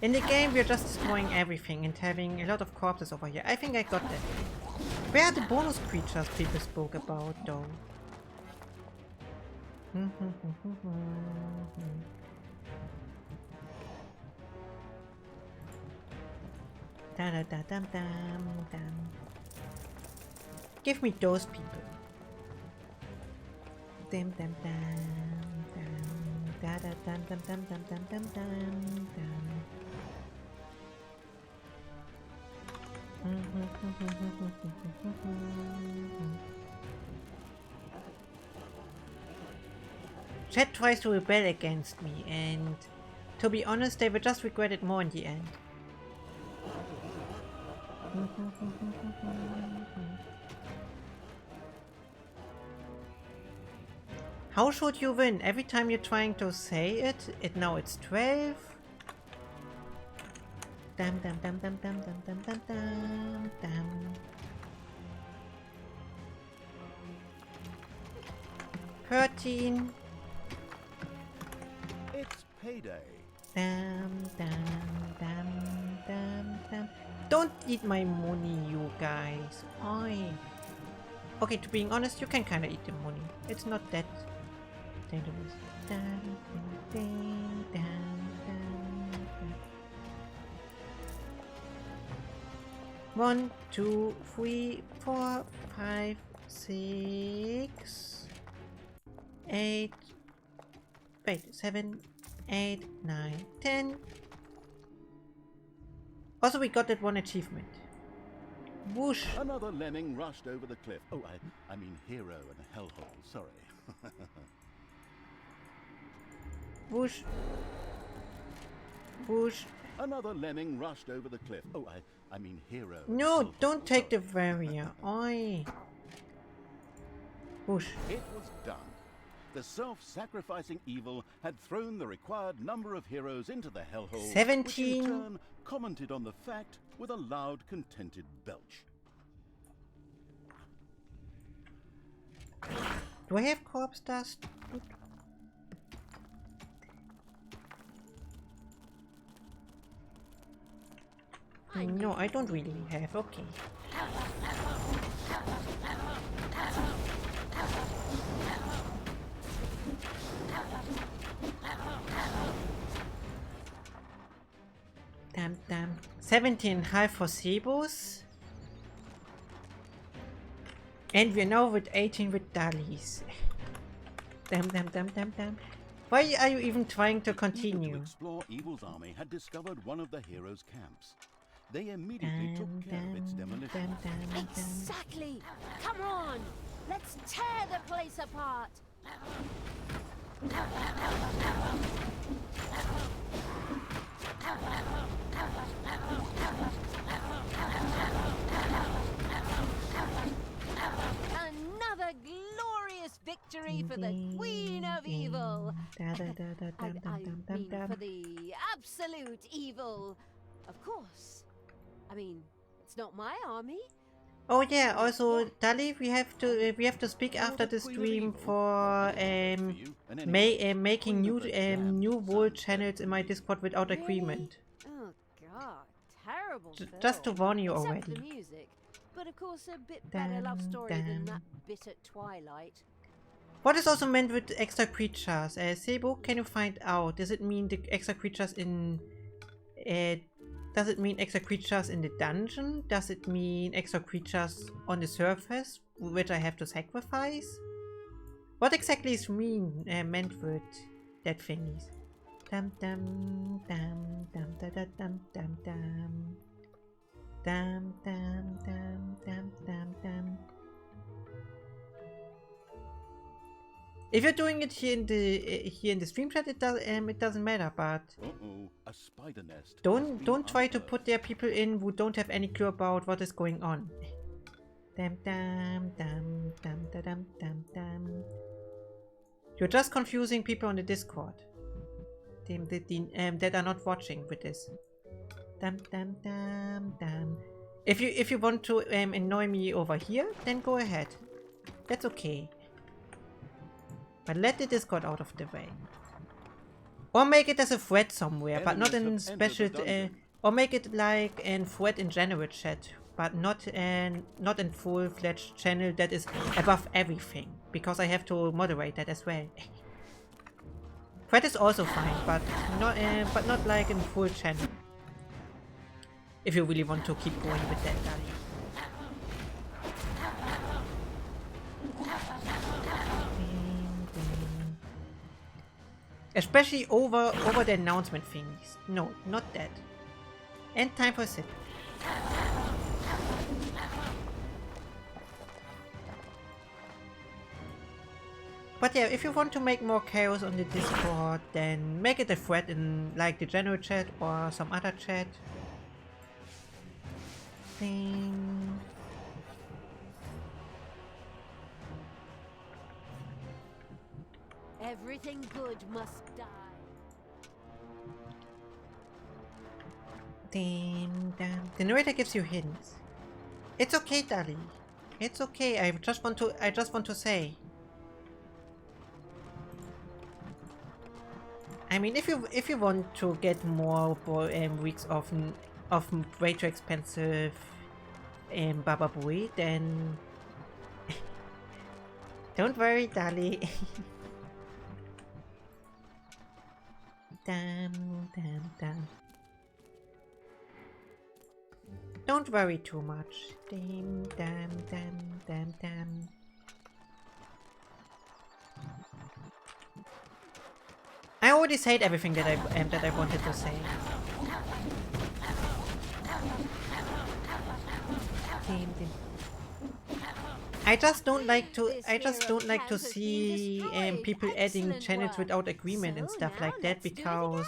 In the game, we're just destroying everything and having a lot of corpses over here. I think I got that. Where are the bonus creatures people spoke about, though? Da da da dam dam dam. Give me those people. Dam dam dam dam. Da da dam dam dam dam dam dam dam dam. Chat tries to rebel against me, and to be honest, they will just regret it more in the end. How should you win? Every time you're trying to say it now it's 12. Dam dam dam dam dam dam dam dam dam dam. 13. It's payday. Dam dam dam dam dam. Don't eat my money, you guys. Oi. Okay, to being honest, you can kinda eat the money. It's not that dangerous. Dam dam dam dam dam. 1, 2, 3, 4, 5, 6, 8. Wait, 7, 8, 9, 10. Also, we got that one achievement. Whoosh! Another lemming rushed over the cliff. Oh, I mean hero and hellhole, sorry. Whoosh! Whoosh! Another lemming rushed over the cliff. Oh, I mean hero. and No, hellhole, don't take the sorry. barrier. Oi! Whoosh! It was done. The self-sacrificing evil had thrown the required number of heroes into the hellhole, 17. which in turn commented on the fact with a loud, contented belch. Do I have corpse dust? No, I don't really have. Okay. Dam damn. 17.5 for Sebos. And we're now with 18 with Dalis. Damn. Why are you even trying to continue? To explore Evil's army had discovered one of the heroes' camps. They immediately took care of its demolition. Exactly! Come on! Let's tear the place apart! Another glorious victory for the Queen of Evil! I mean, for the absolute evil! Of course. I mean, it's not my army. Oh yeah, also Dali, we have to speak after the stream for making new world channels in my Discord without agreement. Oh god, terrible film. Just to warn you Except already. for the music. But of course a bit better love story than that bit at Twilight. What is also meant with extra creatures? Sebo, can you find out? Does it mean the extra creatures in does it mean extra creatures in the dungeon? Does it mean extra creatures on the surface, which I have to sacrifice? What exactly is meant with that thingies? Dum dum dum dum da da dum dum dum. Dum dum dum dum dum dum. If you're doing it here in the stream chat, it doesn't matter. But a spider nest. Don't try to put there people in who don't have any clue about what is going on. Dum dum dum dum da dum dum dum. You're just confusing people on the Discord. That are not watching with this. Dum dum dum dum. If you want to annoy me over here, then go ahead. That's okay. But let the Discord out of the way. Or make it as a thread somewhere, but not in special... or make it like a thread in general chat, but not in full-fledged channel that is above everything. Because I have to moderate that as well. Thread is also fine, but not like in full channel. If you really want to keep going with that, Dali. Especially over the announcement things. No, not that. And time for a sip. But yeah, if you want to make more chaos on the Discord, then make it a thread in like the general chat or some other chat. Ding. Everything good must die. Damn. The narrator gives you hints. It's okay, Dali. It's okay. I just want to say. I mean, if you want to get more weeks of way too expensive Baba Booey, then don't worry, Dali. Damn. Don't worry too much. Damn. I already said everything that I wanted to say. I just don't like to see people adding channels without agreement and stuff like that, because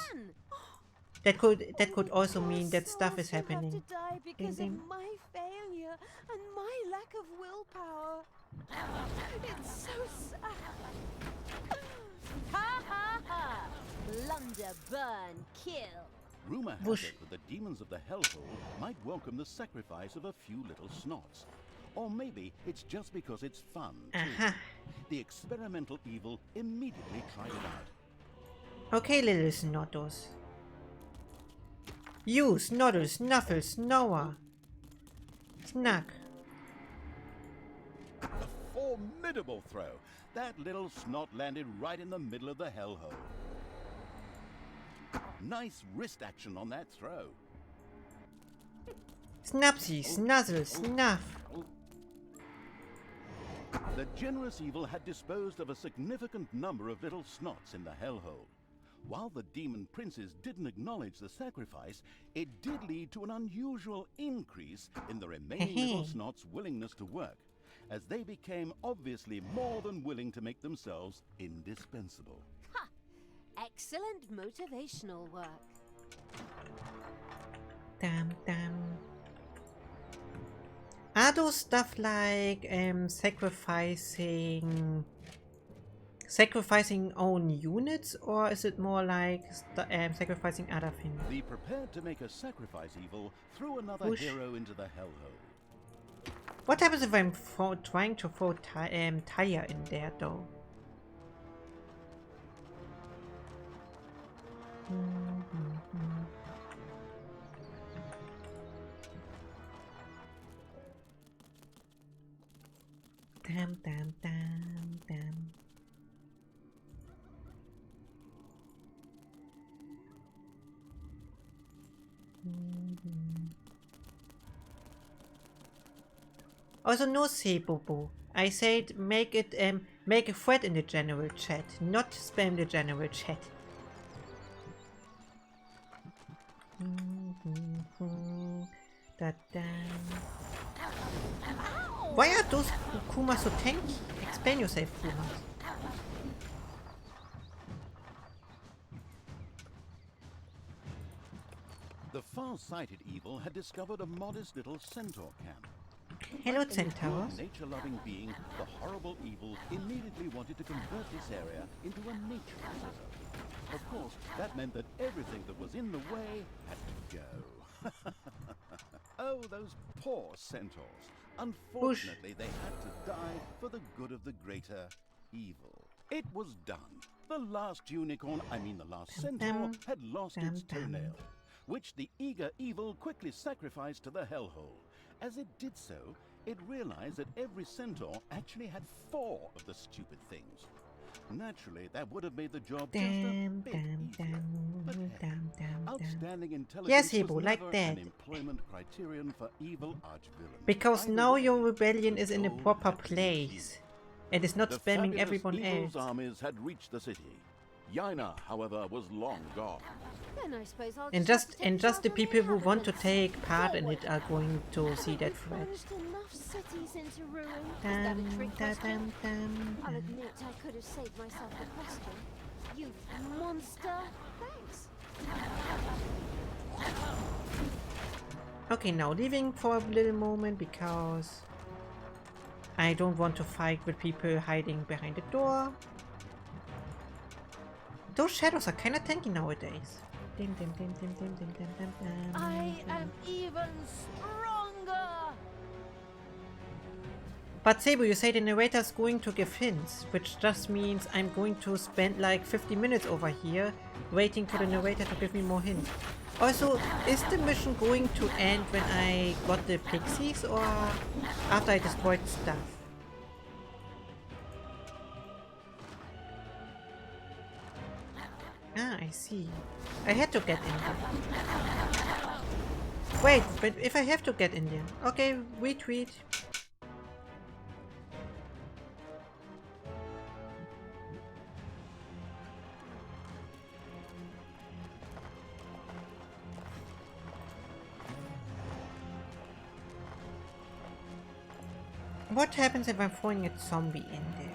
that could also mean that stuff is happening. Because of my failure and my lack of willpower. It's so sad. Ha ha ha! Plunder, burn, kill. Rumor has it that the demons of the hellhole might welcome the sacrifice of a few little snots. Or maybe it's just because it's fun, too. The experimental evil immediately tried it out. Okay, little snottos. You, Snoddle, Snuffle, Snower. Snug. A formidable throw. That little snot landed right in the middle of the hellhole. Nice wrist action on that throw. Snapsy, snuzzle, snuff. The generous evil had disposed of a significant number of little snots in the hellhole. While the demon princes didn't acknowledge the sacrifice, it did lead to an unusual increase in the remaining little snots' willingness to work, as they became obviously more than willing to make themselves indispensable. Ha! Excellent motivational work. Damn, damn. Are those stuff like sacrificing own units, or is it more like sacrificing other things? The prepared to make a sacrifice evil threw another hero into the hellhole. What happens if I'm trying to throw Tire in there though? Damn, damn, damn, damn. Also no say boo boo. I said make it make a thread in the general chat, not spam the general chat. Why are those Kumas so tanky? Explain yourself, Kumas. The far-sighted evil had discovered a modest little centaur camp. Hello, Like any centaurs. good nature-loving being, the horrible evil immediately wanted to convert this area into a nature reserve. Of course, that meant that everything that was in the way had to go. Oh, those poor centaurs. Unfortunately, they had to die for the good of the greater evil. It was done. The last unicorn, the last centaur, had lost its toenail, which the eager evil quickly sacrificed to the hellhole. As it did so, it realized that every centaur actually had 4 of the stupid things. Naturally, that would have made the job just a bit easier. But hey, outstanding intelligence Yes, was Hebo, like never that. an employment criterion for evil archvillains. Because Either now way, your rebellion is in a the proper goal had to be place. achieved. And it's not The spamming fabulous everyone evil's else. armies had reached the city. Yaina, however, was long gone. Then I suppose I'll And have to just take and just the charge of people who want to inhabitants. take part in Forward. it are going to see Haven't that we thread. plunged enough cities into ruin? Is that a trick question? I'll admit I could have saved myself the question. You monster! Thanks. Okay, now leaving for a little moment because I don't want to fight with people hiding behind the door. Those shadows are kinda tanky nowadays. Dim, dim, dim, dim, dim, dim, dim, dim, dim. I am even stronger! But Sebo, you say the narrator's going to give hints, which just means I'm going to spend like 50 minutes over here waiting for the narrator to give me more hints. Also, is the mission going to end when I got the pixies or after I destroyed stuff? Ah, I see. I had to get in there. Wait, but if I have to get in there. Okay, retweet. What happens if I'm throwing a zombie in there?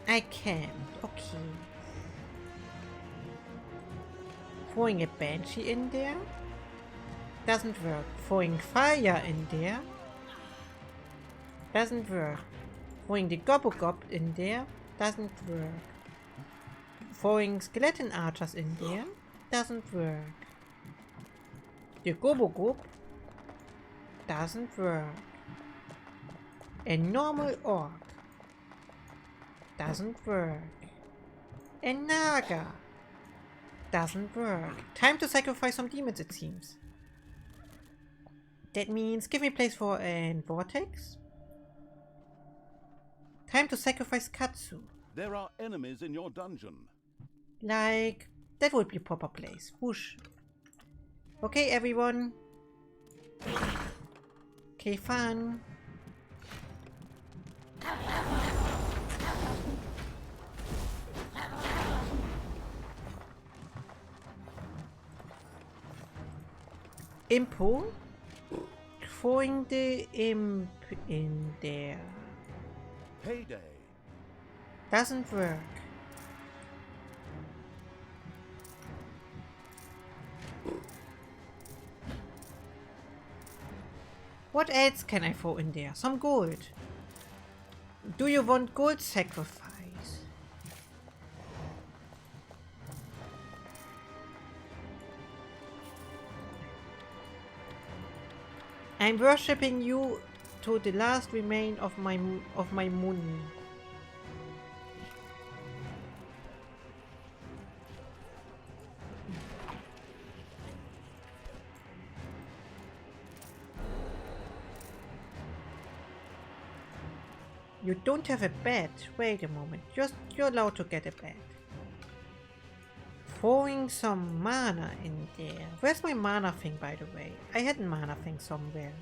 I can't. Okay. Throwing a banshee in there? Doesn't work. Throwing fire in there? Doesn't work. Throwing the Gobblegob in there? Doesn't work. Throwing skeleton archers in there? Doesn't work. The Gobblegob doesn't work. A normal orc doesn't work. A Naga doesn't work. Time to sacrifice some demons, it seems. That means give me place for a vortex. Time to sacrifice Katsu. There are enemies in your dungeon. Like That would be a proper place. Whoosh. Okay, everyone. Okay, fun. Impo? Throwing the imp in there. Heyday. Doesn't work. What else can I throw in there? Some gold. Do you want gold sacrifice? I'm worshipping you to the last remain of my moon. You don't have a bed. Wait a moment. You're allowed to get a bed. Throwing some mana in there. Where's my mana thing, by the way? I had a mana thing somewhere.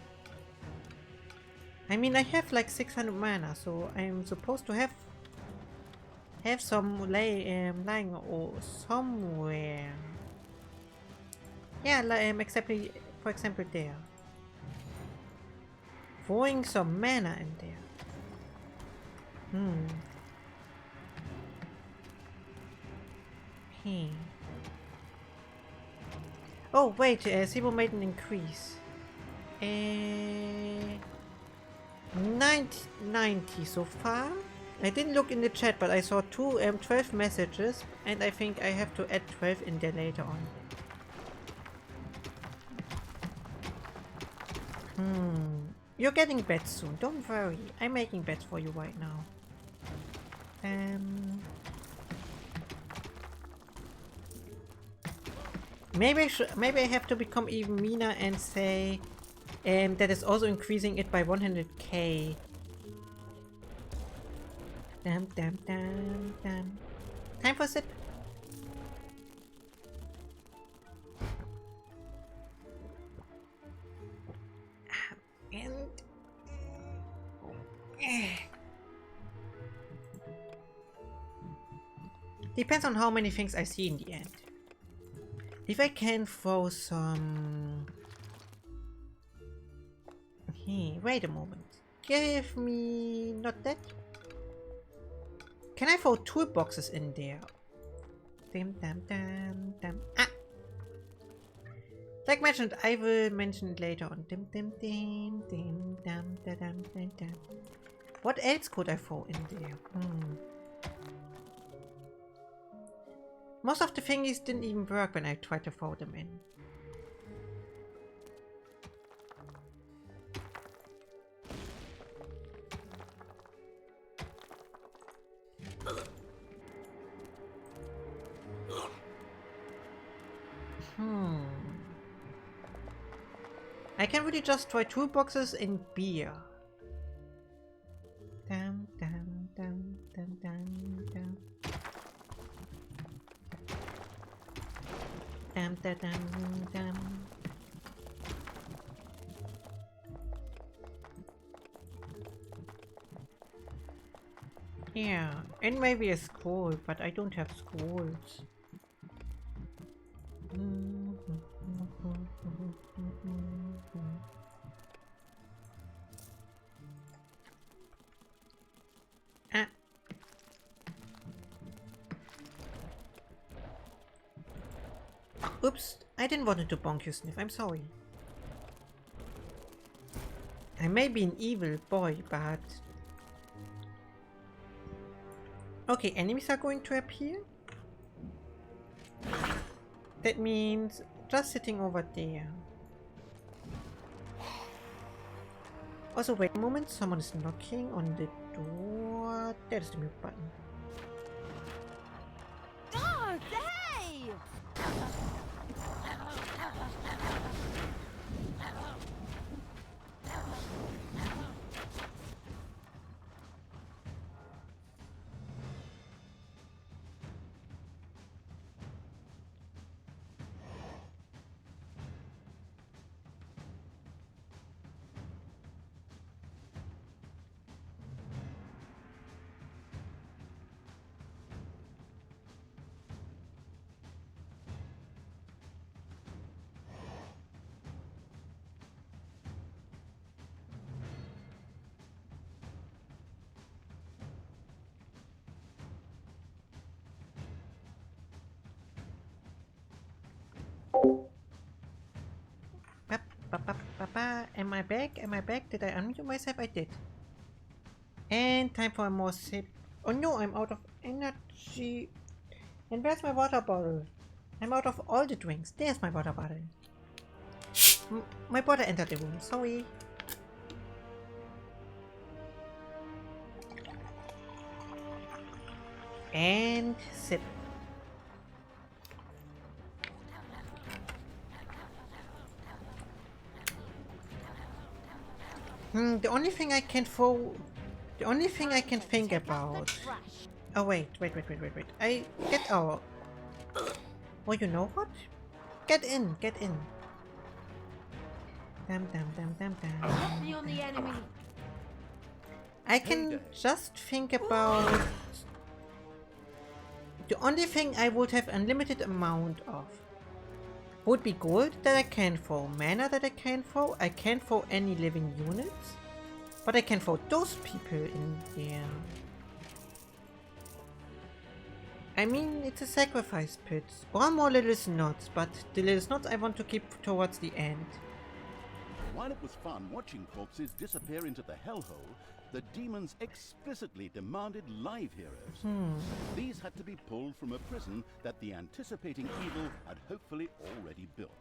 I mean, I have like 600 mana, so I'm supposed to have some lying or somewhere. Yeah, for example there. Throwing some mana in there. Oh wait, Sibo made an increase. 90 so far. I didn't look in the chat, but I saw 12 messages, and I think I have to add 12 in there later on. You're getting beds soon, don't worry. I'm making beds for you right now. Maybe I have to become even meaner and say that is also increasing it by 100k. Damn. Time for sip. And depends on how many things I see in the end. If I can throw some... Hey, wait a moment. Give me... not that. Can I throw toolboxes in there? Damn. Ah! Like mentioned, I will mention it later on. What else could I throw in there? Most of the thingies didn't even work when I tried to throw them in. I can really just try toolboxes in beer. Damn. Yeah, and maybe a scroll, but I don't have scrolls. Ah. Oops, I didn't want to bonk you, Sniff. I'm sorry. I may be an evil boy, but... Okay, enemies are going to appear? That means just sitting over there. Also, wait a moment, someone is knocking on the door. There's the mute button. Oh, they! ba. Am I back? Am I back? Did I unmute myself? I did. And time for a more sip. Oh no, I'm out of energy. And where's my water bottle? I'm out of all the drinks. There's my water bottle. My brother entered the room. Sorry. And sip. The only thing I can think about. Oh wait. I get out. Oh, you know what? Get in. Damn. Me on the enemy. I can just think about. The only thing I would have unlimited amount of would be gold that I can throw, mana that I can throw. I can't throw any living units, but I can throw those people in there. I mean, it's a sacrifice pit, or more little snots, but the little snots I want to keep towards the end. While it was fun watching corpses disappear into the hellhole, the demons explicitly demanded live heroes. These had to be pulled from a prison that the anticipating evil had hopefully already built.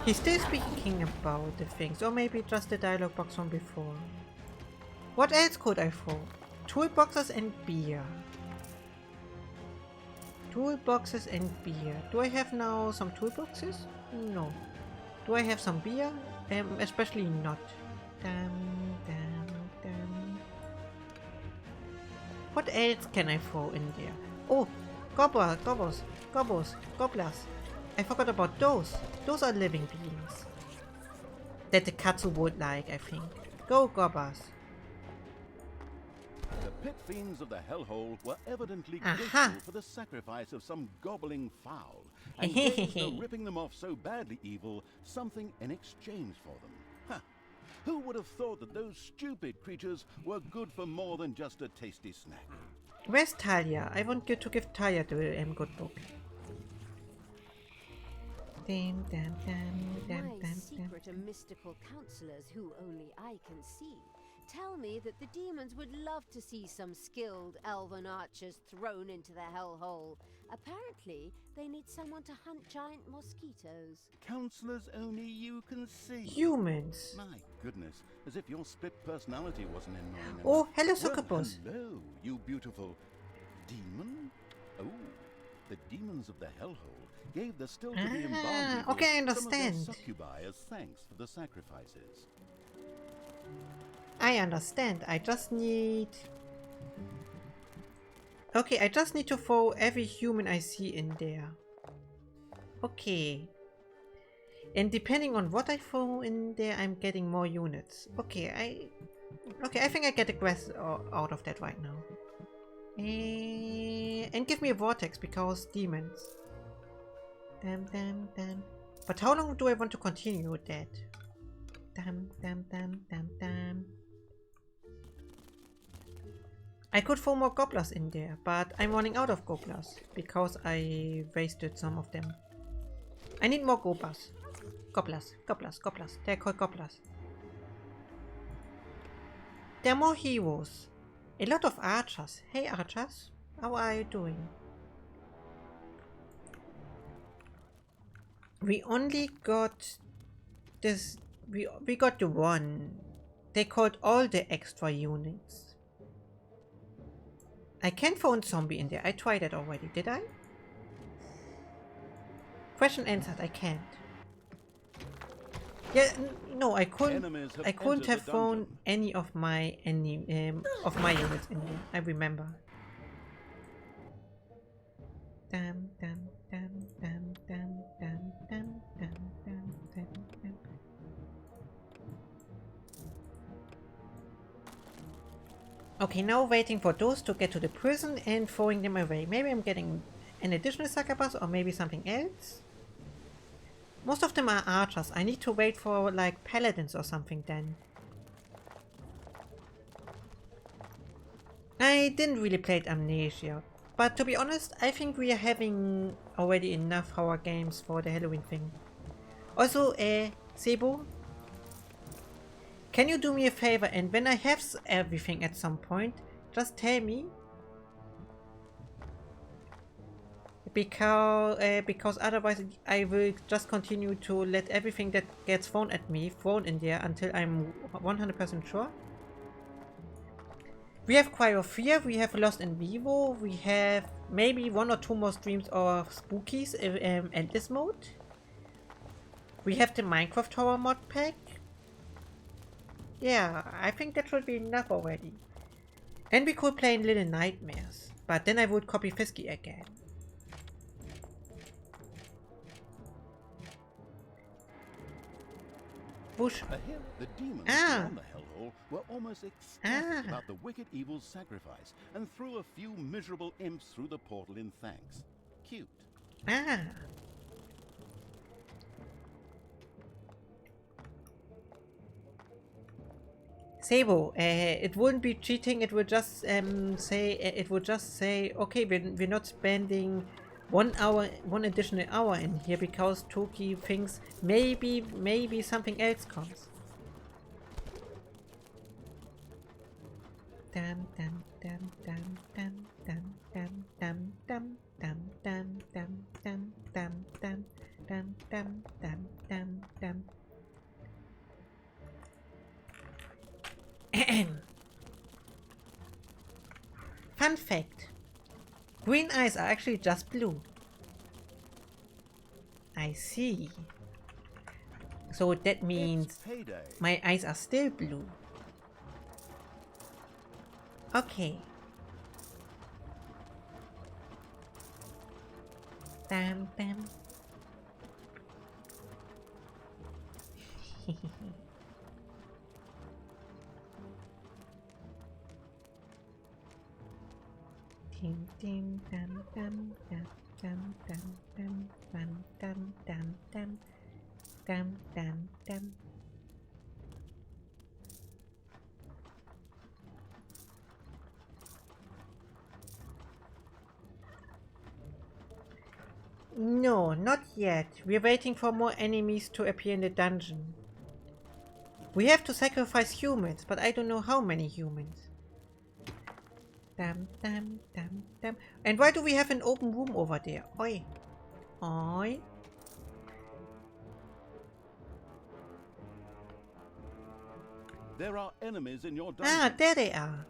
He's still speaking about the things, or maybe just the dialogue box from before. What else could I throw? Toolboxes and beer. Toolboxes and beer. Do I have now some toolboxes? No. Do I have some beer? Especially not. Damn. What else can I throw in there? Oh, gobblers. I forgot about those. Those are living beings. That the katsu would like, I think. Go, gobblers. The pit fiends of the hellhole were evidently grateful for the sacrifice of some gobbling fowl, and gave the ripping them off so badly evil something in exchange for them. Huh. Who would have thought that those stupid creatures were good for more than just a tasty snack? Where's Talia? I want you to give Talia the good book. My secret and mystical counselors who only I can see tell me that the demons would love to see some skilled elven archers thrown into the hellhole. Apparently, they need someone to hunt giant mosquitoes. Counselors only you can see. Humans. My goodness, as if your split personality wasn't annoying Oh, enough. hello, Well, succubus. hello, you beautiful demon. Oh, the demons of the hellhole gave the still to be embalmed evil okay, I some of their understand. succubi as thanks for the sacrifices. I understand. I just need to throw every human I see in there. Okay. And depending on what I throw in there, I'm getting more units. Okay, I think I get the grass out of that right now. And give me a vortex because demons. Damn. But how long do I want to continue with that? Damn. I could throw more gobblers in there, but I'm running out of gobblers because I wasted some of them. I need more gobblers. Gobblers. They're called gobblers. There are more heroes. A lot of archers. Hey archers, how are you doing? We only got this. We got the one. They called all the extra units. I can't phone zombie in there. I tried that already. Did I? Question answered. I can't. Yeah, no, I couldn't. I couldn't have thrown any of my units in there. I remember. Damn. Okay, now waiting for those to get to the prison and throwing them away. Maybe I'm getting an additional succubus or maybe something else. Most of them are archers. I need to wait for like paladins or something then. I didn't really play Amnesia. But to be honest, I think we are having already enough horror games for the Halloween thing. Also, Sebo, can you do me a favor, and when I have everything at some point, just tell me? Because otherwise I will just continue to let everything that gets thrown at me thrown in there until I'm 100% sure. We have Cry of Fear, we have Lost in Vivo, we have maybe 1 or 2 more streams of Spookies Endless Mode. We have the Minecraft Horror mod pack. Yeah, I think that should be enough already. And we could play in Little Nightmares, but then I would copy Fisky again. Bush. The demons on the hellhole were almost ecstatic about the wicked evil's sacrifice and threw a few miserable imps through the portal in thanks. Cute. Sebo, it wouldn't be cheating. It would just say, okay, we're not spending 1 additional hour in here because Toki thinks maybe something else comes. Dum dum dum dum dum dum dum dum dum dum dum dum dum dum dum dum dum dum dum dum. Fun fact. Green eyes are actually just blue. I see. So that means my eyes are still blue. Okay. Dam dam. Ding ding dum dum dum dum dum dum dum dum dum dum dum dum dum. No, not yet. We're waiting for more enemies to appear in the dungeon. We have to sacrifice humans, but I don't know how many humans. Dum dum dum dum. And why do we have an open room over there? Oi. Oi. There are enemies in your dungeon. Ah, there they are.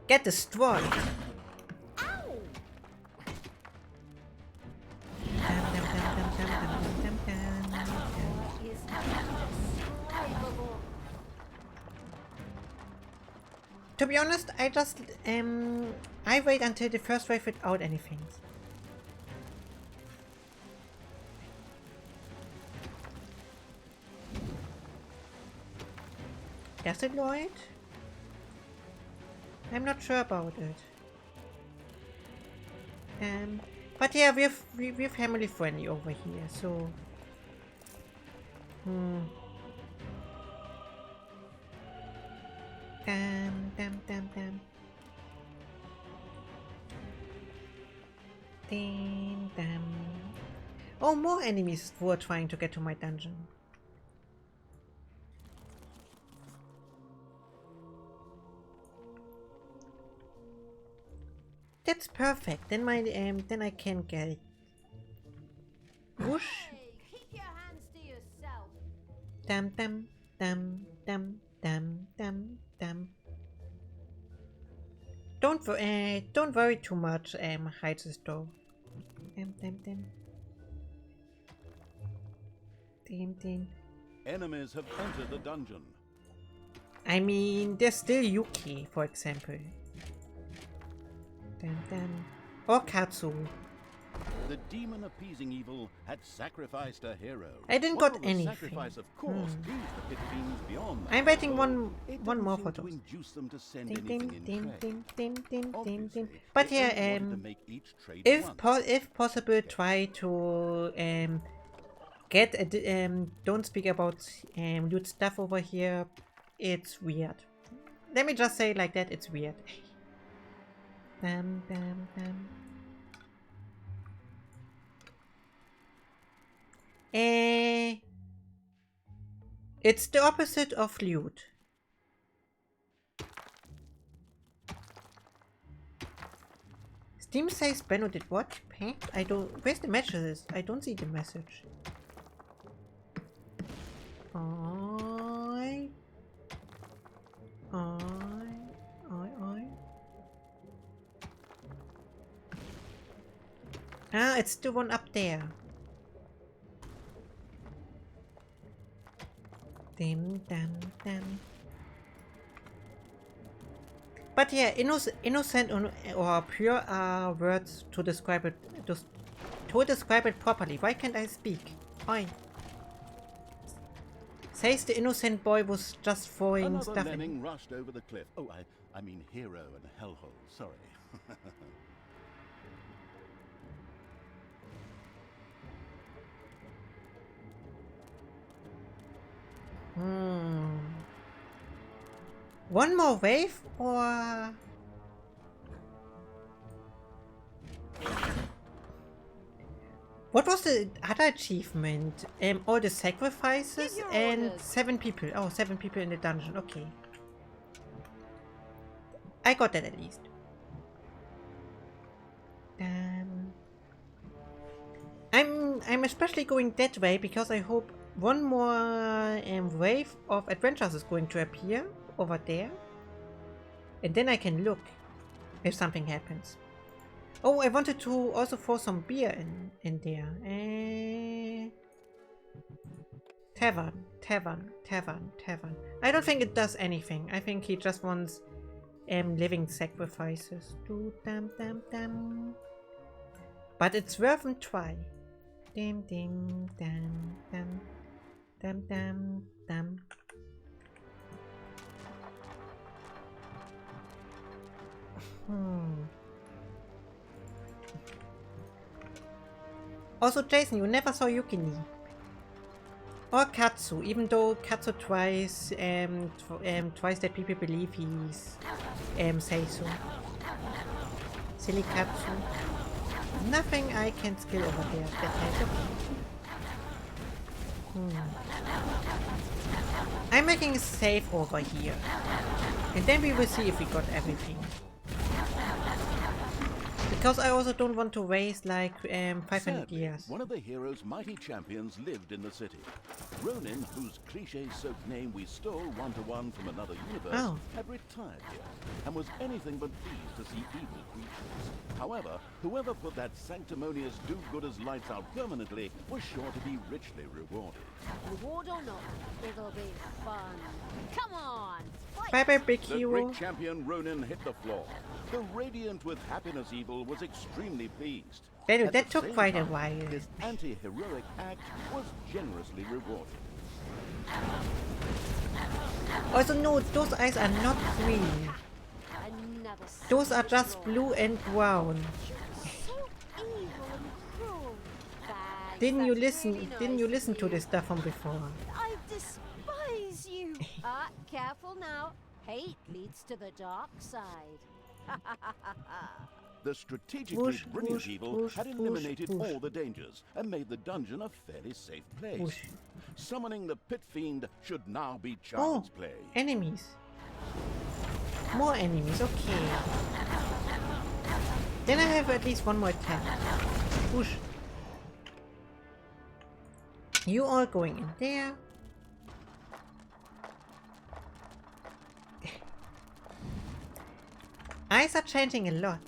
Get destroyed. To be honest, I just I wait until the first wave without anything. Does it know it? I'm not sure about it. But yeah, we're family friendly over here, so Dum. Ding dum. Oh, more enemies who are trying to get to my dungeon. That's perfect. Then then I can get it. Whoosh. Hey, keep your hands to yourself. Dum dum dum dum dum dum dum. Don't worry too much, hides the door. Dum. Dim. Enemies have entered the dungeon. I mean, there's still Yuki, for example. Dum. Or Katsu. The demon appeasing evil had sacrificed a hero. I didn't While got the anything. sacrifice, of course, pleased the pit fiends beyond that. I'm waiting So one more seem photo. to induce them to send Dim. anything in trade. But They yeah, only wanted to make each trade if possible, try to get a don't speak about loot stuff over here. It's weird. Let me just say it like that. It's weird. Damn, damn, damn. It's the opposite of loot. Steam says Benno did what? Paint? I don't. Where's the message? I don't see the message. Oi. Oi. Oi, oi. Ah, it's the one up there. Dim, dum, dum. But yeah, innocent or pure are words to describe it. To describe it properly. Why can't I speak? Oi. Says the innocent boy was just throwing Another stuff lemming in. rushed over the cliff. Oh, I mean hero and hellhole. Sorry. One more wave or... What was the other achievement? All the sacrifices and orders. 7 people. Oh, 7 people in the dungeon. Okay. I got that at least. I'm especially going that way because I hope one more wave of adventures is going to appear over there. And then I can look if something happens. Oh, I wanted to also throw some beer in there. Tavern. I don't think it does anything. I think he just wants living sacrifices. But it's worth a try. Dim dim dam dam dam dam dam. Also, Jason, you never saw Yukini. Or Katsu, even though Katsu twice that people believe he's say so. Silly Katsu. Nothing I can skill over there. That has I'm making a save over here. And then we will see if we got everything. Because I also don't want to waste like 500 Sadly, years. one of the hero's mighty champions lived in the city. Ronin, whose cliche-soaked name we stole one-to-one from another universe, had retired here, and was anything but pleased to see evil creatures. However, whoever put that sanctimonious do-gooders lights out permanently was sure to be richly rewarded. Reward or not, it'll be fun. Come on! Bye bye, big The hero. great champion Ronin hit the floor. The radiant with happiness evil was extremely pleased. Benno, At that the took same quite a time, while. This anti-heroic act was generously rewarded. Also, no, those eyes are not green. Another Those are just blue and brown. so evil and cruel. Thanks, Didn't you that's listen? really Didn't you nice listen of to this stuff from before? I despise you. Careful now. Hate leads to the dark side. The strategically Whoosh, brilliant whoosh, evil whoosh, had whoosh, eliminated whoosh. all the dangers and made the dungeon a fairly safe place. Whoosh. Summoning the pit fiend should now be child's play. Enemies. More enemies, okay. Then I have at least one more attack. Whoosh. You all going in there. Eyes are changing a lot.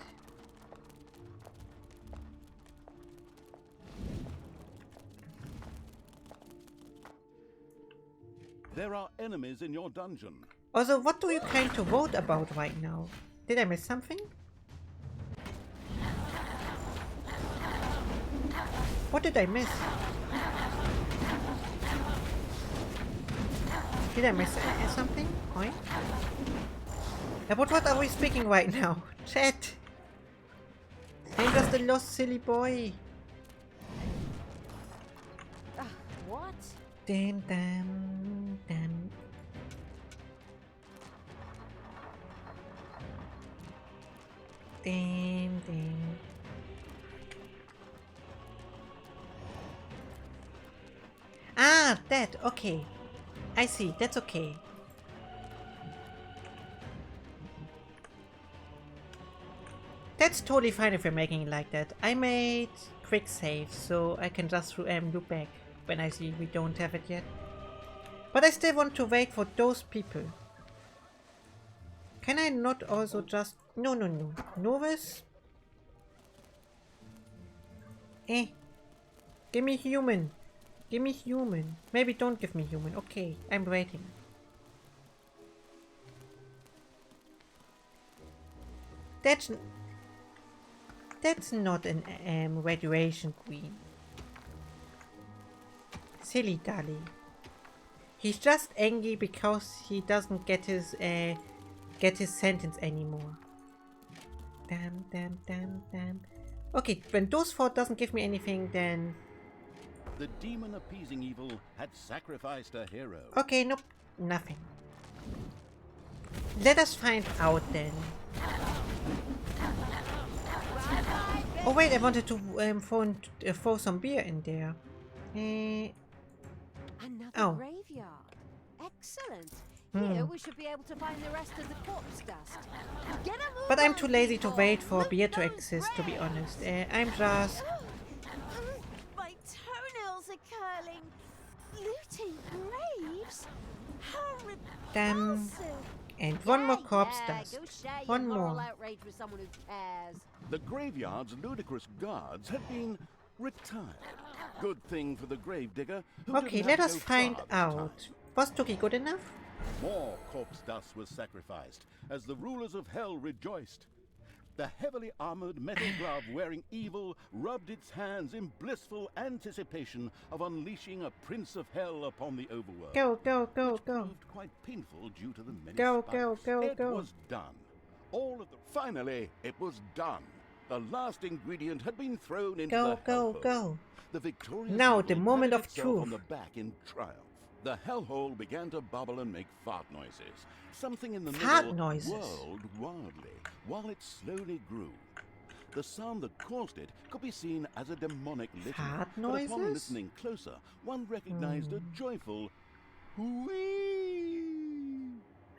There are enemies in your dungeon. Also, what do you kind to vote about right now? Did I miss something? What did I miss? Did I miss something? Oi? About what are we speaking right now? Chat! I'm just a lost silly boy. What? Damn, damn, damn. Damn. Ah, that. Okay. I see. That's okay. That's totally fine if you're making it like that. I made quick save, so I can just loop back when I see we don't have it yet. But I still want to wait for those people. Can I not also just... No. Novus? Give me human. Give me human. Maybe don't give me human. Okay, I'm waiting. That's not an graduation queen. Silly Dally. He's just angry because he doesn't get his sentence anymore. Damn. Okay, when those four doesn't give me anything, then... The demon appeasing evil had sacrificed a hero. Okay, nope, nothing. Let us find out then. Oh wait, I wanted to throw some beer in there. Another graveyard. Excellent. Here we should be able to find the rest of the corpse dust. Get a move But I'm on, too lazy to people. wait for Loot beer to those exist, to be graves. honest. I'm just... My toenails are curling. Looting graves? How Damn. repulsive. And one more corpse Go dust. share your One moral more. outrage with someone who cares. The graveyard's ludicrous guards had been retired. Good thing for the gravedigger. Who Okay, didn't let have to us go find far this out. time. Was Tuki good enough? More corpse dust was sacrificed as the rulers of hell rejoiced. The heavily armored metal glove wearing evil rubbed its hands in blissful anticipation of unleashing a prince of hell upon the overworld. Go. Which proved quite painful due to the many Go, spikes. go. It was done. Finally, it was done. The last ingredient had been thrown into the hellhole. Go. The victorious Now, evil the moment patted of itself on truth. the back in triumph. The hellhole began to bubble and make fart noises. Something in the Fart middle noises? whirled wildly while it slowly grew. The sound that caused it could be seen as a demonic litany. Fart But upon noises? listening closer, one recognized a joyful whee.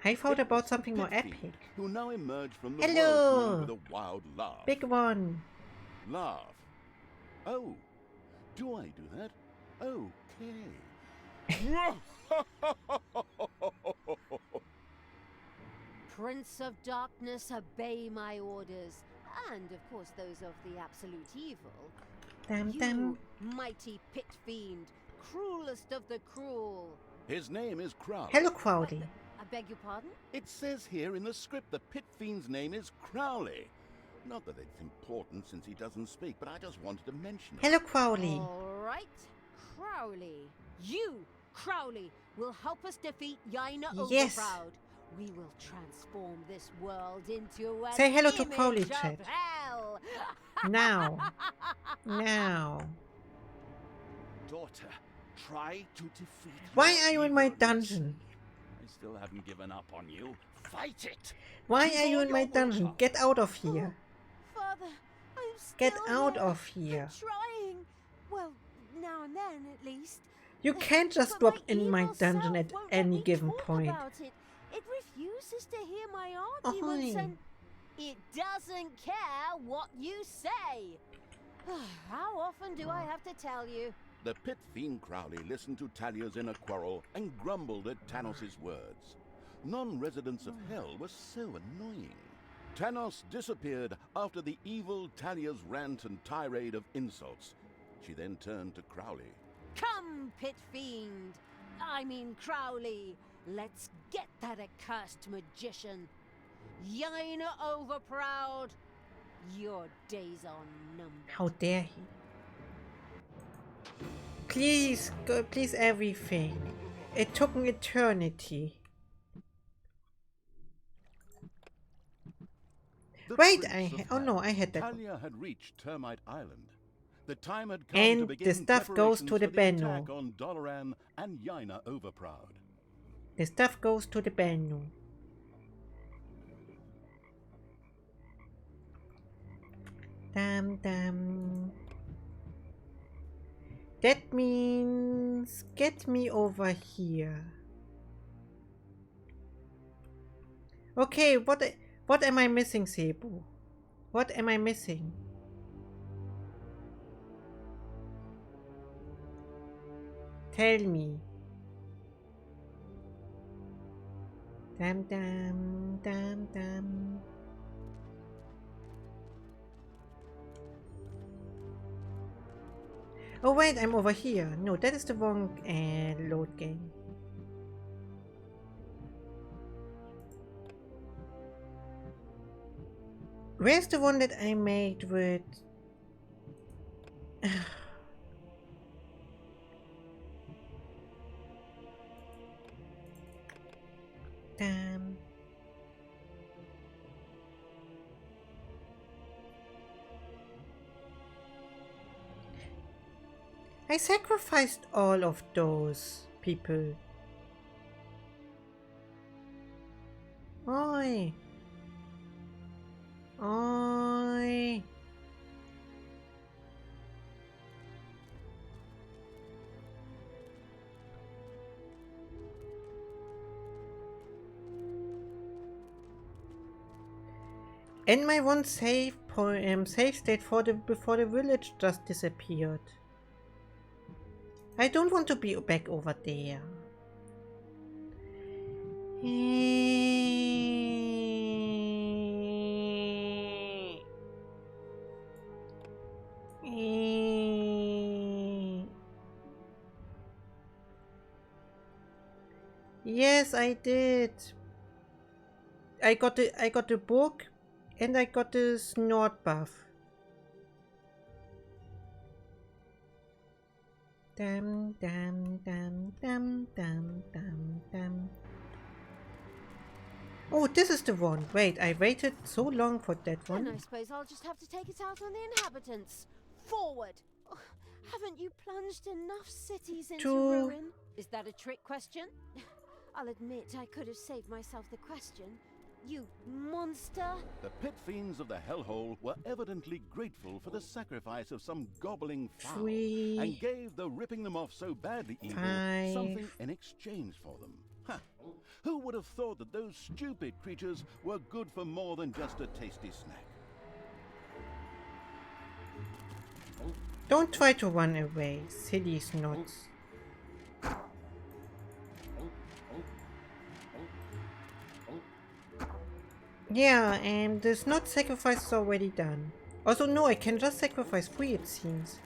I thought It about was something more Pit Fiend, epic. who now emerged from the Hello! world with a wild laugh. Big one. Laugh. Oh, do I do that? Okay. Prince of Darkness, obey my orders. And, of course, those of the absolute evil. Damn. You, mighty pit fiend, cruelest of the cruel. His name is Crowley. Hello, Crowley. I beg your pardon? It says here in the script the pit fiend's name is Crowley. Not that it's important since he doesn't speak, but I just wanted to mention it. Hello, Crowley. All right, Crowley. You, Crowley, will help us defeat Yaina Yes. Overproud. We will transform this world into an Say hello to image Crowley, of chat. hell. Now. Daughter, try to defeat Why your are you in my evilness. dungeon? I still haven't given up on you. Fight it! Why Use are you all in my your dungeon? willpower. Get out of here. Father, I'm still Get out here. of here. I'm trying. Well, now and then, at least. You can't just But drop my in my evil dungeon self at won't let any me given talk point. about it. It refuses to hear my arguments Oi. and... It doesn't care what you say. How often do I have to tell you? The pit fiend Crowley listened to Talia's inner quarrel and grumbled at Tanos' words. Non-residents of hell were so annoying. Tanos disappeared after the evil Talia's rant and tirade of insults. She then turned to Crowley. Come, pit fiend. I mean Crowley. Let's get that accursed magician. Yaina Overproud. Your days are numbered. How dare he? Please, please everything. It took an eternity. The Wait, Prince of oh no, Hell. I had that one. Talia had reached Termite Island. The time had come And to the begin stuff goes to the preparations for Benno. attack on Doloran and Yaina Overproud. The stuff goes to the Benno. Damn, damn. That means get me over here. Okay, what am I missing, Cebu? What am I missing? Tell me. Damn, damn, damn, damn. Oh wait, I'm over here. No, that is the wrong load game. Where's the one that I made with... Damn. I sacrificed all of those people. Oi. Oi. And my one save state before the village just disappeared. I don't want to be back over there. Yes, I did. I got the book and I got the snort buff. Dam dam dam dam dam dam dam. Oh, this is the one. Wait, I waited so long for that one. Then I suppose I'll just have to take it out on the inhabitants. Forward! Oh, haven't you plunged enough cities into ruin? Is that a trick question? I'll admit I could have saved myself the question. You monster! The pit fiends of the hellhole were evidently grateful for the sacrifice of some gobbling fowl, and gave the ripping them off so badly evil something in exchange for them. Ha! Who would have thought that those stupid creatures were good for more than just a tasty snack? Don't try to run away, silly snots. Yeah, and the snot sacrifice is already done. Also, no, I can just sacrifice 3, it seems.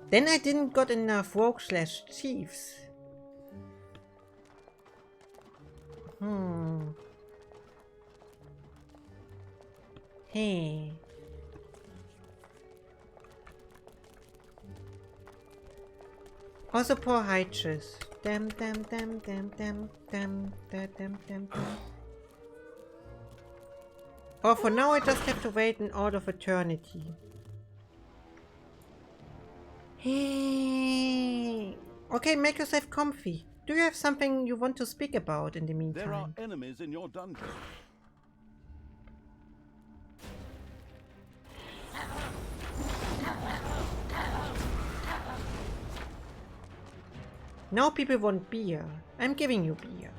Then I didn't got enough rogue/thieves. Hey. Also poor Heiches. Damn. Oh, for now I just have to wait an out of eternity. Hey. Okay, make yourself comfy. Do you have something you want to speak about in the meantime? There are enemies in your dungeon. Now people want beer. I'm giving you beer.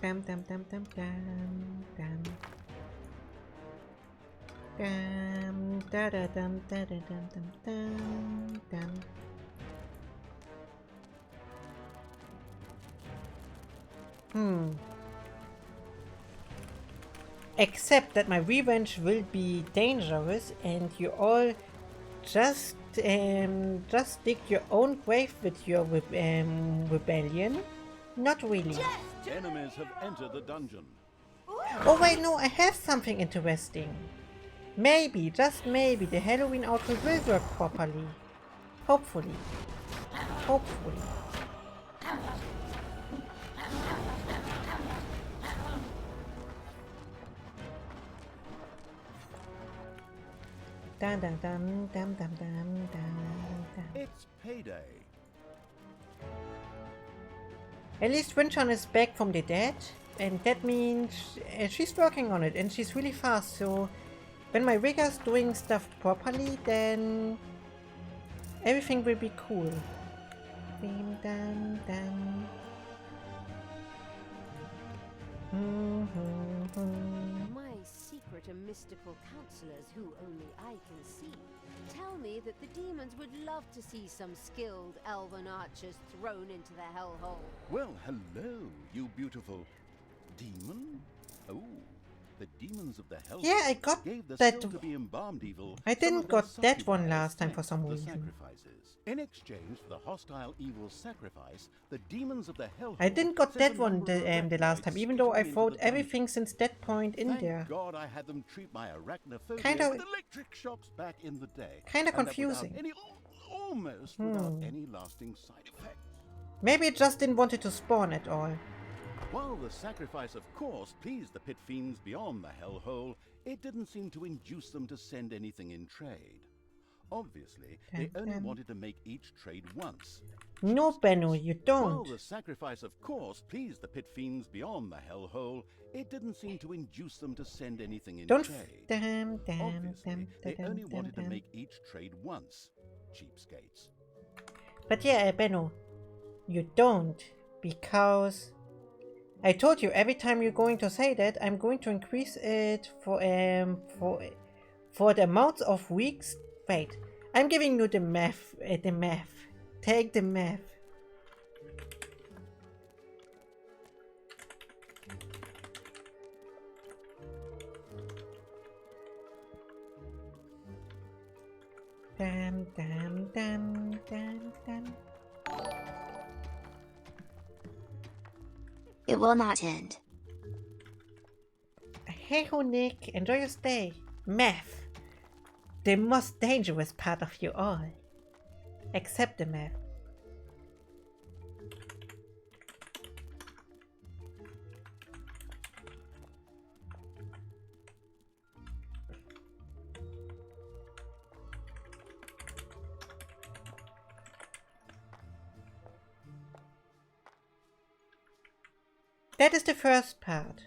Dam. Except that my revenge will be dangerous and you all just dig your own grave with your rebellion? Not really. Enemies have entered the dungeon. Oh wait, no, I have something interesting. Maybe, just maybe, the Halloween outfit will work properly. Hopefully. Dum. It's payday. At least Winchan is back from the dead, and that means she's working on it, and she's really fast, so when my rigger's doing stuff properly, then everything will be cool. Ding, dang, dang. My secret and mystical counselors, who only I can see, tell me that the demons would love to see some skilled elven archers thrown into the hellhole. Well, hello, you beautiful demon. Oh, the demons of the hell. Yeah, I got gave the that. still to be embalmed evil. I some didn't of their got that one succubi last time for thanks some the reason. Sacrifices. In exchange for the hostile evil's sacrifice, the demons of the hell. I didn't got sent that a one number of the last time, arachnoids even though I skittering into thought the dungeon. everything since that point in Thank there. God I had them treat my arachnophobia Kinda- with electric shocks back in the day. Kinda And that confusing. Without any, almost without any lasting side effects. Maybe it just didn't want it to spawn at all. While the sacrifice, of course, pleased the pit fiends beyond the hellhole, it didn't seem to induce them to send anything in trade. Obviously, they only wanted to make each trade once. No, Benno, you While don't. the sacrifice, of course, pleased the pit fiends beyond the hellhole, it didn't seem to induce them to send anything in Don't. trade. Damn. Obviously, they only wanted to make each trade once. Cheapskates. But yeah, Benno, you don't, because I told you every time you're going to say that, I'm going to increase it for the amount of weeks. Wait, I'm giving you the math. Take the math. Damn. It will not end. Hey ho, Nick, enjoy your stay. Math. The most dangerous part of you all. Except the math. That is the first part.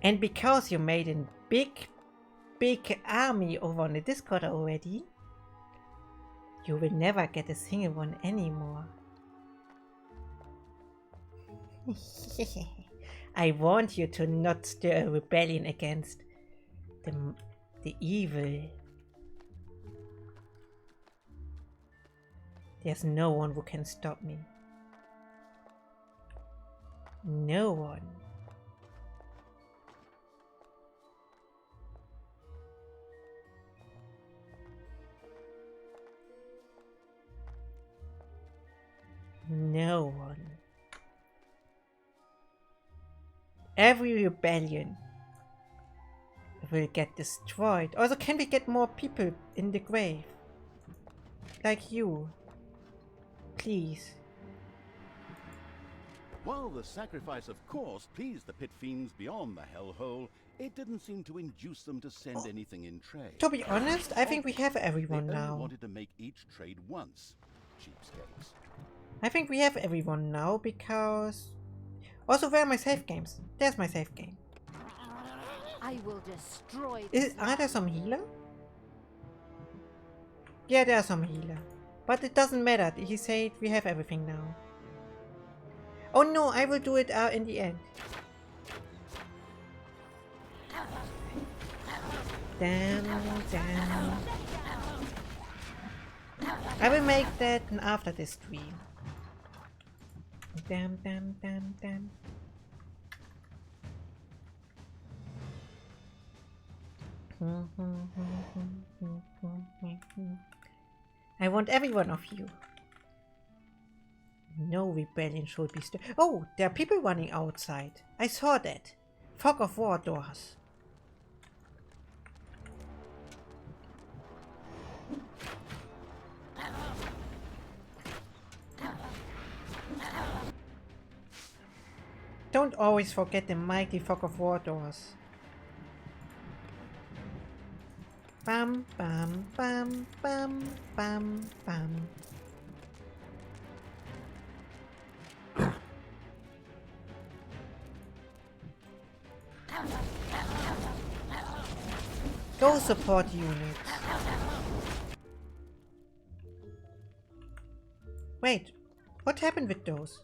And because you made a big army over on the Discord already, you will never get a single one anymore. I want you to not stir a rebellion against the evil. There's no one who can stop me. No one. No one. Every rebellion will get destroyed. Also, can we get more people in the grave? Like you. Please. While the sacrifice, of course, pleased the pit fiends beyond the hellhole, it didn't seem to induce them to send anything in trade. To be honest, I think we have They everyone only now. wanted to make each trade once. Cheapskates. I think we have everyone now because... Also, where are my save games? There's my save game. I will destroy this Are there some healer? Yeah, there are some healer. But it doesn't matter. He said we have everything now. Oh no, I will do it in the end. Damn. I will make that after this stream. Damn. I want every one of you. No rebellion should be stirred. Oh, there are people running outside. I saw that. Fog of war doors. don't always forget the mighty fog of war doors. Bam, bam, bam, bam, bam, bam. Go support units. Wait, what happened with those?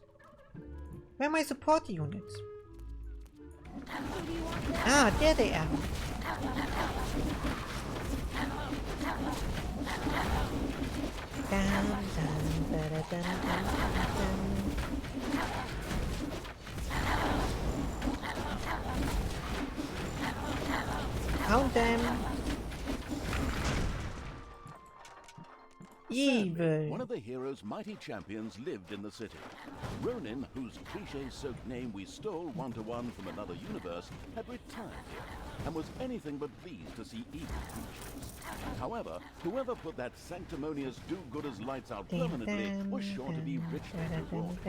Where are my support units? Ah, there they are. Dum, dum, da, da, dum, dum, dum, dum. Count them. Evil. One of the hero's mighty champions lived in the city. Ronin, whose cliché-soaked name we stole one-to-one from another universe, had retired here and was anything but pleased to see evil creatures. However, whoever put that sanctimonious do-gooders lights out permanently was sure to be richly rewarded.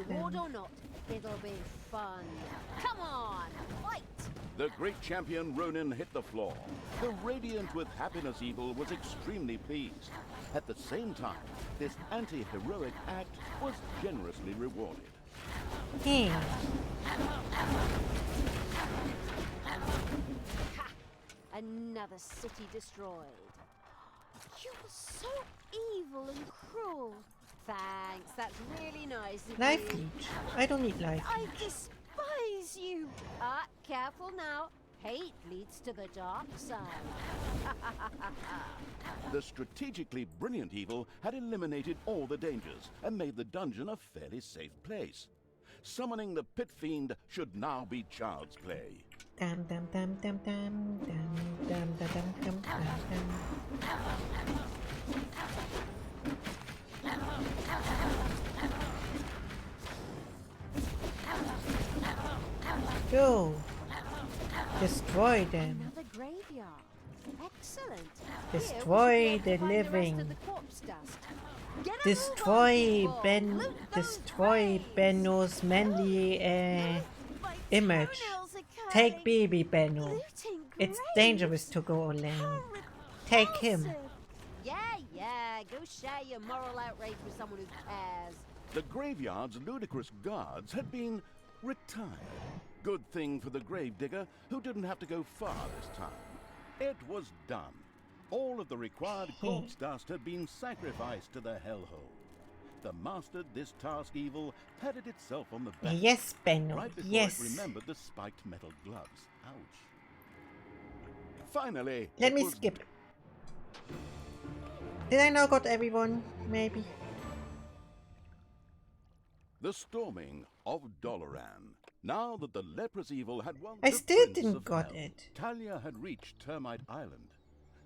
Reward or not, it'll be fun. Come on, fight! The great champion Ronin hit the floor. The radiant with happiness evil was extremely pleased. At the same time, this anti-heroic act was generously rewarded. Ha! Another city destroyed. You're so evil and cruel. Thanks, that's really nice of Life you. leech. I don't need life I leech. despise you. Ah, careful now. Hate leads to the dark side. The strategically brilliant evil had eliminated all the dangers and made the dungeon a fairly safe place. Summoning the pit fiend should now be child's play. Dum dum dum dum dum dum dum dum dum dum dum. Go! Destroy them. Another graveyard. Excellent. Destroy the living. Destroy Destroy Benno's manly image. Take baby Benno. It's dangerous to go alone. Take him. Yeah, go share your moral outrage with someone who cares. The graveyard's ludicrous guards had been retired. Good thing for the gravedigger, who didn't have to go far this time. It was done. All of the required corpse dust had been sacrificed to the hellhole. The mastered this task evil patted itself on the back. Yes, Benno. Right before Yes. it remembered the spiked metal gloves. Ouch. Finally, Let it me was skip. Did I now got everyone? Maybe. the storming of Doloran. Now that the leprous evil had won I the still Prince didn't of got Hell, it. Talia had reached Termite Island.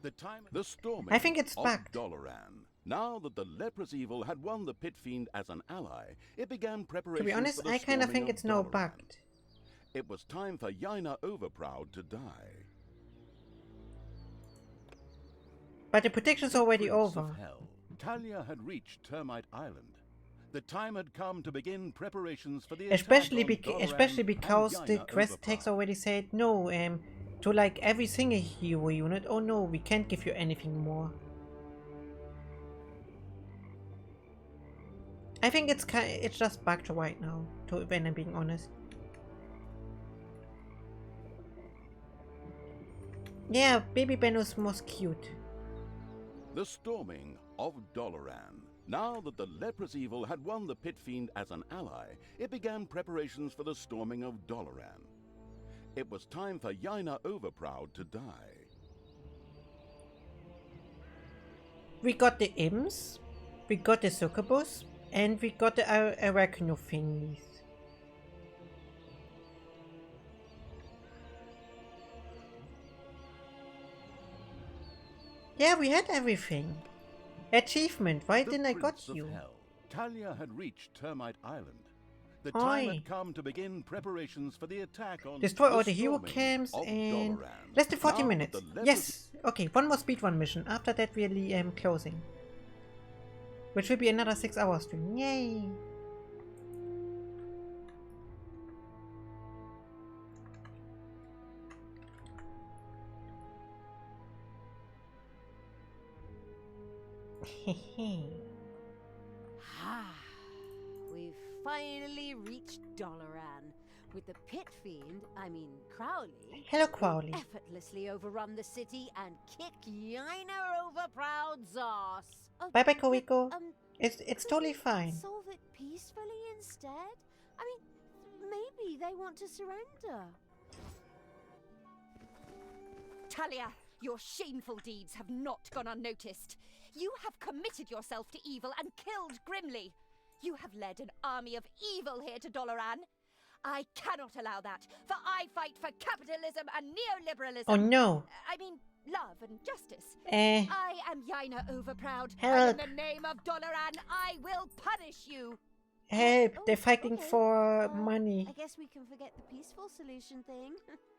The storming I think it's of bugged. Doloran. Now that the leprous evil had won the pit fiend as an ally, it began To preparations be honest, for the I kind of storming think it's now Doloran. bugged. It was time for Yaina Overproud to die. But the prediction's already Prince over. of Hell. Talia had reached Termite Island. The time had come to begin preparations for the Especially, attack on Doloran especially and because the Yaina quest text Overproud. already said no, to like every single hero unit. Oh no, we can't give you anything more. I think it's just bugged right now, when I'm being honest. Yeah, baby Benno's most cute. The storming of Doloran. Now that the leprous evil had won the pit fiend as an ally, it began preparations for the storming of Doloran. It was time for Yaina Overproud to die. We got the imps, we got the succubus, and we got the arachno thingies. Yeah, we had everything. Achievement, why The didn't I Prince got of you? Hell. Talia had reached Termite Island. The time Oi. had come to begin preparations for the attack on Destroy all the hero storming camps of and Doloran. less than 40 Now that minutes. the leprous Yes, okay, one more speedrun mission. After that really closing. Which will be another 6 hour stream. Yay! We've finally reached Dolaran. With the pit fiend, I mean Crowley, Hello, we'll Crowley. effortlessly overrun the city and kick Yaina Overproud's ass. Bye bye, but, Koiko. It's could totally we fine. solve it peacefully instead? I mean, maybe they want to surrender. Talia, your shameful deeds have not gone unnoticed. You have committed yourself to evil and killed grimly. You have led an army of evil here to Dolaran. I cannot allow that, for I fight for capitalism and neoliberalism. Oh no. I mean, love and justice. Eh. I am Yaina Overproud, Help. and in the name of Dolaran, I will punish you. Help! Oh, They're fighting okay. for money. I guess we can forget the peaceful solution thing.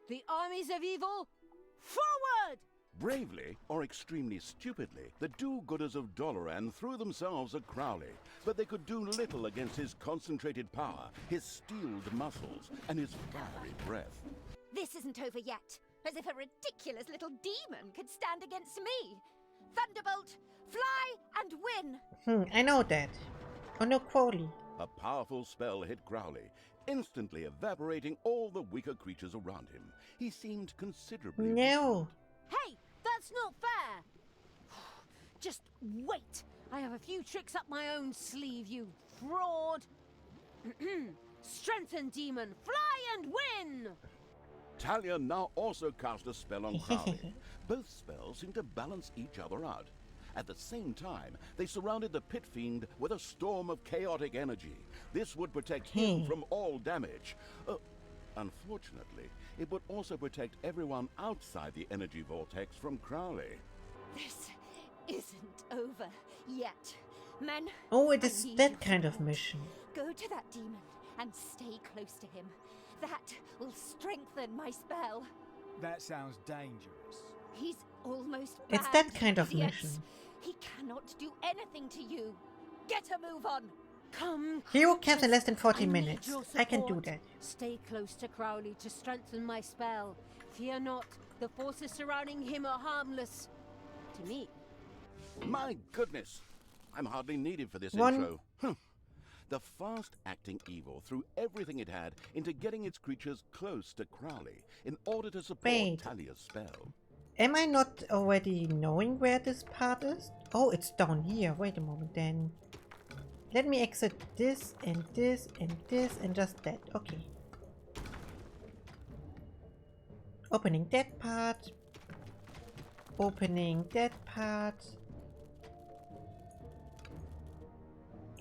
The armies of evil, forward! Bravely, or extremely stupidly, the do-gooders of Dolaran threw themselves at Crowley, but they could do little against his concentrated power, his steeled muscles, and his fiery breath. This isn't over yet. As if a ridiculous little demon could stand against me. Thunderbolt, fly and win. I know that. Oh no, Crowley. A powerful spell hit Crowley, instantly evaporating all the weaker creatures around him. He seemed considerably No. weakened. Hey, that's not fair! Just wait! I have a few tricks up my own sleeve, you fraud! Strengthen, demon! Fly and win! Talia now also cast a spell on Crowley. Both spells seemed to balance each other out. At the same time, they surrounded the pit fiend with a storm of chaotic energy. This would protect him from all damage. Unfortunately, it would also protect everyone outside the energy vortex from Crowley. This isn't over yet. Men, Oh, it I is need that your kind of support. mission. Go to that demon and stay close to him. That will strengthen my spell. That sounds dangerous. He's almost It's bad, that kind of idiots. mission. He cannot do anything to you. Get a move on. Come, Hero camps in less than 40 I need minutes. your I can do support. that. Stay close to Crowley to strengthen my spell. Fear not, the forces surrounding him are harmless. To me. My goodness! I'm hardly needed for this One- intro. The fast-acting evil threw everything it had into getting its creatures close to Crowley in order to support Wait. Talia's spell. Am I not already knowing where this part is? Oh, it's down here. Wait a moment then. Let me exit this and this and this and just that. Okay. Opening that part. Opening that part.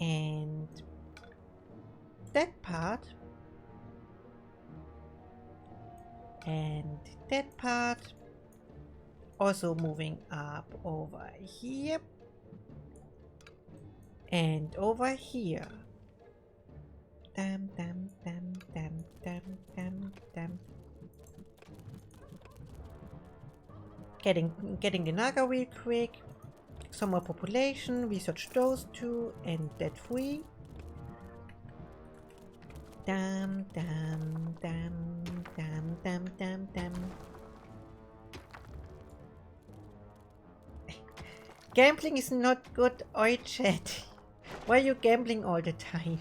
And that part. And that part. Also moving up over here. And over here. Dam dam dam dam dam dam dam. Getting the Naga real quick. Some more population. We search those two and that three. Dam dam dam dam dam dam dam. Gambling is not good, oi chat. Why are you gambling all the time?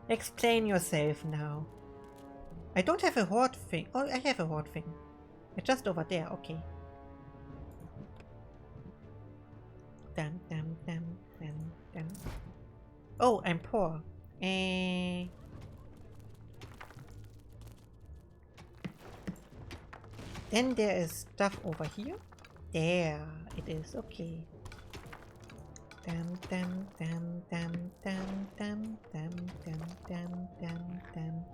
Explain yourself now. I don't have a horde thing. Oh, I have a horde thing. It's just over there, okay. Dum dum dum dum dum. Oh, I'm poor. Then there is stuff over here. There it is, okay. Dum dum dum dum dum dum dum dum dum dum dum.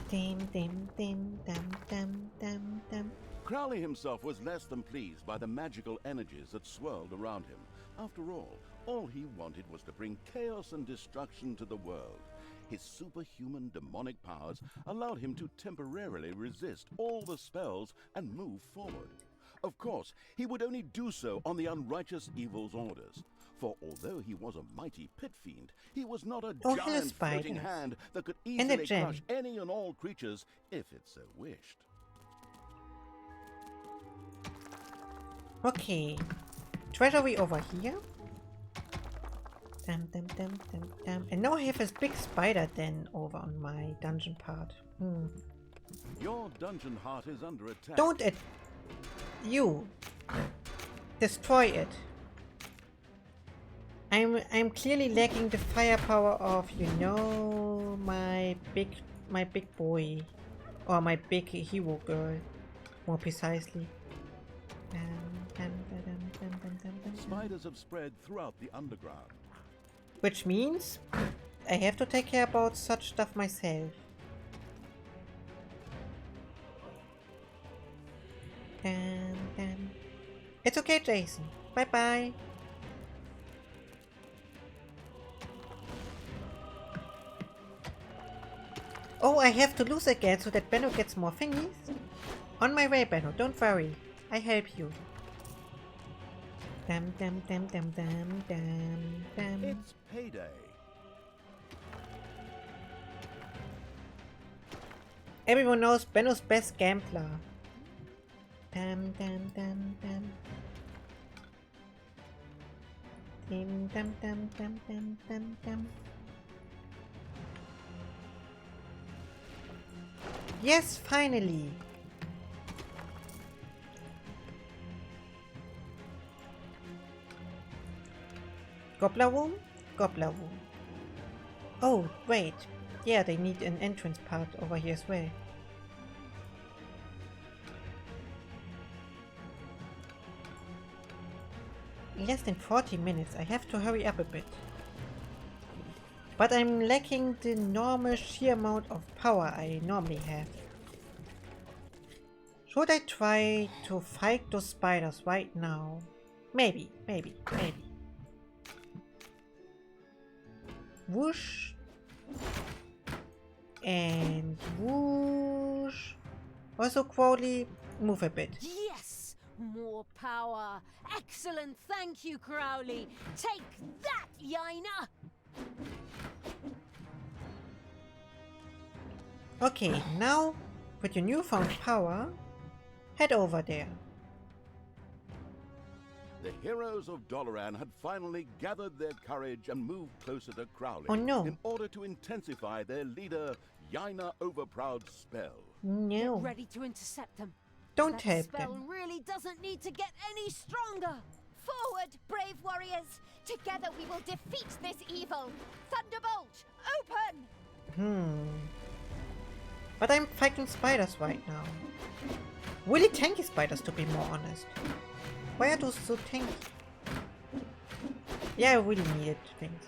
Dim dim dim dum dum dum dum. Crowley himself was less than pleased by the magical energies that swirled around him. After all he wanted was to bring chaos and destruction to the world. His superhuman demonic powers allowed him to temporarily resist all the spells and move forward. Of course, he would only do so on the unrighteous evil's orders. For although he was a mighty pit fiend, he was not a Oh, hello, giant floating spider. hand that could And a easily gem. crush any and all creatures if it so wished. Okay. Treasury over here. Dum, dum, dum, dum, dum. And now I have this big spider den over on my dungeon part. Your dungeon heart is under attack. Don't it. You. Destroy it. I'm clearly lacking the firepower of, you know, my big boy. Or my big hero girl. More precisely. Spiders have spread throughout the underground. Which means I have to take care about such stuff myself. It's okay, Jason. Bye bye. Oh, I have to lose again so that Benno gets more thingies? On my way, Benno. Don't worry. I help you. Dum dum dum dum dum dum dum. It's payday. Everyone knows Benno's best gambler. Dum dum dum dum. Dum dum dum dum dum dum dum. Yes, finally. Gobbler room? Gobbler room. Oh, wait. Yeah, they need an entrance part over here as well. Less than 40 minutes. I have to hurry up a bit. But I'm lacking the normal sheer amount of power I normally have. Should I try to fight those spiders right now? Maybe. Whoosh. And whoosh. Also, Crowley, move a bit. Yes! More power! Excellent! Thank you, Crowley! Take that, Yaina! Okay, now, with your newfound power, head over there. The heroes of Doloran had finally gathered their courage and moved closer to Crowley. Oh no. In order to intensify their leader, Yaina Overproud's spell. No. Get ready to intercept them. Don't That help spell them. really doesn't need to get any stronger. Forward, brave warriors! Together we will defeat this evil! Thunderbolt, open! But I'm fighting spiders right now. Really tanky spiders, to be more honest. Why are those so tanky? Yeah, I really needed things.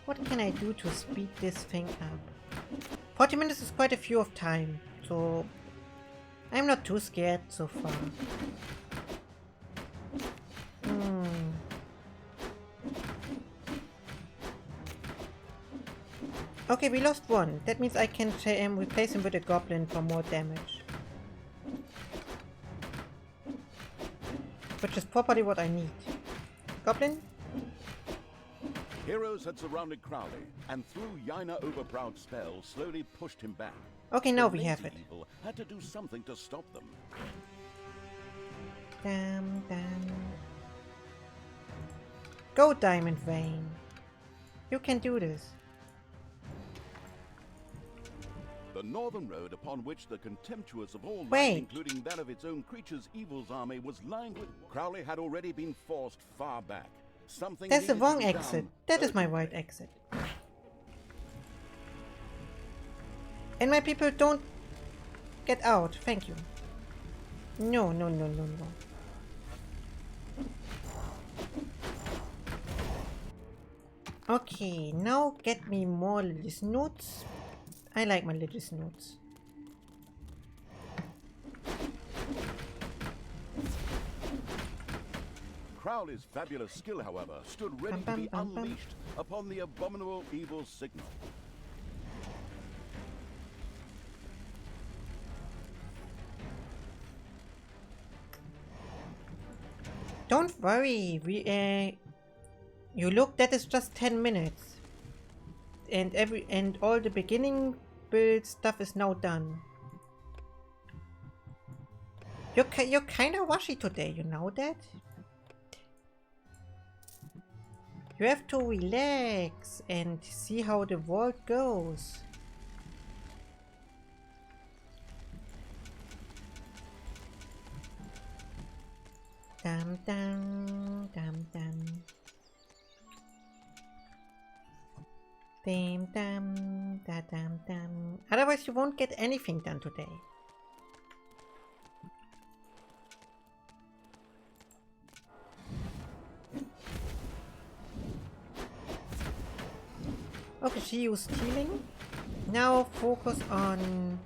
What can I do to speed this thing up? 40 minutes is quite a few of time, so I'm not too scared so far. Okay, we lost one. That means I can replace him with a goblin for more damage. Which is properly what I need. Goblin? Heroes had surrounded Crowley, and through Yaina Overproud's spell, slowly pushed him back. Okay, now The we have lazy it. evil had to do something to stop them. Damn. Go, Diamond Vein. You can do this. The northern road upon which the contemptuous of all life, Wait. including that of its own creatures, Evil's army, was lined with... Crowley had already been forced far back. Something That's the needed to wrong be exit. done That is my urgently. right exit. And my people don't get out. Thank you. No. Okay, now get me more little snoots. I like my little snoots. Crowley's fabulous skill, however, stood ready to be unleashed upon the abominable evil's signal. Don't worry, you look, that is just 10 minutes. And all the beginning build stuff is now done. You're kinda washy today, you know that? You have to relax and see how the world goes. Dum dum dum dum. Dum dum da dum dum. Otherwise you won't get anything done today. Okay, she used healing. Now focus on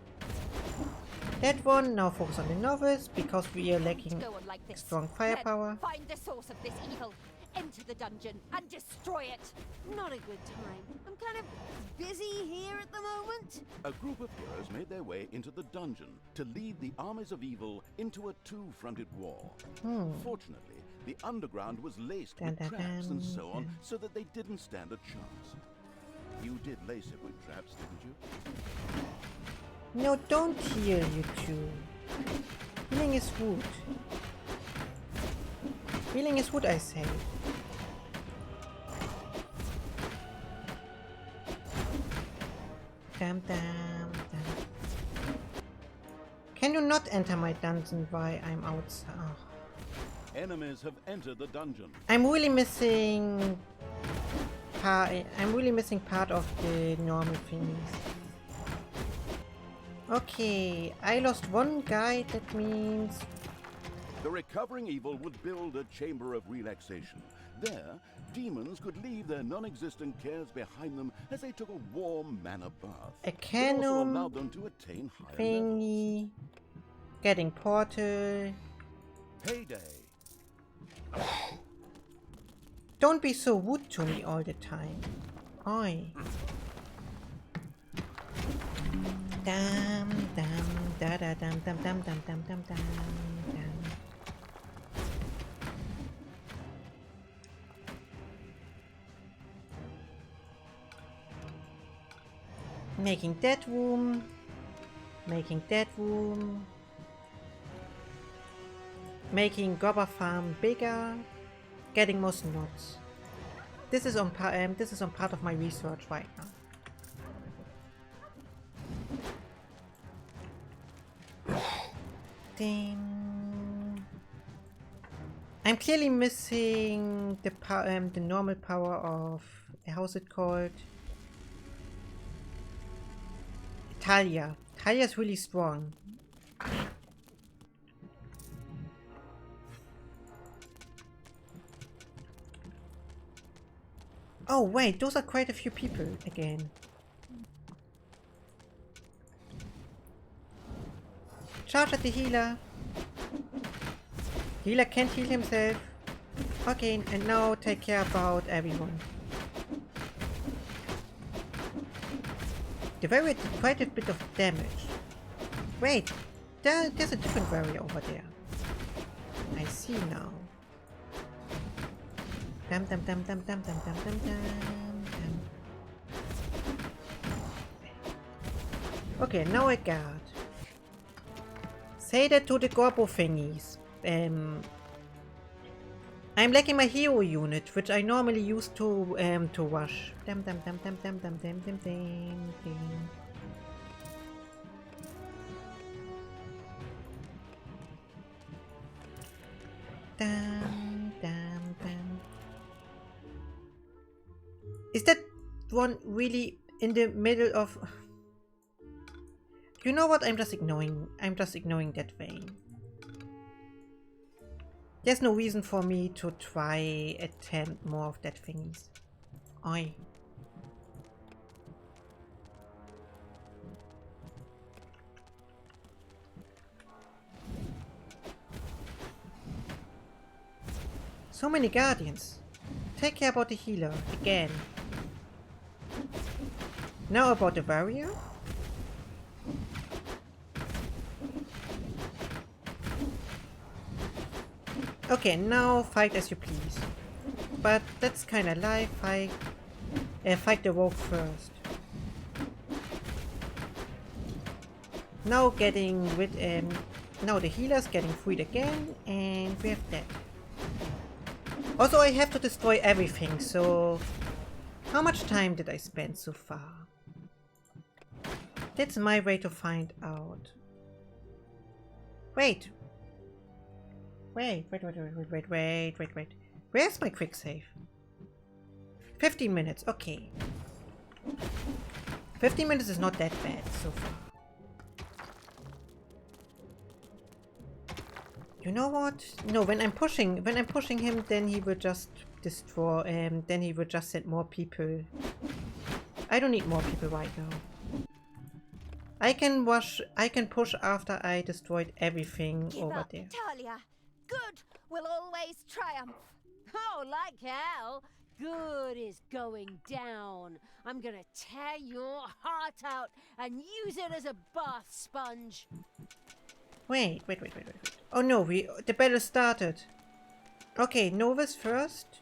that one. Now focus on the novice because we are lacking Go on like this. strong firepower. Then find the source of this evil, enter the dungeon, and destroy it. Not a good time. I'm kind of busy here at the moment. A group of heroes made their way into the dungeon to lead the armies of evil into a two-fronted war. Fortunately, the underground was laced with traps and so on, so that they didn't stand a chance. You did lace it with traps, didn't you? No, don't heal, you two. Healing is wood. Healing is wood, I say. Dum dum dum. Can you not enter my dungeon while I'm outside? Oh. Enemies have entered the dungeon. I'm really missing part of the normal things. Okay, I lost one guy, that means... The recovering evil would build a chamber of relaxation. There, demons could leave their non-existent cares behind them as they took a warm manna bath. A It also cannon allowed them to attain higher levels. thingy... Getting portal... Payday. Don't be so rude to me all the time. Oi. Dum dum da da dum dum dum dum dum dum dum dum. Making that room. Making that room. Making Gobber Farm bigger. Getting more snots. This is on part of my research right now. Ding. I'm clearly missing the normal power of how's it called? Talia. Talia is really strong. Oh wait, those are quite a few people again. Charge at the healer. Healer can't heal himself. Okay, and now take care about everyone. The barrier did quite a bit of damage. Wait, there's a different barrier over there. I see now. Dum dum dum dum dum dum dum dum dum. Okay, now I got. Say that to the Gorbo thingies. I'm lacking my hero unit, which I normally use to rush. Dum dum dum dum dum dum dum dum dum. Dum dum dum. Is that one really in the middle of... You know what? I'm just ignoring that vein. There's no reason for me to try attempt more of that thingies. Oi. So many guardians. Take care about the healer again. Now about the barrier. Okay, now fight as you please. But that's kinda life. Fight the rogue first. Now now the healer's getting freed again, and we have that. Also, I have to destroy everything, so how much time did I spend so far? That's my way to find out. Wait. Wait. Where's my quick save? 15 minutes, okay. 15 minutes is not that bad so far. You know what? No, when I'm pushing him, then he will just destroy, then he will just send more people. I don't need more people right now. I can push after I destroyed everything Give over up, there. Talia. Good will always triumph. Oh, like hell. Good is going down. I'm gonna tear your heart out and use it as a bath sponge. Wait. Oh no, the battle started. Okay, Novus first.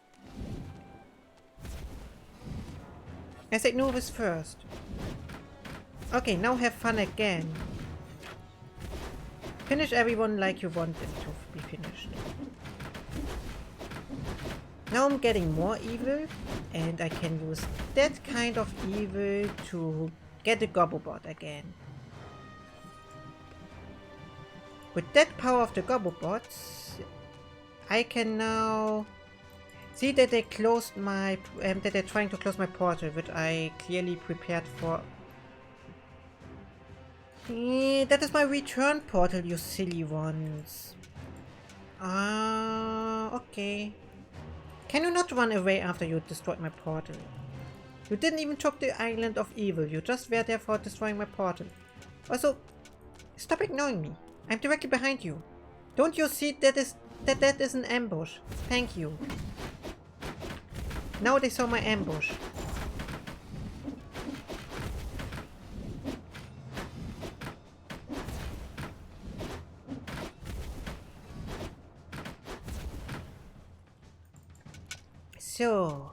I said Novus first. Okay, now have fun again. Finish everyone like you want them to be finished. Now I'm getting more evil, and I can use that kind of evil to get the Gobblebot again. With that power of the Gobblebots, I can now see that they closed my that they're trying to close my portal, which I clearly prepared for. That is my return portal, you silly ones. Okay. Can you not run away after you destroyed my portal? You didn't even took the island of evil, you just were there for destroying my portal. Also, stop ignoring me. I'm directly behind you. Don't you see that is an ambush? Thank you. Now they saw my ambush. So,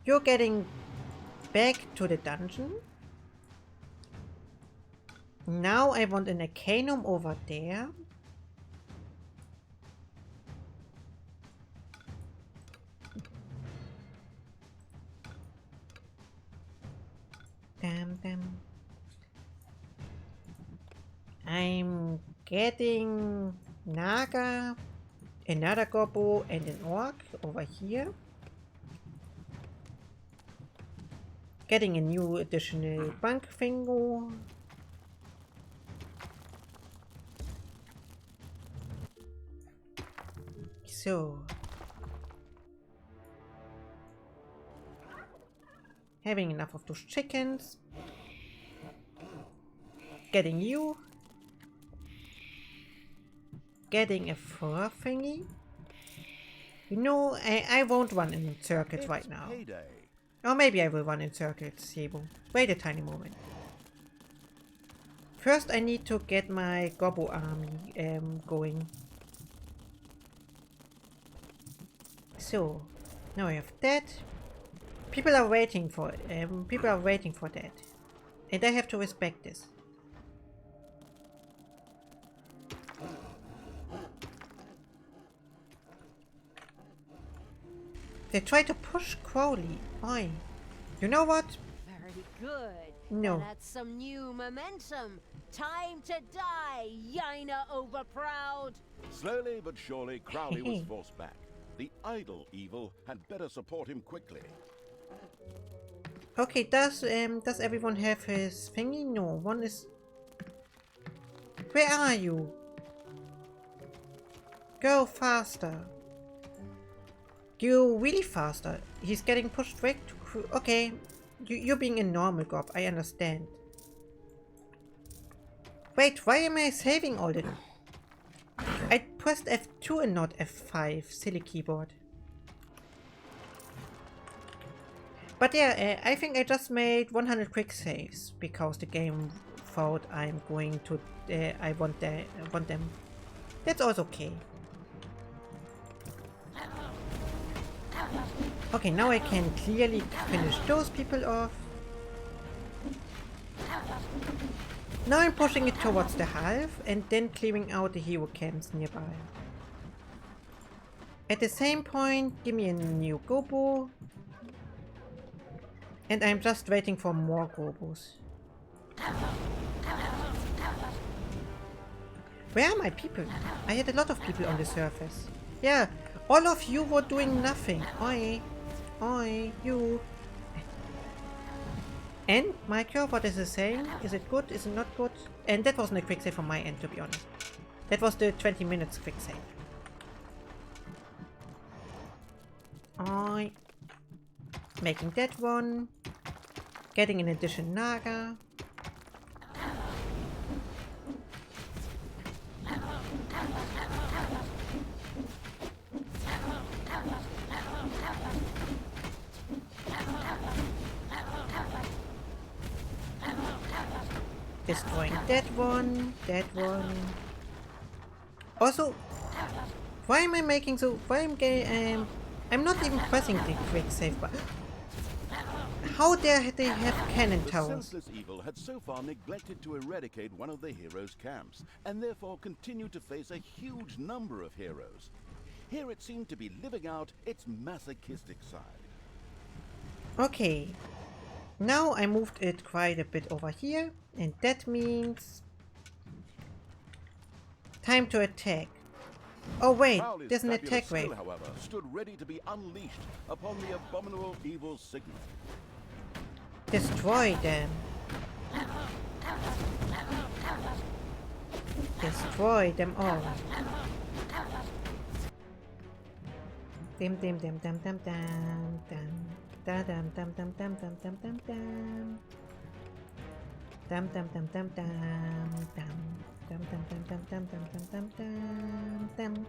you're getting back to the dungeon. Now I want an Arcanum over there. Damn. I'm getting Naga, another Gobbo, and an Orc over here. Getting a new additional Bunk Fingo. So, having enough of those chickens. Getting you. Getting a fur thingy. You know, I won't run in circuits right now. Payday. Or maybe I will run in circuits, Sebo. Wait a tiny moment. First I need to get my Gobbo army going. So, now I have that. People are waiting for that. And I have to respect this. They try to push Crowley. Oi. You know what? Very good. No. And that's some new momentum. Time to die, Yaina Overproud. Slowly but surely, Crowley was forced back. The idle evil had better support him quickly. Okay, does everyone have his thingy? No, one is... Where are you? Go faster. Go really faster. He's getting pushed back to... Okay, you're being a normal gob, I understand. Wait, why am I saving all the... I pressed F2 and not F5, silly keyboard. But yeah, I think I just made 100 quick saves because the game thought I'm going to... I want them. That's also okay. Okay, now I can clearly finish those people off. Now I'm pushing it towards the half and then clearing out the hero camps nearby. At the same point, give me a new gobo. And I'm just waiting for more gobos. Where are my people? I had a lot of people on the surface. Yeah, all of you were doing nothing. Oi. Oi, you. And, Micro, what is it saying? Is it good? Is it not good? And that wasn't a quick save from my end, to be honest. That was the 20 minutes quick save. Oi. Making that one. Getting an addition Naga. Destroying that one, that one. Also, why am I making so? Why am I I'm not even pressing the quick save button. How dare they have cannon The towers? senseless evil had so far neglected to eradicate one of the heroes' camps, and therefore continued to face a huge number of heroes. Here it seemed to be living out its masochistic side. Okay. Now I moved it quite a bit over here, and that means time to attack. Oh wait, Crowley's there's an fabulous attack skill, wave. however, stood ready to be unleashed upon the abominable evil signal. Destroy them. Destroy them all. Dim dim dim dum dum dum dum. Da dum dum dum dum dum dum dum dum. Dum dum dum dum dum dum. Dum dum dum dum dum dum dum dum dum dum.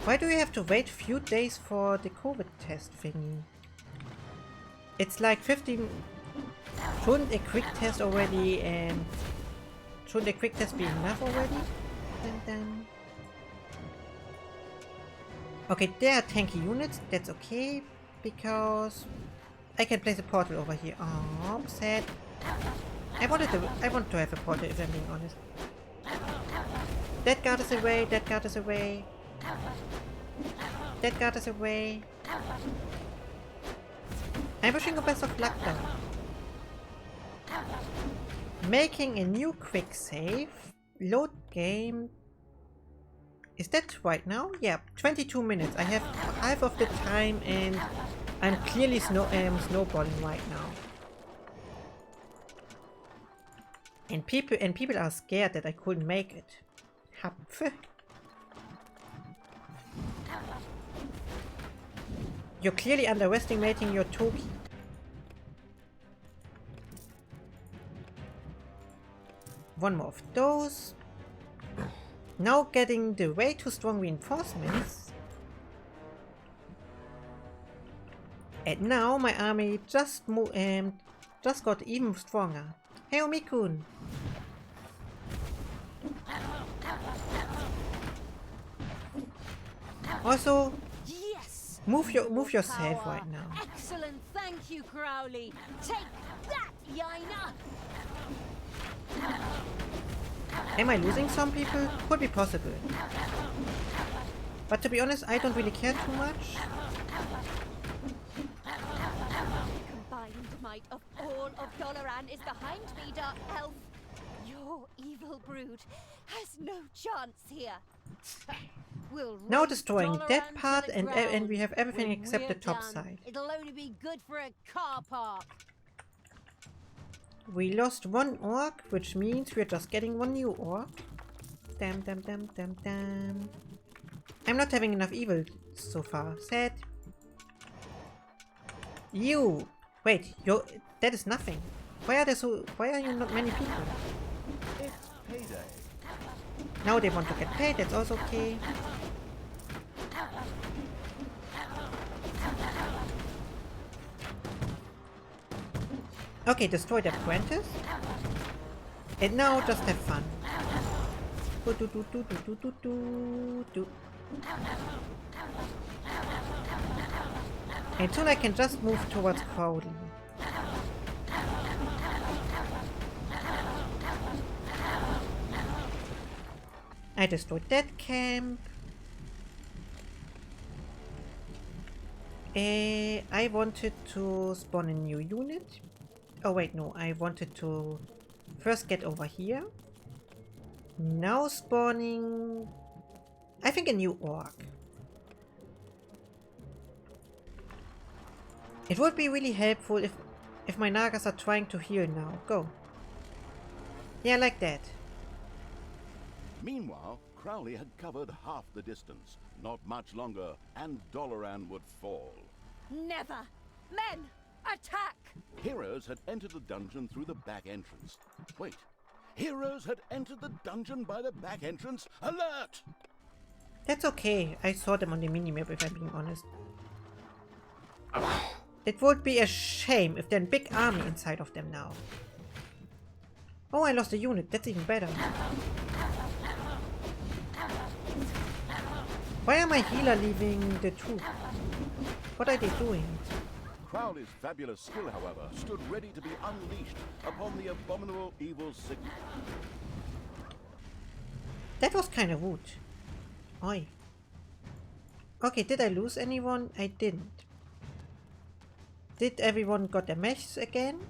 Why do we have to wait few days for the COVID test thingy? It's like 15. Shouldn't a quick test already shouldn't a quick test be enough already? Dun, dun. Okay, there are tanky units, that's okay, because I can place a portal over here. Oh, sad. I want to have a portal if I'm being honest. That guard is away, that guard is away. That guard is away. I'm wishing the best of luck though. Making a new quick save. Load game. Is that right now? Yeah, 22 minutes. I have half of the time and I'm clearly snowballing right now. And people are scared that I couldn't make it. Hapfe. You're clearly underestimating your Toki. One more of those. Now getting the way too strong reinforcements. And now my army just got even stronger. Hey Omikun! Also, Yes! move yourself Power. right now. Excellent, thank you, Crowley. Take that, Yaina! Am I losing some people? Could be possible. But to be honest, I don't really care too much. The combined might of all of Doloran is behind me, Dark Elf. Your evil brood has no chance here. We'll Now raze destroying Doloran that to part the and we ground. have everything When except the we're top done, side. It'll only be good for a car park. We lost one orc, which means we're just getting one new orc. Damn, damn, damn, damn, damn. I'm not having enough evil so far. Sad. You! Wait, that is nothing. Why are you not many people? It's payday. Now they want to get paid, that's also okay. Okay, destroy the apprentice. And now just have fun. Do, do, do, do, do, do, do, do. And soon I can just move towards Crowley. I destroyed that camp. I wanted to spawn a new unit. Oh wait, no, I wanted to first get over here. Now spawning, I think, a new orc. It would be really helpful if my Nagas are trying to heal now. Go. Yeah, like that. Meanwhile, Crowley had covered half the distance. Not much longer, and Doloran would fall. Never! Men! Attack! Heroes had entered the dungeon through the back entrance. Wait. Heroes had entered the dungeon by the back entrance? Alert! That's okay. I saw them on the minimap, if I'm being honest. It would be a shame if there's a big army inside of them now. Oh, I lost a unit. That's even better. Why am I healer leaving the troop? What are they doing? Crowley's fabulous skill, however, stood ready to be unleashed upon the abominable evil signal. That was kind of rude. Oi. Okay, did I lose anyone? I didn't. Did everyone got their mechs again?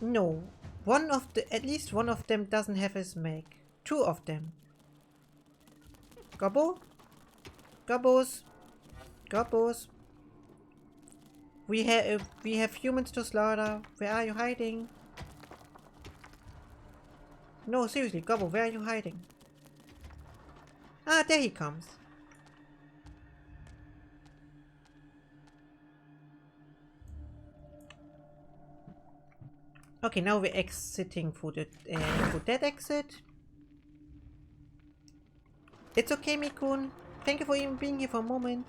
No. At least one of them doesn't have his mech. Two of them. Gobbo? Gobbos? Gobbos? We have humans to slaughter. Where are you hiding? No, seriously, Gobbo, where are you hiding? Ah, there he comes. Okay, now we're exiting through that exit. It's okay, Mikun. Thank you for even being here for a moment.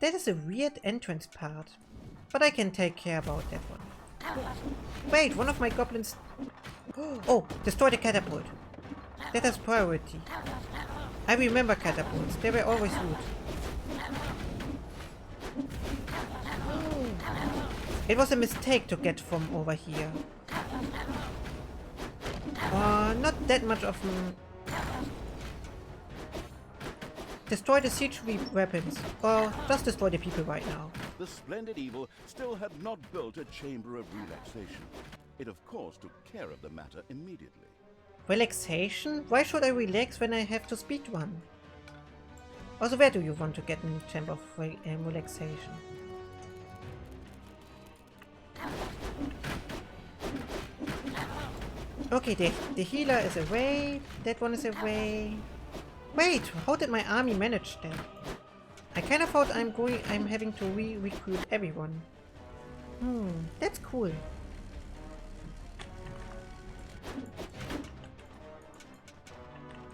That is a weird entrance part, but I can take care about that one. Wait, one of my goblins... Oh, destroy the catapult. That has priority. I remember catapults, they were always good. It was a mistake to get from over here. Not that much of... Destroy the siege weapons, or just destroy the people right now. The splendid evil still had not built a chamber of relaxation. It of course took care of the matter immediately. Relaxation? Why should I relax when I have to speed one? Also, where do you want to get in the chamber of relaxation? Okay, the healer is away, that one is away. Wait, how did my army manage that? I kind of thought I'm having to recruit everyone. That's cool.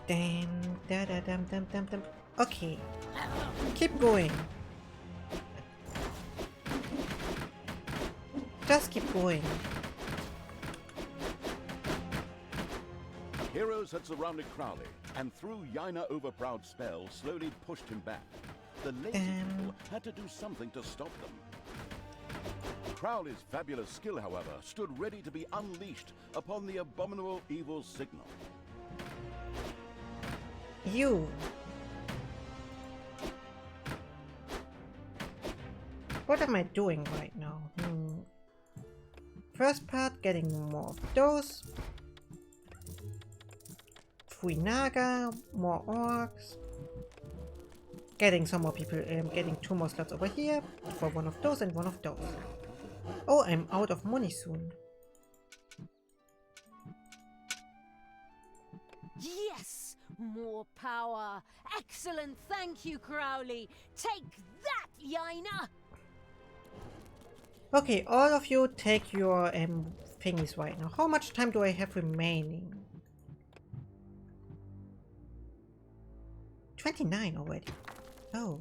Dam, da da dam dam dam dam. Okay, keep going. Just keep going. Heroes had surrounded Crowley, and through Yaina Overproud's spell, slowly pushed him back. The lazy people had to do something to stop them. Crowley's fabulous skill, however, stood ready to be unleashed upon the abominable evil signal. You. What am I doing right now? First part, getting more of those. 3 Naga, more orcs. Getting some more people, getting 2 more slots over here for one of those and one of those. Oh, I'm out of money soon. Yes! More power! Excellent! Thank you, Crowley! Take that, Yaina! Okay, all of you take your thingies right now. How much time do I have remaining? 29 already. Oh.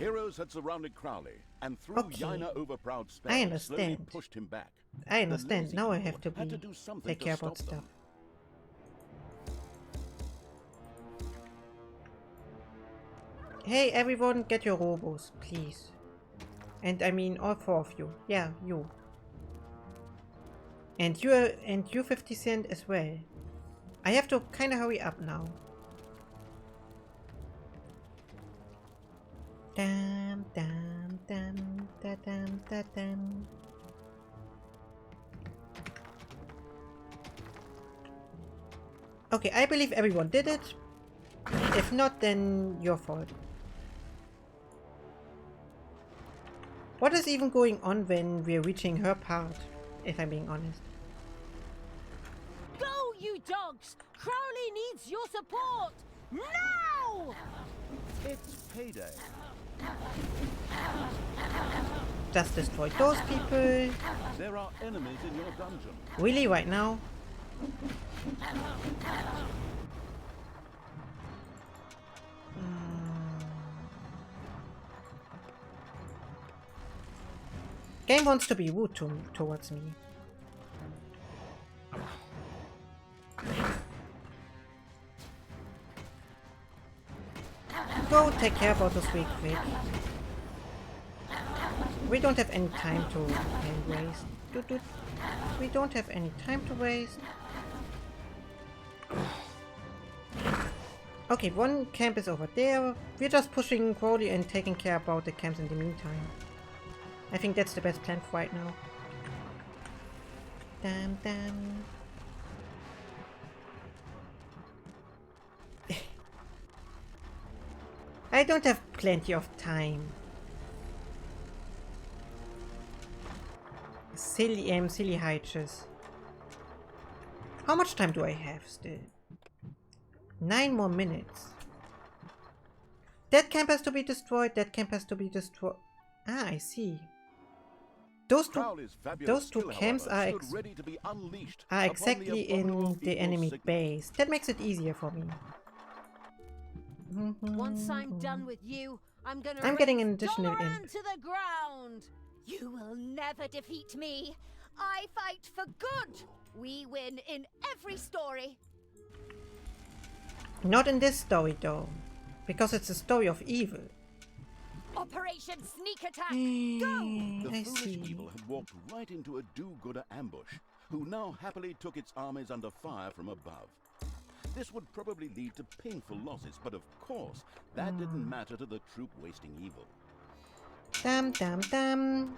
Heroes had surrounded Crowley, and through Okay. Yaina overproud spell, I slowly understand. pushed him back. I understand. lazy Now I people have to had do something take to care about stop them. stuff. Hey everyone, get your robos, please. And I mean all 4 of you. Yeah, you. And you 50 Cent as well. I have to kinda hurry up now. Dam dam dam da dam da dam. Okay, I believe everyone did it. If not, then your fault. What is even going on when we're reaching her part, if I'm being honest? Go, you dogs! Crowley needs your support! Now! It's payday. Just destroy those people. There are enemies in your dungeon. Really, right now? Game wants to be rude towards me. Go take care about this real quick. We don't have any time to waste. We don't have any time to waste. Okay, one camp is over there. We're just pushing Crowley and taking care about the camps in the meantime. I think that's the best plan for right now. Damn, damn. I don't have plenty of time. Silly hitches. How much time do I have still? 9 more minutes. That camp has to be destroyed. That camp has to be destroyed. Ah, I see. Those two camps are exactly in the enemy base. That makes it easier for me. Once I'm done with you, I'm getting an additional Doloran imp. to the ground. You will never defeat me. I fight for good. We win in every story. Not in this story though, because it's a story of evil. Operation Sneak Attack. The I foolish see. evil had walked right into a do-gooder ambush, who now happily took its armies under fire from above. This would probably lead to painful losses, but of course, that didn't matter to the troop-wasting evil. Damn, damn, damn.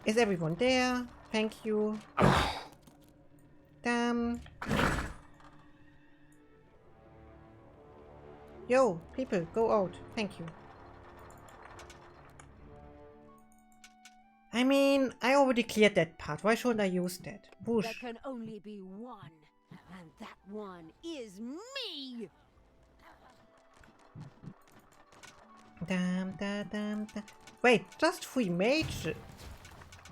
Is everyone there? Thank you. Damn. Yo, people, go out. Thank you. I mean, I already cleared that part. Why shouldn't I use that? Whoosh. There can only be one, and that one is me. Damn, damn, damn, damn. Wait, just 3 mages?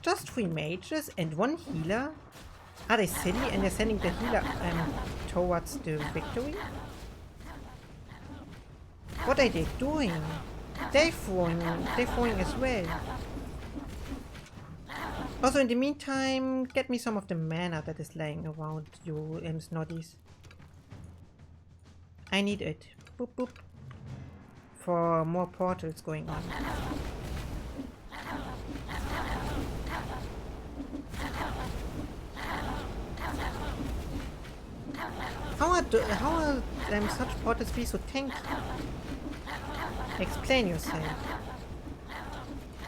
Just 3 mages and 1 healer? Are they silly and they're sending the healer towards the victory? What are they doing? They're throwing as well. Also, in the meantime, get me some of the mana that is laying around, you snoddies. I need it. Boop boop. For more portals going on. How are such portals be so tanky? Explain yourself.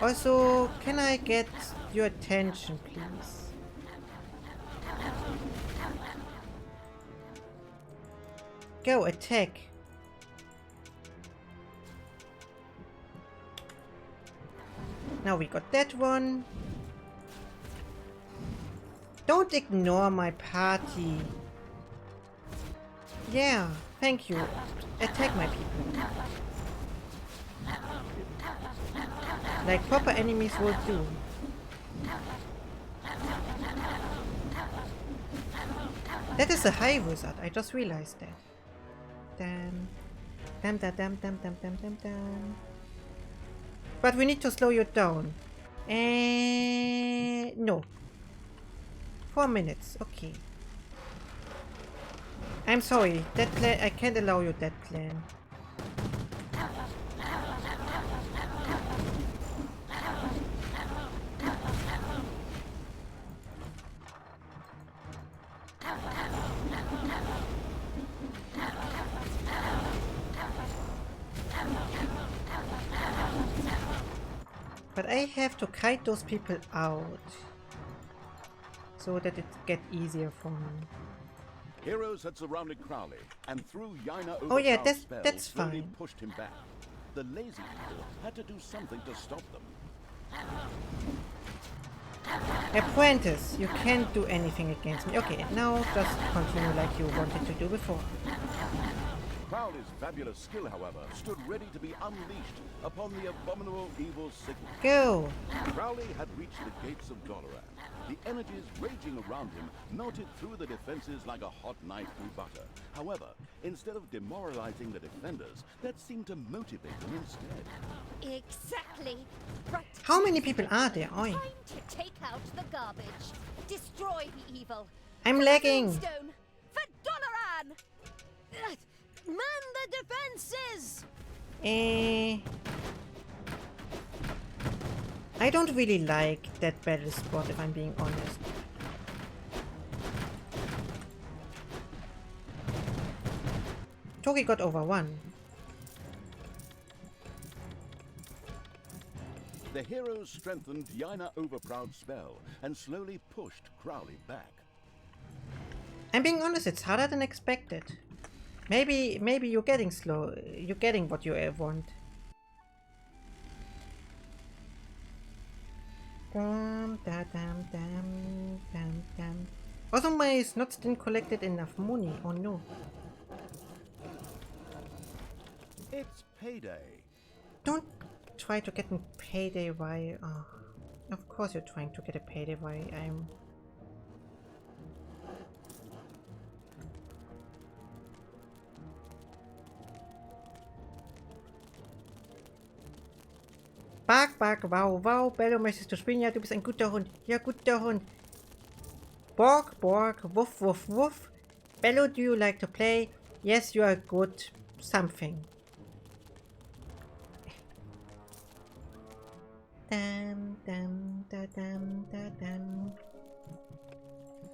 Also, can I get your attention, please? Go, attack. Now we got that one. Don't ignore my party. Yeah, thank you. Attack my people. Like proper enemies will do. That is a high wizard, I just realized that. Damn. Damn, damn, damn, damn, damn, damn, damn, damn. But we need to slow you down. No. 4 minutes, okay. I'm sorry, that plan, I can't allow you that plan. But I have to kite those people out so that it gets easier for me. Heroes had surrounded Crowley and threw Yaina over. Oh yeah, spell that's slowly fine. pushed him back. The lazy people had to do something to stop them. Apprentice, you can't do anything against me. Okay, now just continue like you wanted to do before. Crowley's fabulous skill, however, stood ready to be unleashed upon the abominable evil signal. Go! Crowley had reached the gates of Doloran. The energies raging around him melted through the defenses like a hot knife through butter. However, instead of demoralizing the defenders, that seemed to motivate them instead. Exactly. Right. How many people are there? Oi. Time to take out the garbage. Destroy the evil. I'm For lagging. Moonstone. For Doloran. Man the defenses! I don't really like that battle spot, if I'm being honest. Togi got over 1. The heroes strengthened Yaina Overproud's spell and slowly pushed Crowley back. I'm being honest, it's harder than expected. Maybe you're getting slow. You're getting what you want. Also, my snots didn't collected enough money. Oh no. It's payday. Don't try to get a payday while... Oh, of course you're trying to get a payday while I'm... Bark, bark, wow, wow. Bello, möchtest du spielen? Ja, du bist ein guter Hund. Ja, guter Hund. Bork, bork, woof, woof, woof. Bello, do you like to play? Yes, you are good. Something. Dum, dum, da, dum, da, dum.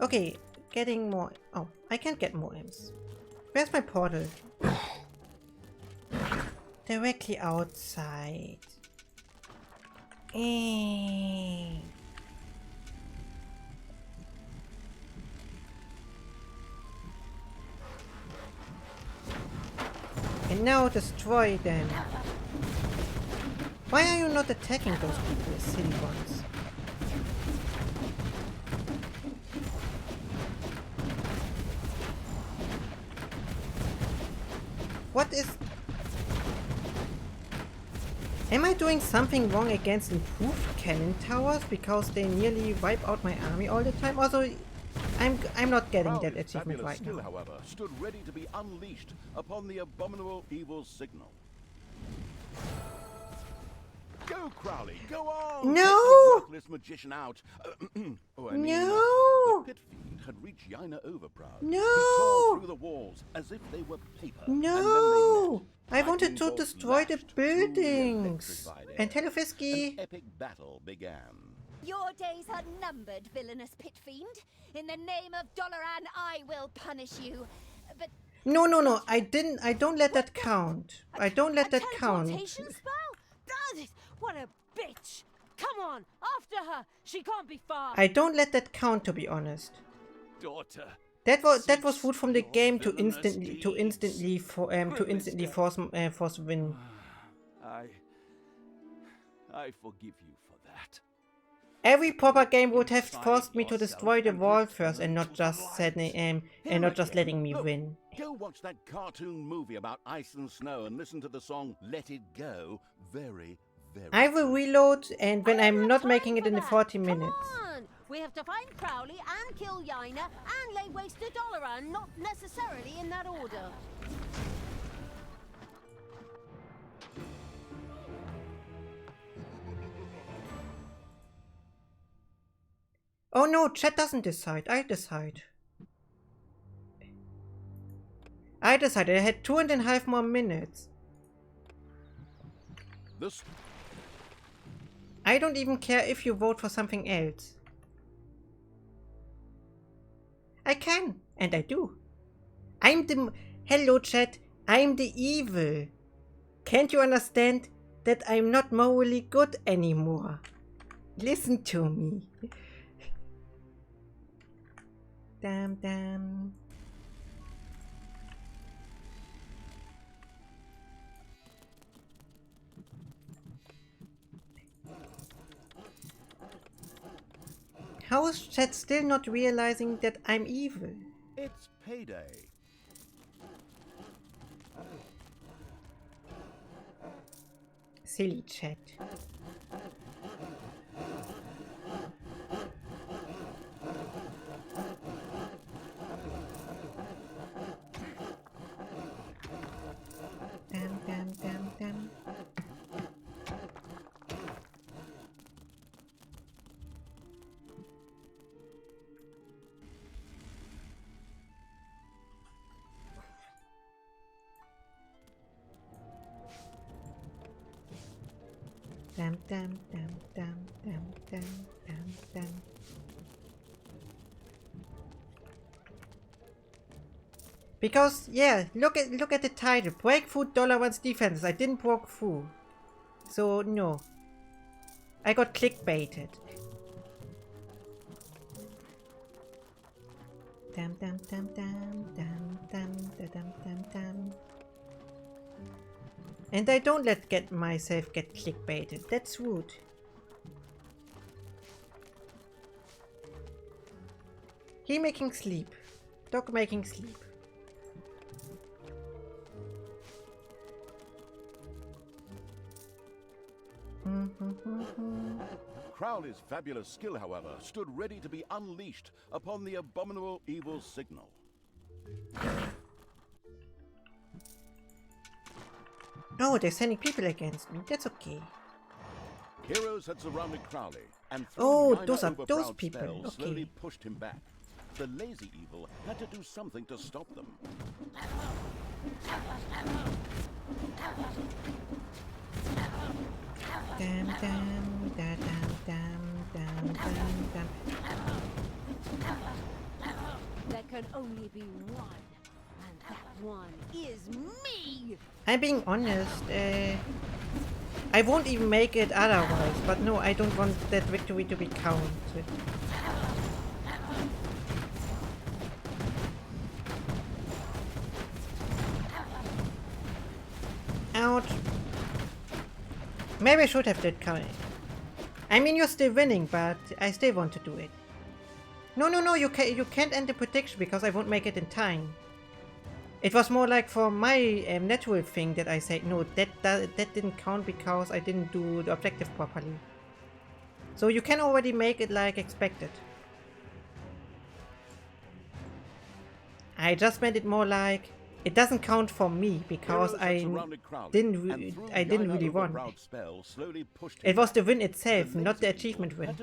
Okay, getting more... Oh, I can't get more imps. Where's my portal? Directly outside. And now destroy them. Why are you not attacking those people, silly ones? What is... Am I doing something wrong against improved cannon towers because they nearly wipe out my army all the time? Also, I'm not getting that Crowley's achievement fabulous right skill, now. however, stood ready to be unleashed upon the abominable evil signal. Go, Crowley, go on! No! Take the worthless magician out. Oh, I mean, No! the pit fiend had reached Yaina Overproud. No! He tore through the walls as if they were paper. No! I Lightning wanted to bolts destroy the lashed through the buildings. electrified air. And hello, Fisky. An epic battle began. Your days are numbered, villainous pit fiend. In the name of Doloran, I will punish you. But No, no, no. I don't let that count. I don't let that count. Teleportation spell? What a bitch! Come on, after her. She can't be far. I don't let that count, to be honest. Daughter, That was food from the your game to villainous instantly force win. I forgive you for that. Every proper game would have forced me to destroy the wall first and not just letting me win. Go watch that cartoon movie about ice and snow and listen to the song Let It Go. Very, very... I will reload, and when I'm not Time making it for in the that. 40 Come minutes. on. We have to find Crowley and kill Yaina and lay waste to Doloran, not necessarily in that order. Oh no, chat doesn't decide. I decide. I decided. I had 2.5 more minutes. I don't even care if you vote for something else. I can, and I do. I'm the... Hello chat, I'm the evil. Can't you understand that I'm not morally good anymore? Listen to me. Damn, damn. How is chat still not realizing that I'm evil? It's payday. Silly chat. Damn, damn, damn, damn. Damn, damn, damn, damn, damn, damn, damn, damn. Because yeah, look at the title. Break through $1's defenses. I didn't break through. So no. I got clickbaited. Damn, damn, damn, damn, damn, damn, damn, damn, damn. And I don't get myself get clickbaited. That's rude. He making sleep. Dog making sleep. Crowley's fabulous skill, however, stood ready to be unleashed upon the abominable evil signal. Oh, they're sending people against me. That's okay. Heroes had surrounded Crowley and those are those people. Spells okay. slowly pushed him back. The lazy evil had to do something to stop them. Damn, damn, damn, damn, damn, damn, damn. There can only be one, and that one is me! I'm being honest, I won't even make it otherwise, but no, I don't want that victory to be counted. Ouch. Maybe I should have did count. I mean, you're still winning, but I still want to do it. No, no, no, you can't end the prediction because I won't make it in time. It was more like for my natural thing that I said, no, that didn't count because I didn't do the objective properly. So you can already make it like expected. I just meant it more like it doesn't count for me because I didn't really want. It was the win itself, not the achievement win.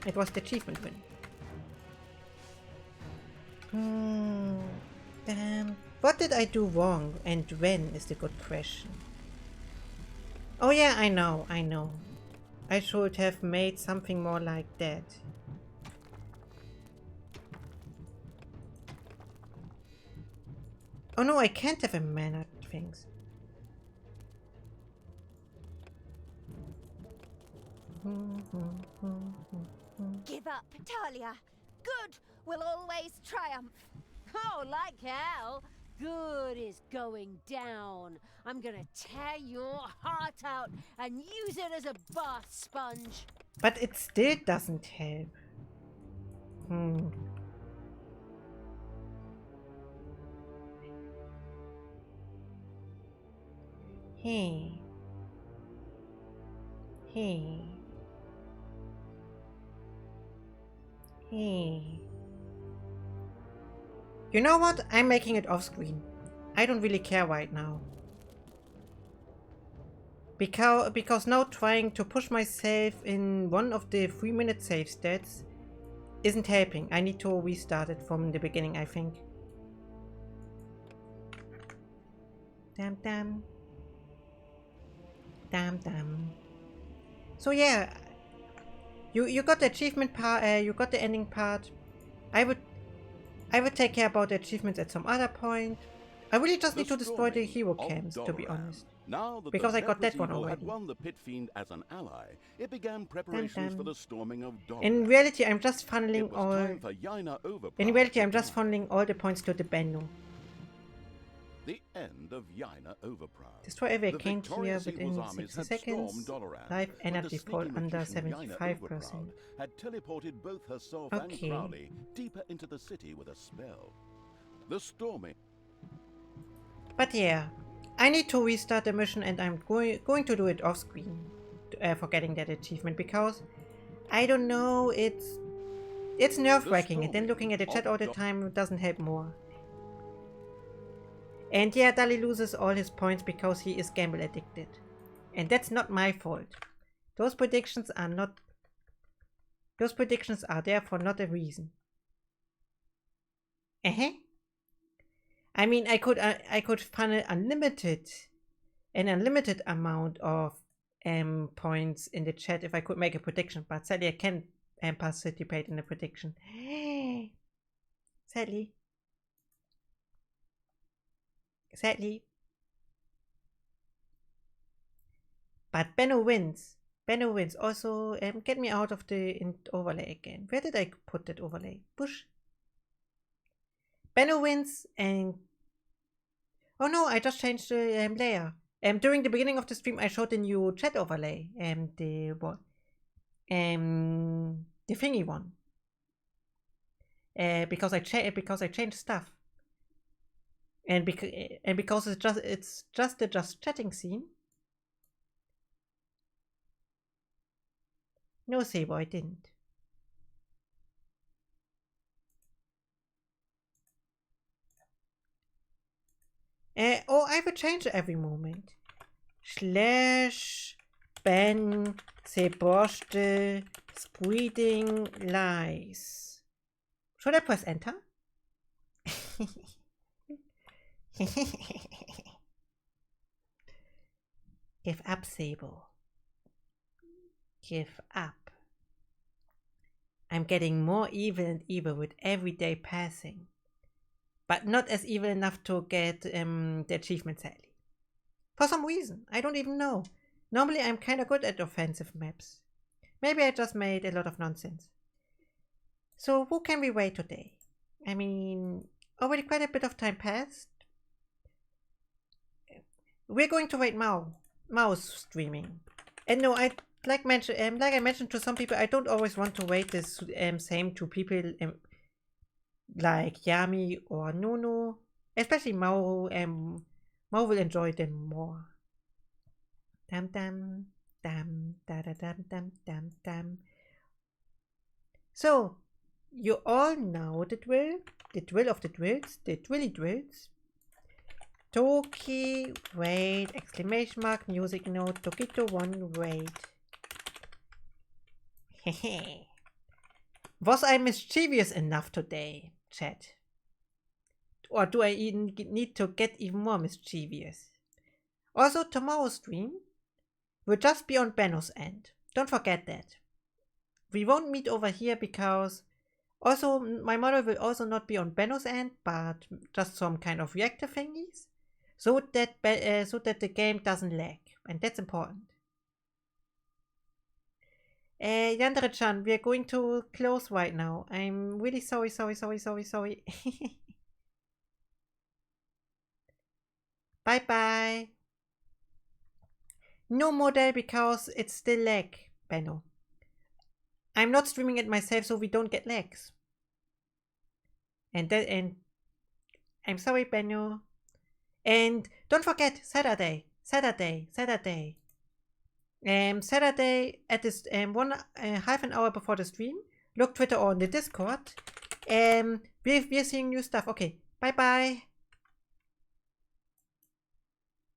It was the achievement win. Damn. What did I do wrong and when is the good question. Oh yeah, I know. I should have made something more like that. Oh no, I can't have a mana things. Give up, Talia. Good will always triumph. Oh, like hell! Good is going down. I'm gonna tear your heart out and use it as a bath sponge. But it still doesn't help. Hey. You know what? I'm making it off screen. I don't really care right now. Because now trying to push myself in one of the 3-minute save stats isn't helping. I need to restart it from the beginning, I think. Damn, damn. Damn, damn. So yeah, you got the achievement part, you got the ending part. I would take care about the achievements at some other point. I really just need to destroy the hero camps, to be honest. Now that Because the I got that one Evil already. had won the Pit Fiend as an ally, it began preparations for the storming of Doloran. In reality, I'm just funneling It was time for Yaina Overproud In reality, I'm to just come. funneling all the points to the Bennu. The end of Yaina Overproud. Destroy every The account here victorious Evil's within armies 60 had seconds. stormed Doloran, Life but energy the fall sneaky under magician Yaina 75%. Overproud had teleported both herself Okay. and Crowley deeper into the city with a spell. The storming. But yeah, I need to restart the mission, and I'm going to do it off screen for getting that achievement, because I don't know, it's nerve-wracking, and then looking at the chat all the time doesn't help more. And yeah, Dali loses all his points because he is gamble addicted. And that's not my fault. Those predictions are there for not a reason. I mean, I could funnel an unlimited amount of points in the chat if I could make a prediction, but sadly I can't participate in a prediction. Sadly. But Benno wins. Benno wins. Also, get me out of the overlay again. Where did I put that overlay? Bush. Benno wins, and oh no, I just changed the layer. During the beginning of the stream, I showed the new chat overlay. The thingy one. Because I changed stuff. And because it's just the chatting scene. No, Sabo, I didn't. Oh, I will change it every moment. / Ben Seboste Spreading Lies. Should I press enter? Give up, Sabo. Give up. I'm getting more evil and evil with every day passing. But not as evil enough to get the achievement, sadly. For some reason, I don't even know. Normally I'm kinda good at offensive maps. Maybe I just made a lot of nonsense. So who can we wait today? I mean, already quite a bit of time passed. We're going to wait Mao's streaming. And no, like I mentioned to some people, I don't always want to wait this same two people like Yami or Nuno. Especially Mao. Mao will enjoy them more. Dam dam dam da da dam dam dam dam. So you all know the drill of the drills, the drilly drills. Toki, wait, exclamation mark, music note, Tokito 1, wait. Hehe. Was I mischievous enough today, chat? Or do I even need to get even more mischievous? Also, tomorrow's stream will just be on Benno's end. Don't forget that. We won't meet over here because also my model will also not be on Benno's end, but just some kind of reactor thingies. So that the game doesn't lag, and that's important. Yandere-chan, we are going to close right now. I'm really sorry. Bye bye. No model because it's still lag, Benno. I'm not streaming it myself, so we don't get lags. And I'm sorry, Benno. And don't forget Saturday at this half an hour before the stream. Look Twitter or on the Discord. We're seeing new stuff. Okay, bye bye.